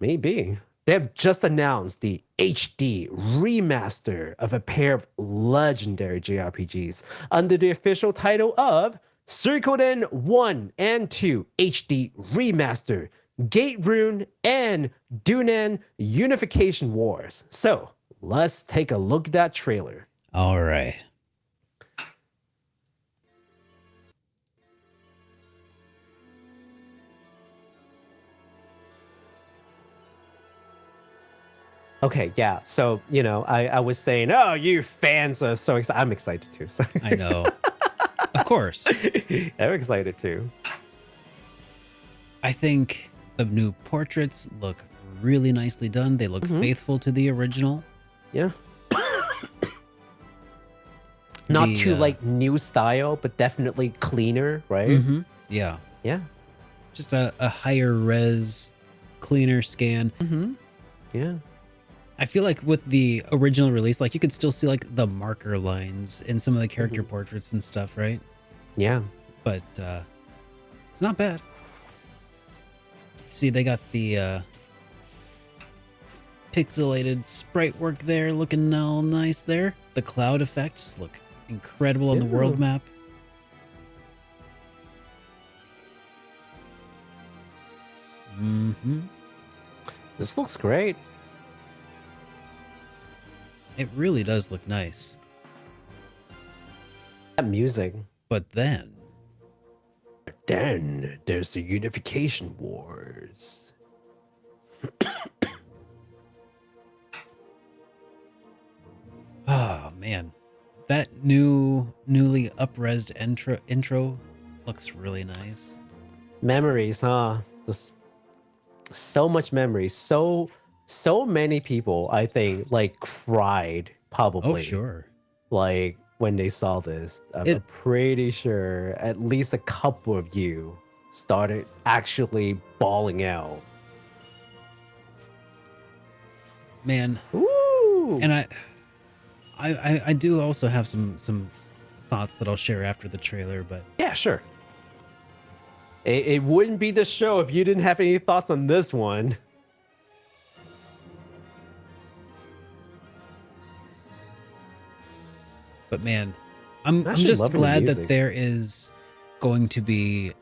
Speaker 2: Maybe. They have just announced the HD remaster of a pair of legendary JRPGs under the official title of Suikoden I&II HD Remaster, Gate Rune, and Dunan Unification Wars. So let's take a look at that trailer.
Speaker 1: All right.
Speaker 2: Okay, yeah. So, I was saying, oh, you fans are so excited. I'm excited too. So.
Speaker 1: I know. Of course.
Speaker 2: I'm excited too.
Speaker 1: I think the new portraits look really nicely done. They look faithful to the original.
Speaker 2: Yeah. Not too like new style, but definitely cleaner, right?
Speaker 1: Mm-hmm. Yeah.
Speaker 2: Yeah.
Speaker 1: Just a higher res, cleaner scan.
Speaker 2: Mm-hmm. Yeah.
Speaker 1: I feel like with the original release, like you could still see like the marker lines in some of the character portraits and stuff, right?
Speaker 2: Yeah.
Speaker 1: But it's not bad. See, they got the pixelated sprite work there, looking all nice there. The cloud effects look incredible on the world map.
Speaker 2: This looks great.
Speaker 1: It really does look nice.
Speaker 2: That music.
Speaker 1: But then
Speaker 2: there's the Unification Wars.
Speaker 1: oh man, that newly up-resed intro looks really nice.
Speaker 2: Memories, huh? Just so much memories. So many people, I think, like cried probably.
Speaker 1: Oh sure.
Speaker 2: Like when they saw this, I'm pretty sure at least a couple of you started actually bawling out.
Speaker 1: Man.
Speaker 2: Ooh.
Speaker 1: And I do also have some thoughts that I'll share after the trailer, but
Speaker 2: yeah, sure. It wouldn't be the show if you didn't have any thoughts on this one.
Speaker 1: But man, I'm just
Speaker 2: loving the
Speaker 1: glad that
Speaker 2: music.
Speaker 1: there is going to be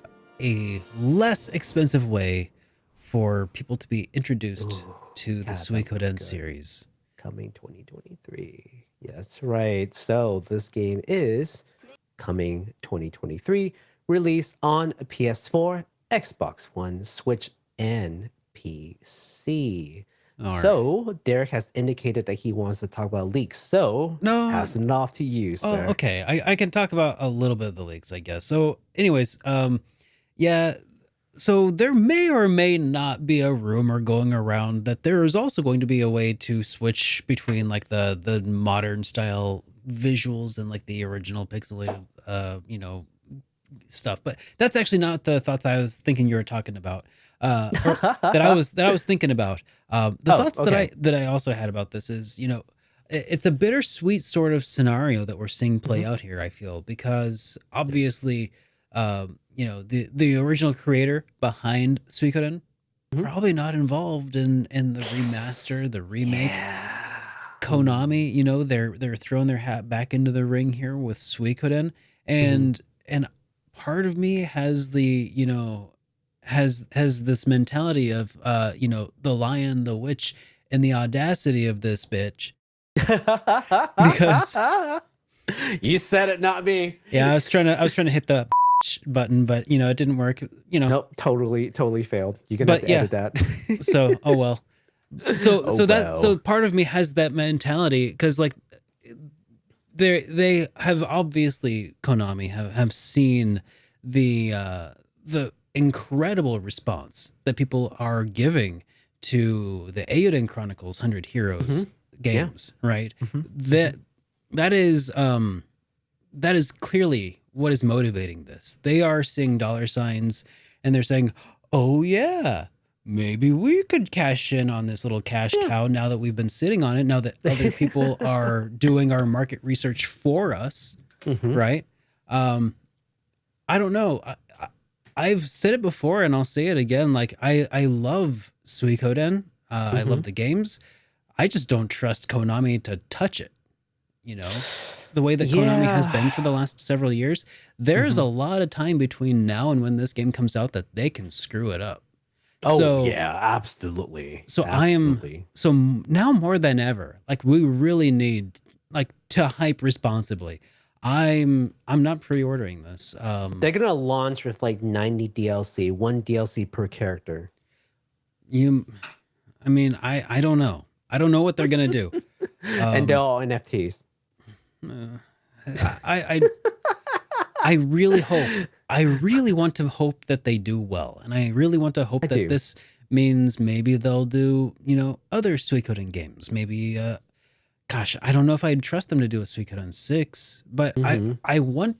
Speaker 1: a less expensive way for people to be introduced to the Suikoden series.
Speaker 2: Coming 2023. Yeah, that's right. So this game is coming 2023, released on PS4, Xbox One, Switch, and PC. So Derek has indicated that he wants to talk about leaks. So passing it off to you, sir.
Speaker 1: Oh, okay. I can talk about a little bit of the leaks, I guess. So anyways, yeah, so there may or may not be a rumor going around that there is also going to be a way to switch between like the modern style visuals and like the original pixelated stuff. But that's actually not the thoughts I was thinking you were talking about. That I was thinking about. Thoughts that I also had about this is, it's a bittersweet sort of scenario that we're seeing play out here, I feel, because obviously the original creator behind Suikoden probably not involved in the remaster, the remake. Konami, they're throwing their hat back into the ring here with Suikoden, and part of me has has this mentality of the lion, the witch, and the audacity of this bitch. Because
Speaker 2: you said it, not me.
Speaker 1: Yeah, I was trying to hit the button, but it didn't work.
Speaker 2: Nope, totally failed. You can have to edit that.
Speaker 1: So oh well. So part of me has that mentality because like they have obviously Konami have seen the incredible response that people are giving to the Eiyuden Chronicles 100 Heroes games, right? That is clearly what is motivating this. They are seeing dollar signs and they're saying, "Oh yeah, maybe we could cash in on this little cash cow now that we've been sitting on it, now that other people are doing our market research for us," right? I don't know. I've said it before and I'll say it again. Like I love Suikoden. I love the games. I just don't trust Konami to touch it. The way that Konami has been for the last several years, there's a lot of time between now and when this game comes out that they can screw it up.
Speaker 2: Oh, yeah, absolutely.
Speaker 1: So so now more than ever, like we really need like to hype responsibly. I'm not pre-ordering this.
Speaker 2: They're gonna launch with like 90 DLC, one DLC per character.
Speaker 1: I mean, I don't know. I don't know what they're gonna do.
Speaker 2: And they're all NFTs.
Speaker 1: I really hope. I really want to hope that they do well, and I really want to hope that this means maybe they'll do other Suikoden games. Maybe gosh, I don't know if I'd trust them to do a Suikoden 6, but I want.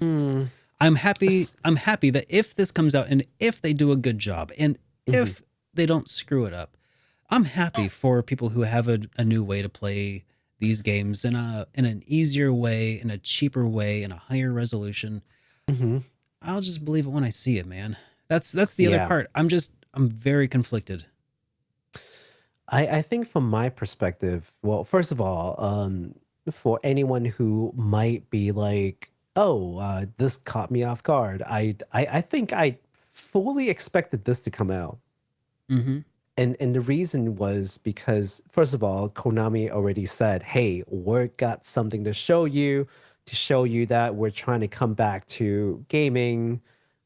Speaker 1: I'm happy that if this comes out and if they do a good job and if they don't screw it up, I'm happy for people who have a new way to play these games in an easier way, in a cheaper way, in a higher resolution. I'll just believe it when I see it, man. That's the other
Speaker 2: Yeah.
Speaker 1: part. I'm very conflicted.
Speaker 2: I think from my perspective, well, first of all, for anyone who might be like, oh, this caught me off guard, I think I fully expected this to come out.
Speaker 1: Mm-hmm.
Speaker 2: And the reason was because, first of all, Konami already said, hey, we've got something to show you that we're trying to come back to gaming.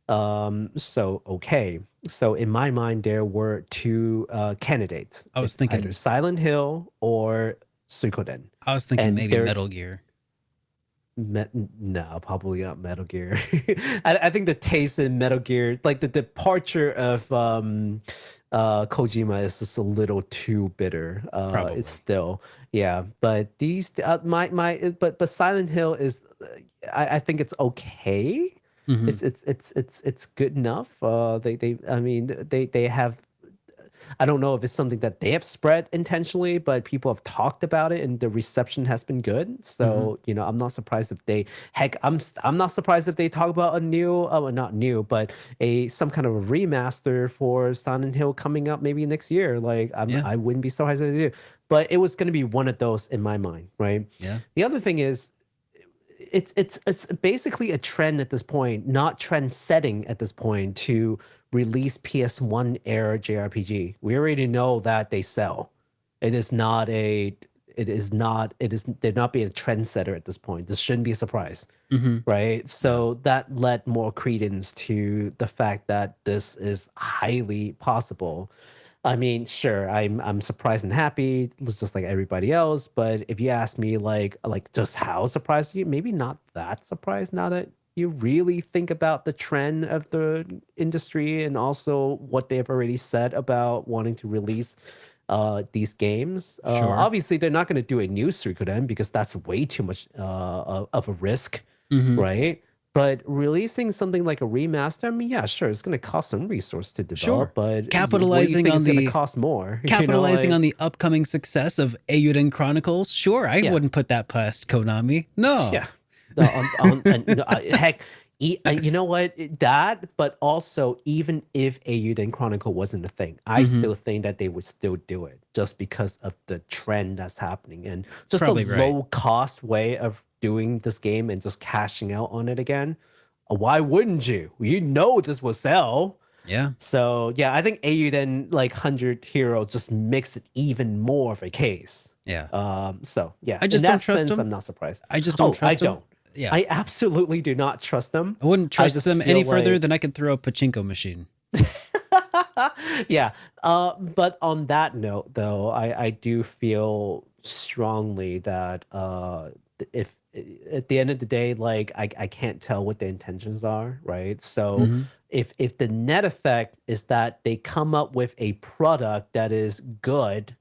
Speaker 2: So, okay. So in my mind, there were two candidates.
Speaker 1: I was
Speaker 2: It's
Speaker 1: thinking-
Speaker 2: either Silent Hill or Suikoden.
Speaker 1: I was thinking
Speaker 2: And
Speaker 1: maybe
Speaker 2: they're-
Speaker 1: Metal Gear.
Speaker 2: No, probably not Metal Gear. I think the taste in Metal Gear, like the departure of Kojima, is just a little too bitter.
Speaker 1: Probably.
Speaker 2: It's still, yeah. But these, but Silent Hill is, I think it's okay.
Speaker 1: Mhm.
Speaker 2: It's good enough. I mean, they have. I don't know if it's something that they have spread intentionally, but people have talked about it and the reception has been good. So, you know, I'm not surprised if they, I'm not surprised if they talk about a new, not new, but some kind of a remaster for Silent Hill coming up maybe next year. Like, I wouldn't be surprised if they do. But it was going to be one of those in my mind, right?
Speaker 1: Yeah.
Speaker 2: The other thing is, it's basically a trend at this point, not trend setting at this point, to release PS1 era JRPG. We already know that they sell. They're not being a trendsetter at this point. This shouldn't be a surprise, right? So that led more credence to the fact that this is highly possible. I mean, sure, I'm surprised and happy, just like everybody else. But if you ask me, like just how surprised are you? Maybe not that surprised now that you really think about the trend of the industry and also what they've already said about wanting to release these games.
Speaker 1: Sure.
Speaker 2: Obviously, they're not going to do a new Suikoden because that's way too much of a risk, right? But releasing something like a remaster, I mean, yeah, sure, it's going to cost some resource to develop,
Speaker 1: Sure.
Speaker 2: but
Speaker 1: Capitalizing on
Speaker 2: it's going
Speaker 1: the-
Speaker 2: to cost more.
Speaker 1: Capitalizing on the upcoming success of Eiyuden Chronicles, sure, I wouldn't put that past Konami. No.
Speaker 2: Yeah. Heck, you know what? That, but also, even if Eiyuden Chronicle wasn't a thing, I still think that they would still do it just because of the trend that's happening and just
Speaker 1: Probably
Speaker 2: a
Speaker 1: right.
Speaker 2: low cost way of doing this game and just cashing out on it again. Why wouldn't you? You know this will sell.
Speaker 1: Yeah.
Speaker 2: So yeah, I think Eiyuden like 100 Hero just makes it even more of a case.
Speaker 1: Yeah.
Speaker 2: So yeah,
Speaker 1: I just
Speaker 2: in that
Speaker 1: don't trust
Speaker 2: sense,
Speaker 1: them.
Speaker 2: I'm not surprised.
Speaker 1: I just don't trust
Speaker 2: I
Speaker 1: them.
Speaker 2: don't.
Speaker 1: Yeah.
Speaker 2: I absolutely do not trust them.
Speaker 1: I wouldn't trust
Speaker 2: just
Speaker 1: them
Speaker 2: feel
Speaker 1: any further
Speaker 2: like-
Speaker 1: than I could throw a pachinko machine.
Speaker 2: Yeah. But on that note, though, I do feel strongly that if at the end of the day, like I can't tell what the intentions are, right? So if the net effect is that they come up with a product that is good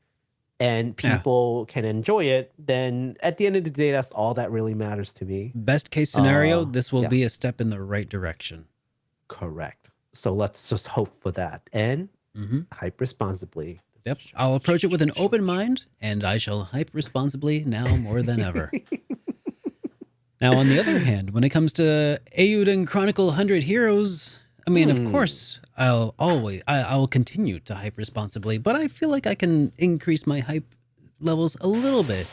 Speaker 2: and
Speaker 1: Yeah.
Speaker 2: people can enjoy it, then at the end of the day, that's all that really matters to me.
Speaker 1: Best case scenario, this will
Speaker 2: yeah.
Speaker 1: be a step in the right direction.
Speaker 2: Correct. So let's just hope for that and
Speaker 1: Mm-hmm.
Speaker 2: hype responsibly.
Speaker 1: Yep. I'll approach it with an open mind, and I shall hype responsibly now more than ever. Now, on the other hand, when it comes to Eiyuden Chronicle 100 Heroes, I mean, of course, I'll continue to hype responsibly, but I feel like I can increase my hype levels a little bit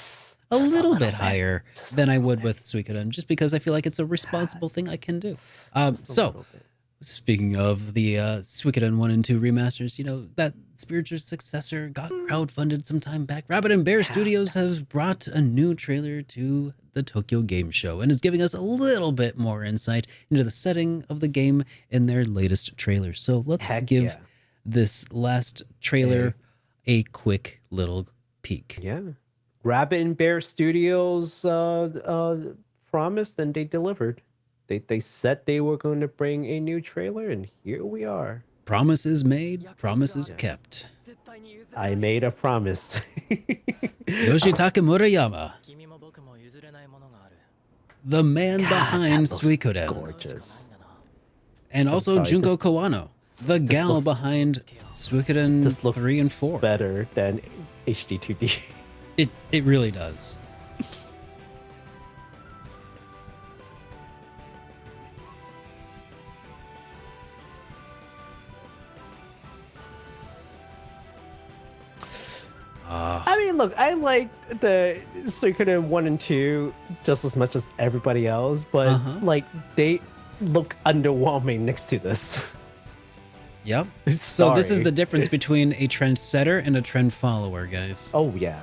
Speaker 1: higher than I would with Suikoden, just because I feel like it's a responsible thing I can do. So, speaking of the Suikoden 1 and 2 remasters, you know, that spiritual successor got crowdfunded some time back. Rabbit and Bear Studios has brought a new trailer to the Tokyo Game Show and is giving us a little bit more insight into the setting of the game in their latest trailer. So let's give this last trailer a quick little peek.
Speaker 2: Yeah. Rabbit and Bear Studios promised and they delivered. They said they were going to bring a new trailer, and here we are.
Speaker 1: Promises made, promises kept.
Speaker 2: I made a promise.
Speaker 1: Yoshitaka Murayama, the man behind Suikoden.
Speaker 2: Gorgeous.
Speaker 1: And also
Speaker 2: sorry,
Speaker 1: Junko
Speaker 2: this-
Speaker 1: Kawano, the gal
Speaker 2: looks-
Speaker 1: behind Suikoden
Speaker 2: This looks
Speaker 1: 3 and 4.
Speaker 2: Better than HD2D.
Speaker 1: It really does.
Speaker 2: mean, look, I liked the Suikoden I and II just as much as everybody else, but like they look underwhelming next to this.
Speaker 1: Yep. So this is the difference between a trendsetter and a trend follower, guys.
Speaker 2: Oh yeah.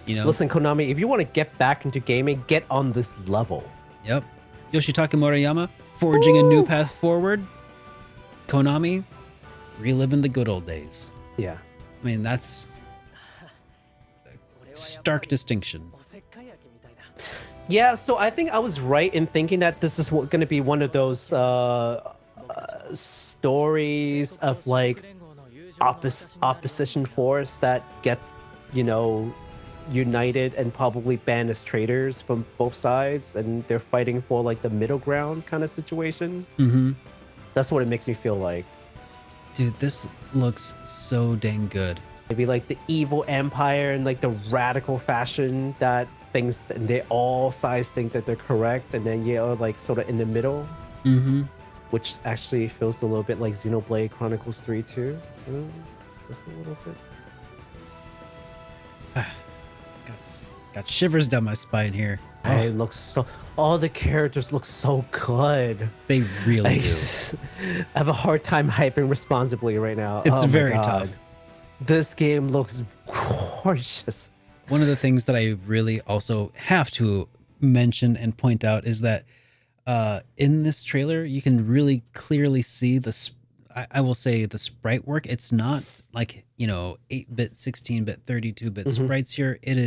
Speaker 1: You know,
Speaker 2: listen, Konami, if you want to get back into gaming, get on this level.
Speaker 1: Yep. Yoshitaka Murayama forging a new path forward. Konami reliving the good old days.
Speaker 2: Yeah.
Speaker 1: I mean, that's a stark distinction.
Speaker 2: Yeah, so I think I was right in thinking that this is going to be one of those stories of like opposition force that gets, you know, united and probably banned as traitors from both sides, and they're fighting for like the middle ground kind of situation. That's what it makes me feel like.
Speaker 1: Dude, this looks so dang good.
Speaker 2: Maybe like the evil empire in like the radical fashion that things, and they all sides think that they're correct, and then you're like sort of in the middle, which actually feels a little bit like Xenoblade Chronicles 3 too. Just a little bit.
Speaker 1: Got shivers down my spine here.
Speaker 2: It looks so. All the characters look so good.
Speaker 1: They really do.
Speaker 2: I have a hard time hyping responsibly right now.
Speaker 1: It's very tough.
Speaker 2: This game looks gorgeous.
Speaker 1: One of the things that I really also have to mention and point out is that in this trailer, you can really clearly see I will say the sprite work. It's not like, you know, 8-bit, 16-bit, 32-bit sprites here. It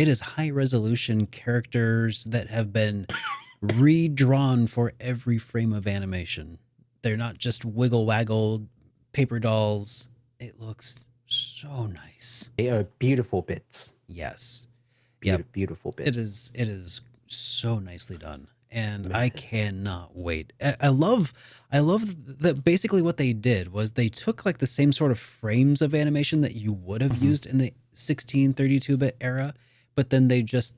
Speaker 1: is high resolution characters that have been redrawn for every frame of animation. They're not just wiggle waggle paper dolls. It looks so nice.
Speaker 2: They are beautiful bits.
Speaker 1: Yes.
Speaker 2: Beautiful bits.
Speaker 1: It is so nicely done. And I cannot wait. I love that basically what they did was they took like the same sort of frames of animation that you would have used in the 16, 32-bit era, but then they just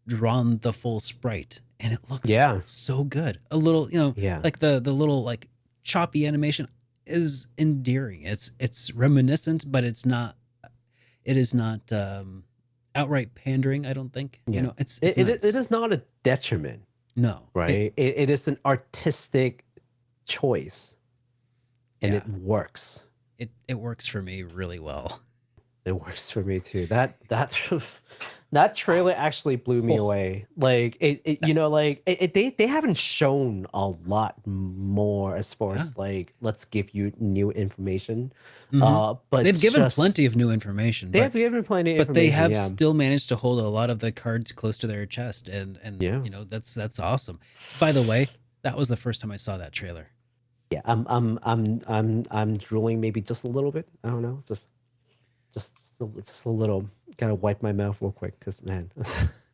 Speaker 1: drawn the full sprite, and it looks so good. A little, you know, like the little like choppy animation is endearing. It's reminiscent, but it is not outright pandering, I don't think. You know, it
Speaker 2: is not a detriment.
Speaker 1: No.
Speaker 2: Right? It is an artistic choice, and it works.
Speaker 1: It works for me really well.
Speaker 2: It works for me too. That trailer actually blew me away. Like you know, like they haven't shown a lot more as far as like, let's give you new information. But
Speaker 1: they've given plenty of new information.
Speaker 2: They have given plenty of information.
Speaker 1: But they have still managed to hold a lot of the cards close to their chest, and you know, that's awesome. By the way, that was the first time I saw that trailer.
Speaker 2: Yeah, I'm drooling maybe just a little bit. I don't know. Just a little. Gotta wipe my mouth real quick because man,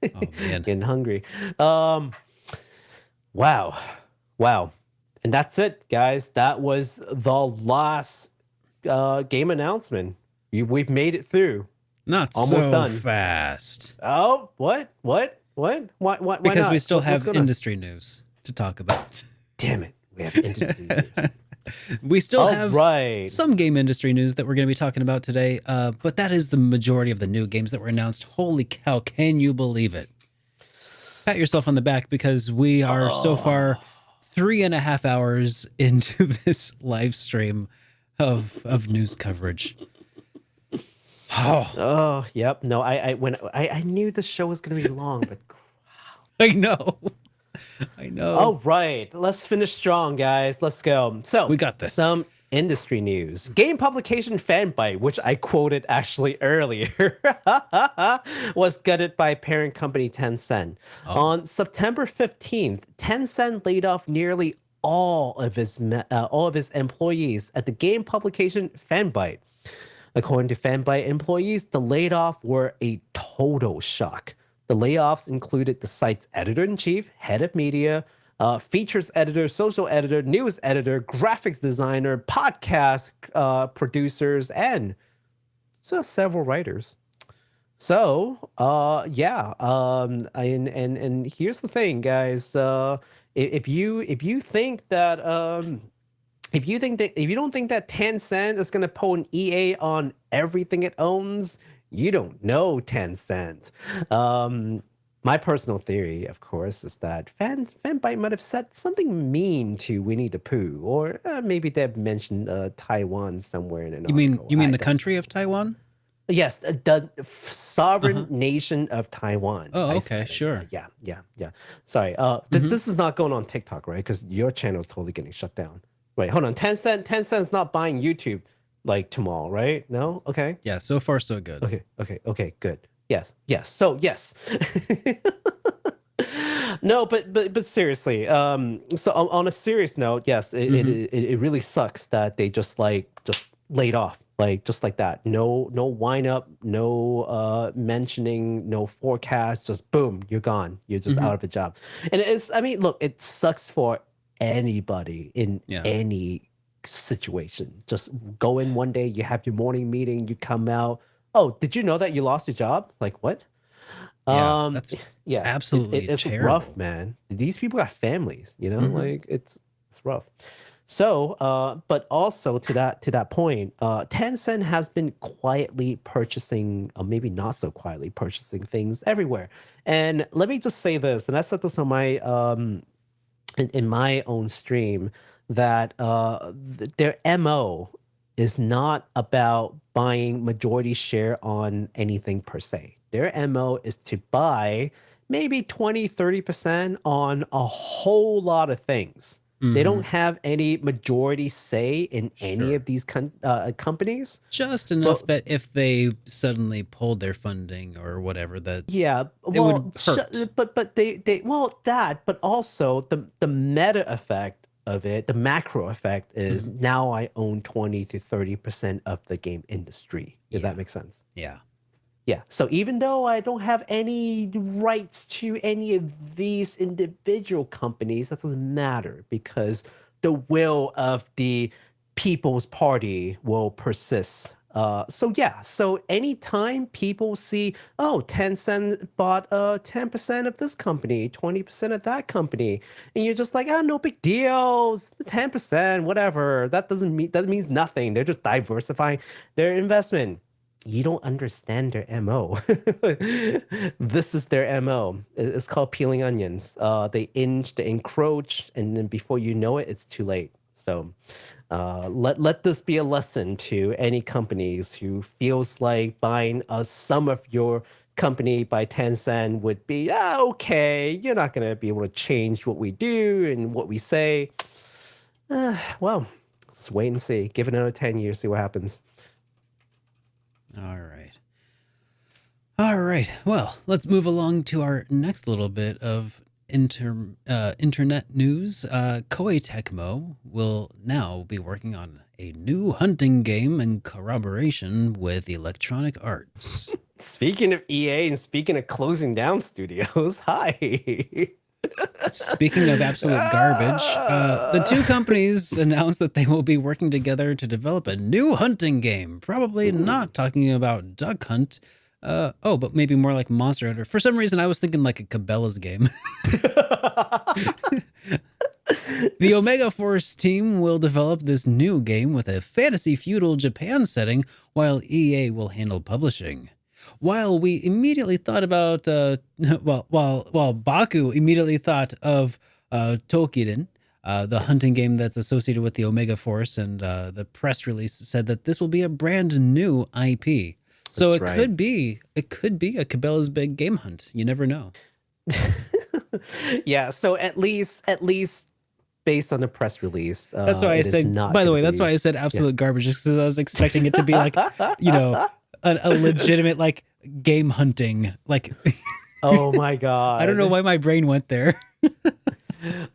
Speaker 2: getting hungry. Wow, and that's it, guys. That was the last game announcement. We've made it through.
Speaker 1: Not
Speaker 2: almost
Speaker 1: so
Speaker 2: done.
Speaker 1: Fast.
Speaker 2: Oh, what? Why
Speaker 1: Because
Speaker 2: not?
Speaker 1: we still have industry news to talk about.
Speaker 2: Damn it, we have industry news.
Speaker 1: We still have some game industry news that we're going to be talking about today, but that is the majority of the new games that were announced. Holy cow, can you believe it? Pat yourself on the back because we are so far 3.5 hours into this live stream of news coverage.
Speaker 2: Oh, yep. No, I knew the show was going to be long, but
Speaker 1: I know.
Speaker 2: All right, let's finish strong, guys. Let's go. So
Speaker 1: we got this.
Speaker 2: Some industry news. Game publication Fanbyte, which I quoted actually earlier, was gutted by parent company Tencent. On September 15th, Tencent laid off nearly all of his employees at the game publication Fanbyte. According to Fanbyte employees, the laid off were a total shock. The layoffs included the site's editor-in-chief, head of media, features editor, social editor, news editor, graphics designer, podcast producers, and several writers. So, and here's the thing, guys. If you think that if you don't think that Tencent is gonna pull an EA on everything it owns, you don't know Tencent. My personal theory, of course, is that Fanbyte might have said something mean to Winnie the Pooh, or maybe they've mentioned Taiwan somewhere in an article.
Speaker 1: You mean the country of Taiwan?
Speaker 2: Yes, the sovereign nation of Taiwan.
Speaker 1: Oh,
Speaker 2: I
Speaker 1: okay,
Speaker 2: said it.
Speaker 1: sure.
Speaker 2: Yeah. Sorry. This is not going on TikTok, right? Because your channel is totally getting shut down. Wait, hold on. Tencent's not buying YouTube like tomorrow, right? No? Okay.
Speaker 1: Yeah, so far so good.
Speaker 2: Okay, good. Yes. So yes. No, but seriously, so on a serious note, yes, it really sucks that they just laid off, like just like that. No wind up, no mentioning, no forecast, just boom, you're gone. You're just out of a job. And I mean, look, it sucks for anybody in any situation. Just go in one day, you have your morning meeting, you come out. Oh, did you know that you lost your job? Like what?
Speaker 1: Yeah, that's absolutely
Speaker 2: it's
Speaker 1: terrible.
Speaker 2: rough, man. These people have families, like it's rough. So, but also to that point, Tencent has been quietly purchasing, or maybe not so quietly purchasing things everywhere. And let me just say this, and I said this on my in my own stream, that their MO is not about buying majority share on anything per se. Their MO is to buy maybe 20, 30% on a whole lot of things. They don't have any majority say in any of these companies.
Speaker 1: Just enough that if they suddenly pulled their funding or whatever, that
Speaker 2: it
Speaker 1: would hurt.
Speaker 2: But they but also the meta effect of it, the macro effect is now I own 20 to 30% of the game industry, if that makes sense. Yeah. So even though I don't have any rights to any of these individual companies, that doesn't matter because the will of the People's Party will persist. So anytime people see, oh, Tencent bought 10% of this company, 20% of that company, and you're just like, oh, no big deal, it's 10%, whatever. That means nothing. They're just diversifying their investment. You don't understand their MO. This is their MO. It's called peeling onions. They encroach, and then before you know it, it's too late. So let this be a lesson to any companies who feels like buying some of your company by Tencent would be, okay, you're not going to be able to change what we do and what we say. Well, let's wait and see. Give it another 10 years, see what happens.
Speaker 1: All right. Well, let's move along to our next little bit of internet news. Koei Tecmo will now be working on a new hunting game in collaboration with Electronic Arts.
Speaker 2: Speaking of EA and speaking of closing down studios, hi.
Speaker 1: Speaking of absolute garbage, the two companies announced that they will be working together to develop a new hunting game. Probably not talking about Duck Hunt. But maybe more like Monster Hunter. For some reason, I was thinking like a Cabela's game. The Omega Force team will develop this new game with a fantasy feudal Japan setting, while EA will handle publishing. While we immediately thought about, while Baku immediately thought of Tokiden, the hunting game that's associated with the Omega Force, and the press release said that this will be a brand new IP. So it could be a Cabela's Big Game Hunt. You never know.
Speaker 2: Yeah. So at least based on the press release,
Speaker 1: that's why I said. By the way, that's why I said absolute garbage, just because I was expecting it to be like, a legitimate like game hunting. Like,
Speaker 2: oh my god!
Speaker 1: I don't know why my brain went there.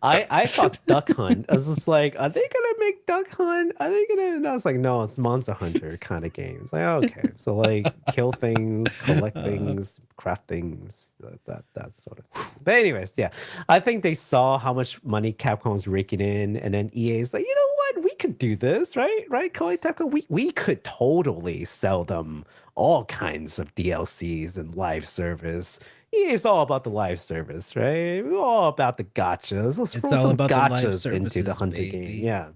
Speaker 2: I thought Duck Hunt. I was just like, are they gonna make Duck Hunt? Are they gonna? And I was like, no, it's Monster Hunter kind of game. It's like, okay, so like kill things, collect things, craft things, that sort of thing. But anyways, yeah, I think they saw how much money Capcom's raking in, and then EA's like, you know what, we could do this, right? Koei Tecmo, we could totally sell them all kinds of DLCs and live service. It's all about the live service, right? We're all about the gotchas. Let's throw some gotchas into the hunting game. Yeah.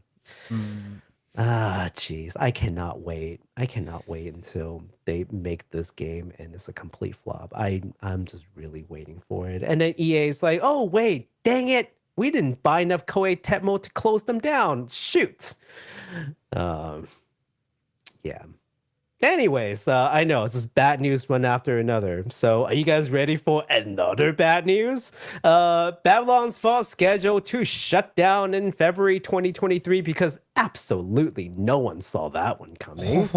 Speaker 1: Mm.
Speaker 2: Ah, jeez. I cannot wait. I cannot wait until they make this game and it's a complete flop. I'm just really waiting for it. And then EA is like, oh wait, dang it. We didn't buy enough Koei Tecmo to close them down. Shoot. Yeah. Anyways, I know it's just bad news one after another. So are you guys ready for another bad news? Babylon's Fall scheduled to shut down in February 2023 because absolutely no one saw that one coming.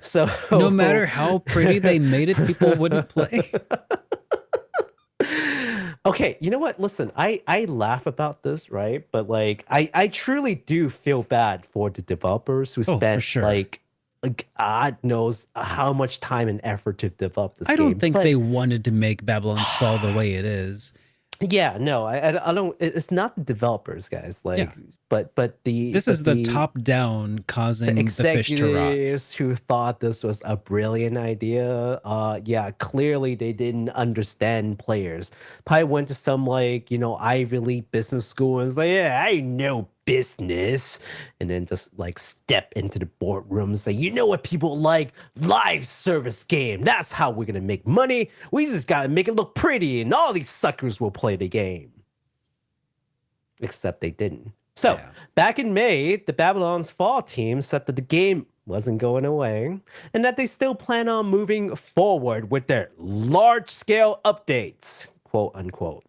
Speaker 2: So
Speaker 1: no matter how pretty they made it, people wouldn't play.
Speaker 2: Okay, you know what? Listen, I laugh about this, right? But like I truly do feel bad for the developers who spent like God knows how much time and effort to develop this game.
Speaker 1: I don't think they wanted to make Babylon's Fall the way it is.
Speaker 2: Yeah, no, I don't. It's not the developers, guys. Like, but
Speaker 1: this is the top down causing the fish to rot.
Speaker 2: Executives who thought this was a brilliant idea. Yeah, clearly they didn't understand players. Probably went to some like Ivy League business school and was like, yeah, I know business, and then just like step into the boardroom and say, you know what people like? Live service game. That's how we're gonna make money. We just gotta make it look pretty, and all these suckers will play the game. Except they didn't. So back in May, the Babylon's Fall team said that the game wasn't going away and that they still plan on moving forward with their large-scale updates, quote unquote.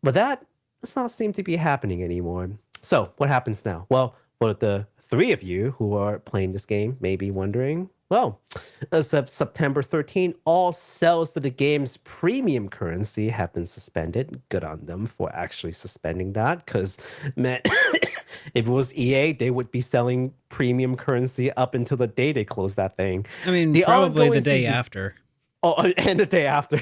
Speaker 2: But that does not seem to be happening anymore. So what happens now? Well, for the three of you who are playing this game may be wondering, well, as of September 13, all sales to the game's premium currency have been suspended. Good on them for actually suspending that, because, man, if it was EA, they would be selling premium currency up until the day they close that thing.
Speaker 1: I mean, probably the day after.
Speaker 2: Oh, and the day after.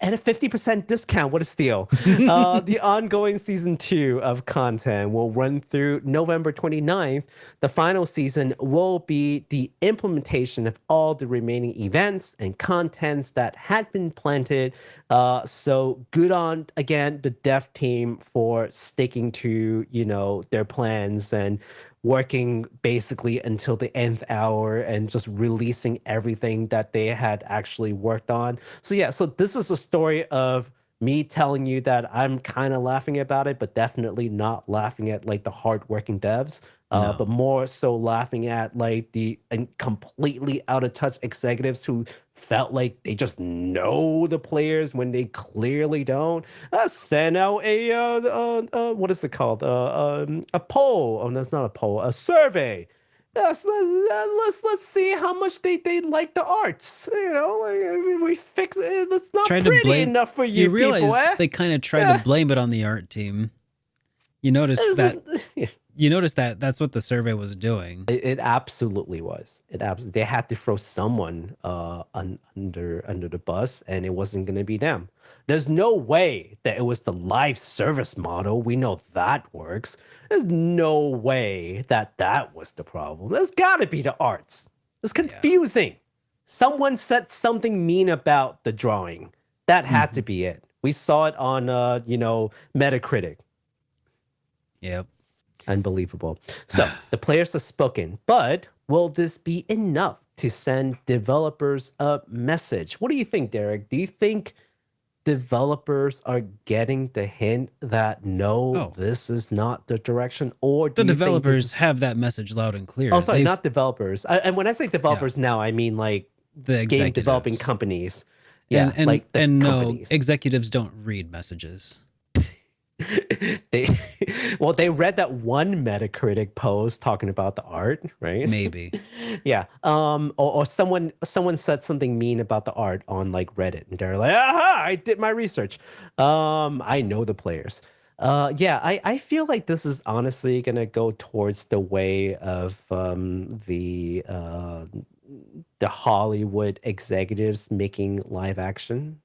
Speaker 2: And a 50% discount. What a steal. The ongoing season 2 of content will run through November 29th. The final season will be the implementation of all the remaining events and contents that had been planted. So good on, again, the dev team for sticking to, their plans and working basically until the nth hour and just releasing everything that they had actually worked on. So yeah, so this is a story of me telling you that I'm kind of laughing about it, but definitely not laughing at like the hardworking devs, but more so laughing at like the completely out of touch executives who felt like they just know the players when they clearly don't. Send out a what is it called? A poll. Oh, no, it's not a poll. A survey. Yes, let's see how much they like the arts. We fix it. It's not pretty enough for you.
Speaker 1: You realize
Speaker 2: people,
Speaker 1: they kind of tried to blame it on the art team. You noticed that. You noticed that that's what the survey was doing.
Speaker 2: It absolutely was. They had to throw someone under the bus, and it wasn't going to be them. There's no way that it was the live service model. We know that works. There's no way that was the problem. There's got to be the arts. It's confusing. Someone said something mean about the drawing. That had to be it. We saw it on Metacritic.
Speaker 1: Yep.
Speaker 2: Unbelievable. So the players have spoken, but will this be enough to send developers a message? What do you think, Derek? Do you think developers are getting the hint that this is not the direction? Or do
Speaker 1: the developers have that message loud and clear?
Speaker 2: Oh, sorry, not developers. And when I say developers now, I mean like
Speaker 1: the
Speaker 2: game developing companies.
Speaker 1: Yeah, and
Speaker 2: companies.
Speaker 1: No, executives don't read messages.
Speaker 2: They read that one Metacritic post talking about the art, right?
Speaker 1: Maybe.
Speaker 2: Yeah. Or someone said something mean about the art on like Reddit, and they're like, aha, I did my research. I know the players. Yeah, I feel like this is honestly gonna go towards the way of the Hollywood executives making live action.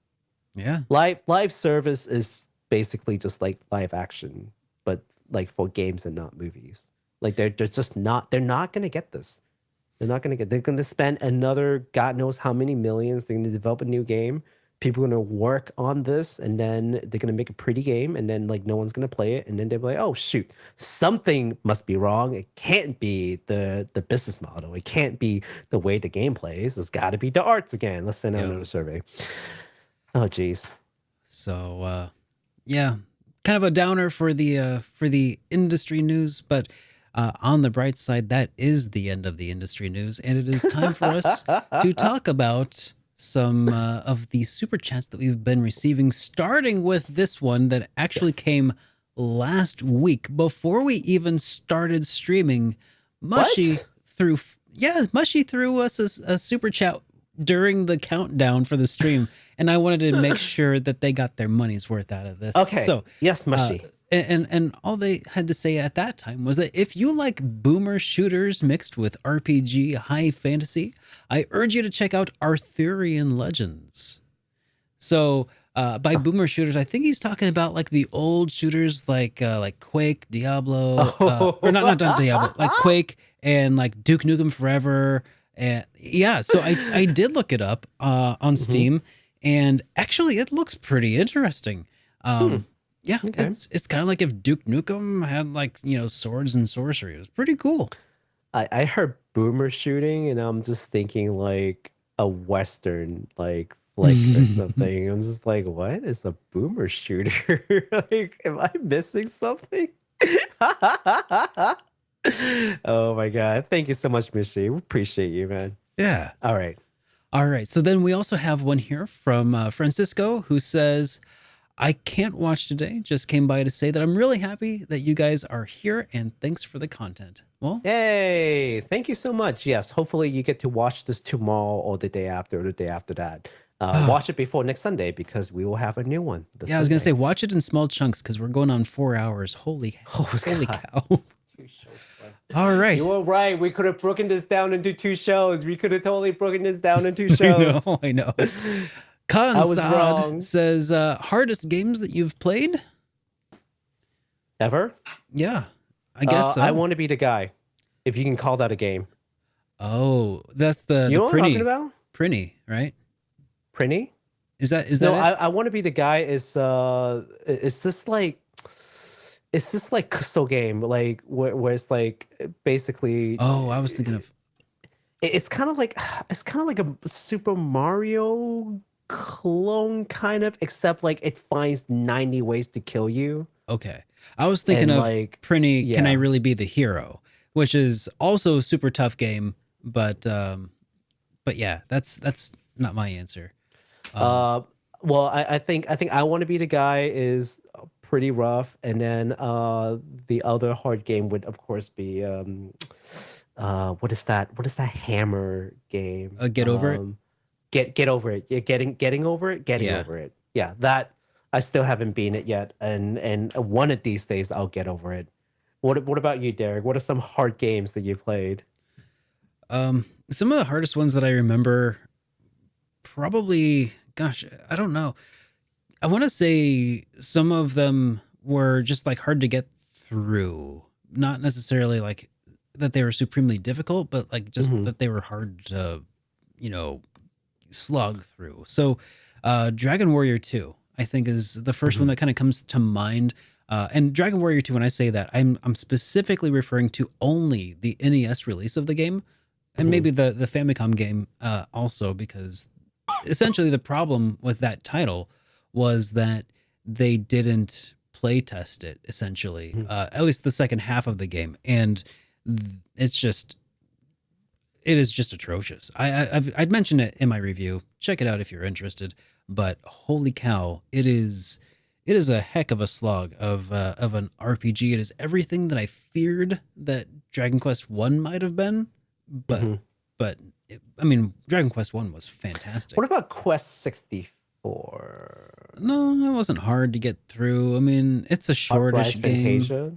Speaker 1: Yeah.
Speaker 2: Live service is basically just like live action, but like for games and not movies. Like they're not going to get this. They're going to spend another God knows how many millions. They're going to develop a new game. people are gonna work on this, and then they're gonna make a pretty game, and then like no one's gonna play it, and then they're like, oh shoot, something must be wrong. It can't be the business model. It can't be the way the game plays. It's got to be the arts again. Let's send out another survey. Oh geez.
Speaker 1: So yeah, kind of a downer for the industry news, but on the bright side, that is the end of the industry news, and it is time for us to talk about some of the super chats that we've been receiving, starting with this one that actually came last week before we even started streaming. Mushy threw us a super chat during the countdown for the stream, and I wanted to make sure that they got their money's worth out of this.
Speaker 2: Okay.
Speaker 1: So
Speaker 2: yes, Mushy.
Speaker 1: And all they had to say at that time was that if you like boomer shooters mixed with RPG high fantasy, I urge you to check out Arthurian Legends. So by boomer shooters, I think he's talking about like the old shooters like Quake, Diablo, or not Diablo, like Quake and like Duke Nukem Forever. And yeah, so I did look it up on Steam, and actually it looks pretty interesting. Yeah, okay. It's kind of like if Duke Nukem had like, swords and sorcery. It was pretty cool.
Speaker 2: I heard boomer shooting, and I'm just thinking like a Western like flick or something. I'm just like, what is a boomer shooter? Like, am I missing something? Oh my god! Thank you so much, Mishi. We appreciate you, man.
Speaker 1: Yeah.
Speaker 2: All right.
Speaker 1: So then we also have one here from Francisco, who says, I can't watch today. Just came by to say that I'm really happy that you guys are here, and thanks for the content. Well,
Speaker 2: hey, thank you so much. Yes, hopefully you get to watch this tomorrow or the day after or the day after that. Watch it before next Sunday, because we will have a new one.
Speaker 1: I was going to say, watch it in small chunks because we're going on 4 hours. Holy cow. All right.
Speaker 2: You were right. We could have broken this down into 2 shows. We could have totally broken this down into 2 shows.
Speaker 1: I know. Khan says, hardest games that you've played?
Speaker 2: Ever?
Speaker 1: Yeah, I guess so.
Speaker 2: I Want to Be the Guy, if you can call that a game.
Speaker 1: Oh, that's the
Speaker 2: You know what I'm
Speaker 1: Prinny,
Speaker 2: talking about?
Speaker 1: Prinny, right?
Speaker 2: Prinny?
Speaker 1: Is that
Speaker 2: No,
Speaker 1: it?
Speaker 2: I Want to Be the Guy is this like Kuso game, like where it's like basically.
Speaker 1: Oh, I was thinking of.
Speaker 2: It's kind of like a Super Mario clone, kind of, except like it finds 90 ways to kill you.
Speaker 1: Okay, I was thinking of
Speaker 2: like
Speaker 1: Prinny. Can I Really Be the Hero? Which is also a super tough game, but yeah, that's not my answer.
Speaker 2: Well, I think I Want to Be the Guy is pretty rough, and then the other hard game would of course be what is that hammer game?
Speaker 1: Get Over It.
Speaker 2: Get over it. Yeah, getting over it. Over it. Yeah, that I still haven't beaten it yet, and one of these days I'll get over it. What about you, Derek? What are some hard games that you played?
Speaker 1: Some of the hardest ones that I remember, probably, gosh, I don't know. I want to say some of them were just like hard to get through. Not necessarily like that they were supremely difficult, but like just that they were hard to, slog through. So Dragon Warrior 2, I think, is the first one that kind of comes to mind. And Dragon Warrior 2, when I say that, I'm specifically referring to only the NES release of the game, and maybe the Famicom game also, because essentially the problem with that title was that they didn't play test it, essentially, at least the second half of the game, and it is just atrocious. I'd mentioned it in my review. Check it out if you're interested. But holy cow, it is a heck of a slog of an RPG. It is everything that I feared that Dragon Quest I might have been, but Dragon Quest I was fantastic.
Speaker 2: What about Quest 64?
Speaker 1: No, it wasn't hard to get through. I mean, it's a shortish game.
Speaker 2: Fantasia?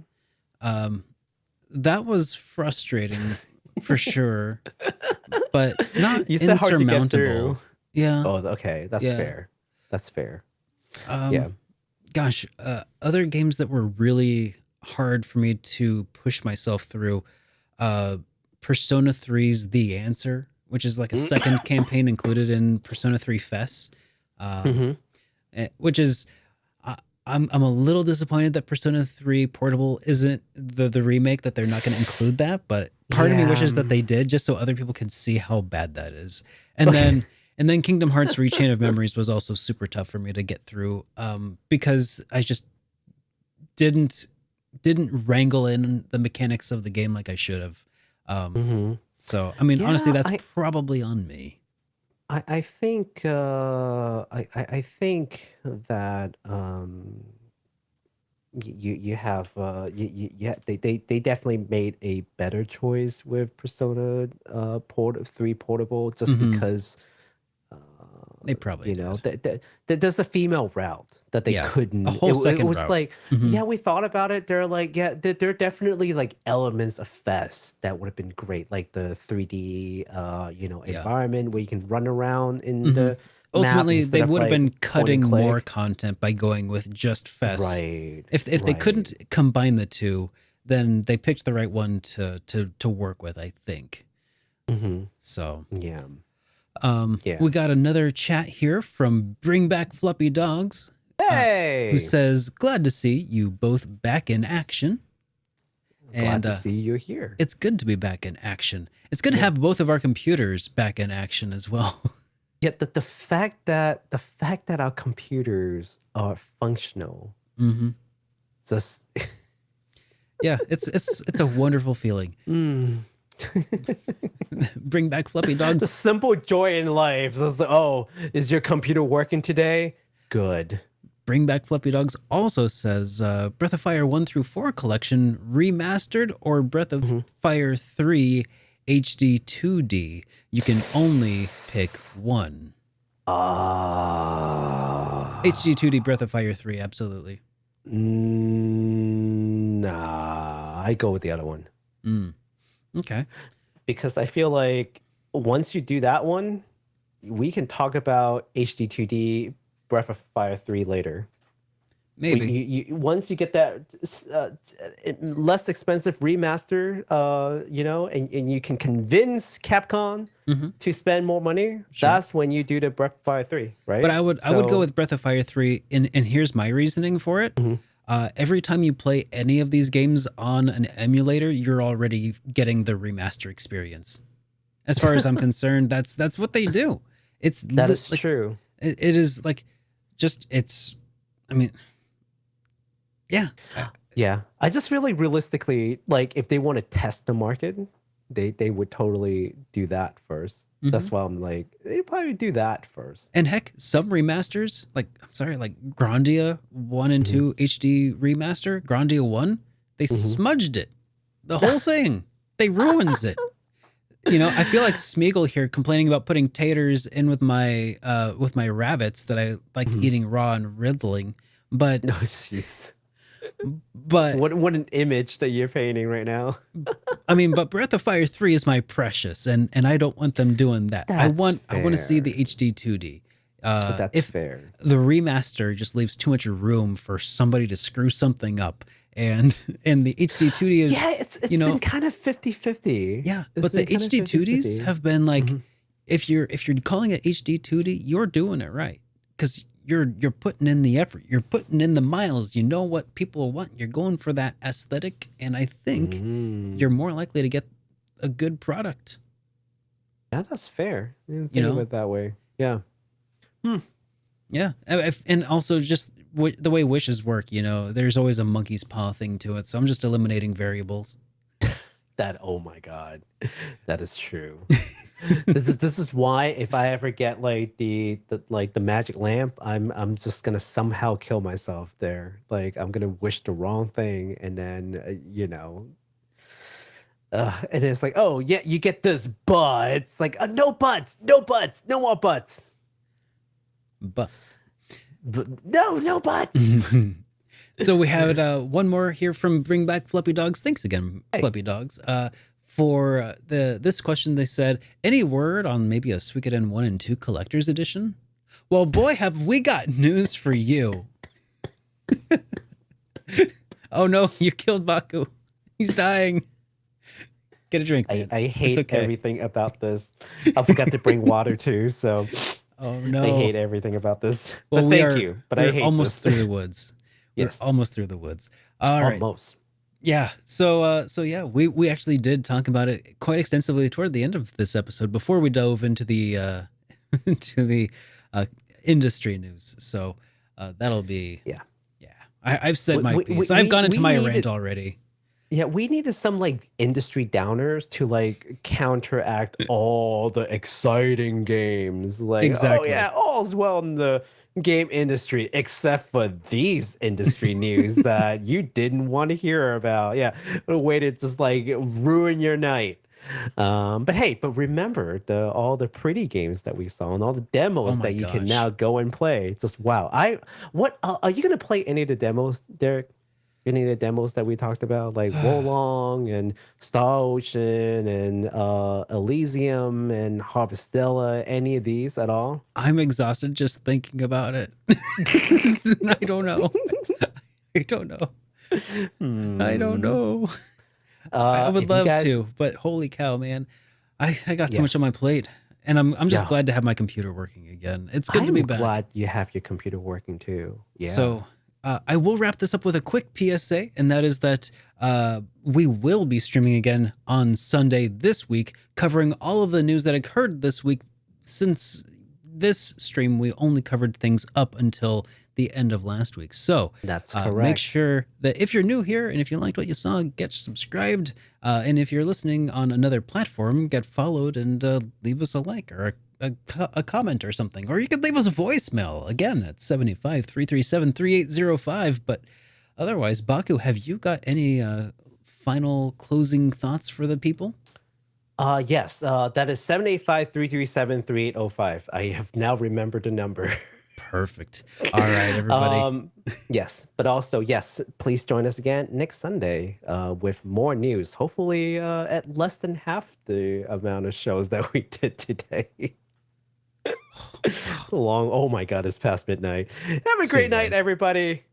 Speaker 1: That was frustrating for sure, but not
Speaker 2: You said hard to get
Speaker 1: insurmountable.
Speaker 2: through.
Speaker 1: Yeah.
Speaker 2: Oh, okay. That's fair. That's fair. Yeah.
Speaker 1: Gosh, other games that were really hard for me to push myself through, Persona 3's The Answer, which is like a second campaign included in Persona 3 FES. Which is, I'm a little disappointed that Persona 3 Portable isn't the remake, that they're not going to include that. But part of me wishes that they did, just so other people can see how bad that is. And then Kingdom Hearts Rechain of Memories was also super tough for me to get through, because I just didn't wrangle in the mechanics of the game like I should have. So I mean, honestly, that's probably on me.
Speaker 2: I think I think that you have they definitely made a better choice with Persona 3 Portable, just because
Speaker 1: They probably
Speaker 2: there's a female route that they couldn't.
Speaker 1: A whole second
Speaker 2: it was
Speaker 1: route.
Speaker 2: like, we thought about it. They're like, there are definitely like elements of Fest that would have been great, like the 3D environment where you can run around in the
Speaker 1: ultimately
Speaker 2: map
Speaker 1: they
Speaker 2: instead
Speaker 1: would
Speaker 2: of,
Speaker 1: have been
Speaker 2: like,
Speaker 1: cutting
Speaker 2: point and
Speaker 1: more
Speaker 2: click.
Speaker 1: content by going with just Fest.
Speaker 2: Right.
Speaker 1: If they couldn't combine the two, then they picked the right one to work with, I think. So
Speaker 2: Yeah.
Speaker 1: we got another chat here from Bring Back Fluffy Dogs,
Speaker 2: Hey,
Speaker 1: who says, "Glad to see you both back in action."
Speaker 2: glad to see you here.
Speaker 1: It's good to be back in action. It's good to have both of our computers back in action as well.
Speaker 2: Yet the fact that our computers are functional, just
Speaker 1: yeah, it's a wonderful feeling. Bring back Fluffy Dogs.
Speaker 2: the simple joy in life. So it's like, oh, is your computer working today? Good.
Speaker 1: Bring Back Fluffy Dogs also says, Breath of Fire 1 through 4 collection remastered or Breath of Fire 3 HD 2D. You can only pick one. HD 2D Breath of Fire 3, absolutely.
Speaker 2: Nah, I go with the other one.
Speaker 1: Okay.
Speaker 2: Because I feel like once you do that one, we can talk about HD 2D Breath of Fire 3 later.
Speaker 1: Maybe.
Speaker 2: You once you get that less expensive remaster, and you can convince Capcom to spend more money, that's when you do the Breath of Fire 3, right?
Speaker 1: But I would go with Breath of Fire 3, and here's my reasoning for it. Every time you play any of these games on an emulator, you're already getting the remaster experience. As far as I'm concerned, that's what they do.
Speaker 2: That is true.
Speaker 1: It is like, I mean, yeah.
Speaker 2: Yeah. I just feel like realistically, like if they want to test the market, they would totally do that first. That's why I'm like, they probably do that first.
Speaker 1: And heck, some remasters, like Grandia 1 and 2 HD remaster, Grandia 1, they smudged it. The whole thing. They ruins it. I feel like Smeagol here complaining about putting taters in with my rabbits that I like eating raw and riddling. But
Speaker 2: no, jeez.
Speaker 1: But
Speaker 2: what an image that you're painting right now.
Speaker 1: I mean, but Breath of Fire 3 is my precious, and I don't want them doing that. I want to see the HD 2D.
Speaker 2: That's fair.
Speaker 1: The remaster just leaves too much room for somebody to screw something up, and the HD 2D is
Speaker 2: it's been kind of 50-50.
Speaker 1: Yeah, but the HD 2Ds have been like, if you're calling it HD 2D, you're doing it right, because you're putting in the effort, you're putting in the miles, you know what people want, you're going for that aesthetic, and I think you're more likely to get a good product.
Speaker 2: Yeah, that's fair. Think of it that way. Yeah.
Speaker 1: Yeah, and also just the way wishes work, there's always a monkey's paw thing to it, so I'm just eliminating variables.
Speaker 2: Oh my god, that is true. This is why if I ever get like the magic lamp, I'm just gonna somehow kill myself there. Like I'm gonna wish the wrong thing, and then and it's like, oh yeah, you get this, but it's like no buts, no more buts.
Speaker 1: But
Speaker 2: no buts.
Speaker 1: So we had one more here from Bring Back Fluffy Dogs. Thanks again, Fluffy Dogs. For this question, they said, any word on maybe a Suikoden I and II collector's edition? Well, boy, have we got news for you. Oh no, you killed Baku. He's dying. Get a drink, man.
Speaker 2: I hate everything about this. I forgot to bring water too, so
Speaker 1: Oh no.
Speaker 2: I hate everything about this.
Speaker 1: Well,
Speaker 2: But
Speaker 1: we
Speaker 2: thank
Speaker 1: are,
Speaker 2: you. But
Speaker 1: we're
Speaker 2: I hate
Speaker 1: almost
Speaker 2: this.
Speaker 1: through the woods.
Speaker 2: Yes.
Speaker 1: We're almost through the woods. All right.
Speaker 2: Almost.
Speaker 1: Yeah. So yeah, we actually did talk about it quite extensively toward the end of this episode before we dove into the into the industry news. So that'll be
Speaker 2: Yeah.
Speaker 1: I've said my
Speaker 2: We-
Speaker 1: piece.
Speaker 2: we-
Speaker 1: I've
Speaker 2: we-
Speaker 1: gone into
Speaker 2: we
Speaker 1: my
Speaker 2: needed-
Speaker 1: rant already.
Speaker 2: Yeah, we needed some like industry downers to like counteract all the exciting games. Like,
Speaker 1: Exactly.
Speaker 2: oh yeah, all's well in the game industry, except for these industry news that you didn't want to hear about. Yeah, a way to just like ruin your night. But hey, but remember all the pretty games that we saw and all the demos
Speaker 1: Oh my
Speaker 2: that you can
Speaker 1: gosh.
Speaker 2: now go and play. Just wow. What are you gonna play any of the demos, Derek? Any of the demos that we talked about, like Wolong and Star Ocean and Elysium and Harvestella, any of these at all?
Speaker 1: I'm exhausted just thinking about it. I don't know. I don't know. I don't know. I would
Speaker 2: if you
Speaker 1: love
Speaker 2: guys-
Speaker 1: to, but holy cow, man. I got so
Speaker 2: Yeah.
Speaker 1: much on my plate. And I'm just
Speaker 2: Yeah.
Speaker 1: glad to have my computer working again. It's good to be
Speaker 2: I'm
Speaker 1: back.
Speaker 2: glad you have your computer working too. Yeah.
Speaker 1: So I will wrap this up with a quick PSA, and that is that we will be streaming again on Sunday this week, covering all of the news that occurred this week. Since this stream, we only covered things up until the end of last week. So
Speaker 2: that's
Speaker 1: make
Speaker 2: correct.
Speaker 1: sure that if you're new here and if you liked what you saw, get subscribed. And if you're listening on another platform, get followed and leave us a like or a comment or something. Or you could leave us a voicemail, again, at 75-337-3805. But otherwise, Baku, have you got any final closing thoughts for the people?
Speaker 2: Yes, that is 785-337-3805. I have now remembered the number.
Speaker 1: Perfect. All right, everybody.
Speaker 2: Yes, but also, yes, please join us again next Sunday with more news. Hopefully at less than half the amount of shows that we did today. Oh my God, it's past midnight. Have a
Speaker 1: See you
Speaker 2: great night,
Speaker 1: guys.
Speaker 2: everybody.